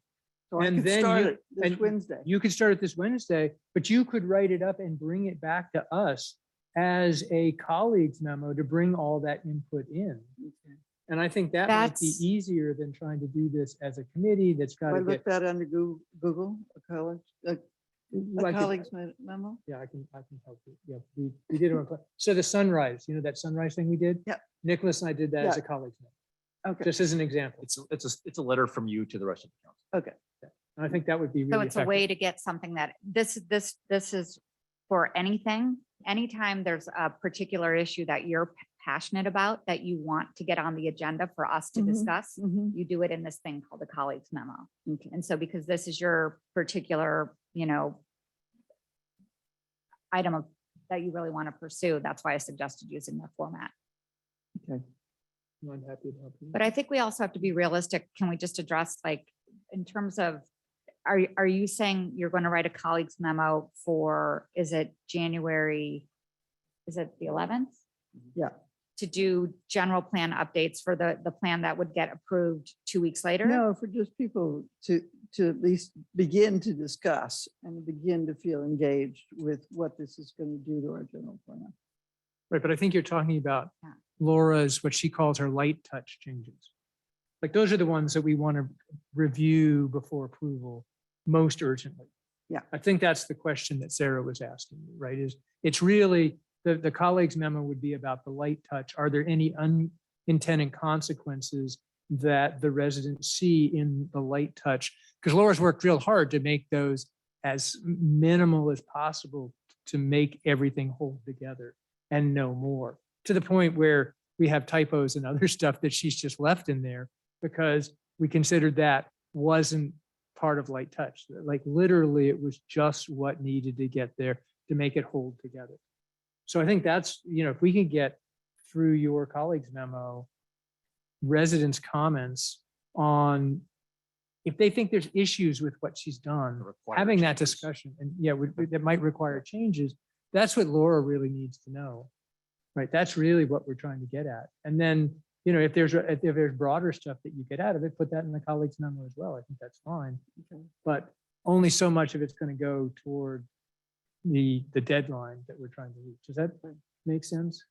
So I and could then start you- it this and Wednesday. You could start it this Wednesday, but you could write it up and bring it back to us as a colleagues memo to bring all that input in. And I think that might be That's- easier than trying to do this as a committee that's got I to get. looked that under Google, a college, a Well, I could- colleague's memo. Yeah, I can help you. Yeah, we did it. So the sunrise, that sunrise thing we did? Yeah. Nicholas and I did that as Yeah. a colleagues memo, Okay, just as an example. It's a letter from you to the rest of the council. okay. And I think that would be So really it's a way effective. to get something that this is for anything, anytime there's a particular issue that you're passionate about, that you want to get on the agenda for us to Mhm, discuss, mhm. you do it in this thing called the colleagues memo. Okay. And so because this is your particular, item that you really want to pursue, that's why I suggested using that format. I'm happy to help you. But I think we also have to be realistic. Can we just address, like, in terms of, are you saying you're going to write a colleagues memo for, is it January? Is it the 11th? Yeah. To do general plan updates for the plan that would get approved 2 weeks later? No, for just people to at least begin to discuss and begin to feel engaged with what this is going to do to our general plan. Right, but I think you're talking about Yeah. Laura's, what she calls her light touch changes. Like those are the ones that we want to review before approval most urgently. I think that's the question that Sarah was asking, you, right? Is it's really, the colleagues memo would be about the light touch. Are there any unintended consequences that the residents see in the light touch? Because Laura's worked real hard to make those as minimal as possible to make everything hold together and no more, to the point where we have typos and other stuff that she's just left in there because we considered that wasn't part of light touch. Like literally it was just what needed to get there to make it hold together. So I think that's, you know, if we can get through your colleagues memo, residents' comments on if they think there's issues with what she's done, having that discussion, and yeah, that might require changes. That's what Laura really needs to know, right? That's really what we're trying to get at. And then, you know, if there's broader stuff that you get out of it, put that in the colleagues memo as well. I think that's fine. But only so much of it's going to go toward the deadline that we're trying to reach. Does that make sense?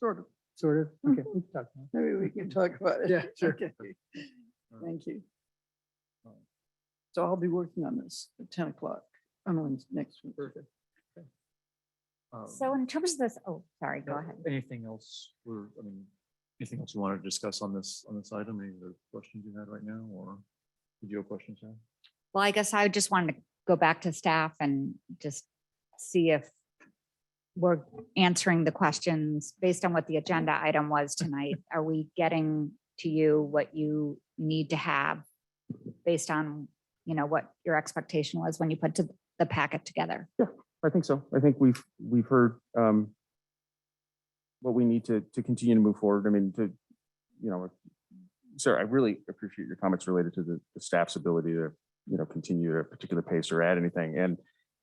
Sort of. Sort of. Okay. we can talk now. Maybe we can talk about it. Yeah, sure. Okay. Thank you. So I'll be working on this at 10 o'clock on next week. Perfect. So in terms of this, oh, sorry, go ahead. Anything else? Anything else you wanted to discuss on this item? Any other questions you had right now, or did you have questions, Sam? Well, I guess I just wanted to go back to staff and just see if we're answering the questions based on what the agenda item was tonight. Are we getting to you what you need to have based on, you know, what your expectation was when you put the packet together? Yeah, I think so. I think we've heard what we need to continue to move forward. I mean, you know, Sarah, I really appreciate your comments related to the staff's ability to, you know, continue at a particular pace or add anything. And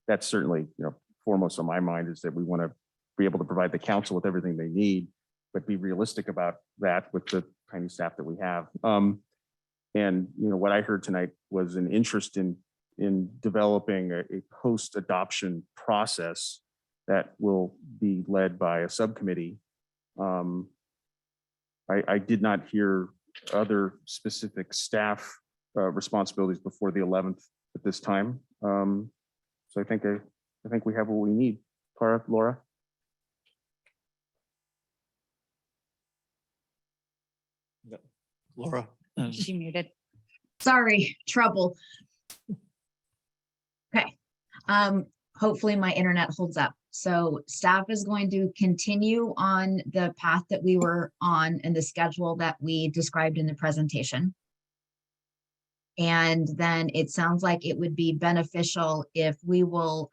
that's certainly, you know, foremost on my mind is that we want to be able to provide the council with everything they need, but be realistic about that with the tiny staff that we have. And, you know, what I heard tonight was an interest in developing a post-adoption process that will be led by a subcommittee. I did not hear other specific staff responsibilities before the 11th at this time. So I think we have what we need. Laura? Laura? She muted. Sorry, trouble. Okay. Hopefully my internet holds up. So staff is going to continue on the path that we were on and the schedule that we described in the presentation. And then it sounds like it would be beneficial if we will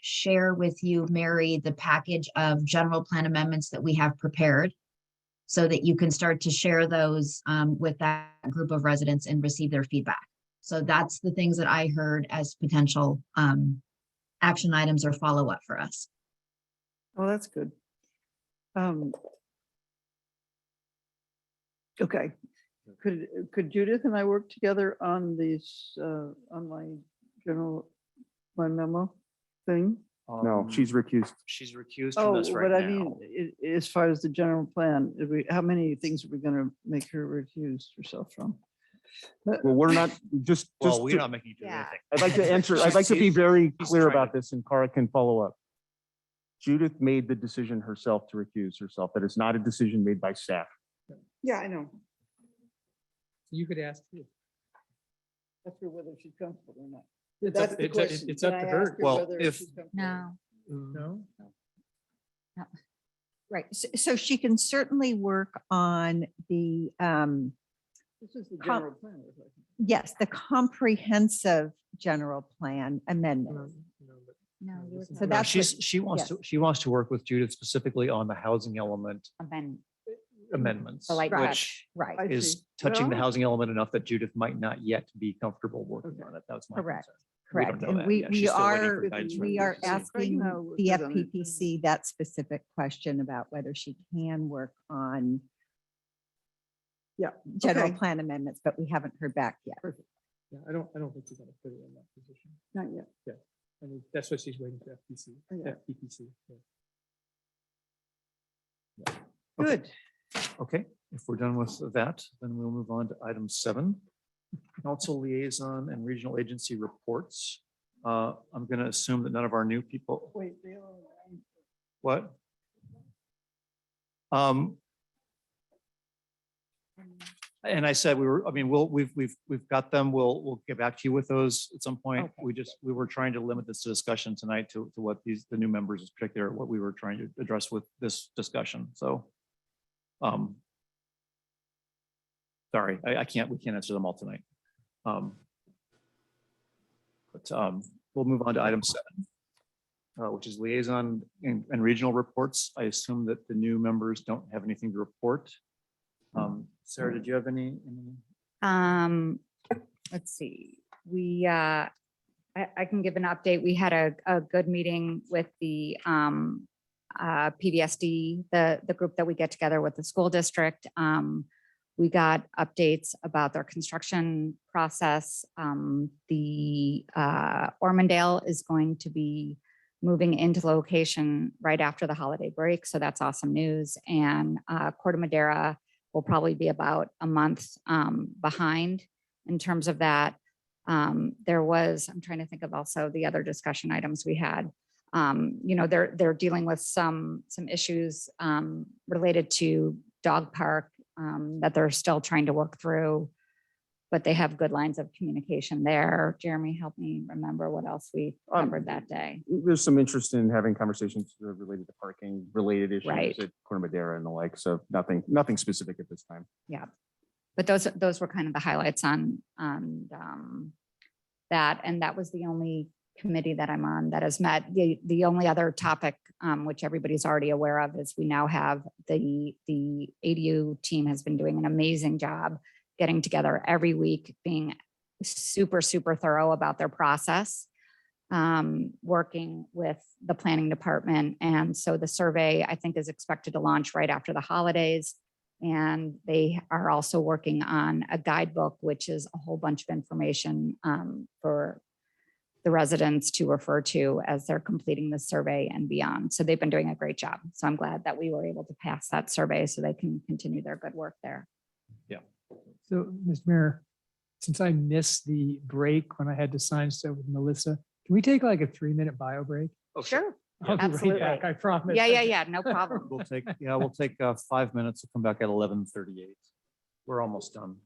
share with you, Mary, the package of general plan amendments that we have prepared so that you can start to share those with that group of residents and receive their feedback. So that's the things that I heard as potential action items or follow-up for us. Oh, that's good. Okay. Could Judith and I work together on these, on my my memo thing? No, she's recused. She's recused from Oh, this right but I now. mean, as far as the general plan, how many things are we gonna make her recuse herself from? Well, we're not, just. Well, we're to- not making you do anything. I'd like to answer, I'd like to be very clear about this and Cara can follow up. Judith made the decision herself to recuse herself. That is not a decision made by staff. Yeah, I know. You could ask too. That's for whether she's comfortable or not. It's That's up- the it's up- question. it's Can up to I her. ask Well, whether if- she's comfortable? No. No? No. Right, so she can certainly work on the, This is the Com- general plan. we're talking. yes, the comprehensive general plan amendment. No, you were So talking that's what- She wants yes. she wants to work with Judith specifically on the housing element amend- amendments, the light which touch, right. I is see. touching the Well- housing element enough that Judith might not yet be comfortable working on it. That was my Correct. concern. Correct. know And that we, yet. we She's still waiting are, for guidance from we are FPPC. asking now, the because on it- FPPC that specific question about whether she can work on Yeah. general okay. plan amendments, but we haven't heard back yet. Yeah, I don't think you're gonna put her in that position. Not yet. Yeah, I mean, that's what she's waiting for FPC, Yeah. FPPC. yeah. Good. Okay, if we're done with that, then we'll move on to item 7. Council liaison and regional agency reports. I'm going to assume that none of our new people. Wait, they are. What? Um, and I said I mean, we've got them. We'll get back to you with those at some point. We were trying to limit this discussion tonight to what the new members in particular, what we were trying to address with this discussion. So, sorry, we can't answer them all tonight. We'll move on to item 7. Which is liaison and regional reports. I assume that the new members don't have anything to report. Sarah, did you have any? Let's see, I can give an update. We had a good meeting with the PBSD, the group that we get together with the school district. We got updates about their construction process. The Ormondale is going to be moving into location right after the holiday break. So that's awesome news. And Corte Madera will probably be about a month behind in terms of that. I'm trying to think of also the other discussion items we had. They're dealing with some issues related to dog park that they're still trying to work through, but they have good lines of communication there. Jeremy, help me remember what else we covered that day. There's some interest in having conversations related to parking related issues Right. at Corte Madera and the like. So nothing specific at this time. Yeah, but those were kind of the highlights on that, and that was the only committee that I'm on that has met. The only other topic, which everybody's already aware of, is we now have the ADU team has been doing an amazing job getting together every week, being super thorough about their process, working with the planning department. And so the survey, I think, is expected to launch right after the holidays. And they are also working on a guidebook, which is a whole bunch of information for the residents to refer to as they're completing the survey and beyond. So they've been doing a great job. So I'm glad that we were able to pass that survey so they can continue their good work there. Yeah. So, Mr. Mayor, since I missed the break when I had to sign stuff with Melissa, can we take like a 3-minute bio break? Sure. I'll be right Absolutely. back, I promise. Yeah, no problem. We'll take 5 minutes. We'll come back at 11:38. We're almost done.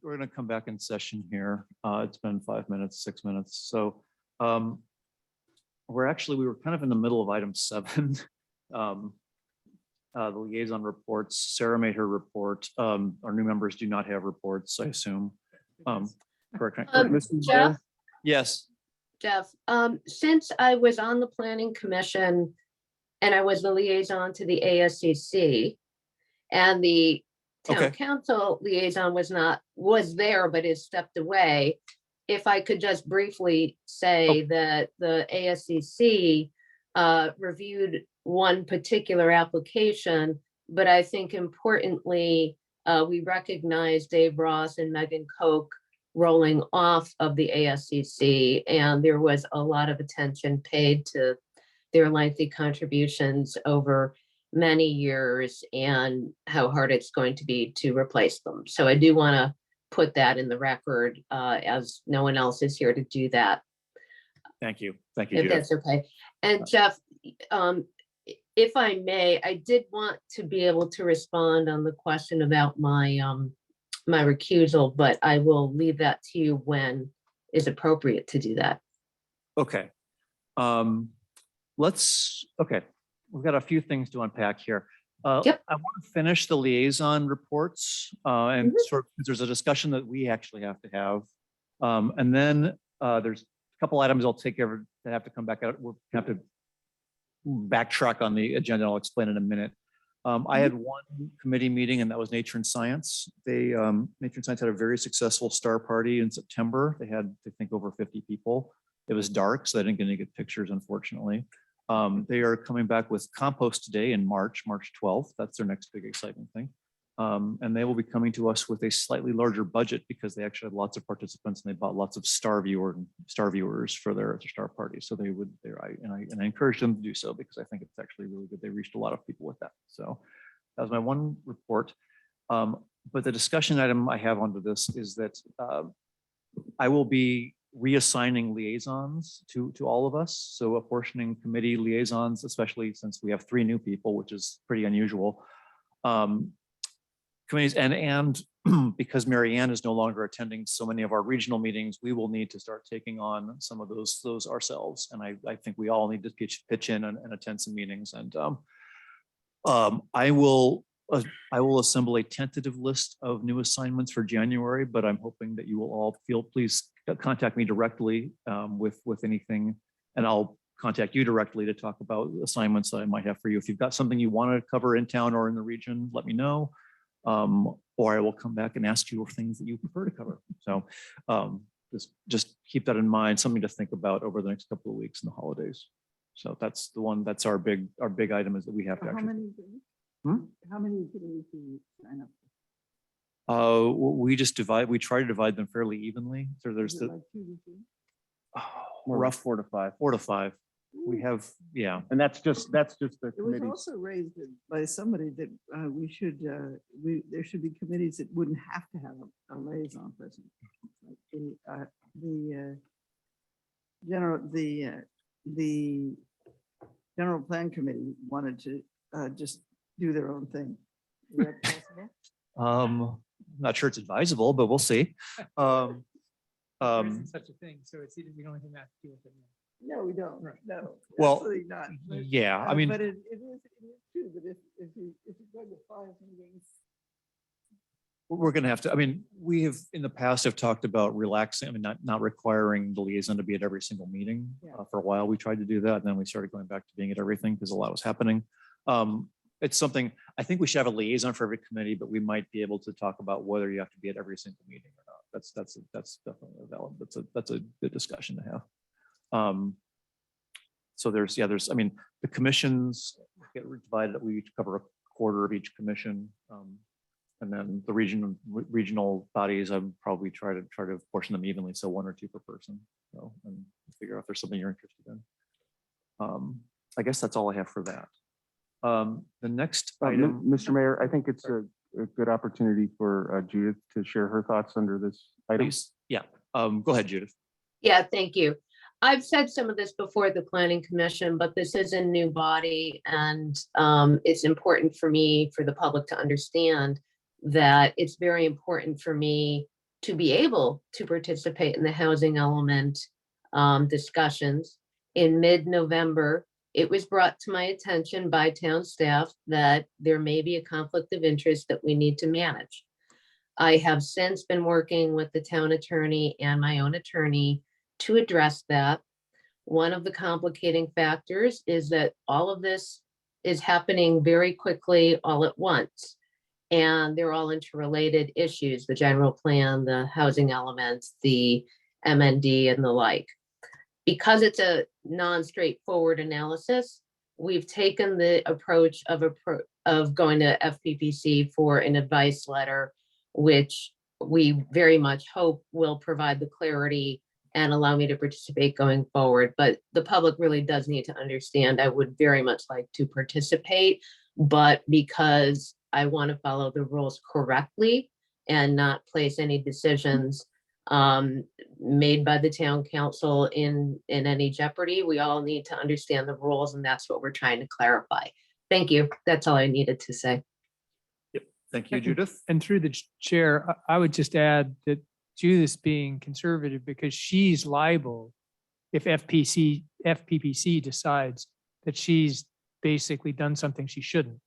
We're gonna come back in session here. It's been 5 minutes, 6 minutes. So we were kind of in the middle of item 7. The liaison reports. Sarah made her report. Our new members do not have reports, I assume. Correct. Mrs. Jeff? Mayor? Yes. Jeff, since I was on the planning commission and I was the liaison to the ASCC and the town Okay. council liaison was there, but has stepped away. If I could just briefly say that the ASCC reviewed one particular application, but I think importantly, we recognize Dave Ross and Megan Koch rolling off of the ASCC, and there was a lot of attention paid to their lengthy contributions over many years and how hard it's going to be to replace them. So I do want to put that in the record as no one else is here to do that, Thank you. Thank you, if Judith. that's okay. And Jeff, if I may, I did want to be able to respond on the question about my my recusal, but I will leave that to you when is appropriate to do that. Okay. Okay. We've got a few things to unpack here. Yep. I want to finish the liaison reports and sort of, there's a discussion that we actually have to have. And then there's a couple items I'll take over that have to come back out. We'll have to backtrack on the agenda. I'll explain in a minute. I had one committee meeting and that was Nature and Science. Nature and Science had a very successful star party in September. They had, I think, over 50 people. It was dark, so I didn't get any good pictures, unfortunately. They are coming back with Compost Day in March 12th. That's their next big exciting thing. And they will be coming to us with a slightly larger budget because they actually had lots of participants and they bought lots of star viewers for their star party. So they would, I encourage them to do so because I think it's actually really good. They reached a lot of people with that. So that was my one report. But the discussion item I have onto this is that I will be reassigning liaisons to all of us. So apportioning committee liaisons, especially since we have 3 new people, which is pretty unusual. Committees and because Mary Ann is no longer attending so many of our regional meetings, we will need to start taking on some of those ourselves. And I think we all need to pitch in and attend some meetings. And I will assemble a tentative list of new assignments for January, but I'm hoping that you will all please contact me directly with anything, and I'll contact you directly to talk about assignments that I might have for you. If you've got something you want to cover in town or in the region, let me know. Or I will come back and ask you for things that you prefer to cover. So just keep that in mind, something to think about over the next couple of weeks in the holidays. So that's the one, that's our big item is that we have to How actually. many? How many committees do you sign up? We try to divide them fairly evenly. So there's Is it the like 2 to 3? rough 4 to 5. 4 to 5. We have, yeah. And that's just the It was committee. also raised by somebody that there should be committees that wouldn't have to have a liaison person. Like the general plan committee wanted to just do their own thing. Is that possible? Not sure it's advisable, but we'll see. There isn't such a thing, so it's either we don't even have to deal with it. No, we don't. No. Well, absolutely not. But, yeah, I mean, but it is true that if you go to 5 meetings. we're going to have to, I mean, we have in the past have talked about relaxing, I mean, not requiring the liaison to be at every single meeting. Yeah. For a while, we tried to do that. And then we started going back to being at everything because a lot was happening. It's something, I think we should have a liaison for every committee, but we might be able to talk about whether you have to be at every single meeting or not. That's definitely a valid, that's a good discussion to have. So there's, I mean, the commissions get divided, we each cover a quarter of each commission. And then the regional bodies, I'm probably try to portion them evenly, so 1 or 2 per person. So, and figure out if there's something you're interested in. I guess that's all I have for that. The next item, Mr. Mayor, I think it's a good opportunity for Judith to share her thoughts under this item. please, yeah, go ahead, Judith. Yeah, thank you. I've said some of this before the planning commission, but this is a new body and it's important for me, for the public to understand that it's very important for me to be able to participate in the housing element discussions. In mid-November, it was brought to my attention by town staff that there may be a conflict of interest that we need to manage. I have since been working with the town attorney and my own attorney to address that. One of the complicating factors is that all of this is happening very quickly all at once. And they're all interrelated issues, the general plan, the housing elements, the MND and the like. Because it's a non-straightforward analysis, we've taken the approach of going to FPPC for an advice letter, which we very much hope will provide the clarity and allow me to participate going forward. But the public really does need to understand, I would very much like to participate, but because I want to follow the rules correctly and not place any decisions made by the town council in any jeopardy. We all need to understand the rules, and that's what we're trying to clarify. Thank you. That's all I needed to say. Thank you, Judith. And through the chair, I would just add that Judith's being conservative because she's liable if FPPC decides that she's basically done something she shouldn't.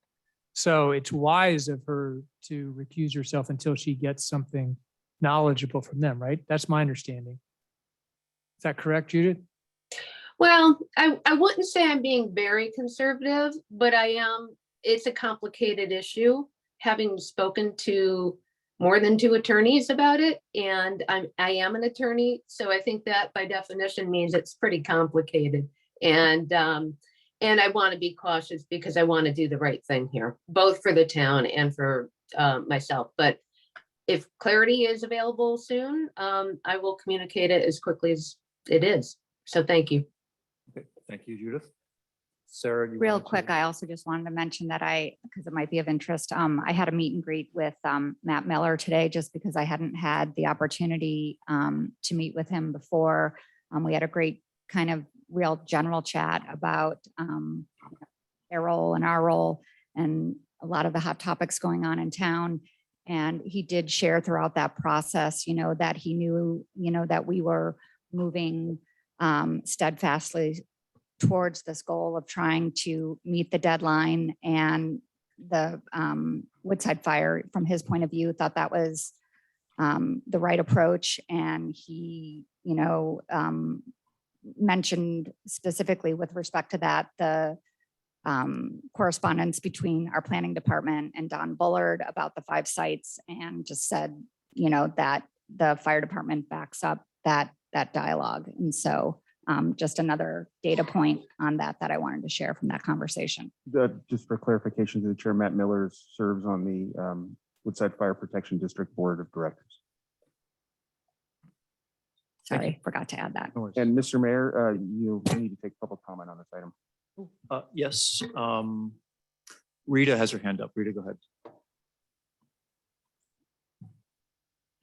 So it's wise of her to recuse herself until she gets something knowledgeable from them, right? That's my understanding. Is that correct, Judith? Well, I wouldn't say I'm being very conservative, but I am. It's a complicated issue, having spoken to more than 2 attorneys about it, and I am an attorney, so I think that by definition means it's pretty complicated. And I want to be cautious because I want to do the right thing here, both for the town and for myself. But if clarity is available soon, I will communicate it as quickly as it is. So thank you. Okay, thank you, Judith. Sarah, you Real wanted to- quick, I also just wanted to mention that because it might be of interest, I had a meet and greet with Matt Miller today, just because I hadn't had the opportunity to meet with him before. We had a great kind of real general chat about their role and our role and a lot of the hot topics going on in town. And he did share throughout that process, that he knew, that we were moving steadfastly towards this goal of trying to meet the deadline. And the Woodside Fire, from his point of view, thought that was the right approach. And he, mentioned specifically with respect to that, the correspondence between our planning department and Don Bullard about the 5 sites, and just said, that the fire department backs up that dialogue. And so just another data point on that I wanted to share from that conversation. Just for clarification to the chair, Matt Miller serves on the Woodside Fire Protection District Board of Directors. Sorry, forgot to add that. And Mr. Mayor, you need to take public comment on this item. Yes. Rita has her hand up. Rita, go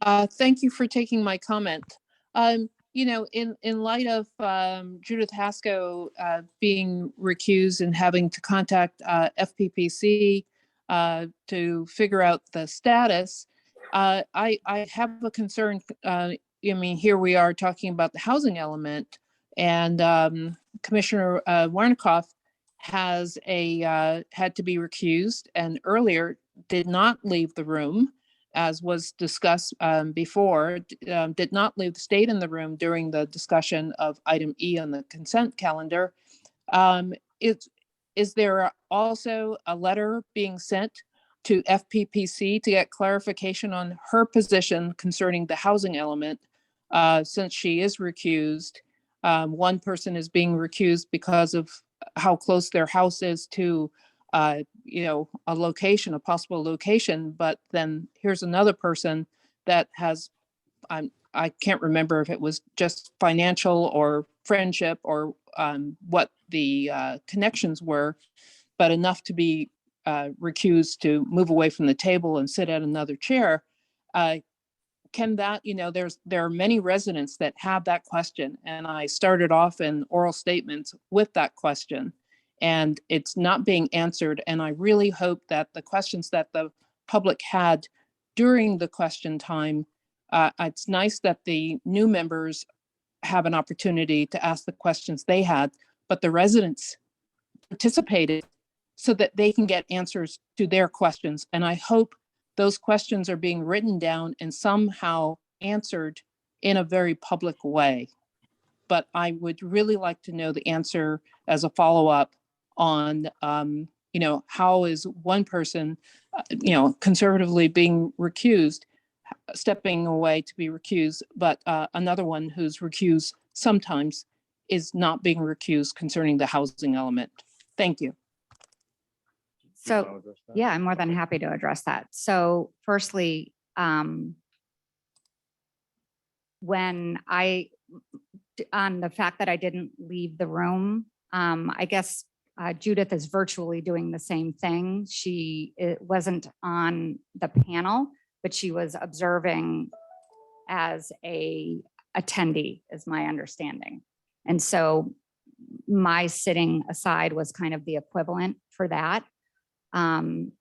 ahead. Thank you for taking my comment. In light of Judith Haskell being recused and having to contact FPPC to figure out the status, I have a concern. Here we are talking about the housing element, and Commissioner Warnkoff has had to be recused, and earlier did not leave the room, as was discussed before, did not stayed in the room during the discussion of item E on the consent calendar. Is there also a letter being sent to FPPC to get clarification on her position concerning the housing element? Since she is recused, one person is being recused because of how close their house is to a location, a possible location, but then here's another person that has, I can't remember if it was just financial or friendship or what the connections were, but enough to be recused to move away from the table and sit at another chair. Can that, there are many residents that have that question, and I started off in oral statements with that question, and it's not being answered. And I really hope that the questions that the public had during the question time It's nice that the new members have an opportunity to ask the questions they had, but the residents participated so that they can get answers to their questions. And I hope those questions are being written down and somehow answered in a very public way. But I would really like to know the answer as a follow-up on, how is one person, conservatively being recused, stepping away to be recused, but another one who's recused sometimes is not being recused concerning the housing element. Thank you. So, yeah, I'm more than happy to address that. So firstly, when on the fact that I didn't leave the room, I guess Judith is virtually doing the same thing. She wasn't on the panel, but she was observing as a attendee, is my understanding. And so my sitting aside was kind of the equivalent for that. So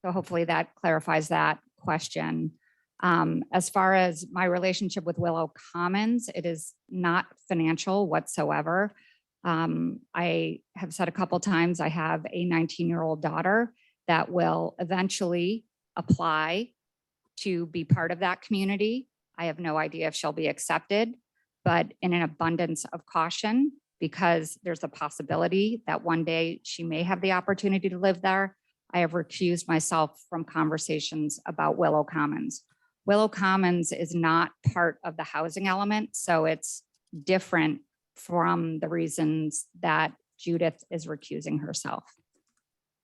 hopefully that clarifies that question. As far as my relationship with Willow Commons, it is not financial whatsoever. I have said a couple times, I have a 19-year-old daughter that will eventually apply to be part of that community. I have no idea if she'll be accepted, but in an abundance of caution, because there's a possibility that one day she may have the opportunity to live there, I have recused myself from conversations about Willow Commons. Willow Commons is not part of the housing element, so it's different from the reasons that Judith is recusing herself.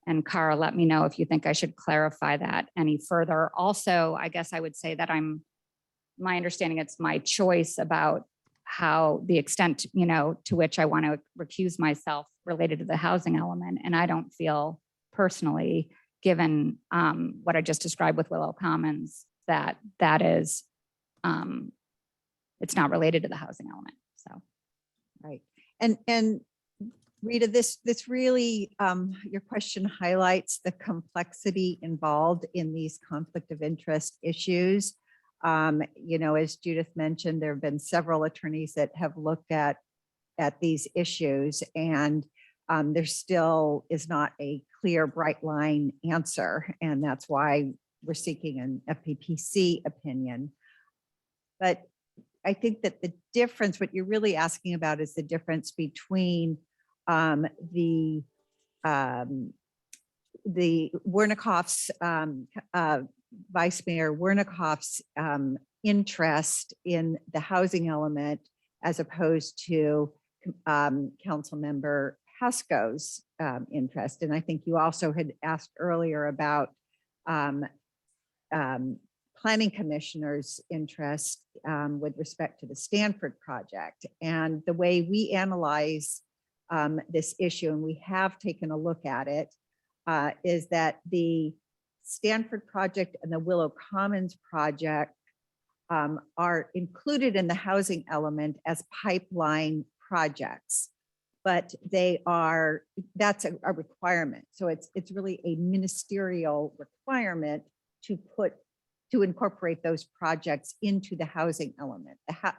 And Cara, let me know if you think I should clarify that any further. Also, I guess I would say that my understanding, it's my choice about how the extent, to which I want to recuse myself related to the housing element. And I don't feel personally, given what I just described with Willow Commons, that is, it's not related to the housing element. So, right. And Rita, this really, your question highlights the complexity involved in these conflict of interest issues. As Judith mentioned, there have been several attorneys that have looked at these issues, and there still is not a clear, bright line answer. And that's why we're seeking an FPPC opinion. But I think that the difference, what you're really asking about, is the difference between the Wernicke's, Vice Mayor Wernicke's interest in the housing element as opposed to Council Member Hasko's interest. And I think you also had asked earlier about planning commissioner's interest with respect to the Stanford project. And the way we analyze this issue, and we have taken a look at it, is that the Stanford project and the Willow Commons project are included in the housing element as pipeline projects, but that's a requirement. So it's really a ministerial requirement to incorporate those projects into the housing element.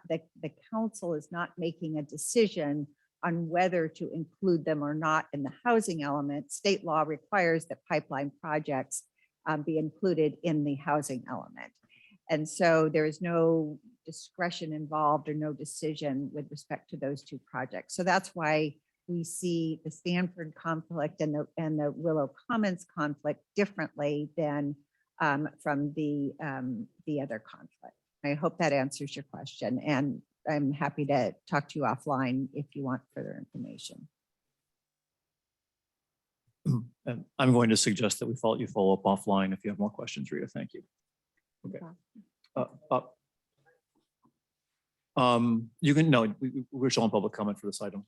The council is not making a decision on whether to include them or not in the housing element. State law requires that pipeline projects be included in the housing element. And so there is no discretion involved or no decision with respect to those two projects. So that's why we see the Stanford conflict and the Willow Commons conflict differently than from the other conflict. I hope that answers your question, and I'm happy to talk to you offline if you want further information. And I'm going to suggest that you follow up offline if you have more questions, Rita. Thank you. Okay. You can, no, we're still on public comment for this item.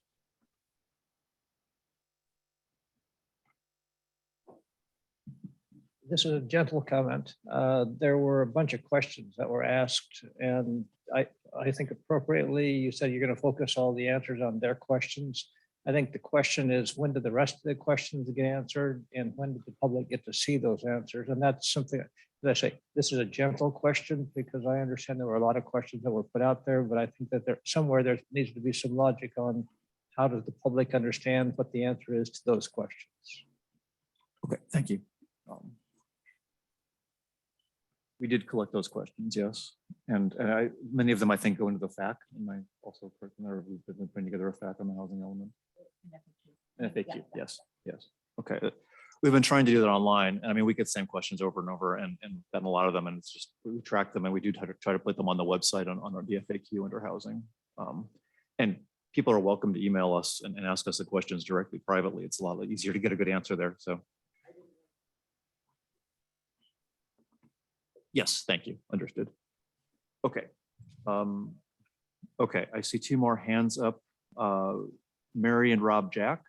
This is a gentle comment. There were a bunch of questions that were asked, and I think appropriately, you said you're going to focus all the answers on their questions. I think the question is, when do the rest of the questions get answered and when did the public get to see those answers? And that's something, as I say, this is a gentle question because I understand there were a lot of questions that were put out there, but I think that there needs to be some logic on how does the public understand what the answer is to those questions. Okay, thank you. We did collect those questions, yes. And many of them, I think, go into the FAQ. And I also, we've been putting together a FAQ on the housing element. And FAQ, yes, yes. Okay. We've been trying to do that online. And I mean, we get the same questions over and over and gotten a lot of them. And it's just, we track them and we do try to put them on the website on our FAQ under housing. And people are welcome to email us and ask us the questions directly privately. It's a lot easier to get a good answer there. So. Yes, thank you. Understood. Okay. Okay, I see two more hands up. Mary and Rob Jack.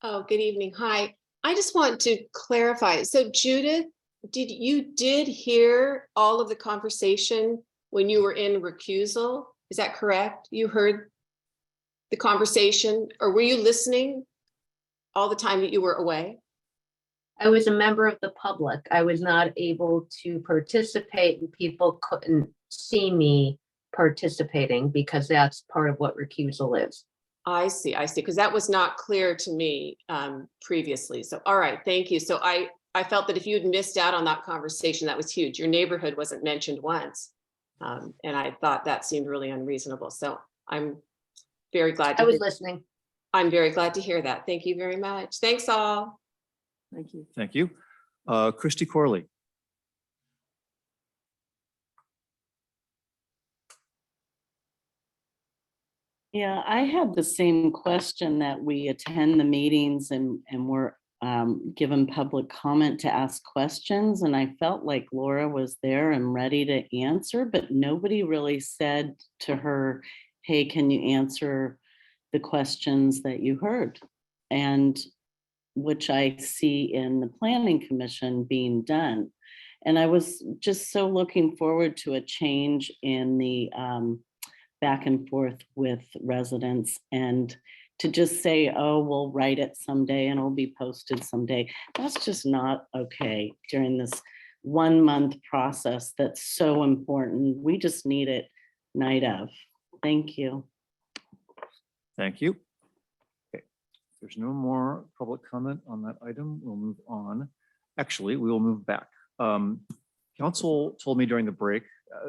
Oh, good evening. Hi. I just want to clarify. So Judith, did you hear all of the conversation when you were in recusal? Is that correct? You heard the conversation, or were you listening all the time that you were away? I was a member of the public. I was not able to participate and people couldn't see me participating because that's part of what recusal is. I see, because that was not clear to me previously. So, all right, thank you. So I felt that if you had missed out on that conversation, that was huge. Your neighborhood wasn't mentioned once. And I thought that seemed really unreasonable. So I'm very glad. I was listening. I'm very glad to hear that. Thank you very much. Thanks all. Thank you. Thank you. Christy Corley. Yeah, I had the same question, that we attend the meetings and we're given public comment to ask questions. And I felt like Laura was there and ready to answer, but nobody really said to her, hey, can you answer the questions that you heard? And which I see in the Planning Commission being done. And I was just so looking forward to a change in the back and forth with residents, and to just say, oh, we'll write it someday and it'll be posted someday. That's just not okay during this 1 month process that's so important. We just need it night of. Thank you. Thank you. Okay, there's no more public comment on that item. We'll move on. Actually, we will move back. Council told me during the break,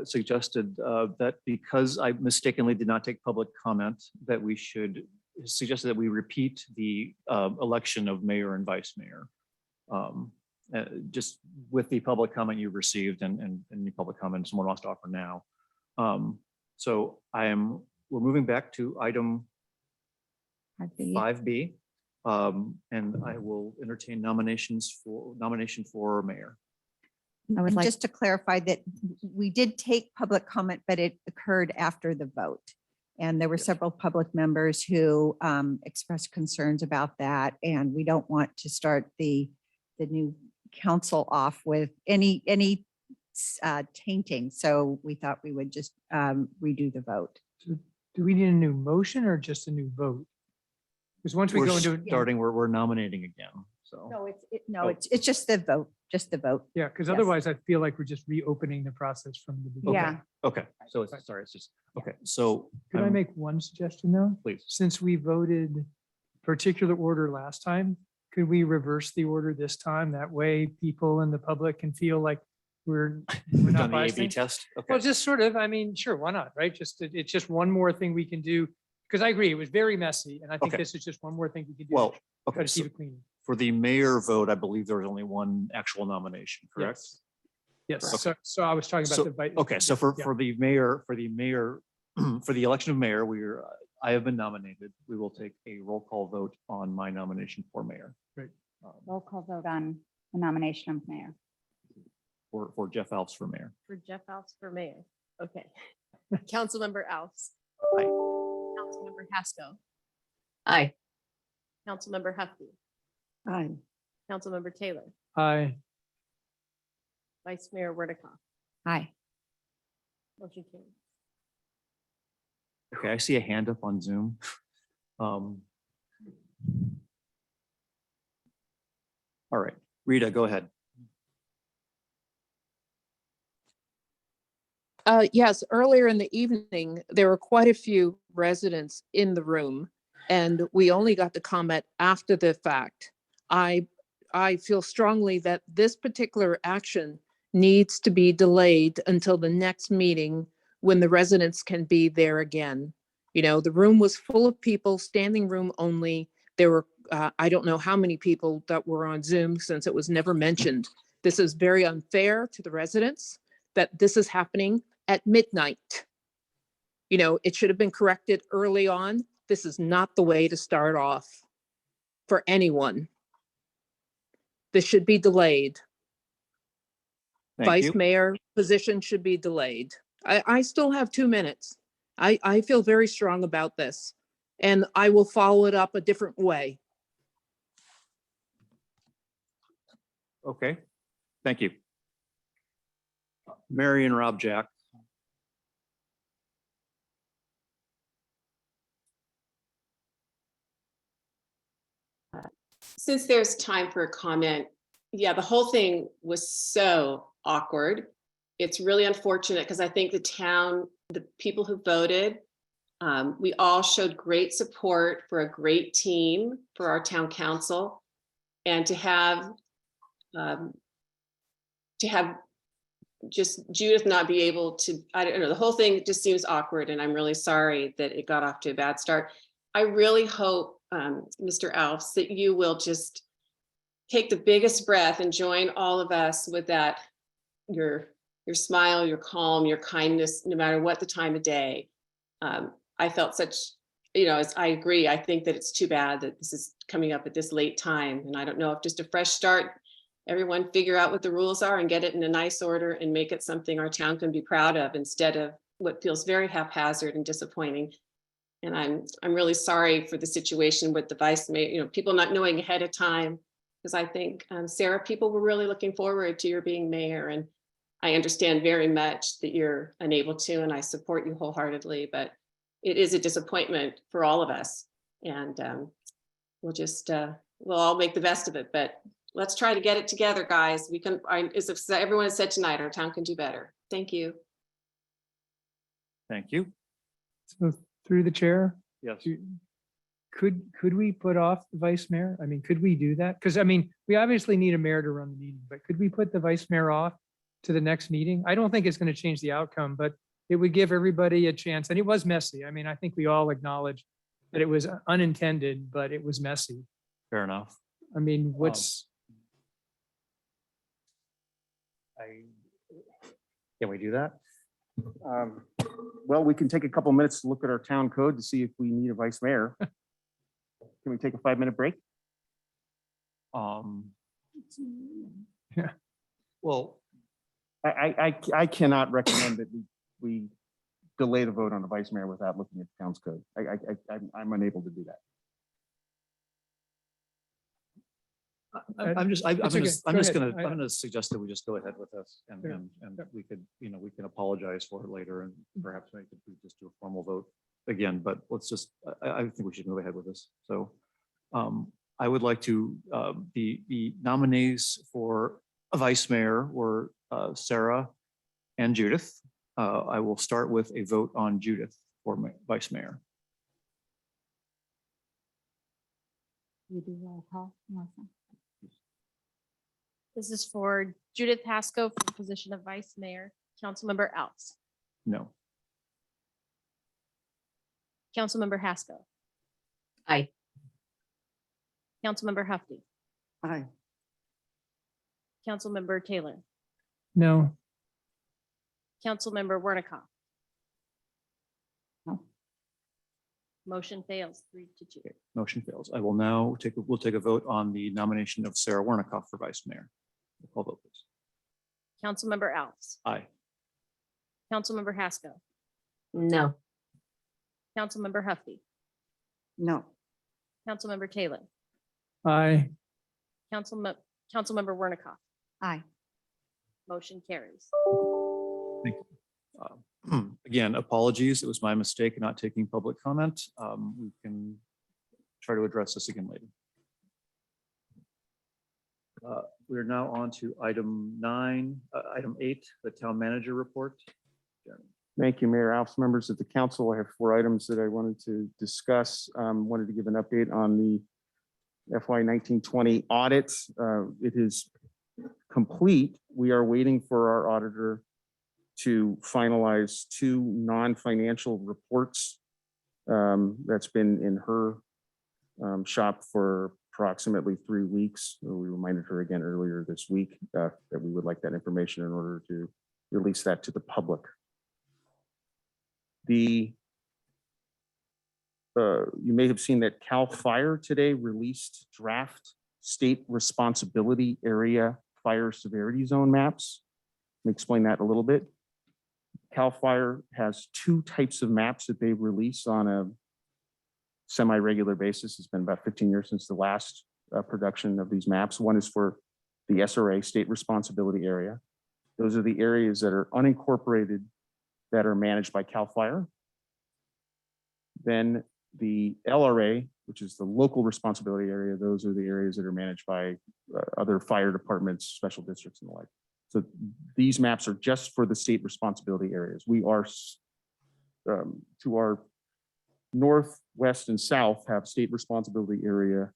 suggested that because I mistakenly did not take public comment, that we should suggested that we repeat the election of mayor and vice mayor. Just with the public comment you received and any public comment someone wants to offer now. So we're moving back to item 5B. And I will entertain nomination for mayor. And just to clarify that we did take public comment, but it occurred after the vote. And there were several public members who expressed concerns about that. And we don't want to start the new council off with any tainting. So we thought we would just redo the vote. So do we need a new motion or just a new vote? Because once we We're go into starting, we're nominating again. So No, it's just the vote, Yeah, because Yes. otherwise I feel like we're just reopening the process from the beginning. Yeah. Okay, so it's just, okay, so. Could I I'm- make one suggestion though? Please. Since we voted particular order last time, could we reverse the order this time? That way people in the public can feel like we're Done not the AB biasing. test? Okay. Well, just sort of, I mean, sure, why not, right? It's just one more thing we can do. Because I agree, it was very messy. And I think Okay. this is just one more thing we can do. Well, Try okay, to so keep it clean. for the mayor vote, I believe there was only one actual nomination, correct? Yes, Okay. so I was talking So, about the. okay, so for yeah. the mayor, for the election of mayor, I have been nominated. We will take a roll call vote on my nomination for mayor. Great. Roll call vote on the nomination of mayor. For Jeff Alves for mayor. For Jeff Alves for mayor. Okay. Councilmember Alves. Aye. Councilmember Haskell. Aye. Councilmember Hefty. Aye. Councilmember Taylor. Aye. Vice Mayor Wernicott. Aye. Motion carries. Okay, I see a hand up on Zoom. All right, Rita, go ahead. Yes, earlier in the evening, there were quite a few residents in the room, and we only got to comment after the fact. I feel strongly that this particular action needs to be delayed until the next meeting when the residents can be there again. You know, the room was full of people, standing room only. There were, I don't know how many people that were on Zoom since it was never mentioned. This is very unfair to the residents that this is happening at midnight. You know, it should have been corrected early on. This is not the way to start off for anyone. This should be delayed. Thank Vice you. mayor position should be delayed. I still have 2 minutes. I feel very strong about this, and I will follow it up a different way. Okay, thank you. Mary and Rob Jack. Since there's time for a comment, yeah, the whole thing was so awkward. It's really unfortunate because I think the town, the people who voted, we all showed great support for a great team for our town council. And to have just Judith not be able to, I don't know, the whole thing just seems awkward, and I'm really sorry that it got off to a bad start. I really hope, Mr. Alves, that you will just take the biggest breath and join all of us with that, your smile, your calm, your kindness, no matter what the time of day. I felt such, I agree. I think that it's too bad that this is coming up at this late time. And I don't know if just a fresh start, everyone figure out what the rules are and get it in a nice order and make it something our town can be proud of instead of what feels very haphazard and disappointing. And I'm really sorry for the situation with the vice mayor, people not knowing ahead of time, because I think, Sarah, people were really looking forward to your being mayor, and I understand very much that you're unable to, and I support you wholeheartedly, but it is a disappointment for all of us. And we'll all make the best of it, but let's try to get it together, guys. We can, as everyone has said tonight, our town can do better. Thank you. Thank you. So through the chair, Yes. could we put off the vice mayor? I mean, could we do that? Because I mean, we obviously need a mayor to run the meeting, but could we put the vice mayor off to the next meeting? I don't think it's going to change the outcome, but it would give everybody a chance. And it was messy. I mean, I think we all acknowledge that it was unintended, but it was messy. Fair enough. I mean, Can we do that? Well, we can take a couple minutes to look at our town code to see if we need a vice mayor. Can we take a 5-minute break? Yeah. Well, I cannot recommend that we delay the vote on the vice mayor without looking at the town's code. I'm unable to do that. I'm just okay. gonna suggest that we just go ahead with this and we could, we can apologize for it later and perhaps we could just do a formal vote again, but let's just, I think we should move ahead with this. So I would like to, the nominees for a vice mayor were Sarah and Judith. I will start with a vote on Judith for vice mayor. You do roll call, Melissa. This is for Judith Haskell for the position of vice mayor. Councilmember Alves. No. Councilmember Haskell. Aye. Councilmember Hufty. Aye. Councilmember Taylor. no, Councilmember Wernicott. No. Motion fails 3-2. Okay, motion fails. I will now we'll take a vote on the nomination of Sarah Wernicott for vice mayor. Call vote, please. Councilmember Alves. Aye. Councilmember Haskell. No. Councilmember Hufty. No. Councilmember Taylor. aye, Councilmember Wernicott. Aye. Motion carries. Thank you. Again, apologies. It was my mistake not taking public comment. We can try to address this again later. We're now on to item 8, the town manager report. Jeremy. Thank you, Mayor Alves, members of the council. I have 4 items that I wanted to discuss. Wanted to give an update on the FY 1920 audit. It is complete. We are waiting for our auditor to finalize 2 non-financial reports. That's been in her shop for approximately 3 weeks. We reminded her again earlier this week that we would like that information in order to release that to the public. You may have seen that CAL FIRE today released draft state responsibility area fire severity zone maps. Let me explain that a little bit. CAL FIRE has 2 types of maps that they release on a semi-regular basis. It's been about 15 years since the last production of these maps. One is for the SRA, state responsibility area. Those are the areas that are unincorporated that are managed by CAL FIRE. Then the LRA, which is the local responsibility area, those are the areas that are managed by other fire departments, special districts and the like. So these maps are just for the state responsibility areas. We are to our north, west, and south have state responsibility area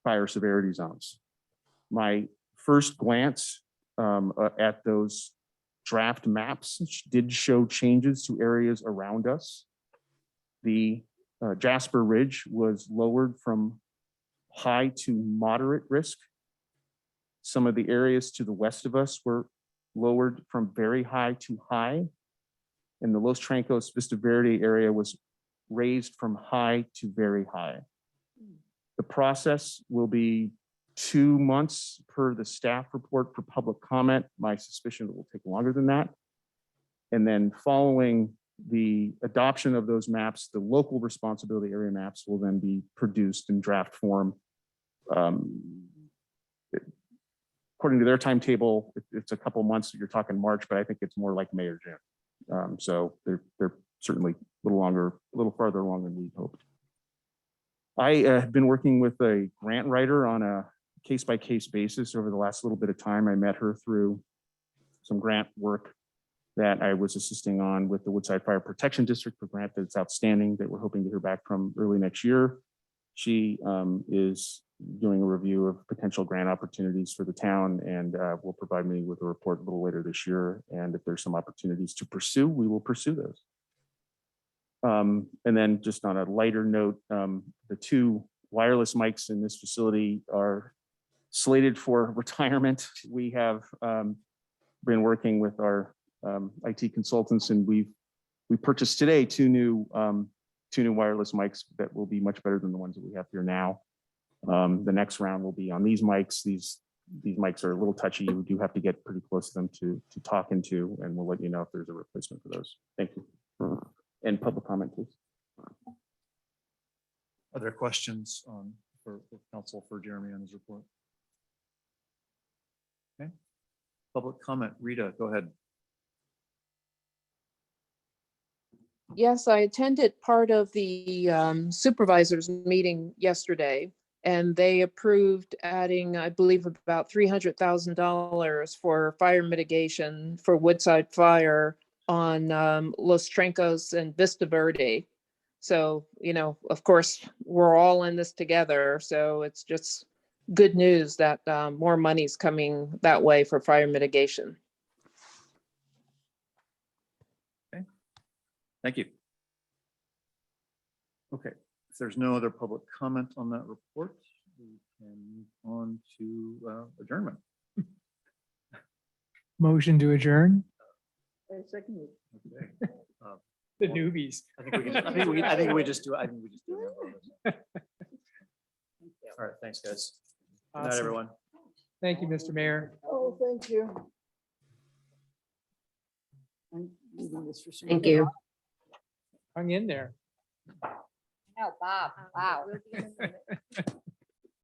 fire severity zones. My first glance at those draft maps did show changes to areas around us. The Jasper Ridge was lowered from high to moderate risk. Some of the areas to the west of us were lowered from very high to high. And the Los Trancos Vista Verde area was raised from high to very high. The process will be 2 months per the staff report for public comment. My suspicion it will take longer than that. And then following the adoption of those maps, the local responsibility area maps will then be produced in draft form. According to their timetable, it's a couple months. You're talking March, but I think it's more like May or June. So they're certainly a little farther along than we hoped. I have been working with a grant writer on a case-by-case basis over the last little bit of time. I met her through some grant work that I was assisting on with the Woodside Fire Protection District, for grant that's outstanding that we're hoping to hear back from early next year. She is doing a review of potential grant opportunities for the town and will provide me with a report a little later this year. And if there's some opportunities to pursue, we will pursue those. And then just on a lighter note, the 2 wireless mics in this facility are slated for retirement. We have been working with our IT consultants, and we purchased today 2 new wireless mics that will be much better than the ones that we have here now. The next round will be on these mics. These mics are a little touchy. We do have to get pretty close to them to talk into, and we'll let you know if there's a replacement for those. Thank you. And public comment, please. Are there questions for council for Jeremy on his report? Okay. Public comment. Rita, go ahead. Yes, I attended part of the supervisors meeting yesterday, and they approved adding, I believe, about $300,000 for fire mitigation for Woodside Fire on Los Trancos and Vista Verde. So, of course, we're all in this together. So it's just good news that more money's coming that way for fire mitigation. Okay. Thank you. Okay, if there's no other public comment on that report, we can move on to adjournment. Motion to adjourn. Second. Okay. The newbies. I think we just do it. All right, thanks, guys. Good night, Awesome. everyone. Thank you, Mr. Mayor. Oh, thank you. I'm leaving this for some- Thank you. Hung in there. No, Bob, wow.